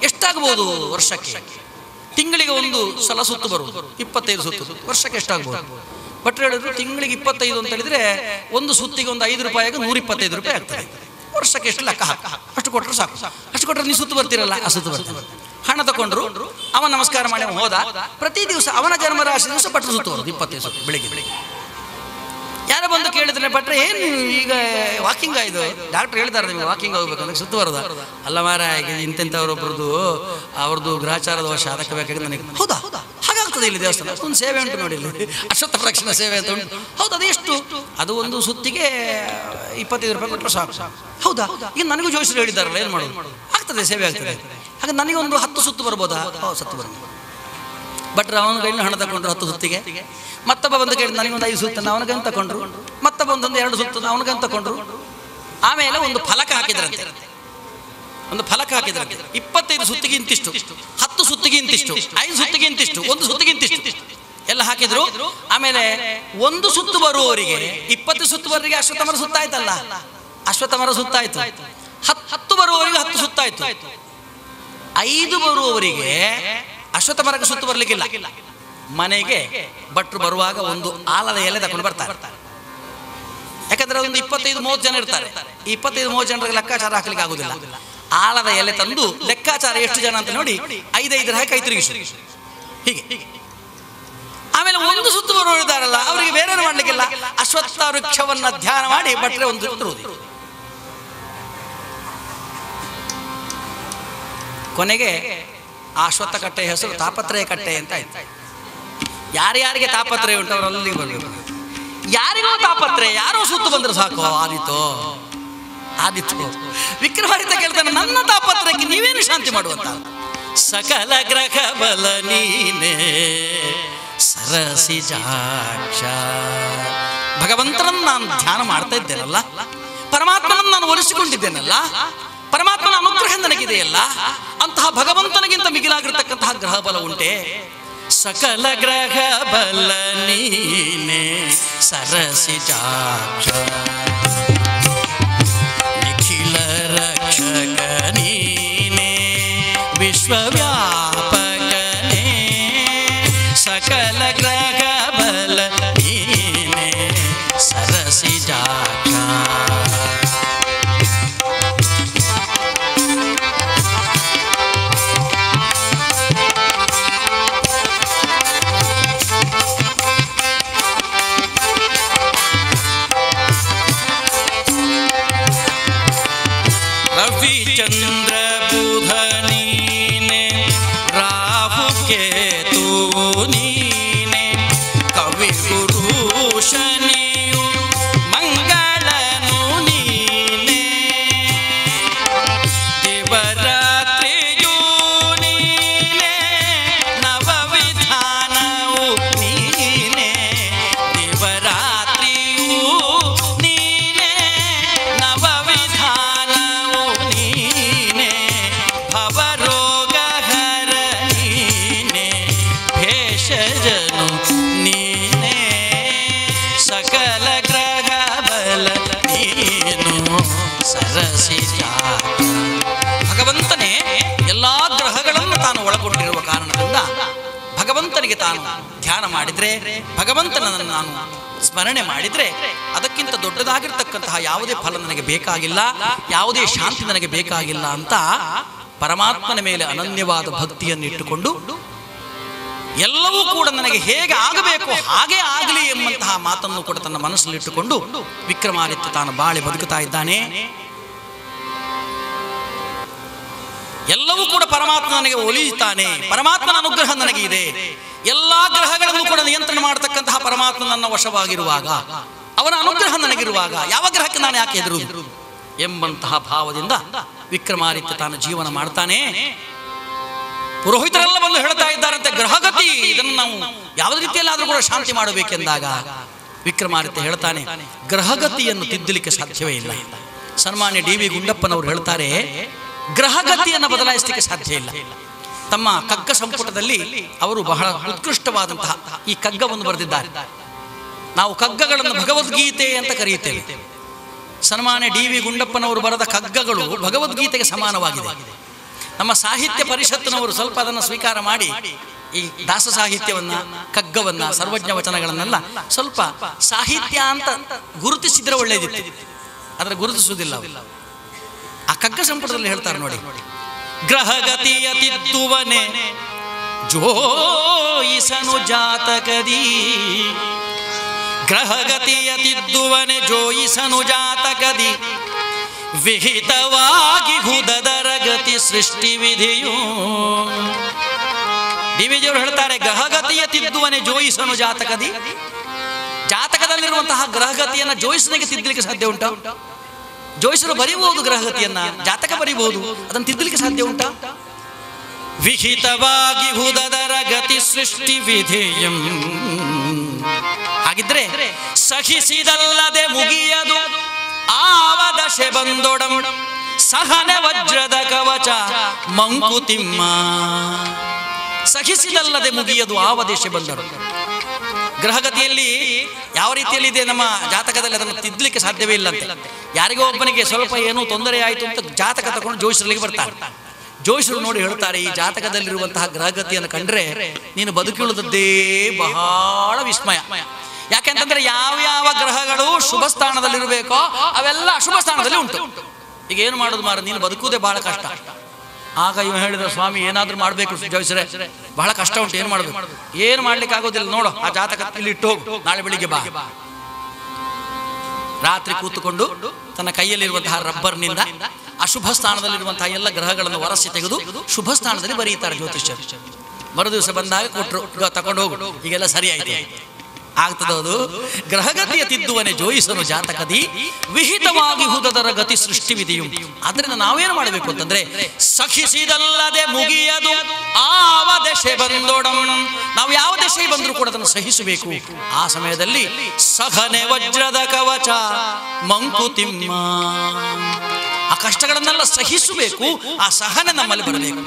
ಎಷ್ಟಾಗ್ಬೋದು ವರ್ಷಕ್ಕೆ? ತಿಂಗಳಿಗೆ 1 ಸಲ ಸುತ್ತು ಬರುವುದು 25 ಸುತ್ತು, ವರ್ಷಕ್ಕೆ ಎಷ್ಟಾಗ್ಬೋದು? ಭಟ್ರು ಹೇಳಿದ್ರು ತಿಂಗಳಿಗೆ 25 ಅಂತ ಹೇಳಿದ್ರೆ ಒಂದು ಸುತ್ತಿಗೆ ಒಂದು 5 ರೂಪಾಯಿಗೆ 125 ರೂಪಾಯಿ ಆಗ್ತದೆ. ವರ್ಷಕ್ಕೆ ಎಷ್ಟು ಲೆಕ್ಕ ಹಾಕಿ ಅಷ್ಟು ಕೊಟ್ಟರು ಸಾಕು. ಅಷ್ಟು ಕೊಟ್ಟರೆ ನೀವು ಸುತ್ತು ಬರ್ತೀರಲ್ಲ, ಆ ಸುತ್ತು ಬರ್ತಾರೆ. ಹಣ ತಗೊಂಡ್ರು, ಅವ ನಮಸ್ಕಾರ ಮಾಡಿ ಹೋದ. ಪ್ರತಿ ದಿವಸ ಅವನ ಜನ್ಮರಾಶಿ ದಿವಸ ಭಟ್ರು ಸುತ್ತು ಬರೋದು 25 ಸುತ್ತು ಬೆಳಿಗ್ಗೆ. ಯಾರೋ ಬಂದು ಕೇಳಿದ್ರೆ ಭಟ್ರೆ ಏನು ಈಗ ವಾಕಿಂಗ್ ಆಯ್ತು, ಡಾಕ್ಟರ್ ಹೇಳ್ತಾರೆ ನಿಮಗೆ ವಾಕಿಂಗ್ ಹೋಗ್ಬೇಕು ಅಂದ್ರೆ ಸುತ್ತು ಬರೋದ? ಅಲ್ಲ ಮಾರ, ಈಗ ಇಂಥವ್ರೊಬ್ಬರದು ಅವ್ರದ್ದು ಗ್ರಹಚಾರದ ವರ್ಷ, ಅದಕ್ಕೆ ಬೇಕಾಗಿ ನನಗೆ. ಹೌದಾ? ಹಾಗಾಗ್ತದೆ ಇಲ್ಲಿ ದೇವಸ್ಥಾನ ಒಂದು ಸೇವೆ ಉಂಟು ನೋಡಿ, ಇಲ್ಲಿ ಅಶ್ವತ್ಥ ಪ್ರದಕ್ಷಿಣ ಸೇವೆ ಅಂತ ಉಂಟು. ಹೌದು, ಅದು ಎಷ್ಟು? ಅದು ಒಂದು ಸುತ್ತಿಗೆ 25 ರೂಪಾಯಿ ಕೊಟ್ಟರೆ ಸಾಕು. ಹೌದಾ? ಈಗ ನನಗೂ ಜೋಶಿರು ಹೇಳಿದ್ದಾರಲ್ಲ, ಏನು ಮಾಡೋದು? ಆಗ್ತದೆ, ಸೇವೆ ಆಗ್ತದೆ. ಹಾಗೆ ನನಗೆ ಒಂದು 10 ಸುತ್ತು ಬರ್ಬೋದಾ? ಸುತ್ತು ಬರ್ಬೋದು. ಭಟ್ರು ಅವನ ಕೈಲಿ ಹಣ ತಗೊಂಡ್ರು 10 ಸುತ್ತಿಗೆ. ಮತ್ತೊಬ್ಬ ಬಂದು ಕೇಳಿದ ನನಗೊಂದು 5 ಸುತ್ತನ್ನು ಅವನಿಗಂತ ತಗೊಂಡ್ರು. ಮತ್ತೊಬ್ಬ ಒಂದು 2 ಸುತ್ತನ್ನು ಅವನಿಗಂತ ತಗೊಂಡ್ರು. ಆಮೇಲೆ ಒಂದು ಫಲಕ ಹಾಕಿದ್ರಂತೆ. ಒಂದು ಫಲಕ ಹಾಕಿದ್ರಂತೆ, 25 ಸುತ್ತಿಗೆ ಇಂತಿಷ್ಟು, 10 ಸುತ್ತಿಗೆ ಇಂತಿಷ್ಟು, 5 ಸುತ್ತಿಗೆ ಇಂತಿಷ್ಟು, 1 ಸುತ್ತಿಗೆ ಇಂತಿಷ್ಟು ಎಲ್ಲ ಹಾಕಿದ್ರು. ಆಮೇಲೆ 1 ಸುತ್ತು ಬರುವವರಿಗೆ 20 ಸುತ್ತು ಬರುವವರಿಗೆ ಅಶ್ವತ್ಥ ಮರ ಸುತ್ತಾಯ್ತಲ್ಲ, ಅಶ್ವತ್ಥ ಮರ ಸುತ್ತಾಯ್ತು. 10 ಬರುವವರಿಗೆ 10 ಸುತ್ತಾಯ್ತು. 5 ಬರುವವರಿಗೆ ಅಶ್ವತ್ಥ ಮರಕ್ಕೆ ಸುತ್ತು ಬರ್ಲಿಕ್ಕಿಲ್ಲ. ಮನೆಗೆ ಭಟ್ರು ಬರುವಾಗ ಒಂದು ಆಲದ ಎಲೆ ತಗೊಂಡು ಬರ್ತಾರೆ. ಯಾಕಂದ್ರೆ ಅದೊಂದು 25-30 ಜನ ಇರ್ತಾರೆ. ಈ 25-30 ಜನರಿಗೆ ಲೆಕ್ಕಾಚಾರ ಹಾಕ್ಲಿಕ್ಕೆ ಆಗುದಿಲ್ಲ. ಆಲದ ಎಲೆ ತಂದು ಲೆಕ್ಕಾಚಾರ ಎಷ್ಟು ಜನ ಅಂತ ನೋಡಿ 5 ಹಾಕಿ 5 ತಿರುಗಿಸಿ ಹೀಗೆ. ಆಮೇಲೆ 1 ಸುತ್ತು ಬರುವವರಿದ್ದಾರಲ್ಲ, ಅವರಿಗೆ ಬೇರೆ ಮಾಡ್ಲಿಕ್ಕಿಲ್ಲ. ಅಶ್ವತ್ಥ ವೃಕ್ಷವನ್ನ ಧ್ಯಾನ ಮಾಡಿ ಭಟ್ರೆ ಒಂದು ಸುತ್ತು. ಕೊನೆಗೆ ಆ ಅಶ್ವತ್ಥ ಕಟ್ಟೆಯ ಹೆಸರು ತಾಪತ್ರಯ ಕಟ್ಟೆ ಅಂತ ಆಯ್ತು. ಯಾರ್ಯಾರಿಗೆ ತಾಪತ್ರಯ ಉಂಟು ಅವರು ಅಲ್ಲಿಗೆ ಬರಬೇಕು. ಯಾರಿಗೋ ತಾಪತ್ರಯ, ಯಾರೋ ಸುತ್ತು ಬಂದ್ರೆ ಸಾಕು, ಆದಿತ್ತು. ವಿಕ್ರಮಾದಿತ್ಯ ಕೇಳ್ತಾನೆ, ನನ್ನ ತಾಪತ್ರಯಕ್ಕೆ ನೀವೇನು ಶಾಂತಿ ಮಾಡುವಂತ? ಸಕಲ ಗ್ರಹ ಬಲ ನೀನೇ ಸರಸಿಜಾಕ್ಷ. ಭಗವಂತನನ್ನು ನಾನು ಧ್ಯಾನ ಮಾಡ್ತಾ ಇದ್ದೇನಲ್ಲ, ಪರಮಾತ್ಮನನ್ನು ನಾನು ಒಲಿಸಿಕೊಂಡಿದ್ದೇನಲ್ಲ, ಪರಮಾತ್ಮನ ಅನುಗ್ರಹ ನನಗಿದೆಯಲ್ಲ, ಅಂತಹ ಭಗವಂತನಿಗಿಂತ ಮಿಗಿಲಾಗಿರ್ತಕ್ಕಂತಹ ಗ್ರಹ ಬಲ ಉಂಟೆ? ಸಕಲ ಗ್ರಹ ಬಲ ನೀನೆ ಸರಸಿಜಾಕ್ಷ. ನಿಖಿಲ ರಕ್ಷಕ ನೀನೆ ವಿಶ್ವವ್ಯಾಪಕನೇ. ಸಕಲ ಗ್ರಹ ಬಲ ನೀನೆ ಸರಸಿಜಾಕ್ಷ. ಚಂದ್ರ ಬುಧ ನೀನೆ, ರಾಹು ಕೇತು ನೀನೆ, ಕವಿ ಗುರು ಶನಿಯು ಮಂಗಳನು ನೀನೆ, ದೇವರಾತ್ರಿಯು ನೀನೆ, ನವವಿಧಾನವು ನೀನೆ, ದೇವರಾತ್ರಿಯು ನೀನೆ, ನವವಿಧಾನವು ನೀನೆ. ಭಗವಂತನಿಗೆ ತಾನು ಧ್ಯಾನ ಮಾಡಿದರೆ, ಭಗವಂತನನ್ನು ನಾನು ಸ್ಮರಣೆ ಮಾಡಿದರೆ ಅದಕ್ಕಿಂತ ದೊಡ್ಡದಾಗಿರ್ತಕ್ಕಂತಹ ಯಾವುದೇ ಫಲ ನನಗೆ ಬೇಕಾಗಿಲ್ಲ, ಯಾವುದೇ ಶಾಂತಿ ನನಗೆ ಬೇಕಾಗಿಲ್ಲ ಅಂತ ಪರಮಾತ್ಮನ ಮೇಲೆ ಅನನ್ಯವಾದ ಭಕ್ತಿಯನ್ನು ಇಟ್ಟುಕೊಂಡು ಎಲ್ಲವೂ ಕೂಡ ನನಗೆ ಹೇಗೆ ಆಗಬೇಕು ಹಾಗೆ ಆಗಲಿ ಎಂಬಂತಹ ಮಾತನ್ನು ಕೂಡ ತನ್ನ ಮನಸ್ಸಲ್ಲಿಟ್ಟುಕೊಂಡು ವಿಕ್ರಮಾದಿತ್ಯ ತಾನು ಬಾಳಿ ಬದುಕುತ್ತಾ ಇದ್ದಾನೆ. ಎಲ್ಲವೂ ಕೂಡ ಪರಮಾತ್ಮ ನನಗೆ ಒಲಿಯುತ್ತಾನೆ, ಪರಮಾತ್ಮನ ಅನುಗ್ರಹ ನನಗೆ ಇದೆ. ಎಲ್ಲಾ ಗ್ರಹಗಳನ್ನು ಕೂಡ ನಿಯಂತ್ರಣ ಮಾಡತಕ್ಕಂತಹ ಪರಮಾತ್ಮ ನನ್ನ ವಶವಾಗಿರುವಾಗ, ಅವನ ಅನುಗ್ರಹ ನನಗಿರುವಾಗ ಯಾವ ಗ್ರಹಕ್ಕೆ ನಾನು ಯಾಕೆ ಎದುರುವುದು ಎಂಬಂತಹ ಭಾವದಿಂದ ವಿಕ್ರಮಾದಿತ್ಯ ತಾನು ಜೀವನ ಮಾಡ್ತಾನೆ. ಪುರೋಹಿತರೆಲ್ಲ ಬಂದು ಹೇಳ್ತಾ ಇದ್ದಾರಂತೆ, ಗ್ರಹಗತಿ ಇದನ್ನು ನಾವು ಯಾವ ರೀತಿಯಲ್ಲಾದರೂ ಕೂಡ ಶಾಂತಿ ಮಾಡಬೇಕೆಂದಾಗ ವಿಕ್ರಮಾದಿತ್ಯ ಹೇಳ್ತಾನೆ, ಗ್ರಹಗತಿಯನ್ನು ತಿದ್ದಲಿಕ್ಕೆ ಸಾಧ್ಯವೇ ಇಲ್ಲ. ಸನ್ಮಾನ್ಯ ಡಿ ವಿ ಗುಂಡಪ್ಪನವರು ಹೇಳ್ತಾರೆ, ಗ್ರಹಗತಿಯನ್ನು ಬದಲಾಯಿಸಲಿಕ್ಕೆ ಸಾಧ್ಯ ಇಲ್ಲ. ತಮ್ಮ ಕಗ್ಗ ಸಂಪುಟದಲ್ಲಿ ಅವರು ಬಹಳ ಉತ್ಕೃಷ್ಟವಾದಂತಹ ಈ ಕಗ್ಗವನ್ನು ಬರೆದಿದ್ದಾರೆ. ನಾವು ಕಗ್ಗಗಳನ್ನು ಭಗವದ್ಗೀತೆ ಅಂತ ಕರೆಯುತ್ತೇವೆ. ಸನ್ಮಾನ್ಯ ಡಿ ವಿ ಗುಂಡಪ್ಪನವರು ಬರೆದ ಕಗ್ಗಗಳು ಭಗವದ್ಗೀತೆಗೆ ಸಮಾನವಾಗಿದೆ. ನಮ್ಮ ಸಾಹಿತ್ಯ ಪರಿಷತ್ತಿನವರು ಸ್ವಲ್ಪ ಅದನ್ನು ಸ್ವೀಕಾರ ಮಾಡಿ ಈ ದಾಸ ಸಾಹಿತ್ಯವನ್ನ, ಕಗ್ಗವನ್ನ, ಸರ್ವಜ್ಞ ವಚನಗಳನ್ನೆಲ್ಲ ಸ್ವಲ್ಪ ಸಾಹಿತ್ಯ ಅಂತ ಗುರುತಿಸಿದ್ರೆ ಒಳ್ಳೆಯದಿತ್ತು. ಅದರ ಗುರುತಿಸುವುದಿಲ್ಲ. ಆ ಕಗ್ಗ ಸಂಪುಟದಲ್ಲಿ ಹೇಳ್ತಾರೆ ನೋಡಿ, ಗ್ರಹಗತಿಯ ತಿದ್ದುವನೆ ಜೋಯಿಸನು ಜಾತಕದಿ, ಗ್ರಹಗತಿಯ ತಿದ್ದುವನೆ ಜೋಯಿಸನು ಜಾತಕದಿ, ವಿಹಿತವಾಗಿ ಹುದದರ ಗತಿ ಸೃಷ್ಟಿ ವಿಧಿಯು. ಡಿ ವಿ ಜಿಯವರು ಹೇಳ್ತಾರೆ, ಗ್ರಹಗತಿಯ ತಿದ್ದುವನೆ ಜೋಯಿಸನು ಜಾತಕದಿ, ಜಾತಕದಲ್ಲಿರುವಂತಹ ಗ್ರಹಗತಿಯನ್ನು ಜೋಯಿಸನಿಗೆ ತಿದ್ದಲಿಕ್ಕೆ ಸಾಧ್ಯ ಉಂಟಾ? ಜೋಯಿಸರು ಬರೀಬಹುದು ಗ್ರಹಗತಿಯನ್ನ, ಜಾತಕ ಬರೀಬಹುದು, ಅದನ್ನು ತಿದ್ದಲಿಕ್ಕೆ ಸಾಧ್ಯ ಉಂಟಾ? ವಿಹಿತವಾಗಿ ಹುದದರ ಗತಿ ಸೃಷ್ಟಿ ವಿಧಿಯಂ. ಹಾಗಿದ್ರೆ ಸಹಿಸಿದಲ್ಲದೆ ಮುಗಿಯದು ಆವದಶೆ ಬಂದೊಡಂ, ಸಹನೆ ವಜ್ರದ ಕವಚ ಮಂಕುತಿಮ್ಮ. ಸಹಿಸಿದಲ್ಲದೆ ಮುಗಿಯದು ಆವದೇಶ ಬಂದರು. ಗ್ರಹಗತಿಯಲ್ಲಿ ಯಾವ ರೀತಿಯಲ್ಲಿ ಇದೆ ನಮ್ಮ ಜಾತಕದಲ್ಲಿ ಅದನ್ನು ತಿದ್ದಲಿಕ್ಕೆ ಸಾಧ್ಯವೇ ಇಲ್ಲ ಅಂತ. ಯಾರಿಗೋ ಒಬ್ಬನಿಗೆ ಸ್ವಲ್ಪ ಏನೋ ತೊಂದರೆ ಆಯಿತು ಅಂತ ಜಾತಕ ತಗೊಂಡು ಜೋಯಿಸರಿಗೆ ಬರ್ತಾರೆ. ಜೋಯಿಸರು ನೋಡಿ ಹೇಳ್ತಾರೆ, ಈ ಜಾತಕದಲ್ಲಿರುವಂತಹ ಗ್ರಹಗತಿಯನ್ನು ಕಂಡ್ರೆ ನೀನು ಬದುಕುಳಿದದ್ದೇ ಬಹಳ ವಿಸ್ಮಯ. ಯಾಕೆಂತಂದ್ರೆ ಯಾವ್ಯಾವ ಗ್ರಹಗಳು ಶುಭ ಸ್ಥಾನದಲ್ಲಿರಬೇಕೋ ಅವೆಲ್ಲ ಅಶುಭ ಸ್ಥಾನದಲ್ಲಿ ಉಂಟು. ಈಗ ಏನು ಮಾಡೋದು ಮಾರ, ನೀನು ಬದುಕುವುದೇ ಬಹಳ ಕಷ್ಟ. ಆಗ ಇವ ಹೇಳಿದ, ಸ್ವಾಮಿ ಏನಾದ್ರೂ ಮಾಡಬೇಕು ಜೋಯಿಸರೆ, ಬಹಳ ಕಷ್ಟ ಉಂಟು, ಏನು ಮಾಡಬೇಕು? ಏನು ಮಾಡ್ಲಿಕ್ಕೆ ಆಗೋದಿಲ್ಲ, ನೋಡು ಆ ಜಾತಕ ಇಲ್ಲಿ ಇಟ್ಟು ಹೋಗು, ನಾಳೆ ಬೆಳಿಗ್ಗೆ ಬಾ. ರಾತ್ರಿ ಕೂತುಕೊಂಡು ತನ್ನ ಕೈಯಲ್ಲಿರುವಂತಹ ರಬ್ಬರ್ನಿಂದ ಅಶುಭ ಸ್ಥಾನದಲ್ಲಿರುವಂತಹ ಎಲ್ಲ ಗ್ರಹಗಳನ್ನು ಹೊರಸಿ ತೆಗೆದು ಶುಭ ಸ್ಥಾನದಲ್ಲಿ ಬರೀತಾರೆ ಜ್ಯೋತಿಷ್ಯರು. ಮರು ದಿವಸ ಬಂದಾಗ ಕೊಟ್ಟರು, ತಗೊಂಡು ಹೋಗು, ಈಗೆಲ್ಲ ಸರಿ ಆಯ್ತು. ಆಗ್ತದದು. ಗ್ರಹಗತಿಯ ತಿದ್ದುವನೆ ಜೋಯಿಸನು ಜಾತಕದಿ, ವಿಹಿತವಾಗಿ ಹುದದರ ಗತಿ ಸೃಷ್ಟಿ ವಿಧಿಯು. ಆದ್ರಿಂದ ನಾವೇನು ಮಾಡಬೇಕು ಅಂತಂದ್ರೆ, ಸಹಿಸಿದಲ್ಲದೆ ಮುಗಿಯದು ಆವ ದಶೆ ಬಂದೊಡಂ. ನಾವು ಯಾವ ದಶೆ ಬಂದರೂ ಕೂಡ ಅದನ್ನು ಸಹಿಸಬೇಕು. ಆ ಸಮಯದಲ್ಲಿ ಸಹನೆ ವಜ್ರದ ಕವಚ ಮಂಕುತಿಮ್ಮ. ಆ ಕಷ್ಟಗಳನ್ನೆಲ್ಲ ಸಹಿಸಬೇಕು. ಆ ಸಹನೆ ನಮ್ಮಲ್ಲಿ ಬರಬೇಕು.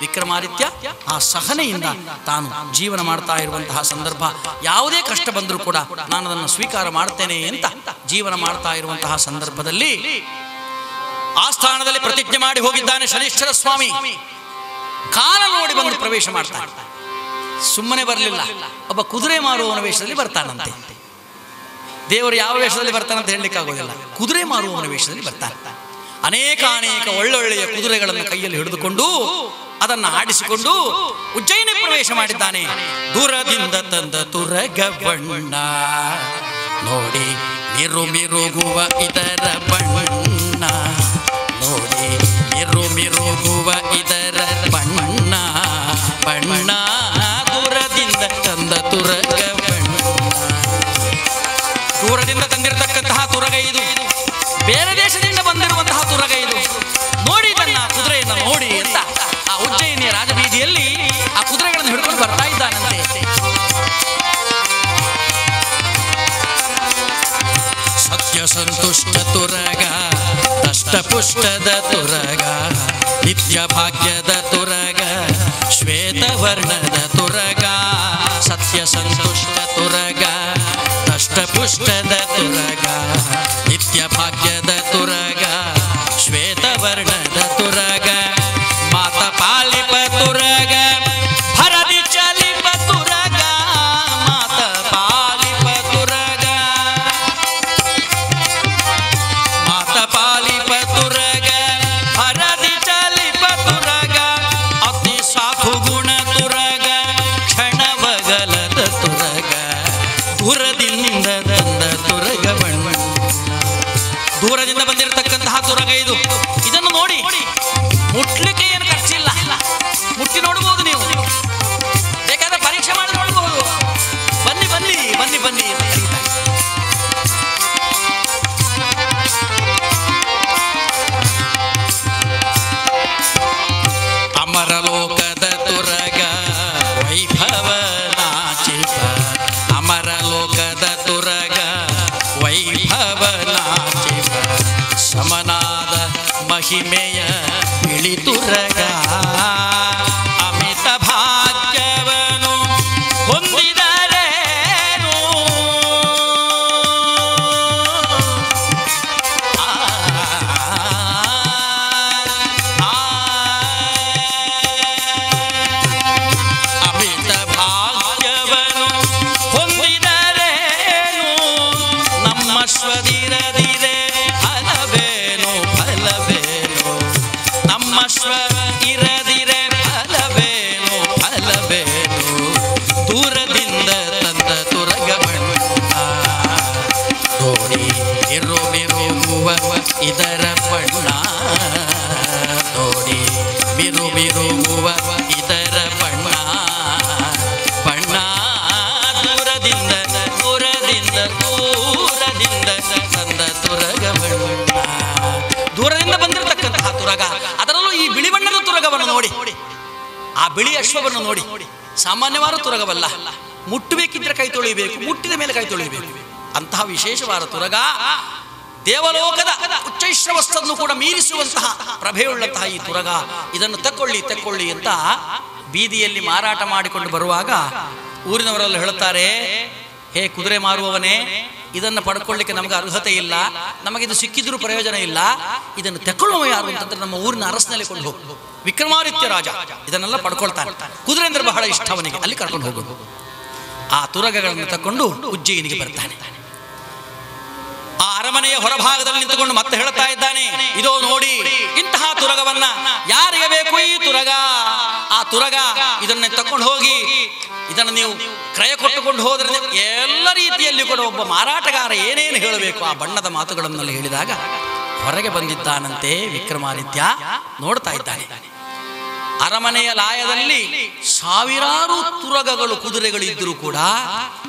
ವಿಕ್ರಮಾದಿತ್ಯ ಆ ಸಹನೆಯಿಂದ ತಾನು ಜೀವನ ಮಾಡ್ತಾ ಇರುವಂತಹ ಸಂದರ್ಭ, ಯಾವುದೇ ಕಷ್ಟ ಬಂದರೂ ಕೂಡ ನಾನು ಅದನ್ನು ಸ್ವೀಕಾರ ಮಾಡ್ತೇನೆ ಅಂತ ಜೀವನ ಮಾಡ್ತಾ ಇರುವಂತಹ ಸಂದರ್ಭದಲ್ಲಿ ಆ ಸ್ಥಾನದಲ್ಲಿ ಪ್ರತಿಜ್ಞೆ ಮಾಡಿ ಹೋಗಿದ್ದಾನೆ ಶನೀಶ್ವರ ಸ್ವಾಮಿ. ಕಾಲ ನೋಡಿ ಬಂದು ಪ್ರವೇಶ ಮಾಡ್ತಾನೆ. ಸುಮ್ಮನೆ ಬರಲಿಲ್ಲ, ಒಬ್ಬ ಕುದುರೆ ಮಾರುವವನ ವೇಷದಲ್ಲಿ ಬರ್ತಾನಂತೆ. ದೇವರು ಯಾವ ವೇಷದಲ್ಲಿ ಬರ್ತಾನಂತ ಹೇಳಲಿಕ್ಕೆ ಆಗೋದಿಲ್ಲ, ಕುದುರೆ ಮಾರುವವನ ವೇಷದಲ್ಲಿ ಬರ್ತಾನೆ. ಅನೇಕ ಒಳ್ಳೊಳ್ಳೆಯ ಕುದುರೆಗಳನ್ನು ಕೈಯಲ್ಲಿ ಹಿಡಿದುಕೊಂಡು ಅದನ್ನು ಆಡಿಸಿಕೊಂಡು ಉಜ್ಜಯಿನಿ ಪ್ರವೇಶ ಮಾಡಿದ್ದಾನೆ. ದೂರದಿಂದ ತಂದ ತುರಗ ಬಣ್ಣ ನೋಡಿ ಮಿರುಗುವ ಇದರ ಬಣ್ಣ, ನೋಡಿ ಮಿರುಗುವ ಇದರ ಬಣ್ಣ ಬಣ್ಣ. ದೂರದಿಂದ ತಂದ ತುರಗ ಬಣ್ಣ. ದೂರದಿಂದ ತಂದಿರತಕ್ಕಂತಹ ತುರಗ ಇದು, ಬೇರೆ ದೇಶದಿಂದ ಬಂದಿರುವಂತಹ ತುರಗ ಇದು. ನೋಡಿ ತನ್ನ ಕುದುರೆಯನ್ನು ನೋಡಿ ಅಂತ ಆ ಉಜ್ಜಯಿನಿಯ ರಾಜಬೀದಿಯಲ್ಲಿ ಆ ಕುದುರೆಗಳನ್ನು ಹಿಡ್ಕೊಂಡು ಬರ್ತಾ ಇದ್ದಾನಂತೆ. ಸತ್ಯ ಸಂತುಷ್ಟ ತುರಗ, ದಷ್ಟಪುಷ್ಟದ ತುರಗ, ನಿತ್ಯ ಭಾಗ್ಯದ ತುರಗ, ಶ್ವೇತವರ್ಣದ ತುರಗ. ಸತ್ಯ ಸಂತುಷ್ಟ ತುರಗ, ದಷ್ಟಪುಷ್ಟದ ತುರಗ, ನಿತ್ಯ ಭಾಗ್ಯದ ತುರಗ, ಶ್ವೇತವರ್ಣದ ತುರಗ. ಮಾತ ಪಾಲಿಪ ತುರಗ, ಭರದಿ ಚಲಿಪ ತುರಗ, ಮಹಿಮೆಯ ಇಳಿತುರಗ ಅಮಿತ ಭಾಗ್ಯವನು ಹೊಂದಿದರೇನು ಅಮಿತ ಭಾಗ್ಯವನು ಹೊಂದಿದರೇನು ನಮ್ಮ ಶ್ವದಿರದಿರೆ ಫಲವೇನು ಫಲವೇನು ನಮ್ಮ ಶ್ವ ಇರದಿರೆ ಫಲವೇನು ಫಲವೇನು ದೂರದಿಂದ ತಂದ ತುರಗವಣ್ಣ ನೋಡಿ ಬಿರುಬಿರುಗುವ ಇದರ ಬಣ್ಣ ನೋಡಿ ಬಿರುಬಿರುಗುವ ಇದರ ಬಣ್ಣ ಬಣ್ಣ ದೂರದಿಂದ ದೂರದಿಂದ ದೂರದಿಂದ ತಂದ ತುರಗವಣ್ಣ ದೂರದಿಂದ ಬಂದಿರತಕ್ಕಂತಹ ತುರಗ ಅದರಲ್ಲೂ ಈ ಬಿಳಿ ಬಣ್ಣದ ತುರಗವನ್ನು ನೋಡಿ ಆ ಬಿಳಿ ಅಶ್ವವನ್ನು ನೋಡಿ ಸಾಮಾನ್ಯವಾದ ತುರಗವಲ್ಲ ಮುಟ್ಟಬೇಕಿದ್ರೆ ಕೈ ತೊಳಿಬೇಕು ಮುಟ್ಟಿದ ಮೇಲೆ ಕೈ ತೊಳಿಬೇಕು ಅಂತಹ ವಿಶೇಷವಾದ ತುರಗ ದೇವಲೋಕದ ಉಚ್ಚೈಶ್ರವಸ್ತನ್ನು ಕೂಡ ಮೀರಿಸುವಂತಹ ಪ್ರಭೆಯುಳ್ಳಂತಹ ಈ ತುರಗ ಇದನ್ನು ತಕ್ಕೊಳ್ಳಿ ತಕ್ಕೊಳ್ಳಿ ಅಂತ ಬೀದಿಯಲ್ಲಿ ಮಾರಾಟ ಮಾಡಿಕೊಂಡು ಬರುವಾಗ ಊರಿನವರೆಲ್ಲ ಹೇಳುತ್ತಾರೆ ಹೇ ಕುದುರೆ ಮಾರುವವನೇ ಇದನ್ನು ಪಡ್ಕೊಳ್ಳಿಕ್ಕೆ ನಮಗೆ ಅರ್ಹತೆ ಇಲ್ಲ ನಮಗಿದು ಸಿಕ್ಕಿದ್ರೂ ಪ್ರಯೋಜನ ಇಲ್ಲ ಇದನ್ನು ತೆಕ್ಕೊಳ್ಳುವ ಯಾರು ಅಂತಂದ್ರೆ ನಮ್ಮ ಊರಿನ ಅರಸನಲ್ಲಿ ಕೊಂಡು ಹೋಗು ವಿಕ್ರಮಾದಿತ್ಯ ರಾಜ ಇದನ್ನೆಲ್ಲ ಪಡ್ಕೊಳ್ತಾನೆ ಕುದುರೆ ಅಂದ್ರೆ ಬಹಳ ಇಷ್ಟ ಅವನಿಗೆ ಅಲ್ಲಿ ಕರ್ಕೊಂಡು ಹೋಗೋದು ಆ ತುರಗಗಳನ್ನು ತಕ್ಕೊಂಡು ಉಜ್ಜಯಿನಿಗೆ ಬರ್ತಾನೆ ಆ ಅರಮನೆಯ ಹೊರಭಾಗದಲ್ಲಿ ನಿಂತುಕೊಂಡು ಮತ್ತೆ ಹೇಳ್ತಾ ಇದ್ದಾನೆ ಇದೋ ನೋಡಿ ಇಂತಹ ತುರಗವನ್ನ ಯಾರಿಗೆ ಬೇಕು ಈ ತುರಗ ಆ ತುರಗ ಇದನ್ನ ತಕೊಂಡು ಹೋಗಿ ಇದನ್ನು ನೀವು ಕ್ರಯ ಕೊಟ್ಟುಕೊಂಡು ಹೋದ್ರೆ ಎಲ್ಲ ರೀತಿಯಲ್ಲಿ ಕೂಡ ಒಬ್ಬ ಮಾರಾಟಗಾರ ಏನೇನು ಹೇಳಬೇಕು ಆ ಬಣ್ಣದ ಮಾತುಗಳನ್ನೆಲ್ಲ ಹೇಳಿದಾಗ ಹೊರಗೆ ಬಂದಿದ್ದಾನಂತೆ ವಿಕ್ರಮಾದಿತ್ಯ ನೋಡ್ತಾ ಇದ್ದಾನೆ ಅರಮನೆಯ ಲಾಯದಲ್ಲಿ ಸಾವಿರಾರು ತುರಗಗಳು ಕುದುರೆಗಳು ಇದ್ದರೂ ಕೂಡ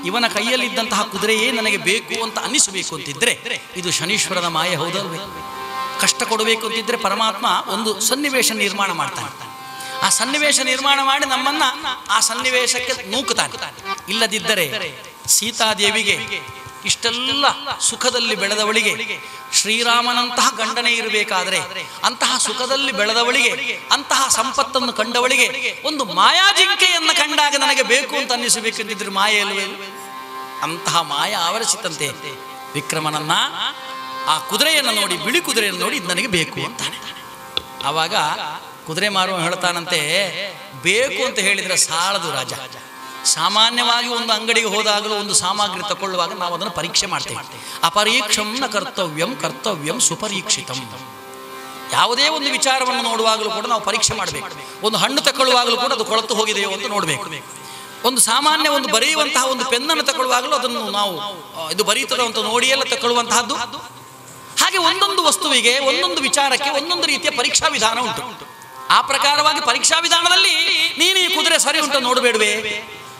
ಇವನ ಕೈಯಲ್ಲಿದ್ದಂತಹ ಕುದುರೆಯೇ ನನಗೆ ಬೇಕು ಅಂತ ಅನ್ನಿಸಬೇಕು ಅಂತಿದ್ರೆ ಇದು ಶನೀಶ್ವರನ ಮಾಯೆ ಹೌದಲ್ವೇ ಕಷ್ಟ ಕೊಡಬೇಕು ಅಂತಿದ್ರೆ ಪರಮಾತ್ಮ ಒಂದು ಸನ್ನಿವೇಶ ನಿರ್ಮಾಣ ಮಾಡ್ತಾನೆ ಆ ಸನ್ನಿವೇಶ ನಿರ್ಮಾಣ ಮಾಡಿ ನಮ್ಮನ್ನ ಆ ಸನ್ನಿವೇಶಕ್ಕೆ ನೂಕುತ್ತಾನೆ ಇಲ್ಲದಿದ್ದರೆ ಸೀತಾದೇವಿಗೆ ಇಷ್ಟೆಲ್ಲ ಸುಖದಲ್ಲಿ ಬೆಳೆದವಳಿಗೆ ಶ್ರೀರಾಮನಂತಹ ಗಂಡನೇ ಇರಬೇಕಾದ್ರೆ ಅಂತಹ ಸುಖದಲ್ಲಿ ಬೆಳೆದವಳಿಗೆ ಅಂತಹ ಸಂಪತ್ತನ್ನು ಕಂಡವಳಿಗೆ ಒಂದು ಮಾಯಾಜಿಂಕೆಯನ್ನು ಕಂಡಾಗ ನನಗೆ ಬೇಕು ಅಂತ ಅನ್ನಿಸಬೇಕೆಂದಿದ್ರೆ ಮಾಯೆ ಅಲ್ವೇ ಅಂತಹ ಮಾಯ ಆವರಿಸಿತಂತೆ ವಿಕ್ರಮನನ್ನ ಆ ಕುದುರೆಯನ್ನು ನೋಡಿ ಬಿಳಿ ಕುದುರೆಯನ್ನು ನೋಡಿ ಇದು ನನಗೆ ಬೇಕು ಅಂತಾನೆ ಆವಾಗ ಕುದುರೆ ಮಾರುವ ಹೇಳ್ತಾನಂತೆ ಬೇಕು ಅಂತ ಹೇಳಿದ್ರೆ ಸಾಲದು ರಾಜ ಸಾಮಾನ್ಯವಾಗಿ ಒಂದು ಅಂಗಡಿಗೆ ಹೋದಾಗಲೂ ಒಂದು ಸಾಮಗ್ರಿ ತಗೊಳ್ಳುವಾಗ ನಾವು ಅದನ್ನು ಪರೀಕ್ಷೆ ಮಾಡ್ತೇವೆ ಅಪರೀಕ್ಷಂ ನ ಕರ್ತವ್ಯಂ ಕರ್ತವ್ಯಂ ಸುಪರೀಕ್ಷಿತಂ ಯಾವುದೇ ಒಂದು ವಿಚಾರವನ್ನು ನೋಡುವಾಗಲೂ ಕೂಡ ನಾವು ಪರೀಕ್ಷೆ ಮಾಡಬೇಕು ಒಂದು ಹಣ್ಣು ತಗೊಳ್ಳುವಾಗಲೂ ಕೂಡ ಅದು ಕೊಳತು ಹೋಗಿದೆಯೋ ಅಂತ ನೋಡಬೇಕು ಒಂದು ಸಾಮಾನ್ಯ ಒಂದು ಬರೆಯುವಂತಹ ಒಂದು ಪೆನ್ನನ್ನು ತಗೊಳ್ಳುವಾಗಲೂ ಅದನ್ನು ನಾವು ಇದು ಬರೀತದೋ ಅಂತ ನೋಡಿಯೆಲ್ಲ ತಗೊಳ್ಳುವಂತಹದ್ದು ಹಾಗೆ ಒಂದೊಂದು ವಸ್ತುವಿಗೆ ಒಂದೊಂದು ವಿಚಾರಕ್ಕೆ ಒಂದೊಂದು ರೀತಿಯ ಪರೀಕ್ಷಾ ವಿಧಾನ ಉಂಟು ಆ ಪ್ರಕಾರವಾಗಿ ಪರೀಕ್ಷಾ ವಿಧಾನದಲ್ಲಿ ನೀನು ಈ ಕುದುರೆ ಸರಿ ಉಂಟು ನೋಡಬೇಡವೇ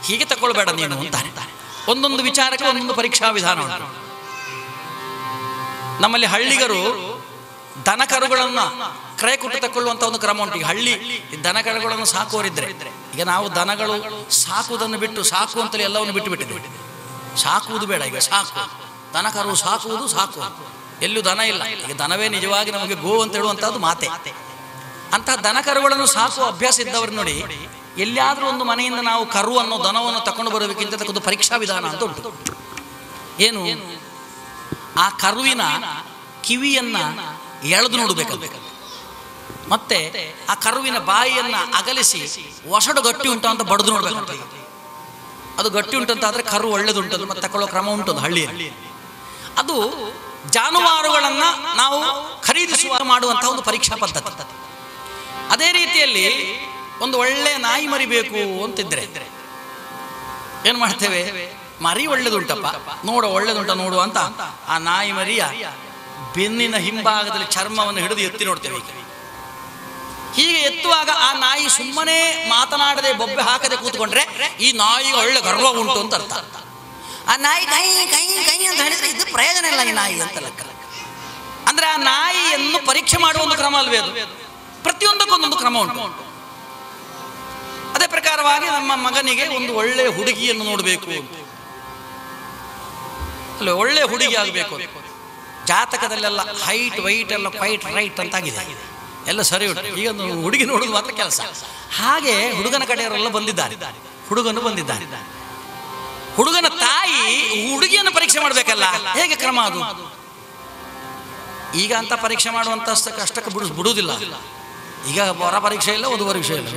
ಹೀಗೆ ತಗೊಳ್ಬೇಡ ನೀನು ಅಂತಾನೆ ಒಂದೊಂದು ವಿಚಾರಕ್ಕೆ ಒಂದೊಂದು ಪರೀಕ್ಷಾ ವಿಧಾನ ಉಂಟು ನಮ್ಮಲ್ಲಿ ಹಳ್ಳಿಗರು ದನ ಕರುಗಳನ್ನ ಕ್ರಯ ಕೊಟ್ಟು ತಗೊಳ್ಳುವಂತ ಒಂದು ಕ್ರಮ ಉಂಟು ಈಗ ಹಳ್ಳಿ ದನ ಕರುಗಳನ್ನು ಸಾಕುವರಿದ್ರೆ ಈಗ ನಾವು ದನಗಳು ಸಾಕುವುದನ್ನು ಬಿಟ್ಟು ಸಾಕು ಅಂತಲೇ ಎಲ್ಲವನ್ನು ಬಿಟ್ಟು ಬಿಟ್ಟಿದ್ದೇವೆ ಸಾಕುವುದು ಬೇಡ ಈಗ ಸಾಕು ದನ ಕರು ಸಾಕುವುದು ಸಾಕು ಎಲ್ಲೂ ದನ ಇಲ್ಲ ಈಗ ದನವೇ ನಿಜವಾಗಿ ನಮಗೆ ಗೋ ಅಂತ ಹೇಳುವಂತಹದ್ದು ಮಾತೆ ಅಂತಹ ದನ ಕರುಗಳನ್ನು ಸಾಕುವ ಅಭ್ಯಾಸ ಇದ್ದವರು ನೋಡಿ ಎಲ್ಲಿಯಾದ್ರೂ ಒಂದು ಮನೆಯಿಂದ ನಾವು ಕರು ಅನ್ನೋ ದನವನ್ನು ತಕೊಂಡು ಬರಬೇಕಿಂತ ಒಂದು ಪರೀಕ್ಷಾ ವಿಧಾನ ಅಂತ ಉಂಟು ಏನು ಆ ಕರುವಿನ ಕಿವಿಯನ್ನ ಎಳೆದು ನೋಡಬೇಕು ಮತ್ತೆ ಆ ಕರುವಿನ ಬಾಯಿಯನ್ನ ಅಗಲಿಸಿ ಒಸಡು ಗಟ್ಟಿ ಉಂಟು ಅಂತ ಬಡ್ದು ನೋಡ್ಬೇಕು ಅದು ಗಟ್ಟಿ ಉಂಟಂತಾದ್ರೆ ಕರು ಒಳ್ಳೇದುಂಟು ಮತ್ತೆ ತಕೊಳ್ಳೋ ಕ್ರಮ ಉಂಟು ಹಳ್ಳಿಯಲ್ಲಿ ಅದು ಜಾನುವಾರುಗಳನ್ನ ನಾವು ಖರೀದಿಸುವ ಮಾಡುವಂತಹ ಒಂದು ಪರೀಕ್ಷಾ ಪದ್ಧತಿ ಅದೇ ರೀತಿಯಲ್ಲಿ ಒಂದು ಒಳ್ಳೆ ನಾಯಿ ಮರಿ ಬೇಕು ಅಂತಿದ್ರೆ ಏನ್ ಮಾಡ್ತೇವೆ ಮರಿ ಒಳ್ಳೇದುಂಟಪ್ಪ ನೋಡು ಒಳ್ಳೇದುಂಟ ನೋಡು ಅಂತ ಆ ನಾಯಿ ಮರಿಯ ಬೆನ್ನಿನ ಹಿಂಭಾಗದಲ್ಲಿ ಚರ್ಮವನ್ನು ಹಿಡಿದು ಎತ್ತಿ ನೋಡ್ತೇವೆ ಹೀಗೆ ಎತ್ತುವಾಗ ಆ ನಾಯಿ ಸುಮ್ಮನೆ ಮಾತನಾಡದೆ ಬೊಬ್ಬೆ ಹಾಕದೆ ಕೂತ್ಕೊಂಡ್ರೆ ಈ ನಾಯಿ ಒಳ್ಳೆ ಗರ್ವ ಉಂಟು ಅಂತ ಅರ್ಥ ಆ ನಾಯಿ ಕೈ ಕೈ ಕೈ ಅಂತ ಹೇಳಿದ್ರೆ ಇದು ಪ್ರಯೋಜನ ಇಲ್ಲ ಈ ನಾಯಿ ಅಂತ ಲೆಕ್ಕ ಅಂದ್ರೆ ಆ ನಾಯಿಯನ್ನು ಪರೀಕ್ಷೆ ಮಾಡುವ ಒಂದು ಕ್ರಮ ಅಲ್ವೇ ಅದು ಪ್ರತಿಯೊಂದಕ್ಕೊಂದೊಂದು ಕ್ರಮ ಉಂಟು ಅದೇ ಪ್ರಕಾರವಾಗಿ ನಮ್ಮ ಮಗನಿಗೆ ಒಂದು ಒಳ್ಳೆ ಹುಡುಗಿಯನ್ನು ನೋಡಬೇಕು ಅಲ್ಲ ಒಳ್ಳೆ ಹುಡುಗಿ ಆಗಬೇಕು ಜಾತಕದಲ್ಲೆಲ್ಲ ಹೈಟ್ ವೈಟ್ ಎಲ್ಲ ಕ್ವೈಟ್ ರೈಟ್ ಅಂತಾಗಿದೆ, ಎಲ್ಲ ಸರಿ ಉಂಟು. ಈಗ ಒಂದು ಹುಡುಗಿ ನೋಡೋದು ಮಾತ್ರ ಕೆಲಸ. ಹಾಗೆ ಹುಡುಗನ ಕಡೆಯವರೆಲ್ಲ ಬಂದಿದ್ದಾರೆ, ಹುಡುಗನು ಬಂದಿದ್ದಾನೆ. ಹುಡುಗನ ತಾಯಿ ಹುಡುಗಿಯನ್ನು ಪರೀಕ್ಷೆ ಮಾಡಬೇಕಲ್ಲ, ಹೇಗೆ ಕ್ರಮ ಅದು? ಈಗ ಅಂತ ಪರೀಕ್ಷೆ ಮಾಡುವಂತ ಕಷ್ಟಕ್ಕೆ ಬಿಡುವುದಿಲ್ಲ. ಈಗ ಹೊರ ಪರೀಕ್ಷೆ ಇಲ್ಲ, ಒಂದು ಪರೀಕ್ಷೆ ಇಲ್ಲ.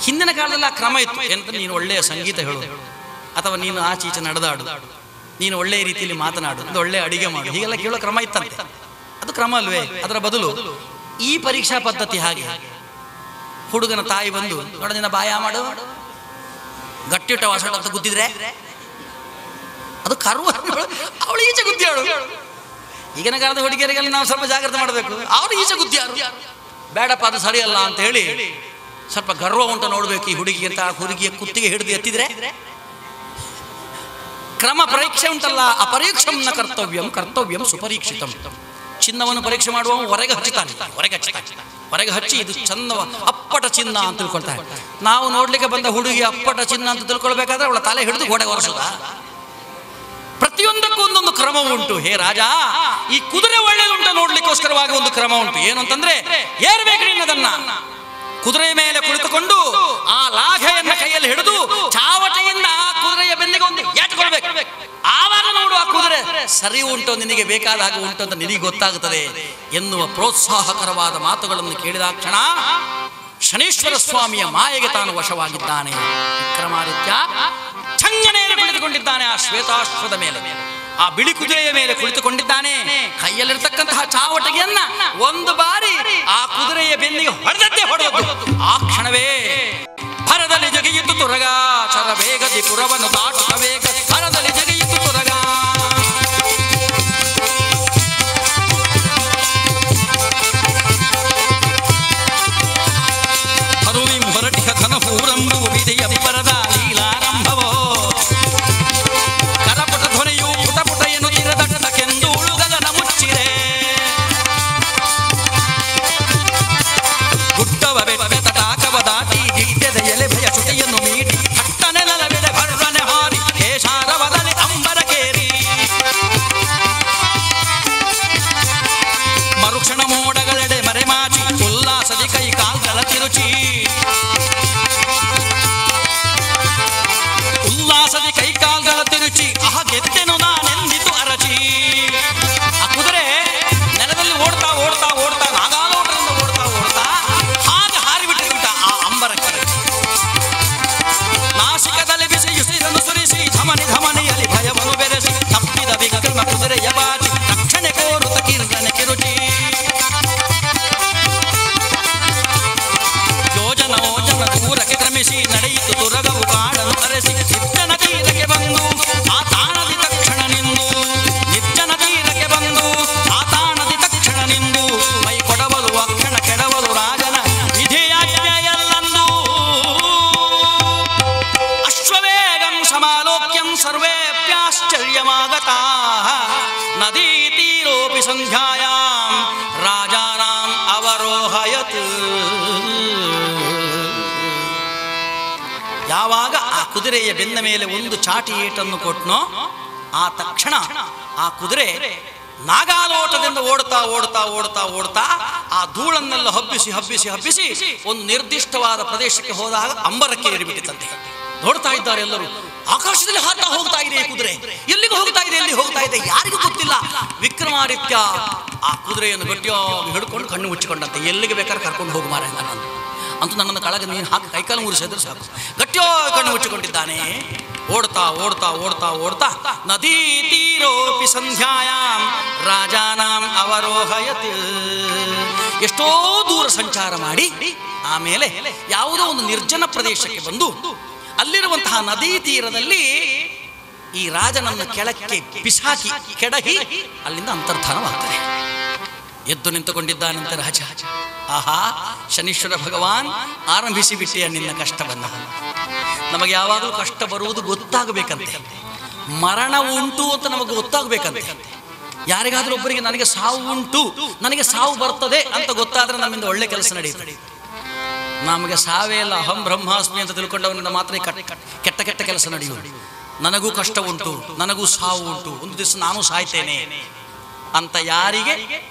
ಹಿಂದಿನ ಕಾಲದಲ್ಲಿ ಆ ಕ್ರಮ ಇತ್ತು. ಎಂತ, ನೀನು ಒಳ್ಳೆಯ ಸಂಗೀತ ಹೇಳು, ಅಥವಾ ನೀನು ಆಚೀಚೆ ನಡೆದಾಡು, ನೀನು ಒಳ್ಳೆಯ ರೀತಿಯಲ್ಲಿ ಮಾತನಾಡು, ಒಂದು ಒಳ್ಳೆಯ ಅಡಿಗೆ ಮಾಡು, ಹೀಗೆಲ್ಲ ಕೇಳೋ ಕ್ರಮ ಇತ್ತಂತೆ. ಅದು ಕ್ರಮ ಅಲ್ವೇ? ಅದರ ಬದಲು ಈ ಪರೀಕ್ಷಾ ಪದ್ಧತಿ ಹಾಗೆ. ಹುಡುಗನ ತಾಯಿ ಬಂದು, ನೋಡ ನಿನ್ನ ಬಾಯ ಮಾಡು, ಗಟ್ಟಿಟ ವಾಸಣ ಅಂತ ಗುದ್ದಿದ್ರೆ ಅದು ಕರುವ, ಅವಳು ಈಚೆ ಗುದ್ದಿಯಾಳು. ಈಗಿನ ಕಾಲದ ಹುಡುಗಿಯರಿಗೆಲ್ಲ ನಾವು ಸ್ವಲ್ಪ ಜಾಗ್ರತೆ ಮಾಡಬೇಕು. ಅವರು ಈಚೆ ಗುದ್ದಿಯಾರು, ಬೇಡಪ್ಪ ಅದು ಸರಿಯಲ್ಲ ಅಂತ ಹೇಳಿ ಸ್ವಲ್ಪ ಗರ್ವ ಉಂಟು ನೋಡ್ಬೇಕು ಈ ಹುಡುಗಿ ಅಂತ. ಹುಡುಗಿಯ ಕುತ್ತಿಗೆ ಹಿಡಿದು ಎತ್ತಿದ್ರೆ ಕ್ರಮ ಪರೀಕ್ಷೆ ಉಂಟಲ್ಲ, ಆ ಪರೀಕ್ಷೆನ ಕರ್ತವ್ಯಂ ಸುಪರೀಕ್ಷಿತಂ. ಚಿನ್ನವನ್ನು ಪರೀಕ್ಷೆ ಮಾಡುವ ಹೊರಗೆ ಹಚ್ಚುತ್ತಾನೆ, ಹೊರಗೆ ಹಚ್ಚಿ ಇದು ಚಂದ ಅಪ್ಪಟ ಚಿನ್ನ ಅಂತ ತಿಳ್ಕೊಳ್ತಾರೆ. ನಾವು ನೋಡ್ಲಿಕ್ಕೆ ಬಂದ ಹುಡುಗಿ ಅಪ್ಪಟ ಚಿನ್ನ ಅಂತ ತಿಳ್ಕೊಳ್ಬೇಕಾದ್ರೆ ಅವಳ ತಲೆ ಹಿಡಿದು ಗೋಡೆ ಒರೆಸೋದ? ಪ್ರತಿಯೊಂದಕ್ಕೂ ಒಂದೊಂದು ಕ್ರಮ ಉಂಟು. ಹೇ ರಾಜ, ಈ ಕುದುರೆ ಒಳ್ಳೆದುಂಟು ನೋಡ್ಲಿಕ್ಕೋಸ್ಕರವಾಗಿ ಒಂದು ಕ್ರಮ ಉಂಟು. ಏನು ಅಂತಂದ್ರೆ, ಏರ್ಬೇಕು ನಿನ್ನದನ್ನ. ಕುದುರೆಯ ಮೇಲೆ ಕುಳಿತುಕೊಂಡು ಆ ಲಾಘೆಯನ್ನ ಕೈಯಲ್ಲಿ ಹಿಡಿದು ಚಾವಟಿಯಿಂದ ಆ ಕುದುರೆಯ ಬೆನ್ನಿಗೆ ಒಂದು ಏಟ್ಕೊಳ್ಬೇಕು. ಆವಾಗ ನೋಡು ಆ ಕುದುರೆ ಸರಿ ಉಂಟು, ನಿನಗೆ ಬೇಕಾದ ಹಾಗೆ ಉಂಟು ಅಂತ ನಿನಗೆ ಗೊತ್ತಾಗುತ್ತದೆ ಎನ್ನುವ ಪ್ರೋತ್ಸಾಹಕರವಾದ ಮಾತುಗಳನ್ನು ಕೇಳಿದಾಕ್ಷಣ ಶನೀಶ್ವರ ಸ್ವಾಮಿಯ ಮಾಯೆಗೆ ತಾನು ವಶವಾಗಿದ್ದಾನೆ. ವಿಕ್ರಮಾದಿತ್ಯ ಚಂಗನೆಯನ್ನು ಕುಳಿತುಕೊಂಡಿದ್ದಾನೆ ಆ ಶ್ವೇತಾಶ್ವದ ಮೇಲೆ, ಆ ಬಿಳಿ ಕುದುರೆಯ ಮೇಲೆ ಕುಳಿತುಕೊಂಡಿದ್ದಾನೆ. ಕೈಯಲ್ಲಿರ್ತಕ್ಕಂತಹ ಚಾವಟಿಗೆಯನ್ನ ಒಂದು ಬಾರಿ ಆ ಕುದುರೆಯ ಬೆನ್ನಿಗೆ ಹೊಡೆದದ್ದೇ ಹೊಡೆದು. ಆ ಕ್ಷಣವೇ ಭರದಲ್ಲಿ ಜಗಿಯಿತು ತುರಗ, ಚರ ವೇಗದಿ ಪುರವನ್ನು ದಾಟುತ್ತ ವೇಗ, ಭರದಲ್ಲಿ ಜಗಿಯಿತು ತುರಗ. ಹರುವಿಂ ಹೊರಟಿಹ ಘನಪೂರಂಬು ವಿಧಿಯ ಪರದ ಲೀಲಾರಂಭವೋ, ಕರಪುಟ ಧ್ವನಿಯು ಪುಟ ಪುಟ ಎನ್ನುತ್ತಿರ ದಟ್ಟಕ್ಕೆಂದು ಉಳುಗಗನ ಮುಚ್ಚಿರೆ. ಗುಡ್ಡವ ಬೆಟ್ಟ ತಟಾಕವ ದಾಟಿ ಗಿಡ್ಡೆದ ಎಲೆ ಭಯ ಚುಟಿಯನ್ನು ಮೀಟಿ ಹಟ್ಟನೆ ನೆಲವಿದೆ ಭರ್ರನೆ ಹಾರಿ ಕೇಶಾರವದಲ್ಲಿ ಅಂಬರಕೇರಿ. ಮರುಕ್ಷಣ ಮೋಡಗಳೆಡೆ ಮರೆಮಾಚಿ ಉಲ್ಲಾಸದಿ ಕೈ ಕಾಲ್ಗಳ ತಿರುಚಿ, ಉಲ್ಲಾಸದಿ ಕೈ ಕಾಲ್ಗಳ ತಿರುಚಿ ಆಹ ಗೆದ್ದೆನು ನಾನೆಂದಿತು ಅರಚಿ. ಆ ಕುದುರೆ ನೆಲದಲ್ಲಿ ಓಡ್ತಾ ಓಡ್ತಾ ಓಡ್ತಾ ನಾಗಾಲೋಟದಿಂದ ಓಡ್ತಾ ಓಡ್ತಾ ಹಾಗೆ ಹಾರಿಬಿಟ್ಟಿರುತ್ತ ಆ ಅಂಬರಕ್ಕೆ. ನಾಸಿಕದಲ್ಲಿ ಬಿಸಿ ಉಸಿರನ್ನು ಸುರಿಸಿ ಧಮನಿ ಧಮನಿಯಲ್ಲಿ ಭಯವನ್ನು ಬೆರೆಸಿ ತಪ್ಪಿದ ವಿಕ್ರಮ ಕುದುರೆಯ ಬಾಚಿ ರಕ್ಷಣೆ ಕೋರುತ್ತ ಕೀರ್ತನೆ ಕಿರುಚಿ. ಯೋಜನ ಓಜನ ದೂರಕ್ಕೆ ಕ್ರಮಿಸಿ ನಡೆಯಿತು ತುರಗವು ಕಾಡಲು ಅರಸಿ ನಿರ್ಜನ ತೀರಕ್ಕೆ ಬಂದು ಆ ತಾಣದಿ ತಕ್ಷಣ ನಿಂದು, ನಿರ್ಜನ ತೀರಕ್ಕೆ ಬಂದು ಆ ತಾಣದಿ ತಕ್ಷಣ ನಿಂದು ಮೈ ಕೊಡವಲು ಅಕ್ಷಣ ಕೆಡವಲು ರಾಜನ ವಿಧಿಯಾಜ್ಞೆಯಲ್ಲಂದು. ಅಶ್ವವೇಗಂ ಸಮಾಲೋಕ್ಯಂ ಸರ್ವೇಪ್ಯಾಶ್ಚರ್ಯಮಾಗತಾ ನದೀ ತೀರೋಪಿ ಸಂಧ್ಯಾಯಾಂ ರಾಜಾನಾಂ ಅವರೋಹಯತ್. ಯಾವಾಗ ಆ ಕುದುರೆಯ ಬೆನ್ನ ಮೇಲೆ ಒಂದು ಚಾಟಿ ಏಟನ್ನು ಕೊಟ್ನೋ ಆ ತಕ್ಷಣ ಆ ಕುದುರೆ ನಾಗಾಲೋಟದಿಂದ ಓಡ್ತಾ ಓಡ್ತಾ ಓಡ್ತಾ ಓಡ್ತಾ ಆ ಧೂಳನ್ನೆಲ್ಲ ಹಬ್ಬಿಸಿ ಹಬ್ಬಿಸಿ ಹಬ್ಬಿಸಿ ಒಂದು ನಿರ್ದಿಷ್ಟವಾದ ಪ್ರದೇಶಕ್ಕೆ ಹೋದಾಗ ಅಂಬರಕ್ಕೆ ಏರಿಬಿಟ್ಟಿತಂತೆ. ನೋಡ್ತಾ ಇದ್ದಾರೆ ಎಲ್ಲರೂ, ಆಕಾಶದಲ್ಲಿ ಹಾರ್ತಾ ಹೋಗ್ತಾ ಇದೆ ಈ ಕುದುರೆ, ಎಲ್ಲಿಗೆ ಹೋಗ್ತಾ ಇದೆ, ಎಲ್ಲಿ ಹೋಗ್ತಾ ಇದೆ ಯಾರಿಗೂ ಗೊತ್ತಿಲ್ಲ. ವಿಕ್ರಮಾದಿತ್ಯ ಆ ಕುದುರೆಯನ್ನು ಗಟ್ಟಿಯಾಗಿ ಹಿಡ್ಕೊಂಡು ಕಣ್ಣು ಮುಚ್ಚಿಕೊಂಡಂತೆ, ಎಲ್ಲಿಗೆ ಬೇಕಾದ್ರೆ ಕರ್ಕೊಂಡು ಹೋಗು ಮಾರ ಅಂತೂ ನನ್ನನ್ನು ಕೆಳಗೆ ನೀನು ಹಾಕಿ ಕೈಕಾಲು ಮುರಿಸಿದ್ರೆ ಸಾಕು. ಗಟ್ಟಿಯಾಗಿ ಕಣ್ಣು ಮುಚ್ಚಿಕೊಂಡಿದ್ದಾನೆ. ಓಡ್ತಾ ಓಡ್ತಾ ಓಡ್ತಾ ಓಡ್ತಾ ನದೀ ತೀರೋಪಿ ಸಂಧ್ಯಾಯಾಂ ರಾಜಾನಾಂ ಅವರೋಹಯತ್. ಎಷ್ಟೋ ದೂರ ಸಂಚಾರ ಮಾಡಿ ಆಮೇಲೆ ಯಾವುದೋ ಒಂದು ನಿರ್ಜನ ಪ್ರದೇಶಕ್ಕೆ ಬಂದು ಅಲ್ಲಿರುವಂತಹ ನದಿ ತೀರದಲ್ಲಿ ಈ ರಾಜನನ್ನು ಕೆಳಕ್ಕೆ ಬಿಸಾಕಿ ಕೆಡಹಿ ಅಲ್ಲಿಂದ ಅಂತರ್ಧಾನವಾಗ್ತಾನೆ. ಎದ್ದು ನಿಂತುಕೊಂಡಿದ್ದಾನಂತೆ ರಾಜ. ಆಹಾ, ಶನೀಶ್ವರ ಭಗವಾನ್ ಆರಂಭಿಸಿ ಬಿಟ್ಟೆಯ ನಿನ್ನ ಕಷ್ಟವನ್ನು. ನಮಗೆ ಯಾವಾಗಲೂ ಕಷ್ಟ ಬರುವುದು ಗೊತ್ತಾಗಬೇಕಂತೆ, ಮರಣ ಉಂಟು ಅಂತ ನಮಗೆ ಗೊತ್ತಾಗಬೇಕಂತೆ. ಯಾರಿಗಾದ್ರೂ ಒಬ್ಬರಿಗೆ ನನಗೆ ಸಾವು ಉಂಟು, ನನಗೆ ಸಾವು ಬರ್ತದೆ ಅಂತ ಗೊತ್ತಾದ್ರೆ ನಮ್ಮಿಂದ ಒಳ್ಳೆ ಕೆಲಸ ನಡೆಯುತ್ತದೆ. ನಮಗೆ ಸಾವೇ ಇಲ್ಲ, ಅಹಂ ಬ್ರಹ್ಮಾಸ್ಮಿ ಅಂತ ತಿಳ್ಕೊಂಡವನಿಂದ ಮಾತ್ರ ಕೆಟ್ಟ ಕೆಟ್ಟ ಕೆಲಸ ನಡೆಯುವುದು. ನನಗೂ ಕಷ್ಟ ಉಂಟು, ನನಗೂ ಸಾವು ಉಂಟು, ಒಂದು ದಿವಸ ನಾನು ಸಾಯ್ತೇನೆ, ಅಂತ ಯಾರಿಗೆ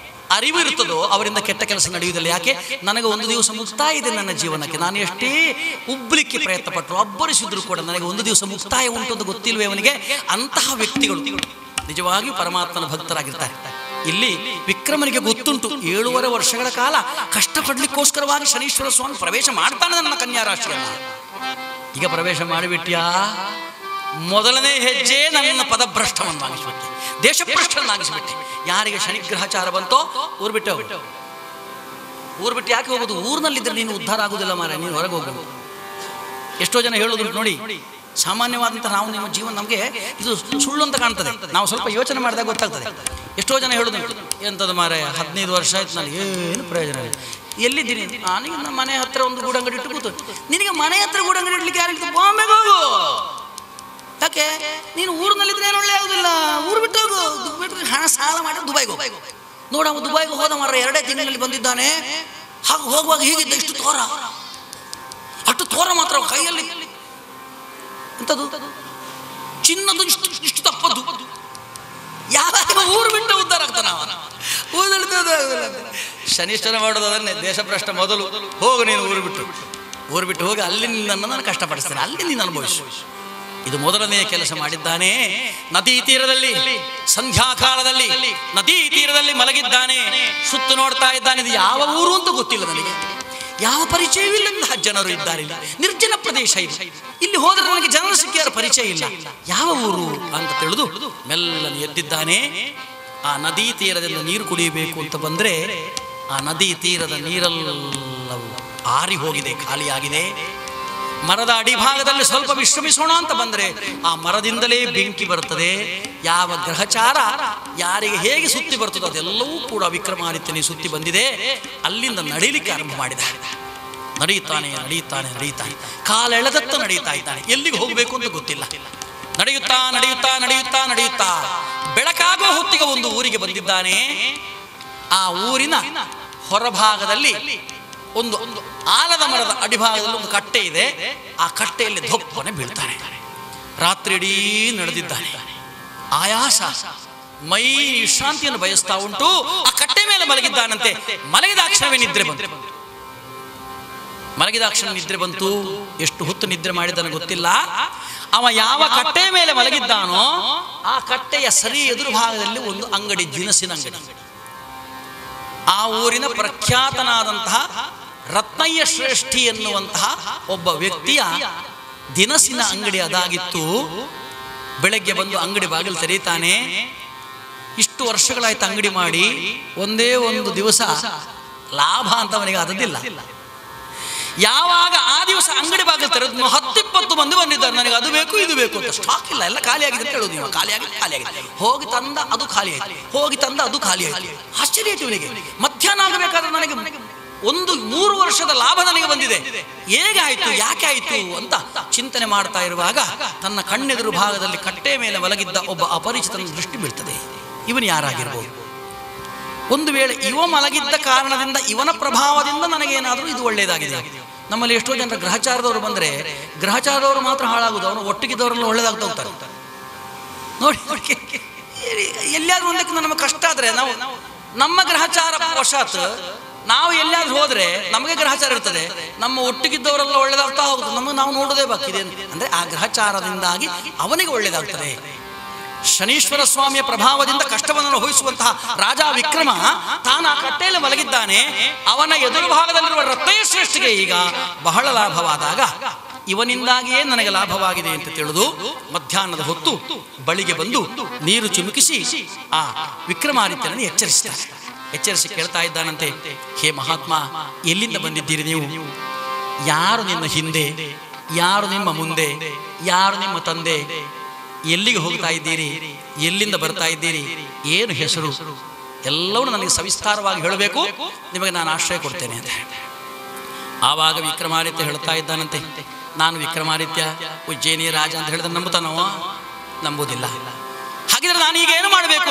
ಅರಿವಿರುತ್ತದೋ ಅವರಿಂದ ಕೆಟ್ಟ ಕೆಲಸ ನಡೆಯುವುದಿಲ್ಲ. ಯಾಕೆ? ನನಗೆ ಒಂದು ದಿವಸ ಮುಕ್ತಾಯ ಇದೆ ನನ್ನ ಜೀವನಕ್ಕೆ. ನಾನು ಎಷ್ಟೇ ಉಬ್ಬಲಿಕ್ಕೆ ಪ್ರಯತ್ನ ಪಟ್ಟರು, ಅಬ್ಬರಿಸಿದ್ರು ಕೂಡ ನನಗೆ ಒಂದು ದಿವಸ ಮುಕ್ತಾಯ ಉಂಟು ಅಂತ ಗೊತ್ತಿಲ್ವೇ ಅವನಿಗೆ. ಅಂತಹ ವ್ಯಕ್ತಿಗಳು ನಿಜವಾಗಿಯೂ ಪರಮಾತ್ಮನ ಭಕ್ತರಾಗಿರ್ತಾರೆ. ಇಲ್ಲಿ ವಿಕ್ರಮನಿಗೆ ಗೊತ್ತುಂಟು 7.5 ವರ್ಷಗಳ ಕಾಲ ಕಷ್ಟಪಡ್ಲಿಕ್ಕೋಸ್ಕರವಾಗಿ ಶನೀಶ್ವರ ಸ್ವಾಮಿ ಪ್ರವೇಶ ಮಾಡ್ತಾನೆ ನನ್ನ ಕನ್ಯಾ ರಾಶಿಯನ್ನ. ಈಗ ಪ್ರವೇಶ ಮಾಡಿಬಿಟ್ಯಾ, ಮೊದಲನೇ ಹೆಜ್ಜೆ ನನ್ನ ಪದಭ್ರಷ್ಟವನ್ನಾಗಿಸ್ಬಿಟ್ಟೆ, ದೇಶಭ್ರಷ್ಟವನ್ನಾಗಿಸ್ಬಿಟ್ಟೆ. ಯಾರಿಗೆ ಶನಿಗ್ರಹಚಾರ ಬಂತೋ ಊರು ಬಿಟ್ಟು ಯಾಕೆ ಹೋಗೋದು? ಊರಿನಲ್ಲಿದ್ದರೆ ನೀನು ಉದ್ಧಾರ ಆಗುವುದಿಲ್ಲ ಮಾರ, ನೀನು ಹೊರಗೆ ಹೋಗ್ಬೋದು. ಎಷ್ಟೋ ಜನ ಹೇಳೋದು ನೋಡಿ, ಸಾಮಾನ್ಯವಾದಂಥ ನಾವು ನಿಮ್ಮ ಜೀವನ ನಮಗೆ ಇದು ಸುಳ್ಳು ಅಂತ ಕಾಣ್ತದೆ. ನಾವು ಸ್ವಲ್ಪ ಯೋಚನೆ ಮಾಡಿದಾಗ ಗೊತ್ತಾಗ್ತದೆ. ಎಷ್ಟೋ ಜನ ಹೇಳೋದು ಎಂಥದ್ದು ಮಾರ, 15 ವರ್ಷ ಆಯ್ತು ನನಗೆ ಏನು ಪ್ರಯೋಜನ ಇಲ್ಲ. ಎಲ್ಲಿದ್ದೀನಿ? ನಾನೀಗ ನಮ್ಮ ಮನೆ ಹತ್ರ ಒಂದು ಗೂಡಂಗಡಿ ಇಟ್ಟು ಕೂತು. ನಿನಗೆ ಮನೆ ಹತ್ರ ಗೂಡಂಗಡಿ ಇಡ್ಲಿಕ್ಕೆ ಯಾರು ಇಟ್ಟು? ಬಾಂಬೆಗೆ ಹೋಗು. ಯಾಕೆ? ನೀನು ಊರಿನಲ್ಲಿದ್ರೆ ಏನು ಒಳ್ಳೆ ಆಗೋದಿಲ್ಲ, ಊರು ಬಿಟ್ಟು ಹೋಗು. ಹಣ ಸಾಲ ಮಾಡಿ ದುಬೈಗೆ ಹೋಗು. ನೋಡ, ಅವನು ದುಬೈಗೆ ಹೋದ ಮಾರ 2 ತಿಂಗಳಲ್ಲಿ ಬಂದಿದ್ದಾನೆ. ಹಾಗೆ ಹೋಗುವಾಗ ಹೀಗಿದ್ದ, ಇಷ್ಟು ತೋರ, ಅಷ್ಟು ತೋರ ಮಾತ್ರ ಕೈಯಲ್ಲಿ ಎಂಥದ್ದು ಚಿನ್ನದು ಇಷ್ಟು ತಪ್ಪದ್ದು. ಯಾವಾಗ ಊರು ಬಿಟ್ಟು ಉದ್ಧಾರ ಆಗ್ತಾನ ಅವನ? ಶನಿಶ್ಚರ ಮಾಡೋದು ಅದನ್ನೇ, ದೇಶಭ್ರಷ್ಟ. ಮೊದಲು ಹೋಗು ನೀನು ಊರು ಬಿಟ್ಟು ಹೋಗಿ ಅಲ್ಲಿ ನಿನ್ನನ್ನು ನಾನು ಕಷ್ಟಪಡಿಸ್ತೇನೆ, ಅಲ್ಲಿ ನೀನು ಅನುಭವಿಸು. ಇದು ಮೊದಲನೇ ಕೆಲಸ ಮಾಡಿದ್ದಾನೆ. ನದಿ ತೀರದಲ್ಲಿ ಸಂಧ್ಯಾಕಾಲದಲ್ಲಿ ನದಿ ತೀರದಲ್ಲಿ ಮಲಗಿದ್ದಾನೆ. ಸುತ್ತು ನೋಡ್ತಾ ಇದ್ದಾನೆ. ಇದು ಯಾವ ಊರು ಅಂತ ಗೊತ್ತಿಲ್ಲ ನನಗೆ, ಯಾವ ಪರಿಚಯವಿಲ್ಲಂತಹ ಜನರು ಇದ್ದಾರೆ. ನಿರ್ಜನ ಪ್ರದೇಶ ಇದು. ಇಲ್ಲಿ ಹೋದರೆ ನನಗೆ ಜನರು ಸಿಕ್ಕಿಯಾರ ಪರಿಚಯ ಇಲ್ಲ. ಯಾವ ಊರು ಅಂತ ತಿಳಿದು ಮೆಲ್ಲನೆ ಎದ್ದಿದ್ದಾನೆ. ಆ ನದಿ ತೀರದಿಂದ ನೀರು ಕುಡಿಯಬೇಕು ಅಂತ ಬಂದರೆ ಆ ನದಿ ತೀರದ ನೀರೆಲ್ಲವೂ ಆರಿ ಹೋಗಿದೆ, ಖಾಲಿಯಾಗಿದೆ. ಮರದ ಅಡಿಭಾಗದಲ್ಲಿ ಸ್ವಲ್ಪ ವಿಶ್ರಮಿಸೋಣ ಅಂತ ಬಂದರೆ ಆ ಮರದಿಂದಲೇ ಬೆಂಕಿ ಬರ್ತದೆ. ಯಾವ ಗ್ರಹಚಾರ ಯಾರಿಗೆ ಹೇಗೆ ಸುತ್ತಿ ಬರ್ತದೋ ಅದೆಲ್ಲವೂ ಕೂಡ ವಿಕ್ರಮಾದಿತ್ಯನೇ ಸುತ್ತಿ ಬಂದಿದೆ. ಅಲ್ಲಿಂದ ನಡೀಲಿಕ್ಕೆ ಆರಂಭ ಮಾಡಿದ. ನಡೆಯುತ್ತಾನೆ ಕಾಲೆಳೆದತ್ತ ನಡೀತಾ ಇದ್ದಾನೆ. ಎಲ್ಲಿಗೆ ಹೋಗಬೇಕು ಅಂತ ಗೊತ್ತಿಲ್ಲ. ನಡೆಯುತ್ತಾ ಬೆಳಕಾಗೋ ಹೊತ್ತಿಗೆ ಒಂದು ಊರಿಗೆ ಬಂದಿದ್ದಾನೆ. ಆ ಊರಿನ ಹೊರಭಾಗದಲ್ಲಿ ಒಂದು ಆಲದ ಮರದ ಅಡಿಭಾಗದಲ್ಲಿ ಒಂದು ಕಟ್ಟೆ ಇದೆ. ಆ ಕಟ್ಟೆಯಲ್ಲಿ ಧೊಪ್ಪನೆ ಬೀಳ್ತಾನೆ. ರಾತ್ರಿ ಇಡೀ ನಡೆದಿದ್ದಾನೆ. ಆಯಾಸ, ಮೈ ವಿಶ್ರಾಂತಿಯನ್ನು ಬಯಸ್ತಾ ಉಂಟು. ಆ ಕಟ್ಟೆ ಮೇಲೆ ಮಲಗಿದ್ದಾನಂತೆ. ಮಲಗಿದ ಕ್ಷಣವೇ ನಿದ್ರೆ ಬಂತು. ಎಷ್ಟು ಹೊತ್ತು ನಿದ್ರೆ ಮಾಡಿದ್ದಾನೆ ಗೊತ್ತಿಲ್ಲ. ಅವ ಯಾವ ಕಟ್ಟೆ ಮೇಲೆ ಮಲಗಿದ್ದಾನೋ ಆ ಕಟ್ಟೆಯ ಸರಿ ಎದುರು ಭಾಗದಲ್ಲಿ ಒಂದು ಅಂಗಡಿ, ದಿನಸಿನ ಅಂಗಡಿ. ಆ ಊರಿನ ಪ್ರಖ್ಯಾತನಾದಂತಹ ರತ್ನಯ್ಯ ಶ್ರೇಷ್ಠಿ ಎನ್ನುವಂತಹ ಒಬ್ಬ ವ್ಯಕ್ತಿಯ ದಿನಸಿನ ಅಂಗಡಿ ಅದಾಗಿತ್ತು. ಬೆಳಗ್ಗೆ ಬಂದು ಅಂಗಡಿ ಬಾಗಿಲು ತೆರೀತಾನೆ. ಇಷ್ಟು ವರ್ಷಗಳಾಯ್ತು ಅಂಗಡಿ ಮಾಡಿ, ಒಂದೇ ಒಂದು ದಿವಸ ಲಾಭ ಅಂತ ಅವನಿಗೆ ಆದದ್ದಿಲ್ಲ. ಯಾವಾಗ ಆ ದಿವಸ ಅಂಗಡಿ ಬಾಗಿಲು ತೆರೆದು 10-20 ಮಂದಿ ಬಂದಿದ್ದಾರೆ. ನನಗೆ ಅದು ಬೇಕು ಇದು ಬೇಕು ಅಂತ. ಸ್ಟಾಕ್ ಇಲ್ಲ, ಎಲ್ಲ ಖಾಲಿ ಆಗಿದೆ ಅಂತ ಹೇಳೋದು. ನೀವು ಖಾಲಿಯಾಗಿದೆ. ಹೋಗಿ ತಂದ ಅದು ಖಾಲಿ ಆಯ್ತು. ಆಶ್ಚರ್ಯ ಆಯ್ತು ಇವನಿಗೆ. ಮಧ್ಯಾಹ್ನ ಆಗಬೇಕಾದ್ರೆ ನನಗೆ 3 ವರ್ಷದ ಲಾಭ ನನಗೆ ಬಂದಿದೆ, ಹೇಗಾಯ್ತು, ಯಾಕೆ ಆಯ್ತು ಅಂತ ಚಿಂತನೆ ಮಾಡ್ತಾ ಇರುವಾಗ ತನ್ನ ಕಣ್ಣೆದುರು ಭಾಗದಲ್ಲಿ ಕಟ್ಟೆ ಮೇಲೆ ಮಲಗಿದ್ದ ಒಬ್ಬ ಅಪರಿಚಿತನ ದೃಷ್ಟಿ ಬೀಳ್ತದೆ. ಇವನು ಯಾರಾಗಿರ್ಬೋದು? ಒಂದು ವೇಳೆ ಇವ ಮಲಗಿದ್ದ ಕಾರಣದಿಂದ, ಇವನ ಪ್ರಭಾವದಿಂದ ನನಗೇನಾದರೂ ಇದು ಒಳ್ಳೆಯದಾಗಿದೆ. ನಮ್ಮಲ್ಲಿ ಎಷ್ಟೋ ಜನರ ಗ್ರಹಚಾರದವರು ಬಂದರೆ ಗ್ರಹಚಾರದವರು ಮಾತ್ರ ಹಾಳಾಗುವುದು, ಅವನು ಒಟ್ಟಿಗಿದ್ದವರೆಲ್ಲ ಒಳ್ಳೆದಾಗ್ತಾ ಹೋಗ್ತಾರೆ. ನೋಡಿ, ಎಲ್ಲಿಯಾದ್ರೂ ಒಂದಕ್ಕೆ ನಮಗೆ ಕಷ್ಟ ಆದರೆ ನಾವು ನಮ್ಮ ಗ್ರಹಚಾರ ವಶಾತ್ ನಾವು ಎಲ್ಲಿಯಾದ್ರೂ ಹೋದರೆ ನಮಗೆ ಗ್ರಹಚಾರ ಇರ್ತದೆ, ನಮ್ಮ ಒಟ್ಟಿಗಿದ್ದವರೆಲ್ಲ ಒಳ್ಳೆದಾಗ್ತಾ ಹೋಗುದು, ನಾವು ನೋಡೋದೇ ಬಾಕಿದೆ. ಅಂದರೆ ಆ ಗ್ರಹಚಾರದಿಂದಾಗಿ ಅವನಿಗೆ ಒಳ್ಳೆಯದಾಗ್ತದೆ. ಶನೀಶ್ವರ ಸ್ವಾಮಿಯ ಪ್ರಭಾವದಿಂದ ಕಷ್ಟವನ್ನು ಅನುಭವಿಸುವಂತಹ ರಾಜ ವಿಕ್ರಮ ತಾನು ಆ ಕಟ್ಟೆಯಲ್ಲಿ ಮಲಗಿದ್ದಾನೆ. ಅವನ ಎದುರು ಭಾಗದಲ್ಲಿರುವ ರತ್ನಯ್ಯ ಶ್ರೇಷ್ಠಿಗೆ ಈಗ ಬಹಳ ಲಾಭವಾದಾಗ ಇವನಿಂದಾಗಿಯೇ ನನಗೆ ಲಾಭವಾಗಿದೆ ಅಂತ ತಿಳಿದು ಮಧ್ಯಾಹ್ನದ ಹೊತ್ತು ಬಳಿಗೆ ಬಂದು ನೀರು ಚಿಮುಕಿಸಿ ಆ ವಿಕ್ರಮಾದಿತ್ಯನನ್ನು ಎಚ್ಚರಿಸಿ ಕೇಳ್ತಾ ಇದ್ದಾನಂತೆ, ಹೇ ಮಹಾತ್ಮ, ಎಲ್ಲಿಂದ ಬಂದಿದ್ದೀರಿ ನೀವು? ಯಾರು ನಿಮ್ಮ ಹಿಂದೆ, ಯಾರು ನಿಮ್ಮ ಮುಂದೆ, ಯಾರು ನಿಮ್ಮ ತಂದೆ, ಎಲ್ಲಿಗೆ ಹೋಗ್ತಾ ಇದ್ದೀರಿ, ಎಲ್ಲಿಂದ ಬರ್ತಾ ಇದ್ದೀರಿ, ಏನು ಹೆಸರು, ಎಲ್ಲವೂ ನನಗೆ ಸವಿಸ್ತಾರವಾಗಿ ಹೇಳಬೇಕು, ನಿಮಗೆ ನಾನು ಆಶ್ರಯ ಕೊಡ್ತೇನೆ ಅಂತ. ಆವಾಗ ವಿಕ್ರಮಾದಿತ್ಯ ಹೇಳ್ತಾ ಇದ್ದಾನಂತೆ, ನಾನು ವಿಕ್ರಮಾದಿತ್ಯ ಉಜ್ಜಯಿನಿ ರಾಜ ಅಂತ ಹೇಳಿದ್ರೆ ನಂಬುತ್ತಾನೋ? ನಂಬುವುದಿಲ್ಲ. ಹಾಗಿದ್ರೆ ನಾನೀಗ ಏನು ಮಾಡಬೇಕು?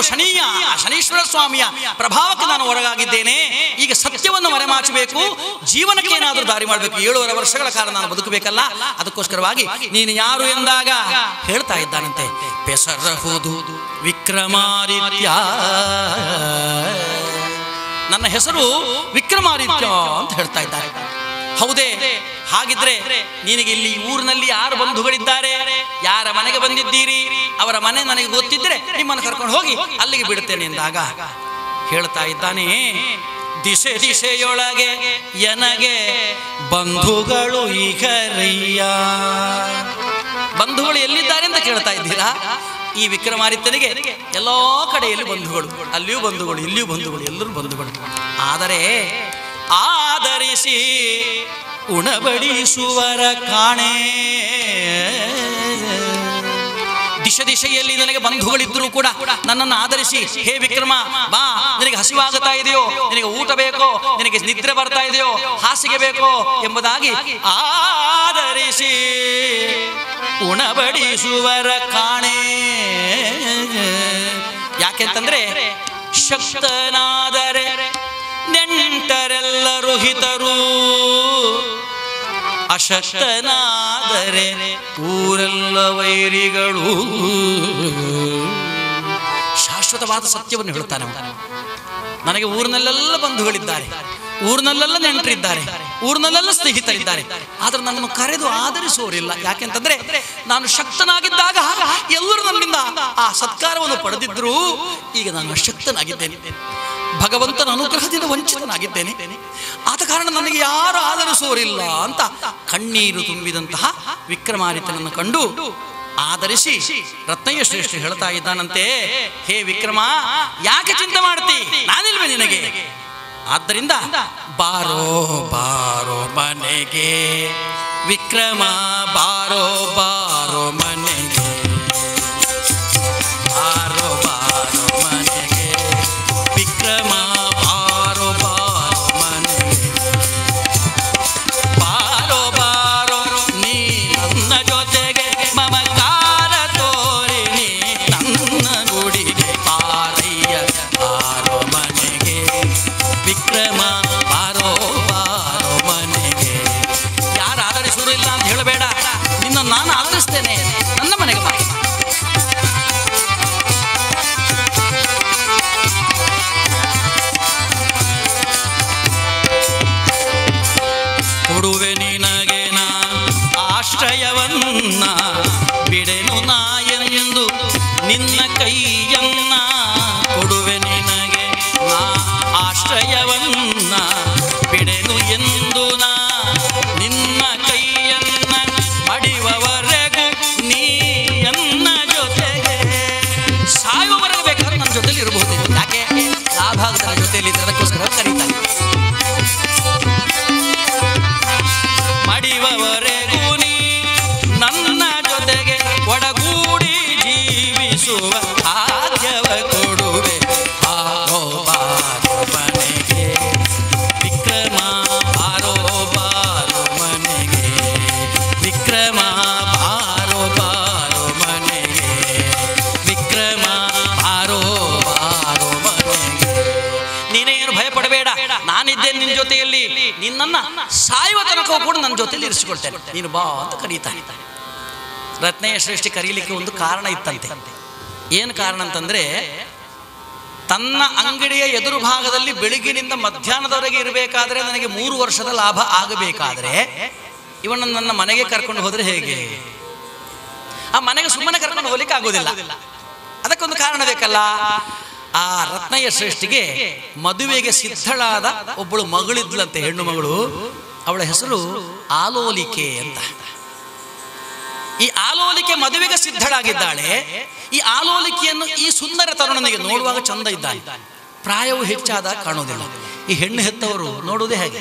ಶನೀಶ್ವರ ಸ್ವಾಮಿಯ ಪ್ರಭಾವಕ್ಕೆ ನಾನು ಹೊರಗಾಗಿದ್ದೇನೆ. ಈಗ ಸತ್ಯವನ್ನು ಮರೆಮಾಚಬೇಕು, ಜೀವನಕ್ಕೆ ಏನಾದರೂ ದಾರಿ ಮಾಡಬೇಕು. 7.5 ವರ್ಷಗಳ ಕಾಲ ನಾನು ಬದುಕಬೇಕಲ್ಲ, ಅದಕ್ಕೋಸ್ಕರವಾಗಿ ನೀನು ಯಾರು ಎಂದಾಗ ಹೇಳ್ತಾ ಇದ್ದಾನಂತೆ, ಪೆಸರಹುದು ವಿಕ್ರಮಾದಿತ್ಯ, ನನ್ನ ಹೆಸರು ವಿಕ್ರಮಾದಿತ್ಯ ಅಂತ ಹೇಳ್ತಾ ಇದ್ದಾರೆ. ಹೌದೇ? ಹಾಗಿದ್ರೆ ನಿನಗೆ ಇಲ್ಲಿ ಊರಿನಲ್ಲಿ ಯಾರು ಬಂಧುಗಳಿದ್ದಾರೆ, ಯಾರ ಮನೆಗೆ ಬಂದಿದ್ದೀರಿ, ಅವರ ಮನೆ ನನಗೆ ಗೊತ್ತಿದ್ರೆ ನಿಮ್ಮನ್ನು ಕರ್ಕೊಂಡು ಹೋಗಿ ಅಲ್ಲಿಗೆ ಬಿಡುತ್ತೇನೆ ಎಂದಾಗ ಹೇಳ್ತಾ ಇದ್ದಾನೆ, ದಿಶೆ ದಿಶೆಯೊಳಗೆ ಎನಗೆ ಬಂಧುಗಳು ಈಗರಯ್ಯ. ಬಂಧುಗಳು ಎಲ್ಲಿದ್ದಾರೆ ಅಂತ ಕೇಳ್ತಾ ಇದ್ದೀರಾ? ಈ ವಿಕ್ರಮಾದಿತ್ಯನಿಗೆ ಎಲ್ಲೋ ಕಡೆಯಲ್ಲಿ ಬಂಧುಗಳು, ಅಲ್ಲಿಯೂ ಬಂಧುಗಳು, ಇಲ್ಲಿಯೂ ಬಂಧುಗಳು, ಎಲ್ಲರೂ ಬಂಧುಗಳು. ಆದರೆ ಆದರಿಸಿ ಉಣಬಡಿಸುವರ ಕಾಣೆ. ದಿಶೆ ದಿಶೆಯಲ್ಲಿ ನನಗೆ ಬಂಧುಗಳಿದ್ದರೂ ಕೂಡ ನನ್ನನ್ನು ಆಧರಿಸಿ, ಹೇ ವಿಕ್ರಮ ಬಾ, ನಿನಗೆ ಹಸಿವಾಗುತ್ತಾ ಇದೆಯೋ, ನಿನಗೆ ಊಟ ಬೇಕೋ, ನಿನಗೆ ನಿದ್ರೆ ಬರ್ತಾ ಇದೆಯೋ, ಹಾಸಿಗೆ ಬೇಕೋ ಎಂಬುದಾಗಿ ಆಧರಿಸಿ ಉಣಬಡಿಸುವರ ಕಾಣೆ. ಯಾಕೆಂತಂದ್ರೆ ಶಕ್ತನಾದರೆ ನೆಂಟರೆಲ್ಲರೂ ಹಿತರು, ಅಶಕ್ತನಾದರೆ ಊರೆಲ್ಲ ವೈರಿಗಳು. ಶಾಶ್ವತವಾದ ಸತ್ಯವನ್ನು ಹೇಳುತ್ತಾನೆ. ನನಗೆ ಊರಿನಲ್ಲೆಲ್ಲ ಬಂಧುಗಳಿದ್ದಾರೆ, ಊರಿನಲ್ಲೆಲ್ಲ ನೆಂಟರಿದ್ದಾರೆ, ಊರಿನಲ್ಲೆಲ್ಲ ಸ್ನೇಹಿತರಿದ್ದಾರೆ. ಆದ್ರೆ ನನ್ನನ್ನು ಕರೆದು ಆಧರಿಸುವವರಿಲ್ಲ. ಯಾಕೆಂತಂದ್ರೆ ನಾನು ಶಕ್ತನಾಗಿದ್ದಾಗ ಎಲ್ಲರೂ ನನ್ನಿಂದ ಆ ಸತ್ಕಾರವನ್ನು ಪಡೆದಿದ್ರು. ಈಗ ನಾನು ಅಶಕ್ತನಾಗಿದ್ದೇನೆ, ಭಗವಂತನ ಅನುಗ್ರಹದಿಂದ ವಂಚಿತನಾಗಿದ್ದೇನೆ. ಆದ ಕಾರಣ ನನಗೆ ಯಾರು ಆಧರಿಸುವವರಿಲ್ಲ ಅಂತ ಕಣ್ಣೀರು ತುಂಬಿದಂತಹ ವಿಕ್ರಮಾದಿತ್ಯನನ್ನು ಕಂಡು ಆಧರಿಸಿ ರತ್ನಯ್ಯ ಶ್ರೇಷ್ಠ ಹೇಳ್ತಾ ಇದ್ದಾನಂತೆ, ಹೇ ವಿಕ್ರಮ, ಯಾಕೆ ಚಿಂತೆ ಮಾಡ್ತಿ? ನಾನಿಲ್ವೇ ನಿನಗೆ? ಆದ್ದರಿಂದ ಬಾರೋ ಬಾರೋ ಮನೆಗೆ ವಿಕ್ರಮ, ಬಾರೋ ಬಾರೋ ಮನೆಗೆ, ಬಾರೋ ಬಾರೋ ಮನೆಗೆ ವಿಕ್ರಮ, ಬಾರೋ ಬಾರೋ ಮನೆಗೆ, ಬಾರೋ ಬಾರೋ ನೀ ನನ್ನ ಜೊತೆಗೆ ಮಮಕಾರ ತೋರಿ, ನೀ ನನ್ನ ಗುಡಿಗೆ ಪಾರಯ್ಯ, ಬಾರೋ ಮನೆಗೆ ವಿಕ್ರಮ, ಬಾರೋ ಬಾರೋ ಮನೆಗೆ. ಯಾರು ಆಧರಿಸುವುದಿಲ್ಲ ಅಂತ ಹೇಳಬೇಡ, ನಿನ್ನ ನಾನು ಆಧರಿಸ್ತೇನೆ, ನನ್ನ ಮನೆಗೆ ಬಾ. ಕೊಡುವೆ ನಿನಗೆ ನಾ ಆಶ್ರಯವನ್ನ, ಬಿಡೆನು ನಾ ಎಂದು ನಿನ್ನ ಕೈಯನ್ನ. ಕೊಡುವೆ ನಿನಗೆ ನಾ ಆಶ್ರಯವನ್ನ, ಬಿಡೆನು ಎಂದು ನಾ ನಿನ್ನ ಕೈಯನ್ನ. ಮಡಿವವರೆಗೂ ನೀ ಎನ್ನ ಜೊತೆಗೆ, ಸಾಯುವವರೆಗೂ ಬೇಕಾದ್ರೆ ನನ್ನ ಜೊತೆಲಿ ಇರಬಹುದು. ಯಾಕೆ? ಲಾಭ ಆಗುತ್ತೆ ನನ್ನ ಜೊತೆಯಲ್ಲಿ, ಅದಕ್ಕೋಸ್ಕರ ಕರೀತಾರೆ. ಮಡಿವವರೆಗೂ ನೀ ನನ್ನ ಜೊತೆಗೆ ಒಡಗೂಡಿ ಜೀವಿಸುವ ಭಾಗ್ಯವ ಕೊಡುವೆ, ಬಾರೋ ಬಾರೋ ಮನೆಗೆ ವಿಕ್ರಮ, ಬಾರೋ ಬಾರೋ ಮನೆಗೆ ವಿಕ್ರಮ, ಬಾರೋ ಬಾರೋ ಮನೆಗೆ ವಿಕ್ರಮ, ಬಾರೋ ಬಾರೋ ಮನೆಗೆ. ನೀನೇನು ಭಯಪಡಬೇಡ, ನಾನಿದ್ದೇನೆ ನಿನ್ನ ಜೊತೆಯಲ್ಲಿ. ನಿನ್ನನ್ನ ಸಾಯುವ ತನಕ ಕೂಡ ನನ್ನ ಜೊತೆಯಲ್ಲಿ ಇರಿಸಿಕೊಳ್ತೇನೆ, ನೀನು ಬಾ ಅಂತ ಕರೀತಾನೆ. ರತ್ನಯ್ಯ ಶ್ರೇಷ್ಠಿ ಕರೀಲಿಕ್ಕೆ ಒಂದು ಕಾರಣ ಇತ್ತಂತೆ. ಏನು ಕಾರಣ ಅಂತಂದ್ರೆ, ತನ್ನ ಅಂಗಡಿಯ ಎದುರು ಭಾಗದಲ್ಲಿ ಬೆಳಿಗ್ಗಿನಿಂದ ಮಧ್ಯಾಹ್ನದವರೆಗೆ ಇರಬೇಕಾದ್ರೆ ನನಗೆ 3 ವರ್ಷದ ಲಾಭ ಆಗಬೇಕಾದ್ರೆ ಇವನನ್ನು ನನ್ನ ಮನೆಗೆ ಕರ್ಕೊಂಡು ಹೋದ್ರೆ ಹೇಗೆ? ಆ ಮನೆಗೆ ಸುಮ್ಮನೆ ಕರ್ಕೊಂಡು ಹೋಗ್ಲಿಕ್ಕೆ ಆಗೋದಿಲ್ಲ, ಅದಕ್ಕೊಂದು ಕಾರಣ ಬೇಕಲ್ಲ. ಆ ರತ್ನಯ್ಯ ಶ್ರೇಷ್ಠಿಗೆ ಮದುವೆಗೆ ಸಿದ್ಧಳಾದ ಒಬ್ಬಳು ಮಗಳಿದ್ಲಂತೆ, ಹೆಣ್ಣು ಮಗಳು. ಅವಳ ಹೆಸರು ಆಲೋಲಿಕೆ ಅಂತ. ಈ ಆಲೋಲಿಕೆ ಮದುವೆಗೆ ಸಿದ್ಧಳಾಗಿದ್ದಾಳೆ. ಈ ಆಲೋಲಿಕೆಯನ್ನು ಈ ಸುಂದರ ತರುಣನಿಗೆ ನೋಡುವಾಗ ಚಂದ ಇದ್ದಾನೆ, ಪ್ರಾಯವು ಹೆಚ್ಚಾದಾಗ ಕಾಣೋದಿಲ್ಲ. ಈ ಹೆಣ್ಣು ಹೆತ್ತವರು ನೋಡುವುದೇ ಹೇಗೆ?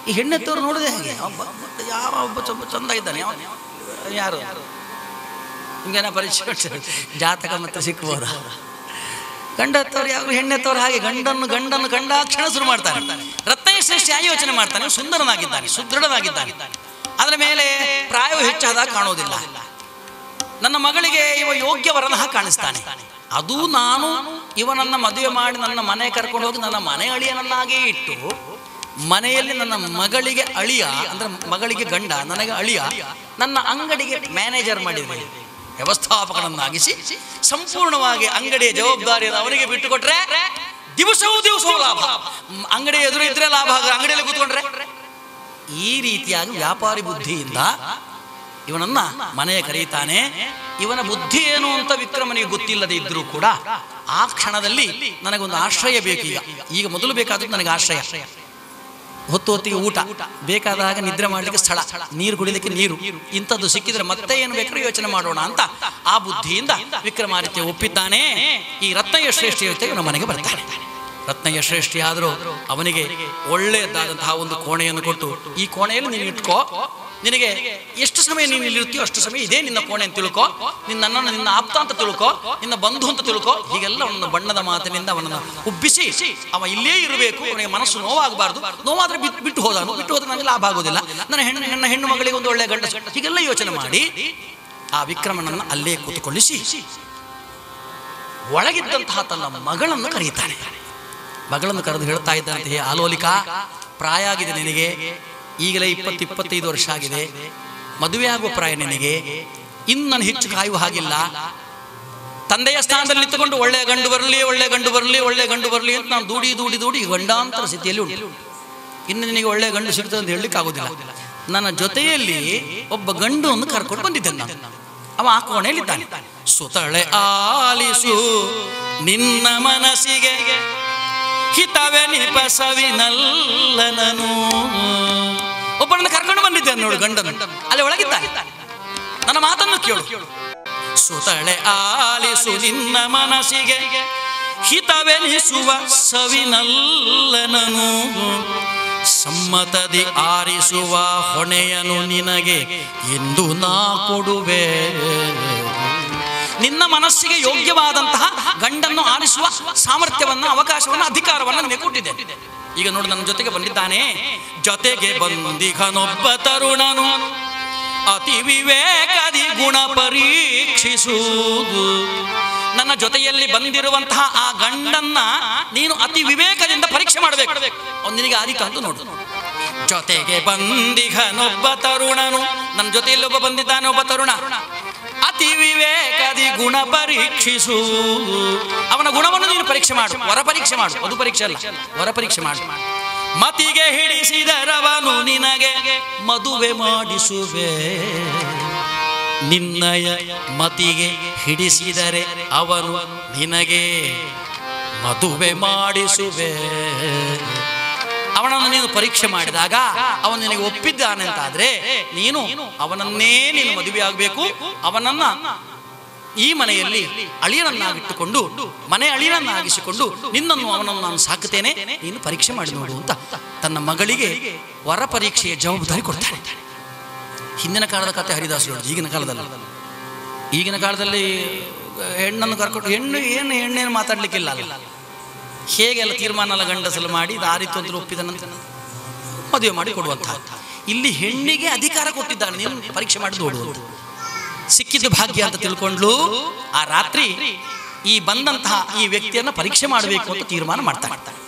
ಈ ಹೆಣ್ಣು ಹೆತ್ತವರು ನೋಡುವುದೇ ಹೇಗೆ? ಯಾವ ಒಬ್ಬ ಚಂದ ಇದ್ದಾನೆ, ಯಾರು ಹಿಂಗೇನ ಪರಿಚಯ ಜಾತಕ ಮತ್ತೆ ಸಿಕ್ಬೋದ? ಗಂಡ ಹೆತ್ತವ್ರು ಯಾವ ಹೆಣ್ಣೆತ್ತವ್ರು ಹಾಗೆ ಗಂಡನ್ನು ಕಂಡಾಕ್ಷಣ ಶುರು ಮಾಡ್ತಾರೆ. ರತ್ನಯ್ಯ ಶ್ರೇಷ್ಠಿ ಆ ಯೋಚನೆ ಮಾಡ್ತಾನೆ, ಸುಂದರನಾಗಿದ್ದಾನೆ, ಸುದೃಢನಾಗಿದ್ದಾನೆ, ಅದರ ಮೇಲೆ ಪ್ರಾಯವು ಹೆಚ್ಚಾದಾಗ ಕಾಣೋದಿಲ್ಲ. ನನ್ನ ಮಗಳಿಗೆ ಇವ ಯೋಗ್ಯವರನ ಕಾಣಿಸ್ತಾನೆ. ಅದು ನಾನು ಇವನನ್ನು ಮದುವೆ ಮಾಡಿ ನನ್ನ ಮನೆ ಕರ್ಕೊಂಡು ಹೋಗಿ ನನ್ನ ಮನೆ ಅಳಿಯನನ್ನಾಗೇ ಇಟ್ಟು ಮನೆಯಲ್ಲಿ ನನ್ನ ಮಗಳಿಗೆ ಅಳಿಯ ಅಂದ್ರೆ ಮಗಳಿಗೆ ಗಂಡ, ನನಗೆ ಅಳಿಯ, ನನ್ನ ಅಂಗಡಿಗೆ ಮ್ಯಾನೇಜರ್ ಮಾಡಿದ್ರೆ, ವ್ಯವಸ್ಥಾಪಕನನ್ನಾಗಿಸಿ ಸಂಪೂರ್ಣವಾಗಿ ಅಂಗಡಿಯ ಜವಾಬ್ದಾರಿಯನ್ನು ಅವನಿಗೆ ಬಿಟ್ಟುಕೊಟ್ರೆ ದಿವಸವೂ ಲಾಭ. ಅಂಗಡಿ ಎದುರು ಇದ್ರೆ ಲಾಭ, ಅಂಗಡಿಯಲ್ಲಿ ಕೂತ್ಕೊಂಡ್ರೆ. ಈ ರೀತಿಯಾಗಿ ವ್ಯಾಪಾರಿ ಬುದ್ಧಿಯಿಂದ ಇವನನ್ನ ಮನೆಯ ಕರೆಯುತ್ತಾನೆ. ಇವನ ಬುದ್ಧಿ ಏನು ಅಂತ ವಿಕ್ರಮನಿಗೆ ಗೊತ್ತಿಲ್ಲದೆ ಇದ್ರೂ ಕೂಡ ಆ ಕ್ಷಣದಲ್ಲಿ ನನಗೊಂದು ಆಶ್ರಯ ಬೇಕು. ಈಗ ಮೊದಲು ಬೇಕಾದದ್ದು ನನಗೆ ಆಶ್ರಯ, ಹೊತ್ತಿಗೆ ಊಟ, ಬೇಕಾದಾಗ ನಿದ್ರೆ ಮಾಡಲಿಕ್ಕೆ ಸ್ಥಳ, ನೀರು ಕುಡಿಲಿಕ್ಕೆ ನೀರು, ಇಂಥದ್ದು ಸಿಕ್ಕಿದ್ರೆ ಮತ್ತೆ ಏನು ಬೇಕಾದ್ರೂ ಯೋಚನೆ ಮಾಡೋಣ ಅಂತ ಆ ಬುದ್ಧಿಯಿಂದ ವಿಕ್ರಮಾದಿತ್ಯ ಒಪ್ಪಿದ್ದಾನೆ. ಈ ರತ್ನಯ್ಯ ಶ್ರೇಷ್ಠ ಜೊತೆ ಇವನ ಮನೆಗೆ ಬರ್ತಾನೆ. ರತ್ನಯ್ಯ ಶ್ರೇಷ್ಠಿ ಆದರೂ ಅವನಿಗೆ ಒಳ್ಳೆಯದಾದಂತಹ ಒಂದು ಕೋಣೆಯನ್ನು ಕೊಟ್ಟು, ಈ ಕೋಣೆಯಲ್ಲಿ ನೀನು ಇಟ್ಕೋ, ನಿನಗೆ ಎಷ್ಟು ಸಮಯ ನೀನು ಇಲ್ಲಿರ್ತೀಯೋ ಅಷ್ಟು ಸಮಯ ಇದೇ ನಿನ್ನ ಕೋಣೆ ಅಂತ ತಿಳ್ಕೊ, ನನ್ನನ್ನು ನಿನ್ನ ಆಪ್ತ ಅಂತ ತಿಳ್ಕೊ, ನಿನ್ನ ಬಂಧು ಅಂತ ತಿಳ್ಕೊ. ಹೀಗೆಲ್ಲ ಅವನ ಬಣ್ಣದ ಮಾತಿನಿಂದ ಅವನನ್ನು ಉಬ್ಬಿಸಿ ಅವ ಇಲ್ಲೇ ಇರಬೇಕು, ಅವನಿಗೆ ಮನಸ್ಸು ನೋವಾಗಬಾರ್ದು. ನೋವಾದ್ರೆ ಬಿಟ್ಟು ಹೋದ್ರೆ ನನಗೆ ಲಾಭ ಆಗೋದಿಲ್ಲ, ನನ್ನ ಹೆಣ್ಣು ಮಗಳಿಗೆ ಒಂದು ಒಳ್ಳೆಯ ಗಂಡ, ಹೀಗೆಲ್ಲ ಯೋಚನೆ ಮಾಡಿ ಆ ವಿಕ್ರಮನನ್ನು ಅಲ್ಲೇ ಕೂತುಕೊಳ್ಳಿಸಿ ಒಳಗಿದ್ದಂತಹ ತನ್ನ ಮಗಳನ್ನು ಕರೆಯುತ್ತಾನೆ. ಮಗಳನ್ನು ಕರೆದು ಹೇಳ್ತಾ ಇದ್ದಂತೆ, ಹೇ ಆಲೋಲಿಕಾ, ಪ್ರಾಯ ಆಗಿದೆ ನಿನಗೆ, ಈಗಲೇ 20-25 ವರ್ಷ ಆಗಿದೆ, ಮದುವೆ ಆಗುವ ಪ್ರಾಯ ನಿನಗೆ, ಇನ್ನು ನಾನು ಹೆಚ್ಚು ಕಾಯುವ ಹಾಗಿಲ್ಲ. ತಂದೆಯ ಸ್ಥಾನದಲ್ಲಿ ನಿಂತುಕೊಂಡು ಒಳ್ಳೆಯ ಗಂಡು ಬರಲಿ, ಒಳ್ಳೆಯ ಗಂಡು ಬರಲಿ, ಒಳ್ಳೆಯ ಗಂಡು ಬರಲಿ ಅಂತ ನಾನು ದೂಡಿ ಗಂಡಾಂತರ ಸ್ಥಿತಿಯಲ್ಲಿ ಉಂಟು. ಇನ್ನು ನಿನಗೆ ಒಳ್ಳೆಯ ಗಂಡು ಸಿಗ್ತದೆ ಅಂತ ಹೇಳಲಿಕ್ಕೆ ಆಗೋದಿಲ್ಲ. ನನ್ನ ಜೊತೆಯಲ್ಲಿ ಒಬ್ಬ ಗಂಡು ಕರ್ಕೊಂಡು ಬಂದಿದ್ದೇನೆ ನಾನು. ಅವ ಆ ಕೋಣೆಯಲ್ಲಿದ್ದಾನೆ. ಸುತಳೆ ಆಲಿಸು ನಿನ್ನ ಮನಸ್ಸಿಗೆ ಹಿತವೇ ನಿಪಸವಿನಲ್ಲನನು. ಒಬ್ಬರನ್ನು ಕರ್ಕೊಂಡು ಬಂದಿದ್ದೇನೆ ನೋಡು, ಗಂಡನು ಅಲ್ಲಿ ಒಳಗಿದ್ದಾನೆ. ನನ್ನ ಮಾತನ್ನು ಕೇಳು. ಸುತಳೆ ಆಲಿಸು ನಿನ್ನ ಮನಸ್ಸಿಗೆ ಹಿತವೆನಿಸುವ ಸವಿನಲ್ಲನನು, ಸಮ್ಮತದಿ ಆರಿಸುವ ಹೊಣೆಯನು ನಿನಗೆ ಎಂದು ನಾ ಕೊಡುವೆ. ನಿನ್ನ ಮನಸ್ಸಿಗೆ ಯೋಗ್ಯವಾದಂತಹ ಗಂಡನ್ನು ಆರಿಸುವ ಸಾಮರ್ಥ್ಯವನ್ನು, ಅವಕಾಶವನ್ನು, ಅಧಿಕಾರವನ್ನು ನಿನಗೆ ಕೊಟ್ಟಿದ್ದೇನೆ. ಈಗ ನೋಡಿ, ನನ್ನ ಜೊತೆಗೆ ಬಂದಿದ್ದಾನೆ. ಜೊತೆಗೆ ಬಂದಿಗನೊಬ್ಬ ತರುಣನು ಅತಿ ವಿವೇಕದಿ ಗುಣ ಪರೀಕ್ಷಿಸುವುದು. ನನ್ನ ಜೊತೆಯಲ್ಲಿ ಬಂದಿರುವಂತಹ ಆ ಗಂಡನ್ನ ನೀನು ಅತಿ ವಿವೇಕದಿಂದ ಪರೀಕ್ಷೆ ಮಾಡಬೇಕು. ನಿನಗೆ ಆದಿಕ ಅಂತ ನೋಡು. ಜೊತೆಗೆ ಬಂದಿಗನೊಬ್ಬ ತರುಣನು, ನನ್ನ ಜೊತೆಯಲ್ಲಿ ಒಬ್ಬ ಬಂದಿದ್ದಾನೆ, ಒಬ್ಬ ತರುಣ. ಅತಿ ವಿವೇಕದಿ ಗುಣ ಪರೀಕ್ಷಿಸು. ಅವನ ಗುಣವನ್ನು ನೀನು ಪರೀಕ್ಷೆ ಮಾಡು, ವರ ಪರೀಕ್ಷೆ ಮಾಡು. ಅದು ಪರೀಕ್ಷೆ ಅಲ್ಲ, ವರ ಪರೀಕ್ಷೆ ಮಾಡು. ಮತಿಗೆ ಹಿಡಿಸಿದರವನು ನಿನಗೆ ಮದುವೆ ಮಾಡಿಸುವೆ. ನಿನ್ನಯ ಮತಿಗೆ ಹಿಡಿಸಿದರೆ ಅವನು ನಿನಗೆ ಮದುವೆ ಮಾಡಿಸುವೆ. ಅವನನ್ನು ನೀನು ಪರೀಕ್ಷೆ ಮಾಡಿದಾಗ ಅವನು ನಿನಗೆ ಒಪ್ಪಿದ್ದಾನೆಂತಾದ್ರೆ ನೀನು ಅವನನ್ನೇ ನೀನು ಮದುವೆ ಆಗಬೇಕು. ಅವನನ್ನ ಈ ಮನೆಯಲ್ಲಿ ಅಳಿಯನನ್ನಾಗಿಟ್ಟುಕೊಂಡು, ಮನೆ ಅಳಿಯನನ್ನಾಗಿಸಿಕೊಂಡು ನಿನ್ನನ್ನು ಅವನನ್ನು ನಾನು ಸಾಕುತ್ತೇನೆ, ನೀನು ಪರೀಕ್ಷೆ ಮಾಡಿ ನೋಡು ಅಂತ ತನ್ನ ಮಗಳಿಗೆ ವರ ಪರೀಕ್ಷೆಯ ಜವಾಬ್ದಾರಿ ಕೊಡ್ತಾನೆ. ಹಿಂದಿನ ಕಾಲದ ಕಥೆ ಹರಿದಾಸರು ಹೇಳೋದು. ಈಗಿನ ಕಾಲದಲ್ಲಿ ಹೆಣ್ಣನ್ನು ಕರ್ಕೊಂಡು ಹೆಣ್ಣೇನು ಮಾತಾಡ್ಲಿಕ್ಕಿಲ್ಲ ಅಲ್ಲ. ಹೇಗೆಲ್ಲ ತೀರ್ಮಾನ ಎಲ್ಲ ಗಂಡಸಲು ಮಾಡಿ ದಾರಿತು ಅಂತ ಒಪ್ಪಿದ ನಂತರ ಮದುವೆ ಮಾಡಿ ಕೊಡುವಂತಹ. ಇಲ್ಲಿ ಹೆಣ್ಣಿಗೆ ಅಧಿಕಾರ ಕೊಟ್ಟಿದ್ದಾನೆ, ನೀನು ಪರೀಕ್ಷೆ ಮಾಡಿ ನೋಡು ಅಂತ. ಸಿಕ್ಕಿದ್ದು ಭಾಗ್ಯ ಅಂತ ತಿಳ್ಕೊಂಡ್ಲು. ಆ ರಾತ್ರಿ ಈ ಬಂದಂತಹ ಈ ವ್ಯಕ್ತಿಯನ್ನು ಪರೀಕ್ಷೆ ಮಾಡಬೇಕು ಅಂತ ತೀರ್ಮಾನ ಮಾಡ್ತಾಳೆ.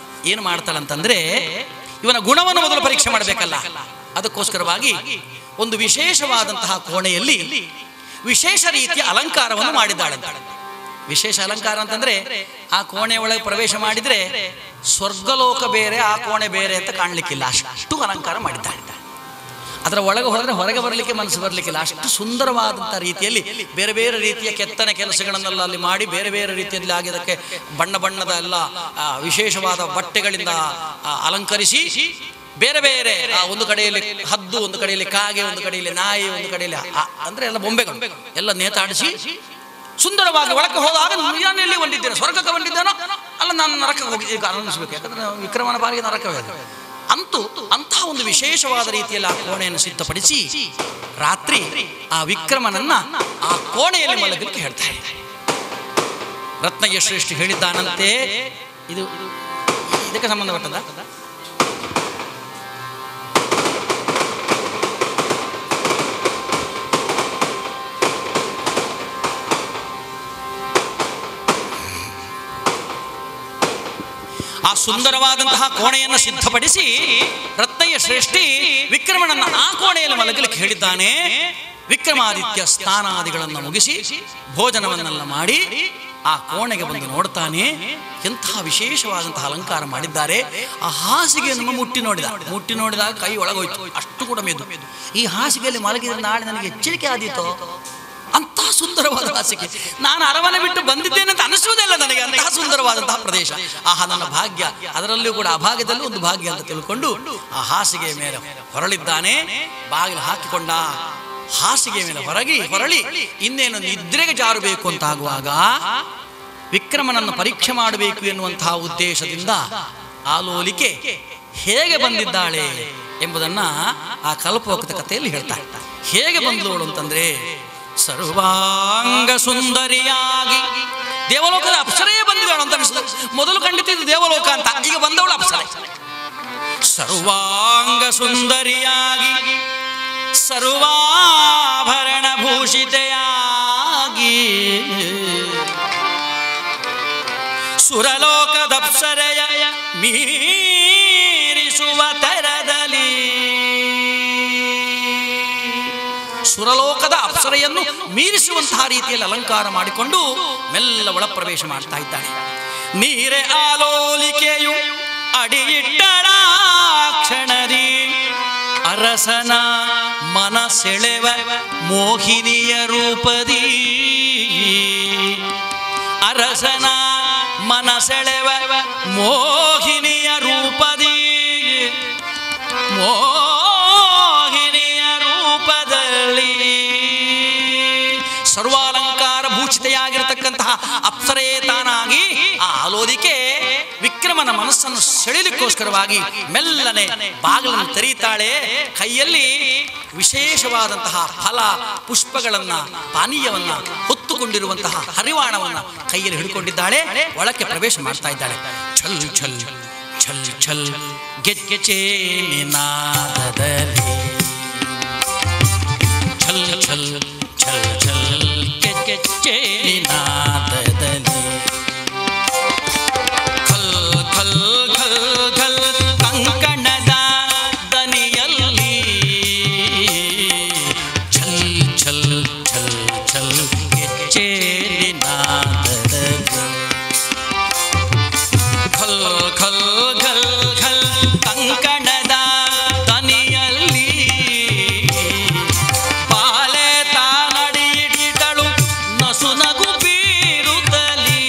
ಏನು ಮಾಡ್ತಾಳಂತಂದ್ರೆ, ಇವನ ಗುಣವನ್ನು ಮೊದಲು ಪರೀಕ್ಷೆ ಮಾಡಬೇಕಲ್ಲ. ಅದಕ್ಕೋಸ್ಕರವಾಗಿ ಒಂದು ವಿಶೇಷವಾದಂತಹ ಕೋಣೆಯಲ್ಲಿ ವಿಶೇಷ ರೀತಿಯ ಅಲಂಕಾರವನ್ನು ಮಾಡಿದ್ದಾಳೆ. ವಿಶೇಷ ಅಲಂಕಾರ ಅಂತಂದ್ರೆ, ಆ ಕೋಣೆ ಒಳಗೆ ಪ್ರವೇಶ ಮಾಡಿದ್ರೆ ಸ್ವರ್ಗಲೋಕ ಬೇರೆ, ಆ ಕೋಣೆ ಬೇರೆ ಅಂತ ಕಾಣಲಿಕ್ಕಿಲ್ಲ, ಅಷ್ಟು ಅಲಂಕಾರ ಮಾಡಿದ್ದಾಳೆ. ಅದರ ಒಳಗೆ ಹೋದರೆ ಹೊರಗೆ ಬರಲಿಕ್ಕೆ ಮನಸ್ಸು ಬರಲಿಕ್ಕಿಲ್ಲ, ಅಷ್ಟು ಸುಂದರವಾದಂಥ ರೀತಿಯಲ್ಲಿ ಬೇರೆ ಬೇರೆ ರೀತಿಯ ಕೆತ್ತನೆ ಕೆಲಸಗಳನ್ನೆಲ್ಲ ಅಲ್ಲಿ ಮಾಡಿ, ಬೇರೆ ಬೇರೆ ರೀತಿಯಲ್ಲಿ ಆಗಿದ್ದಕ್ಕೆ ಬಣ್ಣ ಬಣ್ಣದ ಎಲ್ಲ ವಿಶೇಷವಾದ ಬಟ್ಟೆಗಳಿಂದ ಅಲಂಕರಿಸಿ, ಬೇರೆ ಬೇರೆ ಒಂದು ಕಡೆಯಲ್ಲಿ ಹದ್ದು, ಒಂದು ಕಡೆಯಲ್ಲಿ ಕಾಗೆ, ಒಂದು ಕಡೆಯಲ್ಲಿ ನಾಯಿ, ಒಂದು ಕಡೆಯಲ್ಲಿ ಅಂದ್ರೆ ಎಲ್ಲ ಬೊಂಬೆಗಳು ಎಲ್ಲ ನೇತಾಡಿಸಿ ಸುಂದರವಾಗಿ ಒಳಕ್ಕೆ ಹೋದಾಗ ನಾನು ಎಲ್ಲಿ ಬಂದಿದ್ದೇನೆ, ಸ್ವರ್ಗಕ್ಕೆ ಬಂದಿದ್ದೇನೋ ಅಲ್ಲ, ನಾನು ನರಕ ಹೋಗಿ ಈಗ ಆನಂದಿಸಬೇಕು. ಯಾಕಂದ್ರೆ ವಿಕ್ರಮನ ಬಾರಿಗೆ ನರಕವೇ ಅಂತೂ ಅಂತಹ ಒಂದು ವಿಶೇಷವಾದ ರೀತಿಯಲ್ಲಿ ಆ ಕೋಣೆಯನ್ನು ಸಿದ್ಧಪಡಿಸಿ ರಾತ್ರಿ ಆ ವಿಕ್ರಮನನ್ನ ಆ ಕೋಣೆಯಲ್ಲಿ ಮಲಗಲಿಕ್ಕೆ ಹೇಳ್ತಾರೆ. ರತ್ನಯ್ಯ ಶ್ರೇಷ್ಠಿ ಹೇಳಿದ್ದಾನಂತೆ. ಇದು ಇದಕ್ಕೆ ಸಂಬಂಧಪಟ್ಟದ. ಸುಂದರವಾದಂತಹ ಕೋಣೆಯನ್ನು ಸಿದ್ಧಪಡಿಸಿ ರತ್ನಯ್ಯ ಶ್ರೇಷ್ಠಿ ವಿಕ್ರಮನನ್ನ ಆ ಕೋಣೆಯಲ್ಲಿ ಮಲಗಲಿಕ್ಕೆ ಹೇಳಿದ್ದಾನೆ. ವಿಕ್ರಮಾದಿತ್ಯ ಸ್ನಾನಾದಿಗಳನ್ನು ಮುಗಿಸಿ ಭೋಜನವನ್ನೆಲ್ಲ ಮಾಡಿ ಆ ಕೋಣೆಗೆ ಬಂದು ನೋಡ್ತಾನೆ. ಎಂತಹ ವಿಶೇಷವಾದಂತಹ ಅಲಂಕಾರ ಮಾಡಿದ್ದಾರೆ. ಆ ಹಾಸಿಗೆಯನ್ನು ಮುಟ್ಟಿ ನೋಡಿದಾಗ ಕೈ ಒಳಗೋಯ್ತು, ಅಷ್ಟು ಕೂಡ ಮೆದು. ಈ ಹಾಸಿಗೆಯಲ್ಲಿ ಮಲಗಿದ್ರೆ ನಾಳೆ ನನಗೆ ಎಚ್ಚರಿಕೆ ಆದೀತೋ, ಅಂತಹ ಸುಂದರವಾದ ಹಾಸಿಗೆ. ನಾನು ಅರಮನೆ ಬಿಟ್ಟು ಬಂದಿದ್ದೇನೆ ಅಂತ ಅನಿಸುವುದಿಲ್ಲ ನನಗೆ, ಅಂತಹ ಸುಂದರವಾದಂತಹ ಪ್ರದೇಶ. ಆಹಾ, ನನ್ನ ಭಾಗ್ಯ. ಅದರಲ್ಲಿಯೂ ಕೂಡ ಆ ಭಾಗ್ಯದಲ್ಲಿ ಒಂದು ಭಾಗ್ಯ ಅಂತ ತಿಳ್ಕೊಂಡು ಆ ಹಾಸಿಗೆ ಮೇಲೆ ಹೊರಳಿದ್ದಾನೆ. ಬಾಗಿಲು ಹಾಕಿಕೊಂಡ ಹಾಸಿಗೆ ಮೇಲೆ ಹೊರಳಿ ಇನ್ನೇನು ನಿದ್ರೆಗೆ ಜಾರಬೇಕು ಅಂತಾಗುವಾಗ ವಿಕ್ರಮನನ್ನು ಪರೀಕ್ಷೆ ಮಾಡಬೇಕು ಎನ್ನುವಂತಹ ಉದ್ದೇಶದಿಂದ ಆಲೋಲಿಕೆ ಹೇಗೆ ಬಂದಿದ್ದಾಳೆ ಎಂಬುದನ್ನ ಆ ಕಲ್ಪೋಕ್ತ ಕಥೆಯಲ್ಲಿ ಹೇಳ್ತಾರೆ. ಹೇಗೆ ಬಂದವಳು ಅಂತಂದ್ರೆ, ಸರ್ವಾಂಗ ಸುಂದರಿಯಾಗಿ ದೇವಲೋಕದ ಅಪ್ಸರೇ ಬಂದಿದ್ದಾಳು ಅಂತ ಅನಿಸ್ತದೆ. ಮೊದಲು ಕಂಡಿದ್ದು ದೇವಲೋಕ ಅಂತ, ಈಗ ಬಂದವಳು ಅಪ್ಸರೆ. ಸರ್ವಾಂಗ ಸುಂದರಿಯಾಗಿ ಸರ್ವಾಭರಣ ಭೂಷಿತೆಯಾಗಿ ಸುರಲೋಕದಪ್ಸರೆಯ ಮೀರಿಸುವ ತರದಲ್ಲಿ ಸುರಲೋಕದ ಅಪ್ಸರೆಯನ್ನು ಮೀರಿಸುವಂತಹ ರೀತಿಯಲ್ಲಿ ಅಲಂಕಾರ ಮಾಡಿಕೊಂಡು ಮೆಲ್ಲ ಒಳ ಪ್ರವೇಶ ಮಾಡ್ತಾ ಇದ್ದಾಳೆ. ನೀರೆ ಆಲೋಲಿಕೆಯು ಅಡಿಯಿಟ್ಟಳ ಕ್ಷಣದಿ ಅರಸನ ಮನ ಸೆಳೆವ ಮೋಹಿನಿಯ ರೂಪದಿ, ಅರಸನ ಮನ ಸೆಳೆವ ಮೋಹಿನಿಯ ರೂಪದಿ, ಮೋಹಿನಿಯ ರೂಪದಲ್ಲಿ ಸರ್ವಾಲಂಕಾರ ಭೂಷಿತೆಯಾಗಿರತಕ್ಕಂತಹ ಅಪ್ಸರೇ ತಾನಾಗಿ ಆ ಆಲೋಲಿಕೆ ವಿಕ್ರಮನ ಮನಸ್ಸನ್ನು ಸೆಳೆಯಲಿಕ್ಕೋಸ್ಕರವಾಗಿ ಮೆಲ್ಲನೆ ಬಾಗಿಲನ್ನು ತೆರೀತಾಳೆ. ಕೈಯಲ್ಲಿ ವಿಶೇಷವಾದಂತಹ ಫಲ ಪುಷ್ಪಗಳನ್ನ, ಪಾನೀಯವನ್ನ ಹೊತ್ತುಕೊಂಡಿರುವಂತಹ ಹರಿವಾಣವನ್ನ ಕೈಯಲ್ಲಿ ಹಿಡ್ಕೊಂಡಿದ್ದಾಳೆ. ಒಳಕ್ಕೆ ಪ್ರವೇಶ ಮಾಡ್ತಾ ಇದ್ದಾಳೆ. ಛಲ್ ಛಲ್ ಛಲ್ ಛಲ್ ಗೆಜ್ಜೆ ನಿನಾದದಲ್ಲಿ, ಛಲ್ ಛಲ್ ಛಲ್ ಛಲ್ ಗೆಜ್ಜೆ ನಿನಾದದಲ್ಲಿ, ಖಲ್ ಖಲ್ ಖಲ್ ಖಲ್ ಕಂಕಣದ ದನಿಯಲ್ಲಿ, ಛಲ್ ಛಲ್ ಛಲ್ ಛಲ್ ಗೆಜ್ಜೆ ನಿನಾದದಲ್ಲಿ, ಖಲ್ ಖಲ್ ಖಲ್ ಖಲ್ ಕಂಕಣದ ದನಿಯಲ್ಲಿ ಬಾಲೆ ತಾನಡಿಯಿಟ್ಟಳು ನಸುನಗು ಬೀರುತ್ತಲಿ.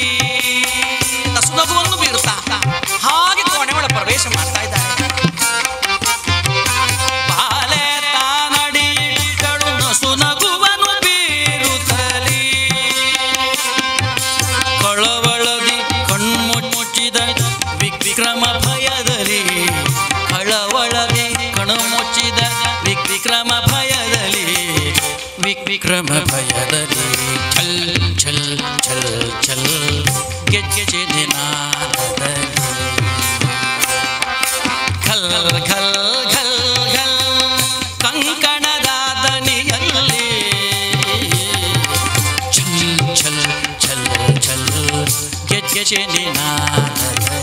ನಸುನಗುವನ್ನು ಬೀರುತ್ತಾ ಹಾಗೆ ಕೋಣೆ ಒಳ ಪ್ರವೇಶ ಮಾಡ್ತಾ ಇದ್ದಾರೆ. ಬಾಲೆ ತಾನಡಿಯಿಟ್ಟಳು ನಸುನಗುವನ್ನು ಬೀರುತ್ತಲಿ, ಕಳವಳದಿ ಕಣ್ಮುಚ್ಚಿದ ವಿಕ್ರಮ ಭಯದಲ್ಲಿ, ಕಳವಳದಿ ಕಣ್ಮುಚ್ಚಿದ ವಿಕ್ರಮ ಭಯದಲ್ಲಿ, ವಿಕ್ರಮ ಭಯದಲ್ಲಿ ಛಲ್ ಛಲ್ ಛಲ್ ಛಲ್ ಗೆಜ್ಜೆ ನಿನಾದದಲ್ಲಿ, ಖಲ್ ಖಲ್ ಖಲ್ ಖಲ್ ಕಂಕಣದ ದನಿಯಲ್ಲಿ, ಛಲ್ ಛಲ್ ಛಲ್ ಛಲ್ ಗೆಜ್ಜೆ ನಿನಾದದಲ್ಲಿ,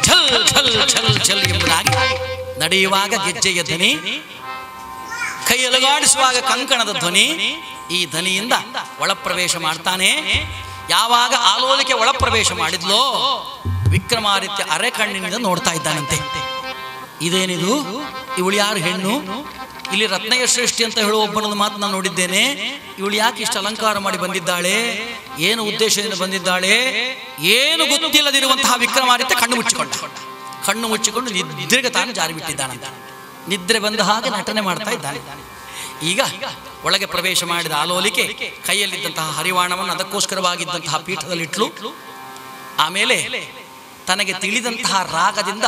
ಛಲ್ ಛಲ್ ಛಲ್ ಛಲ್ ಎಂಬುದಾಗಿ ನಡೆಯುವಾಗ ಗೆಜ್ಜೆಯ ಧ್ವನಿ, ಕೈಯಲುಗಾಡಿಸುವಾಗ ಕಂಕಣದ ಧ್ವನಿ. ಈ ಧ್ವನಿಯಿಂದ ಒಳಪ್ರವೇಶ ಮಾಡ್ತಾನೆ. ಯಾವಾಗ ಆಲೋಲಿಕೆ ಒಳಪ್ರವೇಶ ಮಾಡಿದ್ಲೋ ವಿಕ್ರಮಾದಿತ್ಯ ಅರೆ ಕಣ್ಣಿನಿಂದ ನೋಡ್ತಾ ಇದ್ದಾನಂತೆ. ಇದೇನಿದು, ಇವಳು ಯಾರು ಹೆಣ್ಣು? ಇಲ್ಲಿ ರತ್ನಯ್ಯ ಶ್ರೇಷ್ಠಿ ಅಂತ ಹೇಳುವ ಒಬ್ಬನನ್ನು ಮಾತು ನಾನು ನೋಡಿದ್ದೇನೆ. ಇವಳು ಯಾಕೆ ಇಷ್ಟು ಅಲಂಕಾರ ಮಾಡಿ ಬಂದಿದ್ದಾಳೆ? ಏನು ಉದ್ದೇಶದಿಂದ ಬಂದಿದ್ದಾಳೆ? ಏನು ಗೊತ್ತಿಲ್ಲದಿರುವಂತಹ ವಿಕ್ರಮಾದಿತ್ಯ ಕಣ್ಣು ಮುಚ್ಚಿಕೊಂಡು ನಿದ್ರೆಗೆ ತಾನು ಜಾರಿ ಬಿಟ್ಟಿದ್ದಾನಂತ. ನಿದ್ರೆ ಬಂದ ಹಾಗೆ ನಟನೆ ಮಾಡ್ತಾ ಇದ್ದಾನೆ. ಈಗ ಒಳಗೆ ಪ್ರವೇಶ ಮಾಡಿದ ಆಲೋಲಿಕೆ ಕೈಯಲ್ಲಿದ್ದಂತಹ ಹರಿವಾಣವನ್ನು ಅದಕ್ಕೋಸ್ಕರವಾಗಿದ್ದಂತಹ ಪೀಠದಲ್ಲಿಟ್ಲು. ಆಮೇಲೆ ತನಗೆ ತಿಳಿದಂತಹ ರಾಗದಿಂದ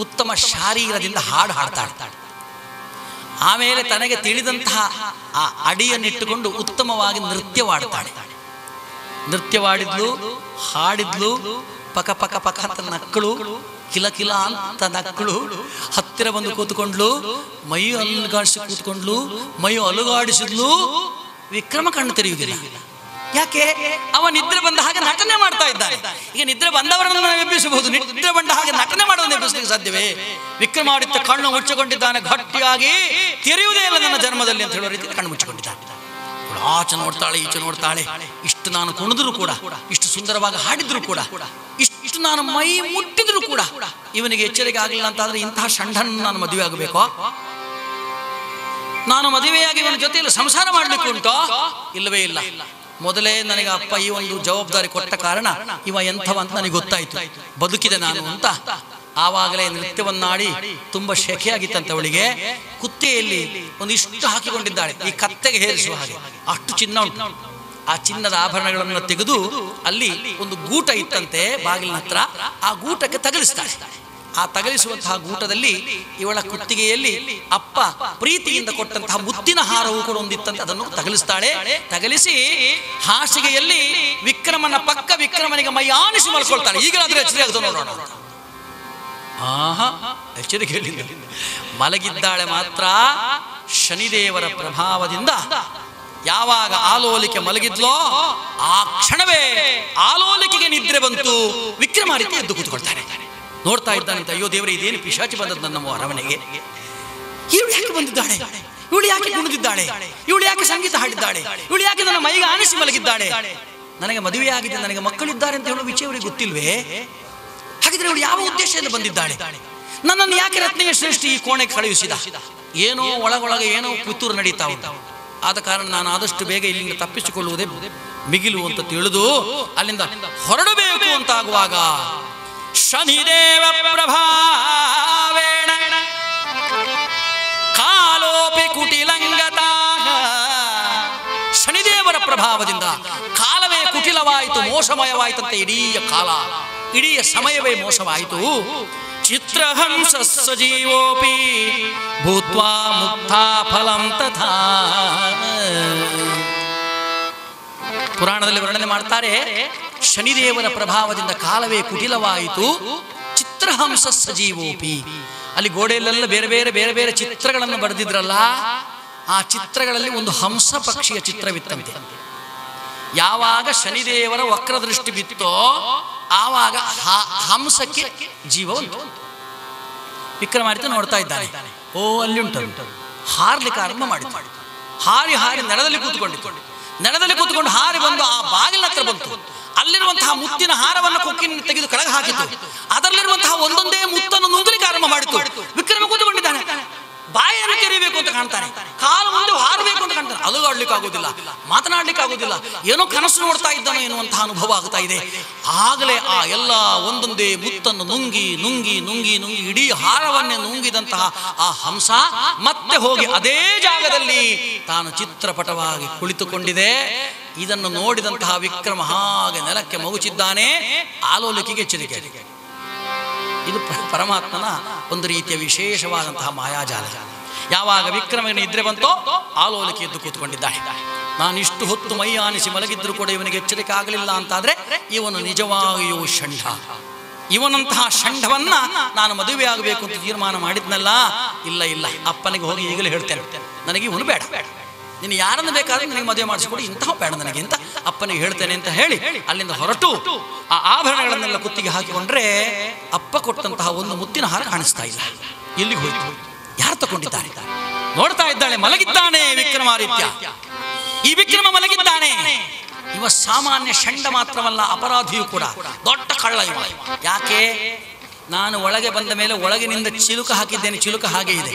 ಉತ್ತಮ ಶಾರೀರದಿಂದ ಹಾಡು ಹಾಡ್ತಾಳೆ. ಆಮೇಲೆ ತನಗೆ ತಿಳಿದಂತಹ ಆ ಅಡಿಯನ್ನಿಟ್ಟುಕೊಂಡು ಉತ್ತಮವಾಗಿ ನೃತ್ಯವಾಡ್ತಾಳೆ. ನೃತ್ಯವಾಡಿದ್ಲು, ಹಾಡಿದ್ಲು, ಪಕ ಪಕ ಪಕ ಅಂತ ನಕ್ಕಳು, ಕಿಲಕಿಲ ಅಂತ ನಕ್ಕಳು. ಹತ್ತಿರ ಬಂದು ಕೂತ್ಕೊಂಡ್ಲು, ಮೈ ಅಲುಗಾಡಿಸಿ ಕೂತ್ಕೊಂಡ್ಲು, ಮೈ ಅಲುಗಾಡಿಸಿದ್ಲು. ವಿಕ್ರಮ ಕಣ್ಣು ತೆರೆಯುವುದಿಲ್ಲ. ಯಾಕೆ? ಅವ ನಿದ್ರೆ ಬಂದ ಹಾಗೆ ನಟನೆ ಮಾಡ್ತಾ ಇದ್ದಾನೆ. ಈಗ ನಿದ್ರೆ ಬಂದವರನ್ನು ನಾವು ಎಬ್ಬಿಸಬಹುದು, ನಿದ್ರೆ ಬಂದ ಹಾಗೆ ನಟನೆ ಮಾಡೋದನ್ನು ಎಬ್ಬಿಸಲಿಕ್ಕೆ ಸಾಧ್ಯವೇ? ವಿಕ್ರಮಾದಿತ್ಯ ಕಣ್ಣು ಮುಚ್ಚಿಕೊಂಡಿದ್ದಾನೆ, ಗಟ್ಟಿಯಾಗಿ ತೆರೆಯುವುದೇ ಇಲ್ಲ ನನ್ನ ಜನ್ಮದಲ್ಲಿ ಅಂತ ಹೇಳೋ ರೀತಿ ಕಣ್ಣು ಮುಚ್ಚಿಕೊಂಡಿದ್ದಾನೆ. ಆಚೆ ನೋಡ್ತಾಳೆ, ಈಚೆ ನೋಡ್ತಾಳೆ. ಇಷ್ಟು ನಾನು ಕುಣಿದ್ರು ಕೂಡ, ಇಷ್ಟು ಸುಂದರವಾಗಿ ಹಾಡಿದ್ರು ಕೂಡ, ಇಷ್ಟು ನಾನು ಮೈ ಮುಟ್ಟಿದ್ರು ಕೂಡ ಇವನಿಗೆ ಎಚ್ಚರಿಕೆ ಆಗಲಿಲ್ಲ ಅಂತಾದ್ರೆ ಇಂತಹ ಷಂಡನ ನಾನು ಮದುವೆ ಆಗಬೇಕೋ? ನಾನು ಮದುವೆಯಾಗಿ ಇವನ ಜೊತೆಯಲ್ಲಿ ಸಂಸಾರ ಮಾಡ್ಲಿಕ್ಕೆ ಉಂಟೋ? ಇಲ್ಲವೇ ಇಲ್ಲ. ಮೊದಲೇ ನನಗೆ ಅಪ್ಪ ಈ ಒಂದು ಜವಾಬ್ದಾರಿ ಕೊಟ್ಟ ಕಾರಣ ಇವ ಎಂಥವ ಅಂತ ನನಗೆ ಗೊತ್ತಾಯ್ತು, ಬದುಕಿದೆ ನಾನು ಅಂತ. ಆವಾಗಲೇ ನೃತ್ಯವನ್ನಾಡಿ ತುಂಬ ಶೆಕೆಯಾಗಿತ್ತಂತೆ ಅವಳಿಗೆ. ಕುತ್ತೆಯಲ್ಲಿ ಒಂದಿಷ್ಟು ಹಾಕಿಕೊಂಡಿದ್ದಾಳೆ, ಈ ಕತ್ತೆಗೆ ಹೇರಿಸುವ ಹಾಗೆ. ಅಷ್ಟು ಚಿನ್ನ ಉಂಟು. ಆ ಚಿನ್ನದ ಆಭರಣಗಳನ್ನು ತೆಗೆದು ಅಲ್ಲಿ ಒಂದು ಗೂಟ ಇತ್ತಂತೆ ಬಾಗಿಲಿನ ಹತ್ರ, ಆ ಗೂಟಕ್ಕೆ ತಗಲಿಸ್ತಾಳೆ. ಆ ತಗಲಿಸುವಂತಹ ಗೂಟದಲ್ಲಿ ಇವಳ ಕುತ್ತಿಗೆಯಲ್ಲಿ ಅಪ್ಪ ಪ್ರೀತಿಯಿಂದ ಕೊಟ್ಟಂತಹ ಮುತ್ತಿನ ಹಾರವು ಕೂಡ ಒಂದಿತ್ತಂತೆ, ಅದನ್ನು ತಗಲಿಸ್ತಾಳೆ. ತಗಲಿಸಿ ಹಾಸಿಗೆಯಲ್ಲಿ ವಿಕ್ರಮನ ಪಕ್ಕ ವಿಕ್ರಮನಿಗೆ ಮೈ ಆನಿಸಿ ಮಲ್ಕೊಳ್ತಾಳೆ. ಈಗಲಾದ್ರೆ ಎಚ್ಚರಿ ಆಗುತ್ತೋ ನೋಡೋಣ. ಎಚ್ಚರಿಕೆ ಹೇಳಿಲ್ಲ, ಮಲಗಿದ್ದಾಳೆ ಮಾತ್ರ. ಶನಿದೇವರ ಪ್ರಭಾವದಿಂದ ಯಾವಾಗ ಆಲೋಲಿಕೆ ಮಲಗಿದ್ಲೋ ಆ ಕ್ಷಣವೇ ಆಲೋಲಿಕೆಗೆ ನಿದ್ರೆ ಬಂತು. ವಿಕ್ರಮಾದಿತ್ಯ ಎದ್ದು ಕೂತ್ಕೊಳ್ತಾನೆ, ನೋಡ್ತಾ ಇದ್ದಾನಂತೆ. ಅಯ್ಯೋ ದೇವರೇ, ಇದೇನು ಪಿಶಾಚಿ ಬಂದದ್ದು ನಮ್ಮ ಅರಮನೆಗೆ? ಇವಳು ಯಾಕೆ ಬಂದಿದ್ದಾಳೆ? ಇವಳು ಯಾಕೆ ಕುಣಿದಿದ್ದಾಳೆ? ಇವಳು ಯಾಕೆ ಸಂಗೀತ ಹಾಡಿದ್ದಾಳೆ? ಇವಳು ಯಾಕೆ ನನ್ನ ಮೈಗೆ ಆನಿಸಿ ಮಲಗಿದ್ದಾಳೆ? ನನಗೆ ಮದುವೆ ಆಗಿದೆ, ನನಗೆ ಮಕ್ಕಳಿದ್ದಾರೆ ಅಂತ ಹೇಳೋ ವಿಷಯ ಅವರಿಗೆ ಗೊತ್ತಿಲ್ವೇ? ಹಾಗಿದ್ರೆ ಇವಳು ಯಾವ ಉದ್ದೇಶದಿಂದ ಬಂದಿದ್ದಾಳೆ? ನನ್ನನ್ನು ಯಾಕೆ ರತ್ನಯ್ಯ ಶ್ರೇಷ್ಠಿ ಈ ಕೋಣೆಗೆ ಕಳುಹಿಸಿದ? ಏನೋ ಒಳಗೊಳಗೆ ಏನೋ ಪಿತೂರು ನಡೀತಾ ಉಂಟು. ಆದ ಕಾರಣ ನಾನು ಆದಷ್ಟು ಬೇಗ ಇಲ್ಲಿಂದ ತಪ್ಪಿಸಿಕೊಳ್ಳುವುದೇ ಮಿಗಿಲು ಅಂತ ತಿಳಿದು ಅಲ್ಲಿಂದ ಹೊರಡಬೇಕು ಅಂತಾಗುವಾಗ ಶನಿದೇವ ಪ್ರಭಾವೇಣ ಕಾಲೋಪಿ ಕುಟಿಲಂಗತ. ಶನಿದೇವರ ಪ್ರಭಾವದಿಂದ ಕಾಲವೇ ಕುಟಿಲವಾಯಿತು, ಮೋಸಮಯವಾಯಿತಂತೆ. ಇಡೀ ಕಾಲ, ಇಡೀ ಸಮಯವೇ ಮೋಸವಾಯಿತು. ಚಿತ್ರಹಂಸ ಸಜೀವೋಪಿ ಭೂತ್ವಾ ಮುಕ್ತಾ ಫಲಂ ತಥಾ. ಪುರಾಣದಲ್ಲಿ ವರ್ಣನೆ ಮಾಡ್ತಾರೆ, ಶನಿದೇವರ ಪ್ರಭಾವದಿಂದ ಕಾಲವೇ ಕುಟಿಲವಾಯಿತು. ಚಿತ್ರಹಂಸ ಸಜೀವೋಪಿ. ಅಲ್ಲಿ ಗೋಡೆಯಲ್ಲೆಲ್ಲ ಬೇರೆ ಬೇರೆ ಬೇರೆ ಬೇರೆ ಚಿತ್ರಗಳನ್ನು ಬರೆದಿದ್ರಲ್ಲ, ಆ ಚಿತ್ರಗಳಲ್ಲಿ ಒಂದು ಹಂಸ ಪಕ್ಷಿಯ ಚಿತ್ರವಿತ್ತಂತೆ. ಯಾವಾಗ ಶನಿದೇವರ ವಕ್ರದೃಷ್ಟಿ ಬಿತ್ತೋ ಆವಾಗ ಹಂಸಕ್ಕೆ ಜೀವ ಉಂಟು. ವಿಕ್ರಮಾದಿತ್ಯ ನೋಡ್ತಾ ಇದ್ದಾನೆ, ಓ ಅಲ್ಲಿ ಉಂಟು. ಹಾರ್ಲಿಕ್ಕೆ ಆರಂಭ ಮಾಡಿತು. ಹಾರಿ ಹಾರಿ ನೆಲದಲ್ಲಿ ಕೂತ್ಕೊಂಡಿತ್ತು. ನೆಲದಲ್ಲಿ ಕೂತ್ಕೊಂಡು ಹಾರಿ ಬಂದು ಆ ಬಾಗಿಲ ಹತ್ರ ಬಂತು. ಅಲ್ಲಿರುವಂತಹ ಮುತ್ತಿನ ಹಾರವನ್ನು ಕೊಕ್ಕಿನ ತೆಗೆದು ಕೆಳಗೆ ಹಾಕಿತು. ಅದರಲ್ಲಿರುವಂತಹ ಒಂದೊಂದೇ ಮುತ್ತನ್ನು ನುಂಗಲಿಕ್ಕೆ ಆರಂಭ ಮಾಡಿತು. ವಿಕ್ರಮ ಕೂತ್ಕೊಂಡಿದ್ದಾನೆ, ಬಾಯನ್ನು ತೆರೀಬೇಕು ಅಂತ ಕಾಣ್ತಾನೆ, ಕಾಲು ಮುಂದೆ ಹಾರಬೇಕು ಅಂತ ಕಾಣ್ತಾನೆ. ಅಲುಗಾಡ್ಲಿಕ್ಕೆ ಆಗುದಿಲ್ಲ, ಮಾತನಾಡ್ಲಿಕ್ಕೆ ಆಗುದಿಲ್ಲ. ಏನೋ ಕನಸು ನೋಡ್ತಾ ಇದ್ದಾನೆ ಎನ್ನುವಂತಹ ಅನುಭವ ಆಗ್ತಾ ಇದೆ. ಆಗಲೇ ಆ ಎಲ್ಲ ಒಂದೊಂದೇ ಮುತ್ತನ್ನು ನುಂಗಿ ನುಂಗಿ ನುಂಗಿ ನುಂಗಿ ಇಡೀ ಹಾರವನ್ನೇ ನುಂಗಿದಂತಹ ಆ ಹಂಸ ಮತ್ತೆ ಹೋಗಿ ಅದೇ ಜಾಗದಲ್ಲಿ ತಾನು ಚಿತ್ರಪಟವಾಗಿ ಕುಳಿತುಕೊಂಡಿದೆ. ಇದನ್ನು ನೋಡಿದಂತಹ ವಿಕ್ರಮ ಹಾಗೆ ನೆಲಕ್ಕೆ ಮಗುಚಿದ್ದಾನೆ. ಆಲೋಲಿಕೆಗೆ ಎಚ್ಚರಿಕೆ. ಇದು ಪರಮಾತ್ಮನ ಒಂದು ರೀತಿಯ ವಿಶೇಷವಾದಂತಹ ಮಾಯಾಜಾಲ. ಯಾವಾಗ ವಿಕ್ರಮನಿಗೆ ನಿದ್ರೆ ಬಂತೋ ಆಲೋಲಿಕೆ ಎದ್ದು ಕೂತ್ಕೊಂಡಿದ್ದಾಳೆ. ನಾನು ಇಷ್ಟು ಹೊತ್ತು ಮೈ ಆನಿಸಿ ಮಲಗಿದ್ರು ಕೂಡ ಇವನಿಗೆ ಎಚ್ಚರಿಕೆ ಆಗಲಿಲ್ಲ ಅಂತಾದ್ರೆ ಇವನು ನಿಜವಾಗಿಯೂ ಷಂಡ. ಇವನಂತಹ ಷಂಡವನ್ನ ನಾನು ಮದುವೆ ಆಗಬೇಕು ಅಂತ ತೀರ್ಮಾನ ಮಾಡಿದ್ನಲ್ಲ. ಇಲ್ಲ ಇಲ್ಲ, ಅಪ್ಪನಿಗೆ ಹೋಗಿ ಈಗಲೇ ಹೇಳ್ತೇನೆ, ನನಗೆ ಇವನು ಬೇಡ, ನೀನು ಯಾರನ್ನು ಬೇಕಾದ್ರೆ ನನಗೆ ಮದುವೆ ಮಾಡಿಸಿಕೊಡು, ಇಂತಹ ಬೇಡ ನನಗೆ ಅಂತ ಅಪ್ಪನಿಗೆ ಹೇಳ್ತೇನೆ ಅಂತ ಹೇಳಿ ಅಲ್ಲಿಂದ ಹೊರಟು ಆ ಆಭರಣಗಳನ್ನೆಲ್ಲ ಕುತ್ತಿಗೆ ಹಾಕಿಕೊಂಡ್ರೆ ಅಪ್ಪ ಕೊಟ್ಟಂತಹ ಒಂದು ಮುತ್ತಿನ ಹಾರ ಕಾಣಿಸ್ತಾ ಇಲ್ಲ. ಎಲ್ಲಿಗೆ ಹೋಯ್ತು? ಯಾರು ತಗೊಂಡಿದ್ದಾರೆ? ನೋಡ್ತಾ ಇದ್ದಾಳೆ, ಮಲಗಿದ್ದಾನೆ ವಿಕ್ರಮಾದಿತ್ಯ. ಈ ವಿಕ್ರಮ ಮಲಗಿದ್ದಾನೆ. ಇವ ಸಾಮಾನ್ಯ ಷಂಡ ಮಾತ್ರವಲ್ಲ, ಅಪರಾಧಿಯೂ ಕೂಡ, ದೊಡ್ಡ ಕಳ್ಳ ಇವ. ಯಾಕೆ? ನಾನು ಒಳಗೆ ಬಂದ ಮೇಲೆ ಒಳಗಿನಿಂದ ಚಿಲುಕ ಹಾಕಿದ್ದೇನೆ, ಚಿಲುಕ ಹಾಗೆ ಇದೆ.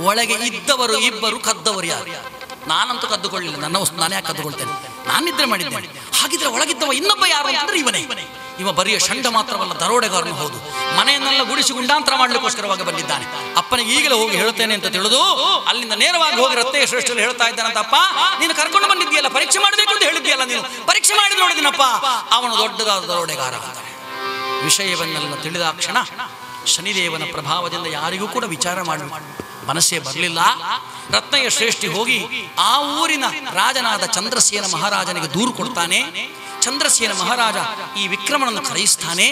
ಒಳಗೆ ಇದ್ದವರು ಇಬ್ಬರು ಕದ್ದವರು ಯಾರು? ನಾನಂತೂ ಕದ್ದುಕೊಳ್ಳಿಲ್ಲ, ನನ್ನ ವಸ್ತು ನಾನೇ ಯಾಕೆ ಕದ್ದುಕೊಳ್ತೇನೆ? ನಾನು ನಿದ್ರೆ ಮಾಡಿದ್ದೇನೆ. ಹಾಗಿದ್ರೆ ಒಳಗಿದ್ದವ ಇನ್ನೊಬ್ಬ ಯಾರು ಅಂತಂದ್ರೆ ಇವನೇ. ಇವ ಬರಿಯ ಷಂಡ ಮಾತ್ರವಲ್ಲ, ದರೋಡೆಗಾರನು ಹೌದು. ಮನೆಯನ್ನೆಲ್ಲ ಗುಡಿಸಿ ಗುಂಡಾಂತರ ಮಾಡ್ಲಿಕ್ಕೋಸ್ಕರವಾಗಿ ಬಂದಿದ್ದಾನೆ. ಅಪ್ಪನಿಗೆ ಈಗಲೇ ಹೋಗಿ ಹೇಳ್ತೇನೆ ಅಂತ ತಿಳಿದು ಅಲ್ಲಿಂದ ನೇರವಾಗಿ ಹೋಗಿ ರತ್ನಯ್ಯ ಶ್ರೇಷ್ಠರು ಹೇಳ್ತಾ ಇದ್ದಾನಂತ, ಅಪ್ಪ ನೀನು ಕರ್ಕೊಂಡು ಬಂದಿದ್ದೀಯಲ್ಲ, ಪರೀಕ್ಷೆ ಮಾಡಬೇಕು ಅಂತ ಹೇಳಿದ್ಯಲ್ಲ, ನೀನು ಪರೀಕ್ಷೆ ಮಾಡಿ ನೋಡಿದಿನಪ್ಪ, ಅವನು ದೊಡ್ಡದಾದ ದರೋಡೆಗಾರ ಅಂತಾನೆ. ವಿಷಯವನ್ನೆಲ್ಲ ತಿಳಿದ ಕ್ಷಣ ಶನಿದೇವನ ಪ್ರಭಾವದಿಂದ ಯಾರಿಗೂ ಕೂಡ ವಿಚಾರ ಮಾಡಿ ಮನಸ್ಸೇ ಬರಲಿಲ್ಲ. ರತ್ನಯ್ಯ ಶ್ರೇಷ್ಠಿ ಹೋಗಿ ಆ ಊರಿನ ರಾಜನಾದ ಚಂದ್ರಸೇನ ಮಹಾರಾಜನಿಗೆ ದೂರು ಕೊಡ್ತಾನೆ. ಚಂದ್ರಸೇನ ಮಹಾರಾಜ ಈ ವಿಕ್ರಮನನ್ನು ಕರೆಯಿಸ್ತಾನೆ.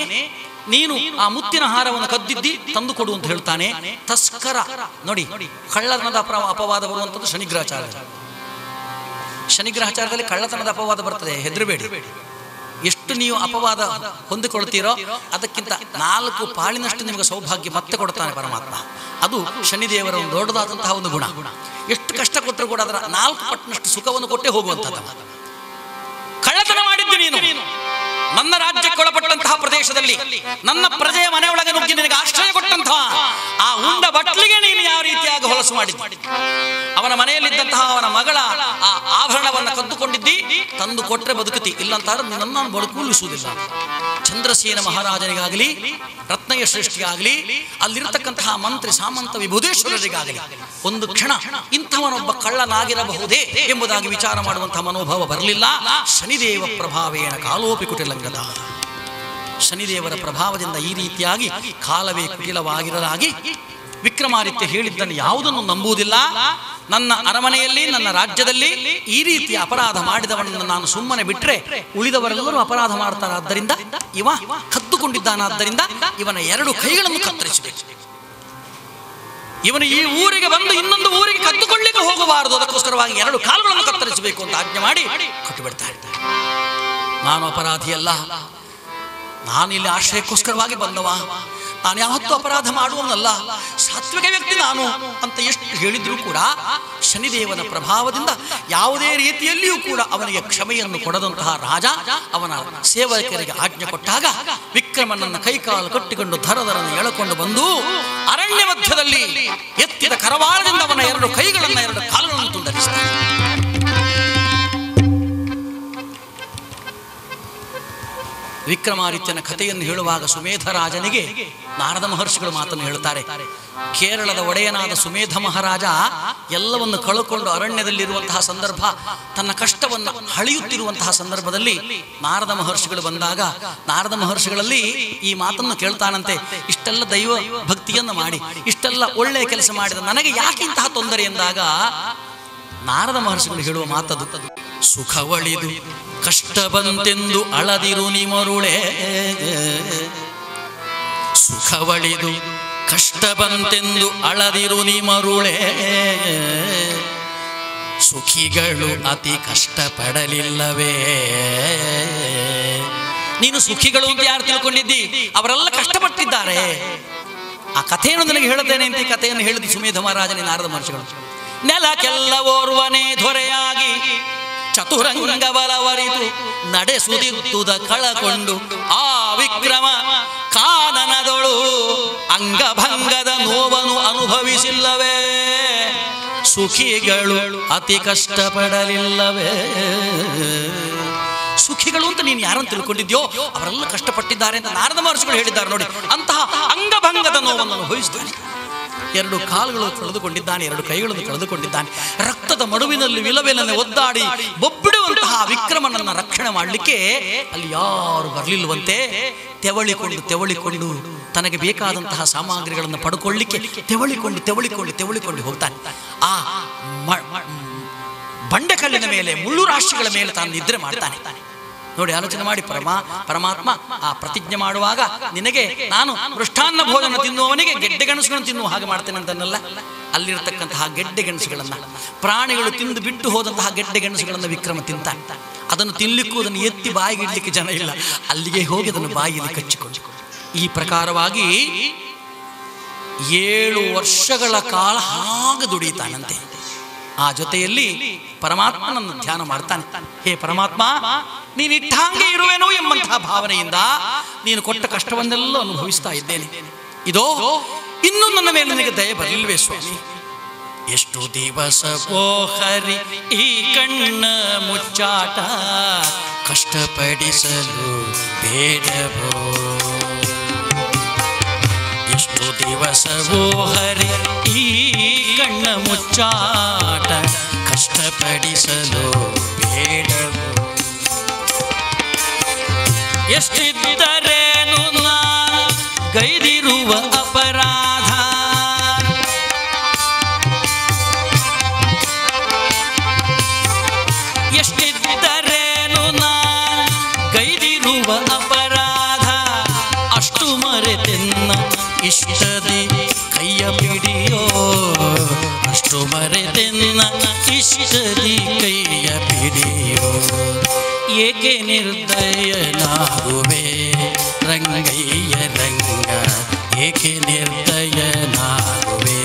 ನೀನು ಆ ಮುತ್ತಿನ ಹಾರವನ್ನು ಕದ್ದಿದ್ದಿ ತಂದು ಕೊಡು ಅಂತ ಹೇಳ್ತಾನೆ. ತಸ್ಕರ ನೋಡಿ, ಕಳ್ಳತನದ ಅಪವಾದ ಬರುವಂಥದ್ದು ಶನಿಗ್ರಾಚಾರ್ಯ. ಶನಿಗ್ರಹಚಾರದಲ್ಲಿ ಕಳ್ಳತನದ ಅಪವಾದ ಬರ್ತದೆ, ಹೆದರಬೇಡಿ. ಎಷ್ಟು ನೀವು ಅಪವಾದ ಹೊಂದಿಕೊಳ್ತೀರೋ ಅದಕ್ಕಿಂತ 4 ಪಾಳಿನಷ್ಟು ನಿಮಗೆ ಸೌಭಾಗ್ಯ ಮತ್ತೆ ಕೊಡ್ತಾನೆ ಪರಮಾತ್ಮ. ಅದು ಶನಿದೇವರ ಒಂದು ದೊಡ್ಡದಾದಂತಹ ಒಂದು ಗುಣ. ಎಷ್ಟು ಕಷ್ಟ ಕೊಟ್ಟರು ಕೂಡ ಅದರ 4 ಪಟ್ಟಿನಷ್ಟು ಸುಖವನ್ನು ಕೊಟ್ಟೇ ಹೋಗುವಂಥದ್ದು. ಕಳ್ಳತನ ಮಾಡಿದ್ದು ನೀನು ನನ್ನ ರಾಜ್ಯಕ್ಕೊಳಪಟ್ಟಂತಹ ಪ್ರದೇಶದಲ್ಲಿ ನನ್ನ ಪ್ರಜೆಯ ಮನೆಯೊಳಗೆ ನುಗ್ಗಿ ನಿನಗೆ ಆಶ್ರಯ ಕೊಟ್ಟಂತಹ ಆ ಉಂಡ ಬಟ್ಲಿಗೆ ನೀನು ಯಾವ ರೀತಿಯಾಗಿ ಹೊಲಸು ಮಾಡಿದ್ದಿ. ಅವನ ಮನೆಯಲ್ಲಿದ್ದಂತಹ ಅವನ ಮಗಳ ಆ ಆಭರಣವನ್ನು ಕದ್ದುಕೊಂಡಿದ್ದಿ, ತಂದು ಕೊಟ್ಟರೆ ಬದುಕುತ್ತಿ, ಇಲ್ಲಂತಾದ್ರೆ ನಿನ್ನನ್ನು ಬದುಕುಲಿಸುವುದಿಲ್ಲ. ಚಂದ್ರಸೇನ ಮಹಾರಾಜನಿಗಾಗಲಿ, ರತ್ನಯ್ಯ ಶ್ರೇಷ್ಠಿಗಾಗಲಿ, ಅಲ್ಲಿರತಕ್ಕಂತಹ ಮಂತ್ರಿ ಸಾಮಂತ ವಿಭುದೇಶ್ವರರಿಗಾಗಲಿ ಒಂದು ಕ್ಷಣ ಇಂಥವನೊಬ್ಬ ಕಳ್ಳನಾಗಿರಬಹುದೇ ಎಂಬುದಾಗಿ ವಿಚಾರ ಮಾಡುವಂತಹ ಮನೋಭಾವ ಬರಲಿಲ್ಲ. ಶನಿದೇವ ಪ್ರಭಾವೇನ ಕಾಲೋಪಿ ಕುಟಿಲಂಗದ. ಶನಿದೇವರ ಪ್ರಭಾವದಿಂದ ಈ ರೀತಿಯಾಗಿ ಕಾಲವೇ ಕುಟಿಲವಾಗಿರಲಾಗಿ ವಿಕ್ರಮಾದಿತ್ಯ ಹೇಳಿದ್ದನ್ನು ಯಾವುದನ್ನು ನಂಬುವುದಿಲ್ಲ. ನನ್ನ ಅರಮನೆಯಲ್ಲಿ ನನ್ನ ರಾಜ್ಯದಲ್ಲಿ ಈ ರೀತಿಯ ಅಪರಾಧ ಮಾಡಿದವನನ್ನು ನಾನು ಸುಮ್ಮನೆ ಬಿಟ್ಟರೆ ಉಳಿದವರೆಲ್ಲರೂ ಅಪರಾಧ ಮಾಡ್ತಾರೆ. ಆದ್ದರಿಂದ ಇವ ಕದ್ದುಕೊಂಡಿದ್ದಾನಾದ್ದರಿಂದ ಇವನ 2 ಕೈಗಳನ್ನು ಕತ್ತರಿಸಬೇಕು. ಇವನು ಈ ಊರಿಗೆ ಬಂದು ಇನ್ನೊಂದು ಊರಿಗೆ ಕದ್ದುಕೊಳ್ಳಿಕ್ಕೆ ಹೋಗಬಾರದು, ಅದಕ್ಕೋಸ್ಕರವಾಗಿ 2 ಕಾಲುಗಳನ್ನು ಕತ್ತರಿಸಬೇಕು ಅಂತ ಆಜ್ಞೆ ಮಾಡಿ ಕಟ್ಟಿಬಿಡ್ತಾ ಇರ್ತಾರೆ. ನಾನು ಅಪರಾಧಿಯಲ್ಲ, ನಾನು ಇಲ್ಲಿ ಆಶ್ರಯಕ್ಕೋಸ್ಕರವಾಗಿ ಬಂದವ, ನಾನು ಯಾವತ್ತೂ ಅಪರಾಧ ಮಾಡುವನಲ್ಲ, ಸಾತ್ವಿಕ ವ್ಯಕ್ತಿ ನಾನು ಅಂತ ಎಷ್ಟು ಹೇಳಿದ್ರೂ ಕೂಡ ಶನಿದೇವನ ಪ್ರಭಾವದಿಂದ ಯಾವುದೇ ರೀತಿಯಲ್ಲಿಯೂ ಕೂಡ ಅವನಿಗೆ ಕ್ಷಮೆಯನ್ನು ಕೊಡದಂತಹ ರಾಜ ಅವನ ಸೇವಕರಿಗೆ ಆಜ್ಞೆ ಕೊಟ್ಟಾಗ ವಿಕ್ರಮನನ್ನು ಕೈಕಾಲು ಕಟ್ಟಿಕೊಂಡು ಧರಧರನ್ನು ಎಳಕೊಂಡು ಬಂದು ಅರಣ್ಯ ಮಧ್ಯದಲ್ಲಿ ಎತ್ತಿದ ಕರವಾಳದಿಂದ ಅವನ 2 ಕೈಗಳನ್ನು 2 ಕಾಲುಗಳನ್ನು ತುಂಡರಿಸ್ತಾನೆ. ವಿಕ್ರಮಾದಿತ್ಯನ ಕಥೆಯನ್ನು ಹೇಳುವಾಗ ಸುಮೇಧ ರಾಜನಿಗೆ ನಾರದ ಮಹರ್ಷಿಗಳು ಮಾತನ್ನು ಹೇಳುತ್ತಾರೆ. ಕೇರಳದ ಒಡೆಯನಾದ ಸುಮೇಧ ಮಹಾರಾಜ ಎಲ್ಲವನ್ನು ಕಳುಕೊಂಡು ಅರಣ್ಯದಲ್ಲಿರುವಂತಹ ಸಂದರ್ಭ, ತನ್ನ ಕಷ್ಟವನ್ನು ಹಳೆಯುತ್ತಿರುವಂತಹ ಸಂದರ್ಭದಲ್ಲಿ ನಾರದ ಮಹರ್ಷಿಗಳು ಬಂದಾಗ ನಾರದ ಮಹರ್ಷಿಗಳಲ್ಲಿ ಈ ಮಾತನ್ನು ಕೇಳ್ತಾನಂತೆ, ಇಷ್ಟೆಲ್ಲ ದೈವ ಭಕ್ತಿಯನ್ನು ಮಾಡಿ ಇಷ್ಟೆಲ್ಲ ಒಳ್ಳೆಯ ಕೆಲಸ ಮಾಡಿದ ನನಗೆ ಯಾಕೆ ಇಂತಹ ತೊಂದರೆ ಎಂದಾಗ ನಾರದ ಮಹರ್ಷಿಗಳು ಹೇಳುವ ಮಾತದು, ಸುಖವಳಿದು ಕಷ್ಟ ಬಂತೆಂದು ಅಳದಿರು ನಿಮರುಳೆ, ಸುಖವಳಿದು ಕಷ್ಟ ಬಂತೆಂದು ಅಳದಿರು ನಿಮರುಳೆ, ಸುಖಿಗಳು ಅತಿ ಕಷ್ಟ ಪಡಲಿಲ್ಲವೇ. ನೀನು ಸುಖಿಗಳು ಅಂತ ಯಾರು ತಿಳ್ಕೊಂಡಿದ್ದಿ? ಅವರೆಲ್ಲ ಕಷ್ಟಪಟ್ಟಿದ್ದಾರೆ. ಆ ಕಥೆಯನ್ನು ನನಗೆ ಹೇಳುತ್ತೇನೆ ಅಂತ ಈ ಕಥೆಯನ್ನು ಹೇಳಿದ ಸುಮೇಧ ಮಹಾರಾಜನೇ ನಾರದ ಮಹರ್ಷಿಗಳು. ನೆಲಕ್ಕೆಲ್ಲ ಓರ್ವನೇ ದೊರೆಯಾಗಿ ಚತುರಂಗಬಲವರಿತು ನಡೆಸುತ್ತಿದ್ದುದ ಕಳಕೊಂಡು ಆ ವಿಕ್ರಮ ಕಾನನದೊಳು ಅಂಗಭಂಗದ ನೋವನ್ನು ಅನುಭವಿಸಿಲ್ಲವೇ, ಸುಖಿಗಳು ಅತಿ ಕಷ್ಟಪಡಲಿಲ್ಲವೇ. ಸುಖಿಗಳು ಅಂತ ನೀನು ಯಾರನ್ನು ತಿಳ್ಕೊಂಡಿದ್ಯೋ ಅವರೆಲ್ಲ ಕಷ್ಟಪಟ್ಟಿದ್ದಾರೆ ಅಂತ ನಾರದ ಮಹರ್ಷಿಗಳು ಹೇಳಿದ್ದಾರೆ. ನೋಡಿ, ಅಂತಹ ಅಂಗಭಂಗದ ನೋವನ್ನು ಅನುಭವಿಸಿದ್ದಾನೆ. 2 ಕಾಲುಗಳು ಕಳೆದುಕೊಂಡಿದ್ದಾನೆ, 2 ಕೈಗಳನ್ನು ಕಳೆದುಕೊಂಡಿದ್ದಾನೆ. ರಕ್ತದ ಮಡುವಿನಲ್ಲಿ ವಿಲವಿಲನೆ ಒದ್ದಾಡಿ ಬೊಬ್ಬಿಡುವಂತಹ ವಿಕ್ರಮನನ್ನು ರಕ್ಷಣೆ ಮಾಡಲಿಕ್ಕೆ ಅಲ್ಲಿ ಯಾರು ಬರಲಿಲ್ಲವಂತೆ. ತೆವಳಿಕೊಂಡು ತನಗೆ ಬೇಕಾದಂತಹ ಸಾಮಗ್ರಿಗಳನ್ನು ಪಡ್ಕೊಳ್ಳಿಕ್ಕೆ ತೆವಳಿಕೊಂಡು ಹೋಗ್ತಾನೆ. ಆ ಬಂಡೆಕಲ್ಲಿನ ಮೇಲೆ, ಮುಳ್ಳು ರಾಶಿಗಳ ಮೇಲೆ ತಾನು ನಿದ್ರೆ ಮಾಡ್ತಾನೆ. ನೋಡಿ, ಆಲೋಚನೆ ಮಾಡಿ. ಪರಮಾತ್ಮ ಆ ಪ್ರತಿಜ್ಞೆ ಮಾಡುವಾಗ ನಿನಗೆ ನಾನು ಮೃಷ್ಟಾನ್ನ ಭೋಜನ ತಿನ್ನುವವನಿಗೆ ಗೆಡ್ಡೆ ಗೆಣಸುಗಳನ್ನು ತಿನ್ನುವ ಹಾಗೆ ಮಾಡ್ತೇನೆ ಅಂತನಲ್ಲ. ಅಲ್ಲಿರತಕ್ಕಂತಹ ಗೆಡ್ಡೆ ಗೆಣಸುಗಳನ್ನು, ಪ್ರಾಣಿಗಳು ತಿಂದು ಬಿಟ್ಟು ಹೋದಂತಹ ಗೆಡ್ಡೆ ಗೆಣಸುಗಳನ್ನು ವಿಕ್ರಮ ತಿಂತಾನೆ. ಅದನ್ನು ತಿನ್ನಲಿಕ್ಕೂ ಅದನ್ನು ಎತ್ತಿ ಬಾಯಿಗೆ ಇಡ್ಲಿಕ್ಕೆ ಜನ ಇಲ್ಲ, ಅಲ್ಲಿಗೆ ಹೋಗಿ ಅದನ್ನು ಬಾಯಿಯಲ್ಲಿ ಕಚ್ಚಿಕೊಂಡು ಈ ಪ್ರಕಾರವಾಗಿ 7 ವರ್ಷಗಳ ಕಾಲ ಹಾಗೆ ದುಡಿತಾನಂತೆ. ಆ ಜೊತೆಯಲ್ಲಿ ಪರಮಾತ್ಮನನ್ನು ಧ್ಯಾನ ಮಾಡ್ತಾನೆ. ಹೇ ಪರಮಾತ್ಮ, ನೀನು ಇಟ್ಟಾಂಗೆ ಇರುವೆನೋ ಎಂಬಂತಹ ಭಾವನೆಯಿಂದ ನೀನು ಕೊಟ್ಟ ಕಷ್ಟವನ್ನೆಲ್ಲ ಅನುಭವಿಸ್ತಾ ಇದ್ದೇನೆ. ಇದೋ ಇನ್ನೂ ನನ್ನ ಮೇಲೆ ನಿನಗೆ ದಯೆ ಬರಲಿಲ್ವೇ ಸ್ವಾಮಿ? ಎಷ್ಟು ದಿವಸವೋ ಹರಿ ಈ ಕಣ್ಣ ಮುಚ್ಚಾಟ ಕಷ್ಟಪಡಿಸಲು ಬೇಡವೋ, ಎಷ್ಟು ದಿವಸವೋ ಹರಿ ಈ ಕಣ್ಣ ಮುಚ್ಚಾಟ ಕಷ್ಟಪಡಿಸಲು ಬೇಡವೋ, ಎಷ್ಟಿದ್ದರೇನು ನಾ ಗೈದಿರುವ ಅಪರಾಧ, ಎಷ್ಟಿದ್ದರೇನು ನಾ ಗೈದಿರುವ ಅಪರಾಧ, ಅಷ್ಟು ಮರೆತೆನ್ನ ಇಷ್ಟದಿ ಕೈಯ ಪಿಡಿಯೋ, ಅಷ್ಟು ಮರೆತೆನ್ನ ಇಷ್ಟದಿ ಕೈಯ ಬಿಡಿಯೋ ಏಕೆ ನಿರ್ದಯನಾಗುವೆ ರಂಗಯ್ಯ ರಂಗ ಏಕೆ ನಿರ್ದಯನಾಗುವೆ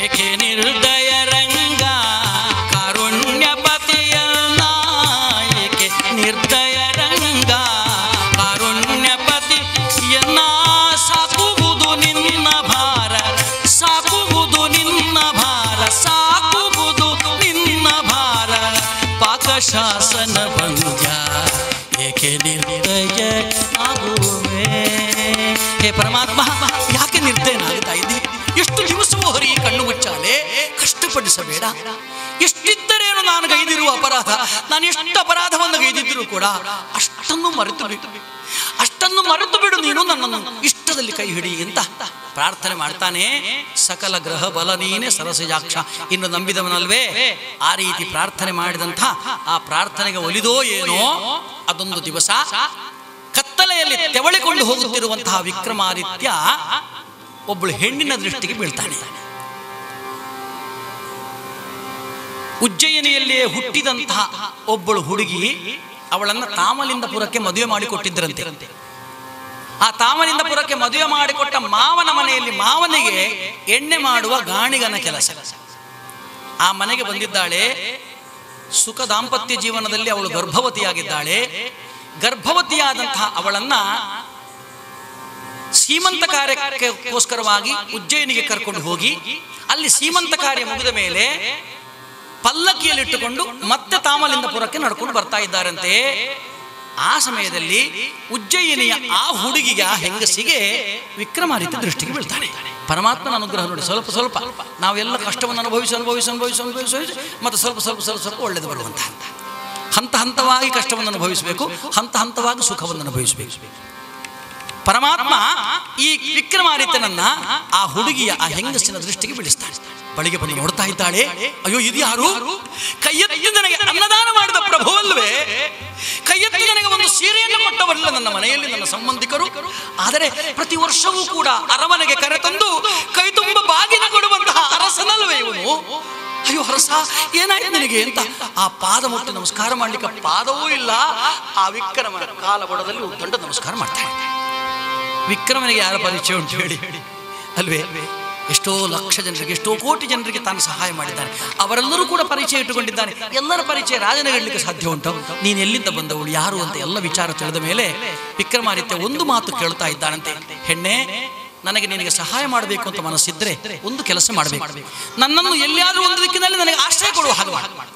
ಏಕೆ ನಿರ್ದಯ ರಂಗ ಕಾರುಣ್ಯಪತಿಯನ್ನ ಏಕೆ ನಿರ್ದಯ ರಂಗ ಕಾರುಣ್ಯಪತಿಯನ್ನ ಸಾಕುವುದು ನಿನ್ನ ಭಾರ ಸಾಕುವುದು ನಿನ್ನ ಭಾರ ಸಾಕುವುದು ನಿನ್ನ ಭಾರ ಪಾಕಶಾಸನ ಭಂಗ ಏಕೆ ನಿರ್ದಯ ಆಗುವೆ ಹೇ ಪರಮಾತ್ಮ ಯಾಕೆ ನಿರ್ದಯನಾಗ್ತಾ ಇದ್ದೀವಿ ಎಷ್ಟು ದಿವಸವೂ ಹರಿ ಕಣ್ಣು ಮುಚ್ಚಾಲೆ ಕಷ್ಟಪಡಿಸಬೇಡ ಎಷ್ಟಿದ್ದರೇನು ನಾನು ಗೈದಿರುವ ಅಪರಾಧ ನಾನು ಎಷ್ಟು ಅಪರಾಧವನ್ನು ಗೈದಿದ್ದರೂ ಕೂಡ ಅಷ್ಟನ್ನು ಮರೆತು ಬಿಡು ನೀನು ನನ್ನನ್ನು ಇಷ್ಟದಲ್ಲಿ ಕೈ ಹಿಡಿ ಅಂತ ಪ್ರಾರ್ಥನೆ ಮಾಡ್ತಾನೆ ಸಕಲ ಗ್ರಹ ಬಲ ನೀನೆ ಸರಸಜಾಕ್ಷ ಇನ್ನು ನಂಬಿದವನಲ್ವೇ ಆ ರೀತಿ ಪ್ರಾರ್ಥನೆ ಮಾಡಿದಂಥ ಆ ಪ್ರಾರ್ಥನೆಗೆ ಒಲಿದೋ ಏನೋ ಅದೊಂದು ದಿವಸ ಕತ್ತಲೆಯಲ್ಲಿ ತೆವಳಿಕೊಂಡು ಹೋಗುತ್ತಿರುವಂತಹ ವಿಕ್ರಮಾದಿತ್ಯ ಒಬ್ಬಳು ಹೆಣ್ಣಿನ ದೃಷ್ಟಿಗೆ ಬೀಳ್ತಾನೆ ಉಜ್ಜಯಿನಿಯಲ್ಲಿಯೇ ಹುಟ್ಟಿದಂತಹ ಒಬ್ಬಳು ಹುಡುಗಿ ಅವಳನ್ನು ತಾಮಲಿಂದಪುರಕ್ಕೆ ಮದುವೆ ಮಾಡಿಕೊಟ್ಟಿದ್ದರಂತೆ ಆ ತಾಮಲಿಂದಪುರಕ್ಕೆ ಮದುವೆ ಮಾಡಿಕೊಟ್ಟ ಮಾವನ ಮನೆಯಲ್ಲಿ ಮಾವನಿಗೆ ಎಣ್ಣೆ ಮಾಡುವ ಗಾಣಿಗನ ಕೆಲಸ ಆ ಮನೆಗೆ ಬಂದಿದ್ದಾಳೆ ಸುಖ ದಾಂಪತ್ಯ ಜೀವನದಲ್ಲಿ ಅವಳು ಗರ್ಭವತಿಯಾಗಿದ್ದಾಳೆ ಗರ್ಭವತಿಯಾದಂತಹ ಅವಳನ್ನ ಸೀಮಂತ ಕಾರ್ಯಕ್ಕೋಸ್ಕರವಾಗಿ ಉಜ್ಜಯಿನಿಗೆ ಕರ್ಕೊಂಡು ಹೋಗಿ ಅಲ್ಲಿ ಸೀಮಂತ ಕಾರ್ಯ ಮುಗಿದ ಮೇಲೆ ಪಲ್ಲಕ್ಕಿಯಲ್ಲಿಟ್ಟುಕೊಂಡು ಮತ್ತೆ ತಾಮಲಿಂದಪುರಕ್ಕೆ ನಡ್ಕೊಂಡು ಬರ್ತಾ ಇದ್ದಾರಂತೆ ಆ ಸಮಯದಲ್ಲಿ ಉಜ್ಜಯಿನಿಯ ಆ ಹುಡುಗಿಗೆ ಆ ಹೆಂಗಸಿಗೆ ವಿಕ್ರಮಾದಿತ್ಯ ದೃಷ್ಟಿಗೆ ಬೀಳ್ತಾನೆ ಪರಮಾತ್ಮನ ಅನುಗ್ರಹ ನೋಡಿ ಸ್ವಲ್ಪ ಸ್ವಲ್ಪ ನಾವೆಲ್ಲ ಕಷ್ಟವನ್ನು ಅನುಭವಿಸಿ ಮತ್ತೆ ಸ್ವಲ್ಪ ಒಳ್ಳೆಯದು ಬರುವಂತ ಹಂತ ಹಂತವಾಗಿ ಕಷ್ಟವನ್ನು ಅನುಭವಿಸಬೇಕು ಹಂತ ಹಂತವಾಗಿ ಸುಖವನ್ನು ಅನುಭವಿಸಬೇಕು ಪರಮಾತ್ಮ ಈ ವಿಕ್ರಮಾದಿತ್ಯನನ್ನ ಆ ಹುಡುಗಿಯ ಆ ಹೆಂಗಸಿನ ದೃಷ್ಟಿಗೆ ಬೀಳಿಸ್ತಾನೆ ಬಳಿಗೆ ಬಂದು ನೋಡ್ತಾ ಇದ್ದಾಳೆ ಅಯ್ಯೋ ಇದು ಯಾರು ಕೈಯೆತ್ತಿ ನನಗೆ ಅನ್ನದಾನ ಮಾಡಿದ ಪ್ರಭುವಲ್ವೇ ಕೈಯೆತ್ತಿ ನನಗೆ ಒಂದು ಸೀರೆಯನ್ನು ಕೊಟ್ಟವರಲ್ಲ ನನ್ನ ಮನೆಯಲ್ಲಿ ನನ್ನ ಸಂಬಂಧಿಕರು ಆದರೆ ಪ್ರತಿ ವರ್ಷವೂ ಕೂಡ ಅರಮನೆಗೆ ಕರೆತಂದು ಕೈ ತುಂಬ ಬಾಗಿನ ಕೊಡುವಂತಹ ಅರಸನಲ್ವೇ ಇವನು ಅಯ್ಯೋ ಹರಸ ಏನಾಯ್ತು ನನಗೆ ಅಂತ ಆ ಪಾದ ಮುಟ್ಟಿ ನಮಸ್ಕಾರ ಮಾಡ್ಲಿಕ್ಕೆ ಪಾದವೂ ಇಲ್ಲ ಆ ವಿಕ್ರಮನ ಕಾಲ ಬುಡದಲ್ಲಿ ದೊಡ್ಡ ನಮಸ್ಕಾರ ಮಾಡ್ತಾನೆ ವಿಕ್ರಮನಿಗೆ ಯಾರ ಪರಿಚಯ ಉಂಟು ಹೇಳಿ ಅಲ್ವೇ ಎಷ್ಟೋ ಲಕ್ಷ ಜನರಿಗೆ ಎಷ್ಟೋ ಕೋಟಿ ಜನರಿಗೆ ತಾನು ಸಹಾಯ ಮಾಡಿದ್ದಾನೆ ಅವರೆಲ್ಲರೂ ಕೂಡ ಪರಿಚಯ ಇಟ್ಟುಕೊಂಡಿದ್ದಾನೆ ಎಲ್ಲರ ಪರಿಚಯ ರಾಜನಿಗೆ ಸಾಧ್ಯ ಉಂಟು ನೀನು ಎಲ್ಲಿಂದ ಬಂದವಳು ಯಾರು ಅಂತ ಎಲ್ಲ ವಿಚಾರ ತಿಳಿದ ಮೇಲೆ ವಿಕ್ರಮಾದಿತ್ಯ ಒಂದು ಮಾತು ಕೇಳ್ತಾ ಇದ್ದಾನಂತೆ ಹೆಣ್ಣೆ ನನಗೆ ನಿನಗೆ ಸಹಾಯ ಮಾಡಬೇಕು ಅಂತ ಮನಸ್ಸಿದ್ರೆ ಒಂದು ಕೆಲಸ ಮಾಡಬೇಕು ನನ್ನನ್ನು ಎಲ್ಲಿಯಾದ್ರೂ ಒಂದು ದಿಕ್ಕಿನಲ್ಲಿ ನನಗೆ ಆಶ್ರಯ ಕೊಡುವ ಹಾಗೆ ಮಾಡು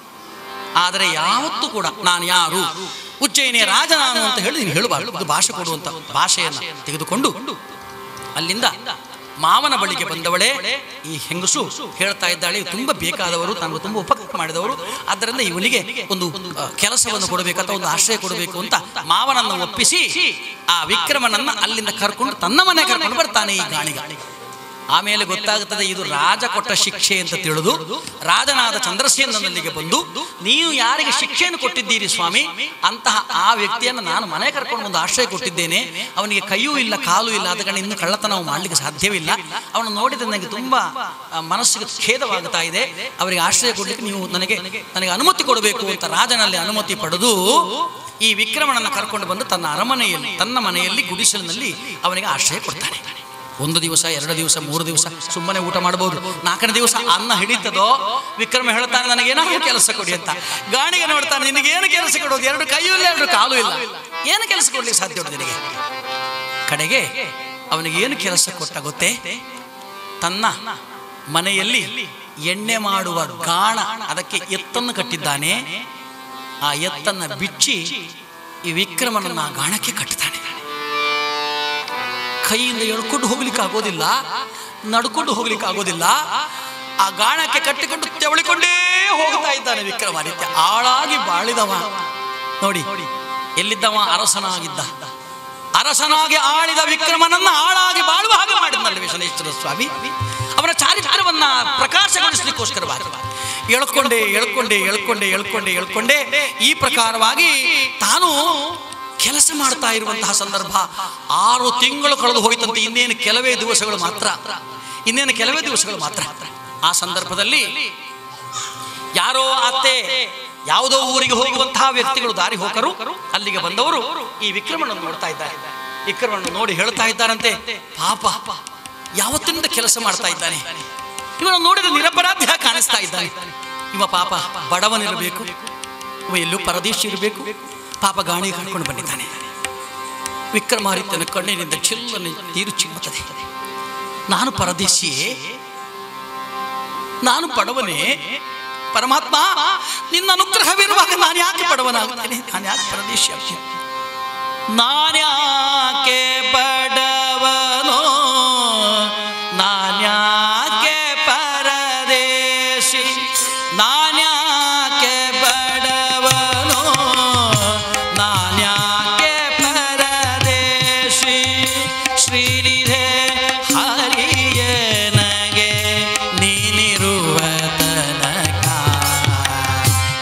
ಆದರೆ ಯಾವತ್ತೂ ಕೂಡ ನಾನು ಯಾರು ಉಜ್ಜಯಿನಿಯ ರಾಜ ನಾನು ಅಂತ ಹೇಳಿ ನೀನು ಹೇಳಬಾರ್ದು ಇದು ಭಾಷೆ ಕೊಡುವಂತ ಭಾಷೆಯನ್ನು ತೆಗೆದುಕೊಂಡು ಅಲ್ಲಿಂದ ಮಾವನ ಬಳಿಗೆ ಬಂದವಳೇ ಈ ಹೆಂಗಸು ಹೇಳ್ತಾ ಇದ್ದಾಳೆ ತುಂಬಾ ಬೇಕಾದವರು ತಾನು ತುಂಬಾ ಉಪಕಾರ ಮಾಡಿದವರು ಆದ್ದರಿಂದ ಇವನಿಗೆ ಒಂದು ಕೆಲಸವನ್ನು ಕೊಡಬೇಕಂತ ಒಂದು ಆಶ್ರಯ ಕೊಡಬೇಕು ಅಂತ ಮಾವನನ್ನು ಒಪ್ಪಿಸಿ ಆ ವಿಕ್ರಮನನ್ನ ಅಲ್ಲಿಂದ ಕರ್ಕೊಂಡು ತನ್ನ ಮನೆ ಕರ್ಕೊಂಡು ಬರ್ತಾನೆ ಈ ಗಾಣಿಗ ಆಮೇಲೆ ಗೊತ್ತಾಗುತ್ತದೆ ಇದು ರಾಜ ಕೊಟ್ಟ ಶಿಕ್ಷೆ ಅಂತ ತಿಳಿದು ರಾಜನಾದ ಚಂದ್ರಸೇನನಲ್ಲಿಗೆ ಬಂದು ನೀವು ಯಾರಿಗೆ ಶಿಕ್ಷೆಯನ್ನು ಕೊಟ್ಟಿದ್ದೀರಿ ಸ್ವಾಮಿ ಅಂತಹ ಆ ವ್ಯಕ್ತಿಯನ್ನು ನಾನು ಮನೆ ಕರ್ಕೊಂಡು ಒಂದು ಆಶ್ರಯ ಕೊಟ್ಟಿದ್ದೇನೆ ಅವನಿಗೆ ಕೈಯೂ ಇಲ್ಲ ಕಾಲು ಇಲ್ಲ ಆದ ಕಾರಣ ಇನ್ನು ಕಳ್ಳತನ ಮಾಡಲಿಕ್ಕೆ ಸಾಧ್ಯವಿಲ್ಲ ಅವನು ನೋಡಿದ್ರೆ ನನಗೆ ತುಂಬಾ ಮನಸ್ಸಿಗೆ ಖೇದವಾಗುತ್ತಾ ಇದೆ ಅವರಿಗೆ ಆಶ್ರಯ ಕೊಡಲಿಕ್ಕೆ ನೀವು ನನಗೆ ಅನುಮತಿ ಕೊಡಬೇಕು ಅಂತ ರಾಜನಲ್ಲಿ ಅನುಮತಿ ಪಡೆದು ಈ ವಿಕ್ರಮನನ್ನು ಕರ್ಕೊಂಡು ಬಂದು ತನ್ನ ಅರಮನೆಯಲ್ಲಿ ತನ್ನ ಮನೆಯಲ್ಲಿ ಗುಡಿಸಲಿನಲ್ಲಿ ಅವನಿಗೆ ಆಶ್ರಯ ಕೊಡ್ತಾನೆ ಒಂದು ದಿವಸ ಎರಡು ದಿವಸ ಮೂರು ದಿವಸ ಸುಮ್ಮನೆ ಊಟ ಮಾಡಬಹುದು ನಾಲ್ಕನೇ ದಿವಸ ಅನ್ನ ಹಿಡಿತದೋ ವಿಕ್ರಮ ಹೇಳ್ತಾನೆ ನನಗೇನಾದ್ರು ಕೆಲಸ ಕೊಡಿ ಅಂತ ಗಾಣಿಗೆ ನೋಡ್ತಾನೆ ನಿನಗೇನು ಕೆಲಸ ಕೊಡೋದು ಎರಡು ಕೈಯೂ ಇಲ್ಲ ಎರಡು ಕಾಲು ಇಲ್ಲ ಏನು ಕೆಲಸ ಕೊಡ್ಲಿಕ್ಕೆ ಸಾಧ್ಯ ಉಂಟು ನಿನಗೆ ಕಡೆಗೆ ಅವನಿಗೆ ಏನು ಕೆಲಸ ಕೊಟ್ಟ ಗೊತ್ತೇ ತನ್ನ ಮನೆಯಲ್ಲಿ ಎಣ್ಣೆ ಮಾಡುವ ಗಾಣ ಅದಕ್ಕೆ ಎತ್ತನ್ನು ಕಟ್ಟಿದ್ದಾನೆ ಆ ಎತ್ತನ್ನು ಬಿಚ್ಚಿ ಈ ವಿಕ್ರಮನನ್ನ ಗಾಣಕ್ಕೆ ಕಟ್ಟುತ್ತಾನೆ ಕೈಯಿಂದ ಎಳ್ಕೊಂಡು ಹೋಗ್ಲಿಕ್ಕೆ ಆಗೋದಿಲ್ಲ ನಡ್ಕೊಂಡು ಹೋಗ್ಲಿಕ್ಕೆ ಆಗೋದಿಲ್ಲ ಆ ಗಾಣಕ್ಕೆ ಕಟ್ಟಿಕೊಂಡು ತೆವಳಿಕೊಂಡೇ ಹೋಗ್ತಾ ಇದ್ದಾನೆ ವಿಕ್ರಮಾದಿತ್ಯ ಆಳಾಗಿ ಬಾಳಿದವ ನೋಡಿ ಎಲ್ಲಿದ್ದವ ಅರಸನಾಗಿದ್ದ ಅರಸನಾಗಿ ಆಳಿದ ವಿಕ್ರಮನನ್ನ ಆಳಾಗಿ ಬಾಳುವ ಹಾಗೆ ಮಾಡಿದ್ನಲ್ಲಿ ವಿಶ್ವೇಶ್ವರ ಸ್ವಾಮಿ ಅವನ ಚಾರಿತ್ರ್ಯವನ್ನ ಪ್ರಕಾಶಗೊಳಿಸಲಿಕ್ಕೋಸ್ಕರವಾಗಿ ಎಳ್ಕೊಂಡೆ ಈ ಪ್ರಕಾರವಾಗಿ ತಾನು ಕೆಲಸ ಮಾಡ್ತಾ ಇರುವಂತಹ ಸಂದರ್ಭ 6 ತಿಂಗಳು ಕಳೆದು ಹೋಯ್ತಂತೆ ಇನ್ನೇನು ಕೆಲವೇ ದಿವಸಗಳು ಮಾತ್ರ ಆ ಸಂದರ್ಭದಲ್ಲಿ ಯಾರೋ ಅತ್ತೆ ಯಾವುದೋ ಊರಿಗೆ ಹೋಗುವಂತಹ ವ್ಯಕ್ತಿಗಳು ದಾರಿ ಹೋಗರು ಅಲ್ಲಿಗೆ ಬಂದವರು ಈ ವಿಕ್ರಮನನ್ನು ನೋಡ್ತಾ ಇದ್ದಾರೆ. ವಿಕ್ರಮನನ್ನು ನೋಡಿ ಹೇಳ್ತಾ ಇದ್ದಾರಂತೆ, ಪಾಪ ಯಾವತ್ತಿನಿಂದ ಕೆಲಸ ಮಾಡ್ತಾ ಇದ್ದಾನೆ, ಇವನು ನೋಡಿದ ನಿರಪರಾಧ ಕಾಣಿಸ್ತಾ ಇದ್ದಾನೆ, ಇವ ಪಾಪ ಬಡವನಿರಬೇಕು, ಇವ ಎಲ್ಲೂ ಪರದೇಶಿ ಇರಬೇಕು, ಪಾಪ ಗಾಣಿ ಕರ್ಕೊಂಡು ಬಂದಿದ್ದಾನೆ. ವಿಕ್ರಮಾದಿತ್ಯನ ಕಣ್ಣಿನಿಂದ ಚಿಲ್ಲನೆ ನೀರು ಚಿಮ್ಮುತ್ತದೆ. ನಾನು ಪರದೇಶಿಯೇ, ನಾನು ಬಡವನೇ, ಪರಮಾತ್ಮ ನಿನ್ನ ಅನುಗ್ರಹವಿರುವಾಗ ನಾನು ಯಾಕೆ ಬಡವನಾಗುತ್ತೇನೆ, ನಾನು ಯಾಕೆ ಪರದೇಶಿ ಆಗ್ತೇನೆ, ನಾನ್ಯಾಕೆ ಬಡವನೋ, ನಾನ್ಯಾಕೆ ಪರದೇಶಿ, ನಾನ್ಯಾಕೆ ಬಡವನೋ, ನಾನ್ಯಾಕೆ ಪರದೇಶಿ, ಶ್ರೀನಿಧೆ ಹರಿಯೇ ನಗೆ ನೀನಿರುವ ತನಕ,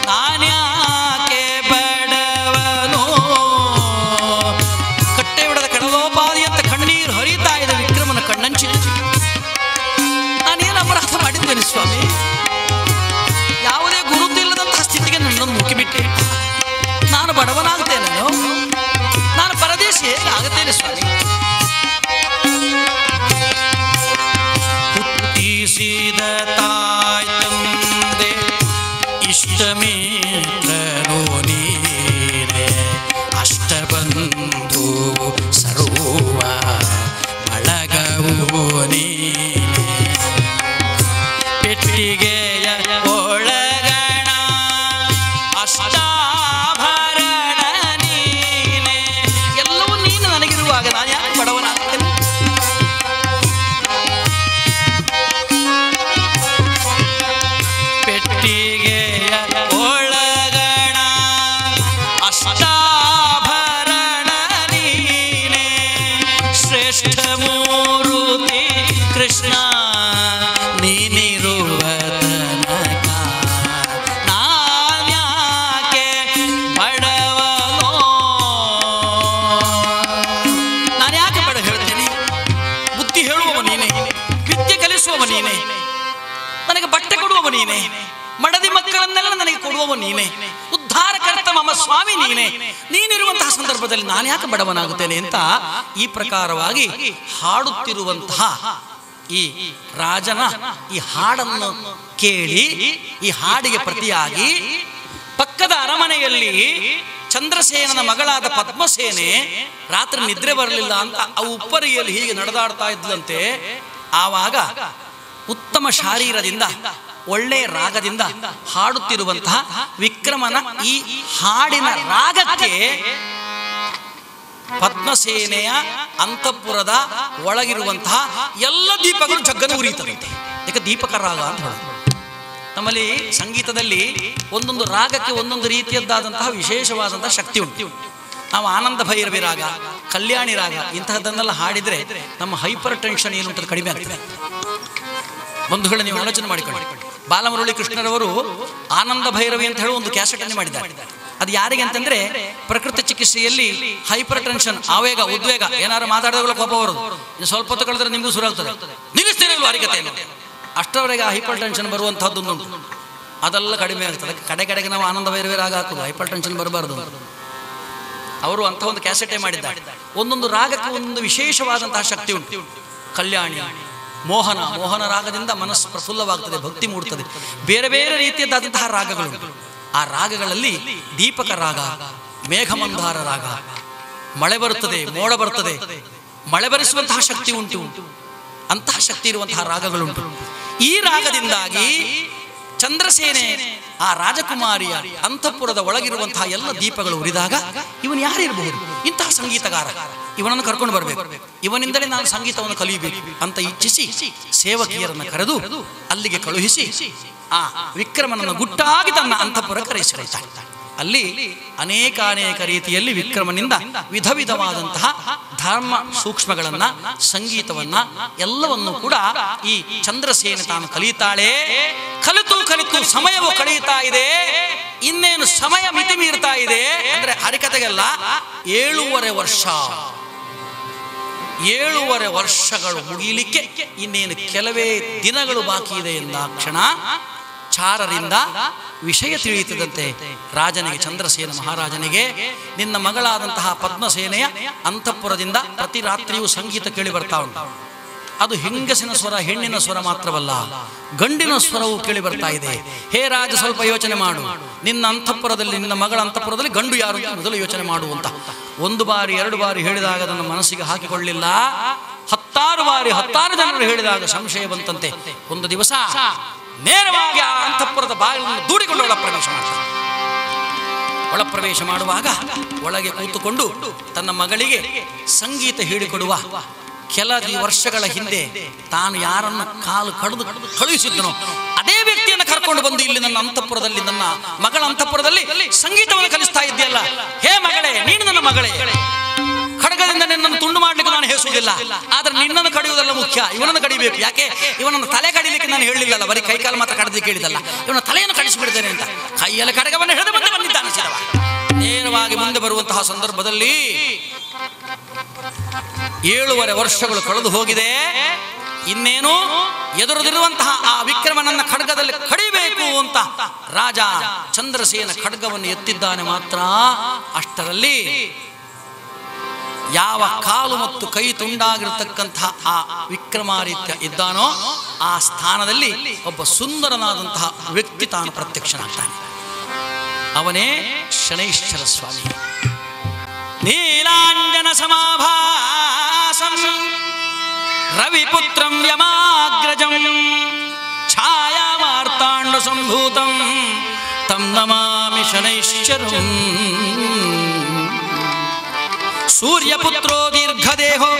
ನಾನ್ಯಾಕೆ ಬಡವನೋ. ಕಟ್ಟೆ ಹೊಡೆದ ಕಡಲೋಪಾದಿ ಅಂತ ಕಣ್ಣೀರು ಹರಿತಾ ಇದೆ ವಿಕ್ರಮನ ಕಣ್ಣಂಚಿ. ನಾನೇನು ಅಪರಾಧ ಮಾಡಿದ್ದೇನೆ ಸ್ವಾಮಿ, ಯಾವುದೇ ಗುರುತಿಲ್ಲದಂತಹ ಸ್ಥಿತಿಗೆ ನನ್ನನ್ನು ಮುಗಿಬಿಟ್ಟೆ, ನಾನು ಬಡವನಾಗುತ್ತೇನೆ, ನಾನು ಪರದೇಶಿ ಆಗುತ್ತೇನೆ ಸ್ವಾಮಿ. ಹುಟ್ಟಿಸಿದ ತಾಯ್ ತಂದೆ ಇಷ್ಟಮಿತ್ರರು ನೀನೆ, ಅಷ್ಟಬಂಧು ಸರ್ವ ಬಳಗವು ನೀನೆ, ಪೆಟ್ಟಿಗೆಯ ಒಳಗಣ ಅಷ್ಟಾಭರಣ ನೀನೆ, ಎಲ್ಲವೂ ನೀನು ನನಗಿರುವಾಗ ನಾನು ಯಾಕೆ ಬಡವನಾಗ್ತೇನೆ. ಪೆಟ್ಟಿಗೆಯ ಒಳಗಣ ಅಷ್ಟಾಭರಣ ನೀನೆ, ಶ್ರೇಷ್ಠ ಮೂರುತಿ ಕೃಷ್ಣ ನೀನಿರುವ ತನಕ, ನಾನ್ಯಾಕೆ ಬಡವನೋ. ನಾನು ಯಾಕೆ ಬಡ ಹೇಳ್ತೀನಿ, ಬುದ್ಧಿ ಹೇಳುವವ ನೀನೆ, ವಿದ್ಯೆ ಕಲಿಸುವವ ನೀನೆ, ನನಗೆ ಬಟ್ಟೆ ಕೊಡುವವ ನೀನೆ, ಮಡದಿ ಮಕ್ಕಳನ್ನೆಲ್ಲ ನನಗೆ ಕೊಡುವವ ನೀನೆ, ಉದ್ಧಾರಕರ್ತ ಮಮ ಸ್ವಾಮಿ ನೀನೆ, ನೀನಿರುವಂತಹ ಸಂದರ್ಭದಲ್ಲಿ ನಾನು ಯಾಕೆ ಬಡವನಾಗುತ್ತೇನೆ ಅಂತ ಈ ಪ್ರಕಾರವಾಗಿ ಹಾಡುತ್ತಿರುವಂತಹ ಈ ರಾಜನ ಈ ಹಾಡನ್ನು ಕೇಳಿ, ಈ ಹಾಡಿಗೆ ಪ್ರತಿಯಾಗಿ ಪಕ್ಕದ ಅರಮನೆಯಲ್ಲಿ ಚಂದ್ರಸೇನನ ಮಗಳಾದ ಪದ್ಮಸೇನೆ ರಾತ್ರಿ ನಿದ್ರೆ ಬರಲಿಲ್ಲ ಅಂತ ಅವು ಉಪ್ಪರಿಯಲ್ಲಿ ಹೀಗೆ ನಡೆದಾಡ್ತಾ ಇದ್ದಂತೆ. ಆವಾಗ ಉತ್ತಮ ಶಾರೀರದಿಂದ ಒಳ್ಳೆಯ ರಾಗದಿಂದ ಹಾಡುತ್ತಿರುವಂತಹ ವಿಕ್ರಮನ ಈ ಹಾಡಿನ ರಾಗಕ್ಕೆ ಪದ್ಮಸೇನೆಯ ಅಂತಃಪುರದ ಒಳಗಿರುವಂತಹ ಎಲ್ಲ ದೀಪಗಳು ಜಗ್ಗನೆ ಉರಿಯುತ್ತದಂತೆ. ಯಾಕೆ ದೀಪಕ ರಾಗ ಅಂತ ಹೇಳೋದು. ನಮ್ಮಲ್ಲಿ ಸಂಗೀತದಲ್ಲಿ ಒಂದೊಂದು ರಾಗಕ್ಕೆ ಒಂದೊಂದು ರೀತಿಯದ್ದಾದಂತಹ ವಿಶೇಷವಾದಂತಹ ಶಕ್ತಿ ಉಂಟು. ನಾವು ಆನಂದ ಭೈರವಿ ರಾಗ, ಕಲ್ಯಾಣಿ ರಾಗ ಇಂತಹದ್ದನ್ನೆಲ್ಲ ಹಾಡಿದರೆ ನಮ್ಮ ಹೈಪರ್ ಟೆನ್ಷನ್ ಏನು ಅಂತ ಕಡಿಮೆ ಆಗ್ತದೆ. ಬಂಧುಗಳನ್ನ ನೀವು ಆಲೋಚನೆ ಮಾಡಿಕೊಳ್ಳಿ. ಬಾಲಮುರಳಿ ಕೃಷ್ಣರವರು ಆನಂದ ಭೈರವಿ ಅಂತ ಹೇಳಿ ಒಂದು ಕ್ಯಾಸೆಟ್ ಅನ್ನು ಮಾಡಿದ್ದಾರೆ. ಅದು ಯಾರಿಗೆ ಅಂತಂದ್ರೆ ಪ್ರಕೃತಿ ಚಿಕಿತ್ಸೆಯಲ್ಲಿ ಹೈಪರ್ ಟೆನ್ಷನ್, ಆವೇಗ, ಉದ್ವೇಗ, ಏನಾದ್ರು ಮಾತಾಡಿದಾಗಲೂ ಕೋಪ ಬರೋದು, ಇನ್ನು ಸ್ವಲ್ಪ ಹೊತ್ತು ಕಳೆದ್ರೆ ನಿಮಗೂ ಶುರು ಆಗ್ತದೆ, ನಿಲ್ಲಿಸ್ತೀರಲ್ವ ಅರಿಕತೆ, ಅಷ್ಟರವರೆಗೆ ಹೈಪರ್ ಟೆನ್ಷನ್ ಬರುವಂತಹದ್ದು ಉಂಟು. ಅದೆಲ್ಲ ಕಡಿಮೆ ಆಗ್ತದೆ. ಕಡೆಗೆ ನಾವು ಆನಂದ ಭೈರವಿ ರಾಗ ಹಾಕೋದು, ಹೈಪರ್ ಟೆನ್ಷನ್ ಬರಬಾರ್ದು. ಅವರು ಅಂತ ಒಂದು ಕ್ಯಾಸೆಟೇ ಮಾಡಿದ್ದಾರೆ. ಒಂದೊಂದು ರಾಗಕ್ಕೆ ಒಂದೊಂದು ವಿಶೇಷವಾದಂತಹ ಶಕ್ತಿ ಉಂಟು. ಕಲ್ಯಾಣಿ, ಮೋಹನ ರಾಗದಿಂದ ಮನಸ್ಸು ಪ್ರಫುಲ್ಲವಾಗ್ತದೆ, ಭಕ್ತಿ ಮೂಡುತ್ತದೆ. ಬೇರೆ ಬೇರೆ ರೀತಿಯದ್ದಾದಂತಹ ರಾಗಗಳು. ಆ ರಾಗಗಳಲ್ಲಿ ದೀಪಕ ರಾಗ, ಮೇಘಮಂದಾರ ರಾಗ, ಮಳೆ ಬರುತ್ತದೆ, ಮೋಡ ಬರುತ್ತದೆ, ಮಳೆ ಬರಿಸುವಂತಹ ಶಕ್ತಿ ಉಂಟು. ಅಂತಹ ಶಕ್ತಿ ಇರುವಂತಹ ರಾಗಗಳುಂಟು. ಈ ರಾಗದಿಂದಾಗಿ ಚಂದ್ರಸೇನೆ ಆ ರಾಜಕುಮಾರಿಯ ಅಂತಃಪುರದ ಒಳಗಿರುವಂತಹ ಎಲ್ಲ ದೀಪಗಳು ಉರಿದಾಗ ಇವನು ಯಾರಿರಬಹುದು, ಇಂತಹ ಸಂಗೀತಗಾರ, ಇವನನ್ನು ಕರ್ಕೊಂಡು ಬರಬೇಕು, ಇವನಿಂದಲೇ ನಾನು ಸಂಗೀತವನ್ನು ಕಲಿಯಬೇಕು ಅಂತ ಇಚ್ಛಿಸಿ ಸೇವಕಿಯರನ್ನು ಕರೆದು ಅಲ್ಲಿಗೆ ಕಳುಹಿಸಿ ಆ ವಿಕ್ರಮನನ್ನು ಗುಟ್ಟಾಗಿ ತನ್ನ ಅಂತಃಪುರ ಕರೆಸಿಕೊಳ್ತಾನೆ. ಅಲ್ಲಿ ಅನೇಕ ರೀತಿಯಲ್ಲಿ ವಿಕ್ರಮನಿಂದ ವಿಧ ವಿಧವಾದಂತಹ ಧರ್ಮ ಸೂಕ್ಷ್ಮಗಳನ್ನ, ಸಂಗೀತವನ್ನ ಎಲ್ಲವನ್ನು ಕೂಡ ಈ ಚಂದ್ರಸೇನೆ ತಾನು ಕಲಿತಾಳೆ. ಕಲಿತು ಸಮಯವು ಕಳೆಯುತ್ತಾ ಇದೆ. ಇನ್ನೇನು ಸಮಯ ಮಿತಿ ಮೀರ್ತಾ ಇದೆ ಅಂದ್ರೆ ಹರಿಕತೆಗೆಲ್ಲ 7.5 ವರ್ಷ. 7 ವರ್ಷಗಳು ಮುಗಿಯಲಿಕ್ಕೆ ಇನ್ನೇನು ಕೆಲವೇ ದಿನಗಳು ಬಾಕಿ ಇದೆ ಎಂದಾಕ್ಷಣ ಚಾರರಿಂದ ವಿಷಯ ತಿಳಿಯುತ್ತದಂತೆ ರಾಜನಿಗೆ, ಚಂದ್ರಸೇನ ಮಹಾರಾಜನಿಗೆ, ನಿನ್ನ ಮಗಳಾದಂತಹ ಪದ್ಮಸೇನೆಯ ಅಂತಃಪುರದಿಂದ ಪ್ರತಿ ರಾತ್ರಿಯೂ ಸಂಗೀತ ಕೇಳಿ ಬರ್ತಾ ಉಂಟು. ಅದು ಹೆಂಗಸಿನ ಸ್ವರ, ಹೆಣ್ಣಿನ ಸ್ವರ ಮಾತ್ರವಲ್ಲ, ಗಂಡಿನ ಸ್ವರವೂ ಕೇಳಿ ಬರ್ತಾ ಇದೆ. ಹೇ ರಾಜ, ಸ್ವಲ್ಪ ಯೋಚನೆ ಮಾಡು. ನಿನ್ನ ಅಂತಃಪುರದಲ್ಲಿ, ನಿನ್ನ ಮಗಳ ಅಂತಃಪುರದಲ್ಲಿ ಗಂಡು ಯಾರು ಮೊದಲು ಯೋಚನೆ ಮಾಡುವಂತ. 1 ಬಾರಿ 2 ಬಾರಿ ಹೇಳಿದಾಗ ನನ್ನ ಮನಸ್ಸಿಗೆ ಹಾಕಿಕೊಳ್ಳಿಲ್ಲ. 10 ಬಾರಿ 10 ಜನರು ಹೇಳಿದಾಗ ಸಂಶಯ ಬಂತಂತೆ. ಒಂದು ದಿವಸ ನೇರವಾಗಿ ಆ ಅಂತಃಪುರದ ಬಾಗಿಲನ್ನು ದೂಡಿಕೊಂಡು ಒಳಪ್ರವೇಶ ಮಾಡ್ತಾನೆ. ಒಳಪ್ರವೇಶ ಮಾಡುವಾಗ ಒಳಗೆ ಕೂತುಕೊಂಡು ತನ್ನ ಮಗಳಿಗೆ ಸಂಗೀತ ಹೇಳಿಕೊಡುವ ಕೆಲ ವರ್ಷಗಳ ಹಿಂದೆ ತಾನು ಯಾರನ್ನ ಕಾಲು ಕಡಿದು ಕಳುಹಿಸಿದ್ದನೋ ಅದೇ ವ್ಯಕ್ತಿಯನ್ನು ಕರ್ಕೊಂಡು ಬಂದು ಇಲ್ಲಿ ನನ್ನ ಅಂತಃಪುರದಲ್ಲಿ, ನನ್ನ ಮಗಳ ಅಂತಃಪುರದಲ್ಲಿ ಸಂಗೀತವನ್ನು ಕಲಿಸ್ತಾ ಇದ್ದೀಯಲ್ಲ. ಹೇ ಮಗಳೇ, ನೀನು ನನ್ನ ಮಗಳೇ. ಖಡ್ಗದಿಂದ ನಿನ್ನನ್ನು ತುಂಡು ಮಾಡ್ಲಿಕ್ಕೆ ನಾನು ಹೇಸುವುದಿಲ್ಲ, ಆದ್ರೆ ನಿನ್ನನ್ನು ಕಡಿಯುವುದಲ್ಲ ಮುಖ್ಯ, ಇವನನ್ನು ಕಡಿಬೇಕು. ಯಾಕೆ? ಇವನನ್ನು ತಲೆ ಕಡಿಲಿಕ್ಕೆ ನಾನು ಹೇಳಿಲ್ಲಲ್ಲ, ಬರೀ ಕೈಕಾಲು ಮಾತ್ರ ಕಡಿದು ಕೇಳಿದಲ್ಲ, ಇವನ ತಲೆಯನ್ನು ಕಡಿಸಿಬಿಡ್ತೇನೆ ಅಂತ ಕೈಯಲ್ಲಿ ಖಡ್ಗವನ್ನು ಹಿಡಿದು ಬಂದು ಬಂದಿದ್ದಾನೆ. ನೇರವಾಗಿ ಮುಂದೆ ಬರುವಂತಹ ಸಂದರ್ಭದಲ್ಲಿ 7 ವರ್ಷಗಳು ಕಳೆದು ಹೋಗಿದೆ. ಇನ್ನೇನು ಎದುರುದಿರುವಂತಹ ಆ ವಿಕ್ರಮನನ್ನ ಖಡ್ಗದಲ್ಲಿ ಕಡಿಬೇಕು ಅಂತ ರಾಜ ಚಂದ್ರಸೇನ ಖಡ್ಗವನ್ನು ಎತ್ತಿದ್ದಾನೆ. ಮಾತ್ರ ಅಷ್ಟರಲ್ಲಿ ಯಾವ ಕಾಲು ಮತ್ತು ಕೈ ತುಂಡಾಗಿರತಕ್ಕಂತಹ ಆ ವಿಕ್ರಮಾದಿತ್ಯ ಇದ್ದಾನೋ ಆ ಸ್ಥಾನದಲ್ಲಿ ಒಬ್ಬ ಸುಂದರನಾದಂತಹ ವ್ಯಕ್ತಿ ತಾನು ಪ್ರತ್ಯಕ್ಷನಾಗ್ತಾನೆ. ಅವನೇ ಶನೈಶ್ಚರ ಸ್ವಾಮಿ. ನೀಲಾಂಜನ ಸಮಾಭಾಸಂ ರವಿಪುತ್ರಂ ಯಮಾಗ್ರಜಂ ಛಾಯಾಮಾರ್ತಾಂಡ ಸಂಭೂತಂ ತಂ ನಮಾಮಿ ಶನೈಶ್ಚರಂ. ಸೂರ್ಯಪುತ್ರೋ ದೀರ್ಘದೇಹೋ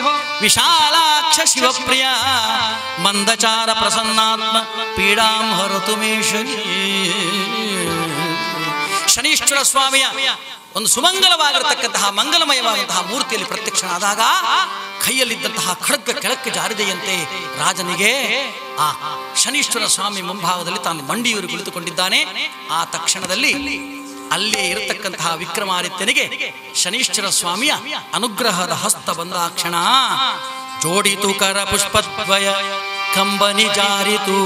ವಿಶಾಲಾಕ್ಷ ಶಿವಪ್ರಿಯ ಮಂದಚಾರ ಪ್ರಸನ್ನಾತ್ಮ ಪೀಡಾಂ ಹರತು ಮೇ ಶನಿ. ಶನೀಶ್ವರ ಸ್ವಾಮಿಯ ಒಂದು ಸುಮಂಗಲವಾಗಿರತಕ್ಕಂತಹ ಮಂಗಲಮಯವಾದಂತಹ ಮೂರ್ತಿಯಲ್ಲಿ ಪ್ರತ್ಯಕ್ಷನಾದಾಗ ಕೈಯಲ್ಲಿದ್ದಂತಹ ಖಡ್ಗ ಕೆಳಕ್ಕೆ ಜಾರಿದೆಯಂತೆ. ರಾಜನಿಗೆ ಆ ಶನೀಶ್ವರ ಸ್ವಾಮಿ ಮುಂಭಾಗದಲ್ಲಿ ತಾನು ಮಂಡಿಯೂರಿ ಕುಳಿತುಕೊಂಡಿದ್ದಾನೆ. ಆ ತಕ್ಷಣದಲ್ಲಿ ಅಲ್ಲೇ ಇರತಕ್ಕಂತಹ ವಿಕ್ರಮಾದಿತ್ಯನಿಗೆ ಶನೀಶ್ವರ ಸ್ವಾಮಿಯ ಅನುಗ್ರಹದ ಹಸ್ತ ಬಂದಾಕ್ಷಣ ಜೋಡಿತು ಕರ ಪುಷ್ಪದ್ವಯ ಕಂಬನಿ ಜಾರಿತು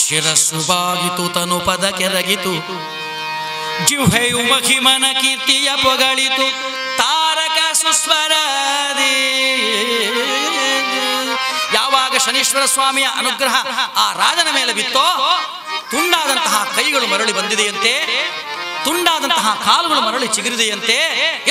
ಶಿರಸ್ಸು ಬಾಗಿತು ತನು ಪದ ಕೆರಗಿತು ಜಿಹ್ವೆಯು ಮಹಿಮನ ಕೀರ್ತಿಯ ಪೊಗಳಿತು ತಾರಕ ಸುಸ್ವರದಿ. ಯಾವಾಗ ಶನೀಶ್ವರ ಸ್ವಾಮಿಯ ಅನುಗ್ರಹ ಆ ರಾಜನ ಮೇಲೆ ಬಿತ್ತೋ ತುಂಡಾದಂತಹ ಕೈಗಳು ಮರಳಿ ಬಂದಿದೆಯಂತೆ, ತುಂಡಾದಂತಹ ಕಾಲುಗಳು ಮರಳಿ ಚಿಗುರಿದೆಯಂತೆ.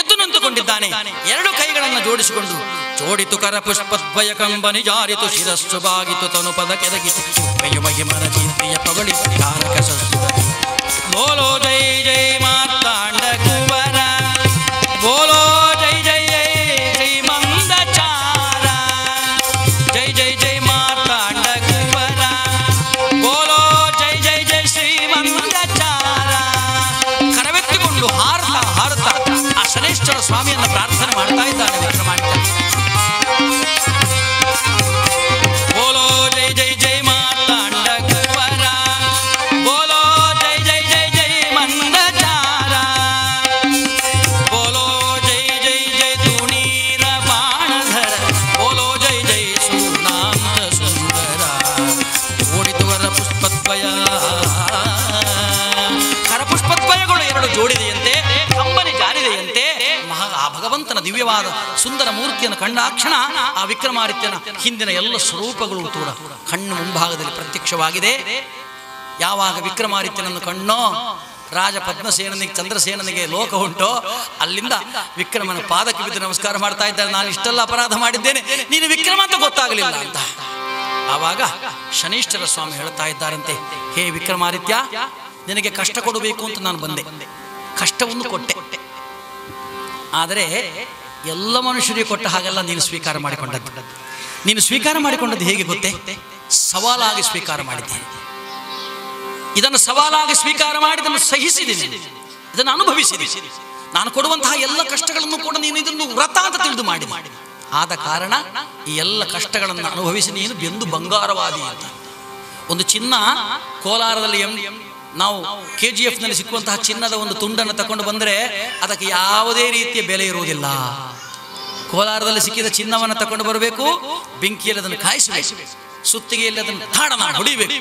ಎದ್ದು ನಿಂತುಕೊಂಡಿದ್ದಾನೆ. 2 ಕೈಗಳನ್ನು ಜೋಡಿಸಿಕೊಂಡು ಜೋಡಿತು ಕರ ಪುಷ್ಪದ್ವಯ ಕಂಬನಿ ಜಾರಿತು ಶಿರಸ್ಸು ಬಾಗಿತು ತನು ಪದ ಕೆರಗಿತು ಜಿಹ್ವೆಯು ಮಹಿಮನ ಕೀರ್ತಿಯ ಪೊಗಳಿತು ತಾರಕ ಸುಸ್ವರದಿ. बोलो जय जय मार्तांड कुंवर, बोलो जय जय जय जय मंदचारा, जय जय जय मार्तांड कुंवर, बोलो जय जय जय श्री मंदचारा. ಕರವೆತ್ತಿಕೊಂಡು ಹಾರತಾ ಹಾರತಾ ಆ ಶನೈಶ್ಚರ ಸ್ವಾಮಿಯನ್ನು ಪ್ರಾರ್ಥನೆ ಮಾಡ್ತಾ ಇದ್ದಾನೆ ವಿಕ್ರಮಾದಿತ್ಯ. बोलो जय जय जय मार्तांड कुंवर, बोलो ಜೋಡಿದೆಯಂತೆ, ಕಂಬನಿ ಜಾರಿದೆಯಂತೆ. ಆ ಭಗವಂತನ ದಿವ್ಯವಾದ ಸುಂದರ ಮೂರ್ತಿಯನ್ನು ಕಂಡಾಕ್ಷಣ ಆ ವಿಕ್ರಮಾದಿತ್ಯನ ಹಿಂದಿನ ಎಲ್ಲ ಸ್ವರೂಪಗಳು ಕೂಡ ಕಣ್ಣು ಮುಂಭಾಗದಲ್ಲಿ ಪ್ರತ್ಯಕ್ಷವಾಗಿದೆ. ಯಾವಾಗ ವಿಕ್ರಮಾದಿತ್ಯನನ್ನು ಕಣ್ಣೋ ರಾಜ ಪದ್ಮಸೇನನಿಗೆ ಚಂದ್ರಸೇನನಿಗೆ ಲೋಕ ಉಂಟೋ ಅಲ್ಲಿಂದ ವಿಕ್ರಮನ ಪಾದಕ್ಕೆ ಬಿದ್ದು ನಮಸ್ಕಾರ ಮಾಡ್ತಾ ಇದ್ದಾರೆ. ನಾನು ಇಷ್ಟೆಲ್ಲ ಅಪರಾಧ ಮಾಡಿದ್ದೇನೆ, ನೀನು ವಿಕ್ರಮ ಅಂತ ಗೊತ್ತಾಗಲಿಲ್ಲ ಅಂತ. ಆವಾಗ ಶನೀಶ್ವರ ಸ್ವಾಮಿ ಹೇಳ್ತಾ ಇದ್ದಾರಂತೆ, ಹೇ ವಿಕ್ರಮಾದಿತ್ಯ, ನಿನಗೆ ಕಷ್ಟ ಕೊಡಬೇಕು ಅಂತ ನಾನು ಬಂದೆ, ಕಷ್ಟವನ್ನು ಕೊಟ್ಟೆ. ಆದರೆ ಎಲ್ಲ ಮನುಷ್ಯರಿಗೆ ಕೊಟ್ಟ ಹಾಗೆಲ್ಲ ನೀನು ಸ್ವೀಕಾರ ಮಾಡಿಕೊಂಡದ್ದು. ನೀನು ಸ್ವೀಕಾರ ಮಾಡಿಕೊಂಡದ್ದು ಹೇಗೆ ಗೊತ್ತೇ? ಸವಾಲಾಗಿ ಸ್ವೀಕಾರ ಮಾಡಿದ್ದೇನೆ. ಇದನ್ನು ಸವಾಲಾಗಿ ಸ್ವೀಕಾರ ಮಾಡಿ ಇದನ್ನು ಸಹಿಸಿದ್ದೀನಿ, ಇದನ್ನು ಅನುಭವಿಸಿದ್ದೀನಿ. ನಾನು ಕೊಡುವಂತಹ ಎಲ್ಲ ಕಷ್ಟಗಳನ್ನು ಕೂಡ ನೀನು ಇದನ್ನು ವ್ರತ ಅಂತ ತಿಳಿದು ಮಾಡಿ. ಆದ ಕಾರಣ ಈ ಎಲ್ಲ ಕಷ್ಟಗಳನ್ನು ಅನುಭವಿಸಿ ನೀನು ಬೆಂದು ಬಂಗಾರವಾದಿ ಅಂತ. ಒಂದು ಚಿನ್ನ ಕೋಲಾರದಲ್ಲಿ ನಾವು KGF ನಲ್ಲಿ ಸಿಕ್ಕುವಂತಹ ಚಿನ್ನದ ಒಂದು ತುಂಡನ್ನು ತಗೊಂಡು ಬಂದರೆ ಅದಕ್ಕೆ ಯಾವುದೇ ರೀತಿಯ ಬೆಲೆ ಇರುವುದಿಲ್ಲ. ಕೋಲಾರದಲ್ಲಿ ಸಿಕ್ಕಿದ ಚಿನ್ನವನ್ನು ತಕೊಂಡು ಬರಬೇಕು, ಬೆಂಕಿಯಲ್ಲಿ ಅದನ್ನು ಕಾಯಿಸಬೇಕು, ಸುತ್ತಿಗೆಯಲ್ಲಿ ಅದನ್ನು ತಾಡನ ಹೊಡಿಬೇಕು,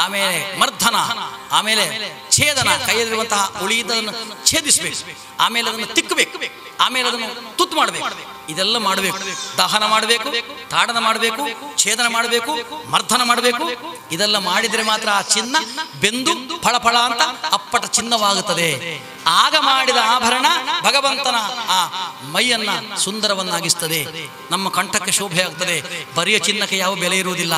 ಆಮೇಲೆ ಮರ್ಧನ, ಆಮೇಲೆ ಛೇದನ, ಕೈಯಲ್ಲಿರುವಂತಹ ಉಳಿದನ್ನು ಛೇದಿಸಬೇಕು, ಆಮೇಲೆ ಅದನ್ನು ತಿಕ್ಕಬೇಕು, ಆಮೇಲೆ ಅದನ್ನು ತುತ್ತು ಮಾಡಬೇಕು. ಇದೆಲ್ಲ ಮಾಡಬೇಕು. ದಹನ ಮಾಡಬೇಕು, ತಾಡನ ಮಾಡಬೇಕು, ಛೇದನ ಮಾಡಬೇಕು, ಮರ್ಧನ ಮಾಡಬೇಕು. ಇದೆಲ್ಲ ಮಾಡಿದರೆ ಮಾತ್ರ ಆ ಚಿನ್ನ ಬೆಂದು ಫಳಫಳ ಅಂತ ಅಪ್ಪಟ ಚಿನ್ನವಾಗುತ್ತದೆ. ಆಗ ಮಾಡಿದ ಆಭರಣ ಭಗವಂತನ ಆ ಮೈಯನ್ನ ಸುಂದರವನ್ನಾಗಿಸ್ತದೆ, ನಮ್ಮ ಕಂಠಕ್ಕೆ ಶೋಭೆ ಆಗ್ತದೆ. ಬರಿಯ ಚಿನ್ನಕ್ಕೆ ಯಾವ ಬೆಲೆ ಇರುವುದಿಲ್ಲ,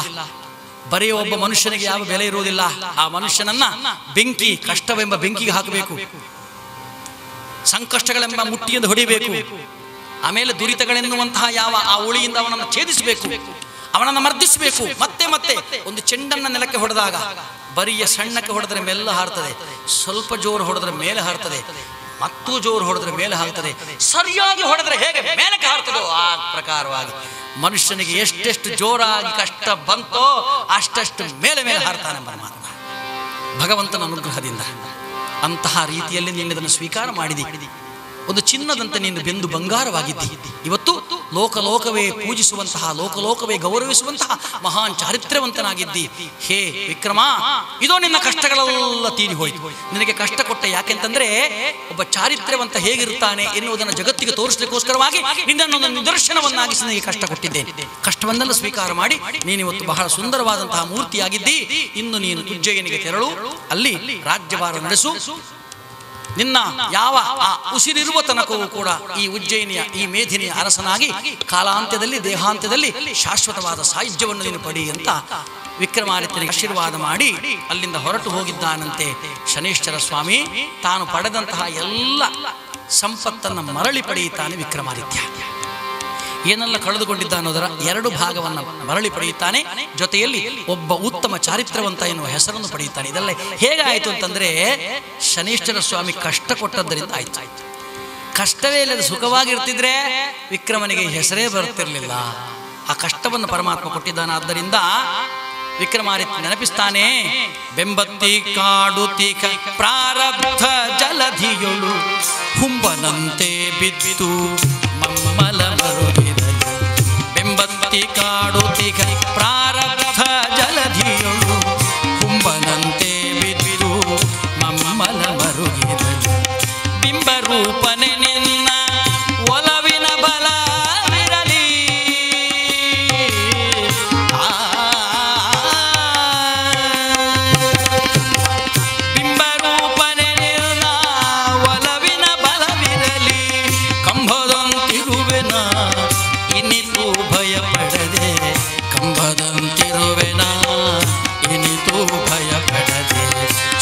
ಬರೆಯ ಒಬ್ಬ ಮನುಷ್ಯನಿಗೆ ಯಾವ ಬೆಲೆ ಇರುವುದಿಲ್ಲ. ಆ ಮನುಷ್ಯನನ್ನ ಬೆಂಕಿ, ಕಷ್ಟವೆಂಬ ಬೆಂಕಿಗೆ ಹಾಕಬೇಕು, ಸಂಕಷ್ಟಗಳೆಂಬ ಮುಟ್ಟಿಯಿಂದ ಹೊಡಿಬೇಕು, ಆಮೇಲೆ ದುರಿತಗಳೆನ್ನುವಂತಹ ಯಾವ ಆ ಉಳಿಯಿಂದ ಅವನನ್ನು ಛೇದಿಸಬೇಕು, ಅವನನ್ನು ಮರ್ದಿಸಬೇಕು. ಮತ್ತೆ ಮತ್ತೆ ಒಂದು ಚೆಂಡನ್ನು ನೆಲಕ್ಕೆ ಹೊಡೆದಾಗ ಬರಿಯ ಸಣ್ಣಕ್ಕೆ ಹೊಡೆದ್ರೆ ಮೆಲ್ಲ ಹಾರ್ತದೆ, ಸ್ವಲ್ಪ ಜೋರು ಹೊಡೆದ್ರೆ ಮೇಲೆ ಹಾರ್ತದೆ, ಮತ್ತೂ ಜೋರು ಹೊಡೆದ್ರೆ ಮೇಲೆ ಹಾರ್ತದೆ, ಸರಿಯಾಗಿ ಹೊಡೆದ್ರೆ ಹೇಗೆ ಮೇಲಕ್ಕೆ ಹಾರ್ತದೋ ಆ ಪ್ರಕಾರವಾಗಿ ಮನುಷ್ಯನಿಗೆ ಎಷ್ಟೆಷ್ಟು ಜೋರಾಗಿ ಕಷ್ಟ ಬಂತೋ ಅಷ್ಟಷ್ಟು ಮೇಲೆ ಮೇಲೆ ಹಾರ್ತಾನೆ ಪರಮಾತ್ಮ ಭಗವಂತನ ಅನುಗ್ರಹದಿಂದ. ಅಂತಹ ರೀತಿಯಲ್ಲಿ ನೀನು ಇದನ್ನು ಸ್ವೀಕಾರ ಮಾಡಿದಿ. ಒಂದು ಚಿನ್ನದಂತೆ ನೀನು ಬೆಂದು ಬಂಗಾರವಾಗಿದ್ದಿ. ಇವತ್ತು ಲೋಕಲೋಕವೇ ಪೂಜಿಸುವಂತಹ, ಲೋಕಲೋಕವೇ ಗೌರವಿಸುವಂತಹ ಮಹಾನ್ ಚಾರಿತ್ರ್ಯವಂತನಾಗಿದ್ದಿ. ಹೇ ವಿಕ್ರಮ, ಇದೋ ನಿನ್ನ ಕಷ್ಟಗಳೆಲ್ಲ ತೀರಿ ಹೋಯಿತು. ನಿನಗೆ ಕಷ್ಟ ಕೊಟ್ಟೆ ಯಾಕೆಂತಂದ್ರೆ ಒಬ್ಬ ಚಾರಿತ್ರ್ಯವಂತ ಹೇಗಿರುತ್ತಾನೆ ಎನ್ನುವುದನ್ನು ಜಗತ್ತಿಗೆ ತೋರಿಸಲಿಕ್ಕೋಸ್ಕರವಾಗಿ ನಿನ್ನನ್ನು ನಿದರ್ಶನವನ್ನಾಗಿಸಿ ನಿನಗೆ ಕಷ್ಟ ಕೊಟ್ಟಿದ್ದೇನೆ. ಕಷ್ಟವನ್ನೆಲ್ಲ ಸ್ವೀಕಾರ ಮಾಡಿ ನೀನಿವತ್ತು ಬಹಳ ಸುಂದರವಾದಂತಹ ಮೂರ್ತಿಯಾಗಿದ್ದಿ. ಇನ್ನು ನೀನು ಉಜ್ಜಯಿನಿಗೆ ತೆರಳು, ಅಲ್ಲಿ ರಾಜ್ಯಭಾರ ನಡೆಸು. ನಿನ್ನ ಯಾವ ಆ ಉಸಿರಿರುವ ತನಕವೂ ಕೂಡ ಈ ಉಜ್ಜಯಿನಿಯ, ಈ ಮೇಧಿನಿಯ ಅರಸನಾಗಿ ಕಾಲಾಂತ್ಯದಲ್ಲಿ, ದೇಹಾಂತ್ಯದಲ್ಲಿ ಶಾಶ್ವತವಾದ ಸಾಹಿತ್ಯವನ್ನು ನೀನು ಪಡಿ ಅಂತ ವಿಕ್ರಮಾದಿತ್ಯನಿಗೆ ಆಶೀರ್ವಾದ ಮಾಡಿ ಅಲ್ಲಿಂದ ಹೊರಟು ಹೋಗಿದ್ದಾನಂತೆ ಶನೈಶ್ಚರ ಸ್ವಾಮಿ. ತಾನು ಪಡೆದಂತಹ ಎಲ್ಲ ಸಂಪತ್ತನ್ನು ಮರಳಿ ಪಡೆಯುತ್ತಾನೆ ವಿಕ್ರಮಾದಿತ್ಯ. ಏನೆಲ್ಲ ಕಳೆದುಕೊಂಡಿದ್ದ ಅನ್ನೋದರ 2 ಭಾಗವನ್ನು ಮರಳಿ ಪಡೆಯುತ್ತಾನೆ. ಜೊತೆಯಲ್ಲಿ ಒಬ್ಬ ಉತ್ತಮ ಚಾರಿತ್ರ್ಯವಂತ ಎನ್ನುವ ಹೆಸರನ್ನು ಪಡೆಯುತ್ತಾನೆ. ಇದೆಲ್ಲ ಹೇಗಾಯಿತು ಅಂತಂದ್ರೆ ಶನೈಶ್ಚರ ಸ್ವಾಮಿ ಕಷ್ಟ ಕೊಟ್ಟದ್ದರಿಂದ ಆಯ್ತು. ಕಷ್ಟವೇ ಇಲ್ಲದೆ ಸುಖವಾಗಿರ್ತಿದ್ರೆ ವಿಕ್ರಮನಿಗೆ ಹೆಸರೇ ಬರುತ್ತಿರಲಿಲ್ಲ. ಆ ಕಷ್ಟವನ್ನು ಪರಮಾತ್ಮ ಕೊಟ್ಟಿದ್ದಾನೆ. ಆದ್ದರಿಂದ ವಿಕ್ರಮಾದಿತ್ಯ ನೆನಪಿಸ್ತಾನೆ, ಬೆಂಬತ್ತಿ ಕಾಡುತ್ತೀಕ ಪ್ರಾರಬ್ಧ ಜಲಧಿಯೊಳು ಹುಂಬನಂತೆ ಬಿದ್ದು ಮಮ್ಮಲ ಮರುಗಿದಲು. ಬೆಂಬತ್ತಿ ಕಾಡುತ್ತೀಕ ಪ್ರಾರಬ್ಧ ಜಲಧಿಯೊಳು ಹುಂಬನಂತೆ ಬಿದ್ದು ಮಮ್ಮಲ ಮರುಗಿದಲು. ಬಿಂಬರೂಪನೆ ನಿನ್ನ ಒಲವಿನ ಬಲವಿರಲಿ. ಬಿಂಬರೂಪನೆ ನಿನ್ನ ಒಲವಿನ ಬಲವಿರಲಿ. ಕಂಬದಂತಿರುವೆನ ಇನಿತು ಭಯಪಡದೆ, ಕಂಬದಂತಿರುವೆನ ಇನಿತು ಭಯಪಡದೆ.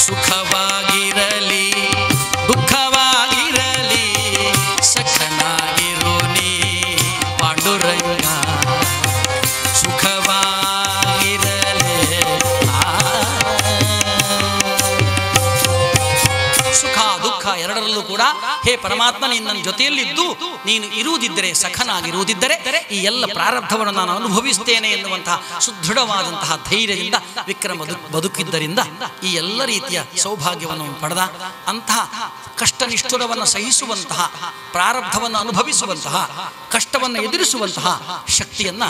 ಸುಖವಾಗಿರಲಿ ದುಃಖವಾಗಿರಲಿ ಸಖನಾಗಿರೋ ನೀ ಪಾಂಡುರಂಗ. ಸುಖವಾಗಿರಲಿ ಸುಖ ದುಃಖ ಎರಡರಲ್ಲೂ ಕೂಡ ಹೇ ಪರಮಾತ್ಮ, ನೀನು ನನ್ನ ಜೊತೆಯಲ್ಲಿದ್ದು ನೀನು ಇರುವುದಿದ್ದರೆ, ಸಖನಾಗಿರುವುದಿದ್ದರೆ ಈ ಎಲ್ಲ ಪ್ರಾರಬ್ಧವನ್ನು ನಾನು ಅನುಭವಿಸ್ತೇನೆ ಎನ್ನುವಂತಹ ಸುದೃಢವಾದಂತಹ ಧೈರ್ಯದಿಂದ ವಿಕ್ರಮ ಬದುಕಿದ್ದರಿಂದ ಈ ಎಲ್ಲ ರೀತಿಯ ಸೌಭಾಗ್ಯವನ್ನು ಪಡೆದ. ಅಂತಹ ಕಷ್ಟ ನಿಷ್ಠುರವನ್ನು ಸಹಿಸುವಂತಹ, ಪ್ರಾರಬ್ಧವನ್ನು ಅನುಭವಿಸುವಂತಹ, ಕಷ್ಟವನ್ನು ಎದುರಿಸುವಂತಹ ಶಕ್ತಿಯನ್ನ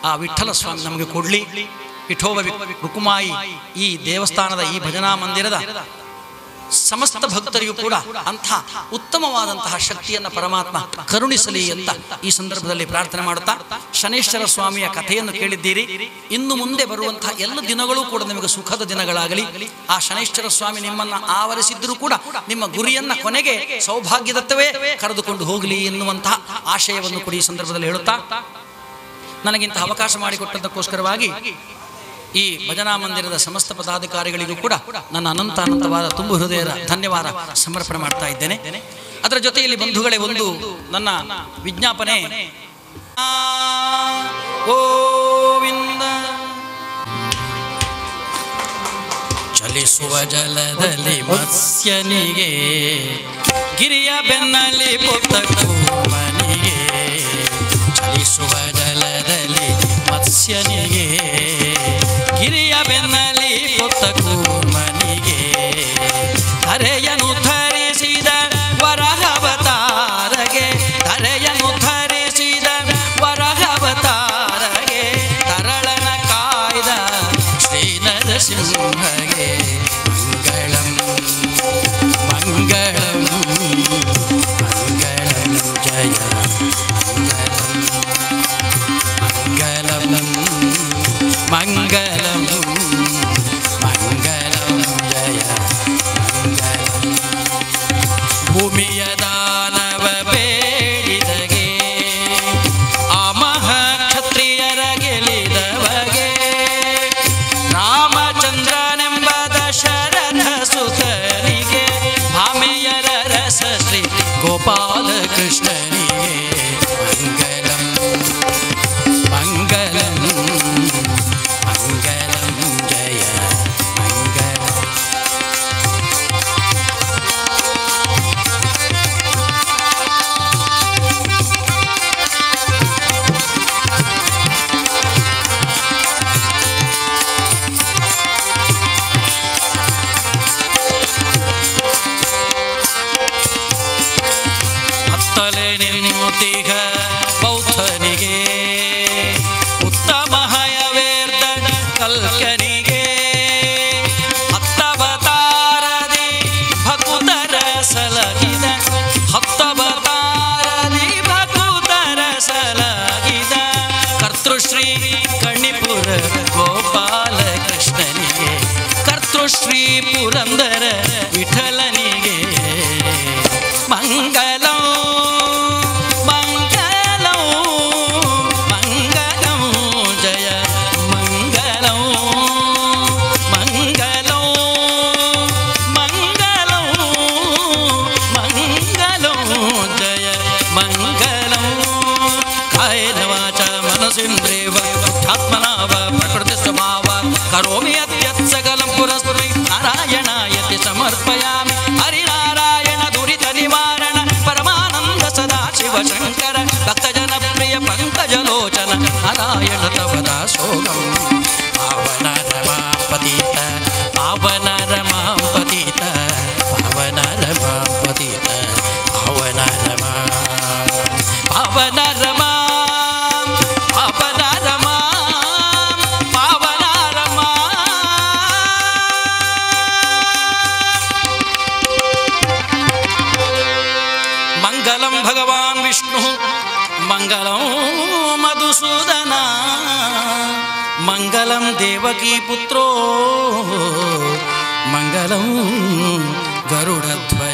ಆ ವಿಠ್ಠಲ ಸ್ವಾಮಿ ನಮಗೆ ಕೊಡ್ಲಿ. ವಿಠೋಬ ರುಕುಮಾಯಿ ಈ ದೇವಸ್ಥಾನದ, ಈ ಭಜನಾ ಮಂದಿರದ ಸಮಸ್ತ ಭಕ್ತರಿಗೂ ಕೂಡ ಅಂಥ ಉತ್ತಮವಾದಂತಹ ಶಕ್ತಿಯನ್ನು ಪರಮಾತ್ಮ ಕರುಣಿಸಲಿ ಅಂತ ಈ ಸಂದರ್ಭದಲ್ಲಿ ಪ್ರಾರ್ಥನೆ ಮಾಡುತ್ತಾ, ಶನೈಶ್ಚರ ಸ್ವಾಮಿಯ ಕಥೆಯನ್ನು ಕೇಳಿದ್ದೀರಿ. ಇನ್ನು ಮುಂದೆ ಬರುವಂತಹ ಎಲ್ಲ ದಿನಗಳೂ ಕೂಡ ನಿಮಗೆ ಸುಖದ ದಿನಗಳಾಗಲಿ. ಆ ಶನೈಶ್ಚರ ಸ್ವಾಮಿ ನಿಮ್ಮನ್ನು ಆವರಿಸಿದ್ದರೂ ಕೂಡ ನಿಮ್ಮ ಗುರಿಯನ್ನ ಕೊನೆಗೆ ಸೌಭಾಗ್ಯದತ್ತವೇ ಕರೆದುಕೊಂಡು ಹೋಗಲಿ ಎನ್ನುವಂತಹ ಆಶಯವನ್ನು ಕೂಡ ಈ ಸಂದರ್ಭದಲ್ಲಿ ಹೇಳುತ್ತಾ, ನನಗಿಂತ ಅವಕಾಶ ಮಾಡಿಕೊಟ್ಟದ್ದಕ್ಕೋಸ್ಕರವಾಗಿ ಈ ಭಜನಾ ಮಂದಿರದ ಸಮಸ್ತ ಪದಾಧಿಕಾರಿಗಳಿಗೂ ಕೂಡ ನನ್ನ ಅನಂತವಾದ ತುಂಬು ಹೃದಯದ ಧನ್ಯವಾದ ಸಮರ್ಪಣೆ ಮಾಡ್ತಾ ಇದ್ದೇನೆ. ಅದರ ಜೊತೆಯಲ್ಲಿ ಬಂಧುಗಳೇ, ಒಂದು ನನ್ನ ವಿಜ್ಞಾಪನೆ. ಗೋವಿಂದ ಚಲಿಸುವ ಜಲದಲ್ಲಿ ಮತ್ಸ್ಯನಿಗೆ, ಗಿರಿಯ ಬೆನ್ನಲ್ಲಿ ಪುತ್ತಕೂಮನಿಗೆ. ಚಲಿಸುವ ಜಲದಲ್ಲಿ ಮತ್ಸ್ಯನಿಗೆ, ಗಿರಿಯ ಬೆನ್ನಲಿ ಪುತ್ತಕೂಮನಿಗೆ. ಧರೆಯನು ಧರಿಸಿದ ವರಹವತಾರಗೆ, ಧರೆಯನು ಧರಿಸಿದ ನರಸಿಂಹಗೆ ಮಂಗಳಂ ಮಂಗಳಂ ಮಂಗಳಂ ಜಯ ಮಂಗಳಂ ಮಂಗಳಂ ಮಂಗಳಂ ಜಯ ಮಂಗಳಂ ಭೂಮಿಯ ದಾನವ ಬೇಡಿದಗೆ ಅಮಹ ಕ್ಷತ್ರಿಯರ ಗೆಲಿದವಗೆ ರಾಮಚಂದ್ರನೆಂಬ ದಶರಥ ಸುತನಿಗೆ ಭಾಮೆಯರ ರಸ ಶ್ರೀ ಗೋಪಾಲ ಕೃಷ್ಣನಿಗೆ ಮಂಗಳಂ ಮಂಗಳಂ ಮಂಗಳಂ ಜಯ ಮಂಗಳಂ ಹತ್ತಲೆ ನಿರ್ಮೂತಿಗ ಬೌದ್ಧನಿಗೆ ಉತ್ತಮ ಹಯವೇರ್ದ ಕಲ್ಕನಿಗೆ ಹತ್ತವತಾರದಿ ಭಕುತರ ಸಲಗಿದ ಹತ್ತವತಾರದಿ ಭಕುತರ ಸಲಗಿದ ಕರ್ತೃಶ್ರೀ ಕಣಿಪುರ ಗೋಪಾಲ ಕೃಷ್ಣನಿಗೆ ಕರ್ತೃಶ್ರೀ ಪುರಂದರ ವಿಠಲನಿಗೆ ಮಂಗಲಂ ಮಂಗಲಂ ಮಂಗಲಂ ಜಯ ಮಂಗಲಂ ಮಂಗಲಂ ಮಂಗಲಂ ಮಂಗಲಂ ಜಯ ಮಂಗಲಂ ಕಾಯೇನ ವಾಚ ಮನಸೇಂದ್ರಿಯವ ಬುದ್ಧಾತ್ಮನಾ ವಾ ಪ್ರಕೃತಿ ಸ್ವಭಾವ ಕರೋಮಿ ಯತ್ ಸಕಲಂ ಪುರಸ್ಮೈ ನಾರಾಯಣಾಯತಿ ಸಮರ್ಪಯಾಮಿ ಹರಿನಾರಾಯಣ ದುರಿತ ನಿವಾರಣ ಪರಮಾನಂದ ಸದಾ ಶಿವ ಶಂಕರ ಭಕ್ತಜನ ಪ್ರಿಯ ಪಂಕಜಲೋಚನ ನಾರಾಯಣ ತವ ದಾಸೋಹಂ ಪಾವನ ರಮಾಪತಿತ ಪಾವನ ರಮಾಪತಿತ ಪಾವನ ರಮಾಪತಿತ ಪಾವನ ರಮಾ ಪಾವನ ರಮಾ ಪಾವನ ರಮಾ ಪಾವನ ರಮಾ ಮಂಗಲಂ ಭಗವಾನ್ ವಿಷ್ಣು ಮಂಗಲಂ ಮಧುಸೂದನ ಮಂಗಲಂ ದೇವಕೀ ಪುತ್ರೋ ಮಂಗಲಂ ಗರುಡಧ್ವಜ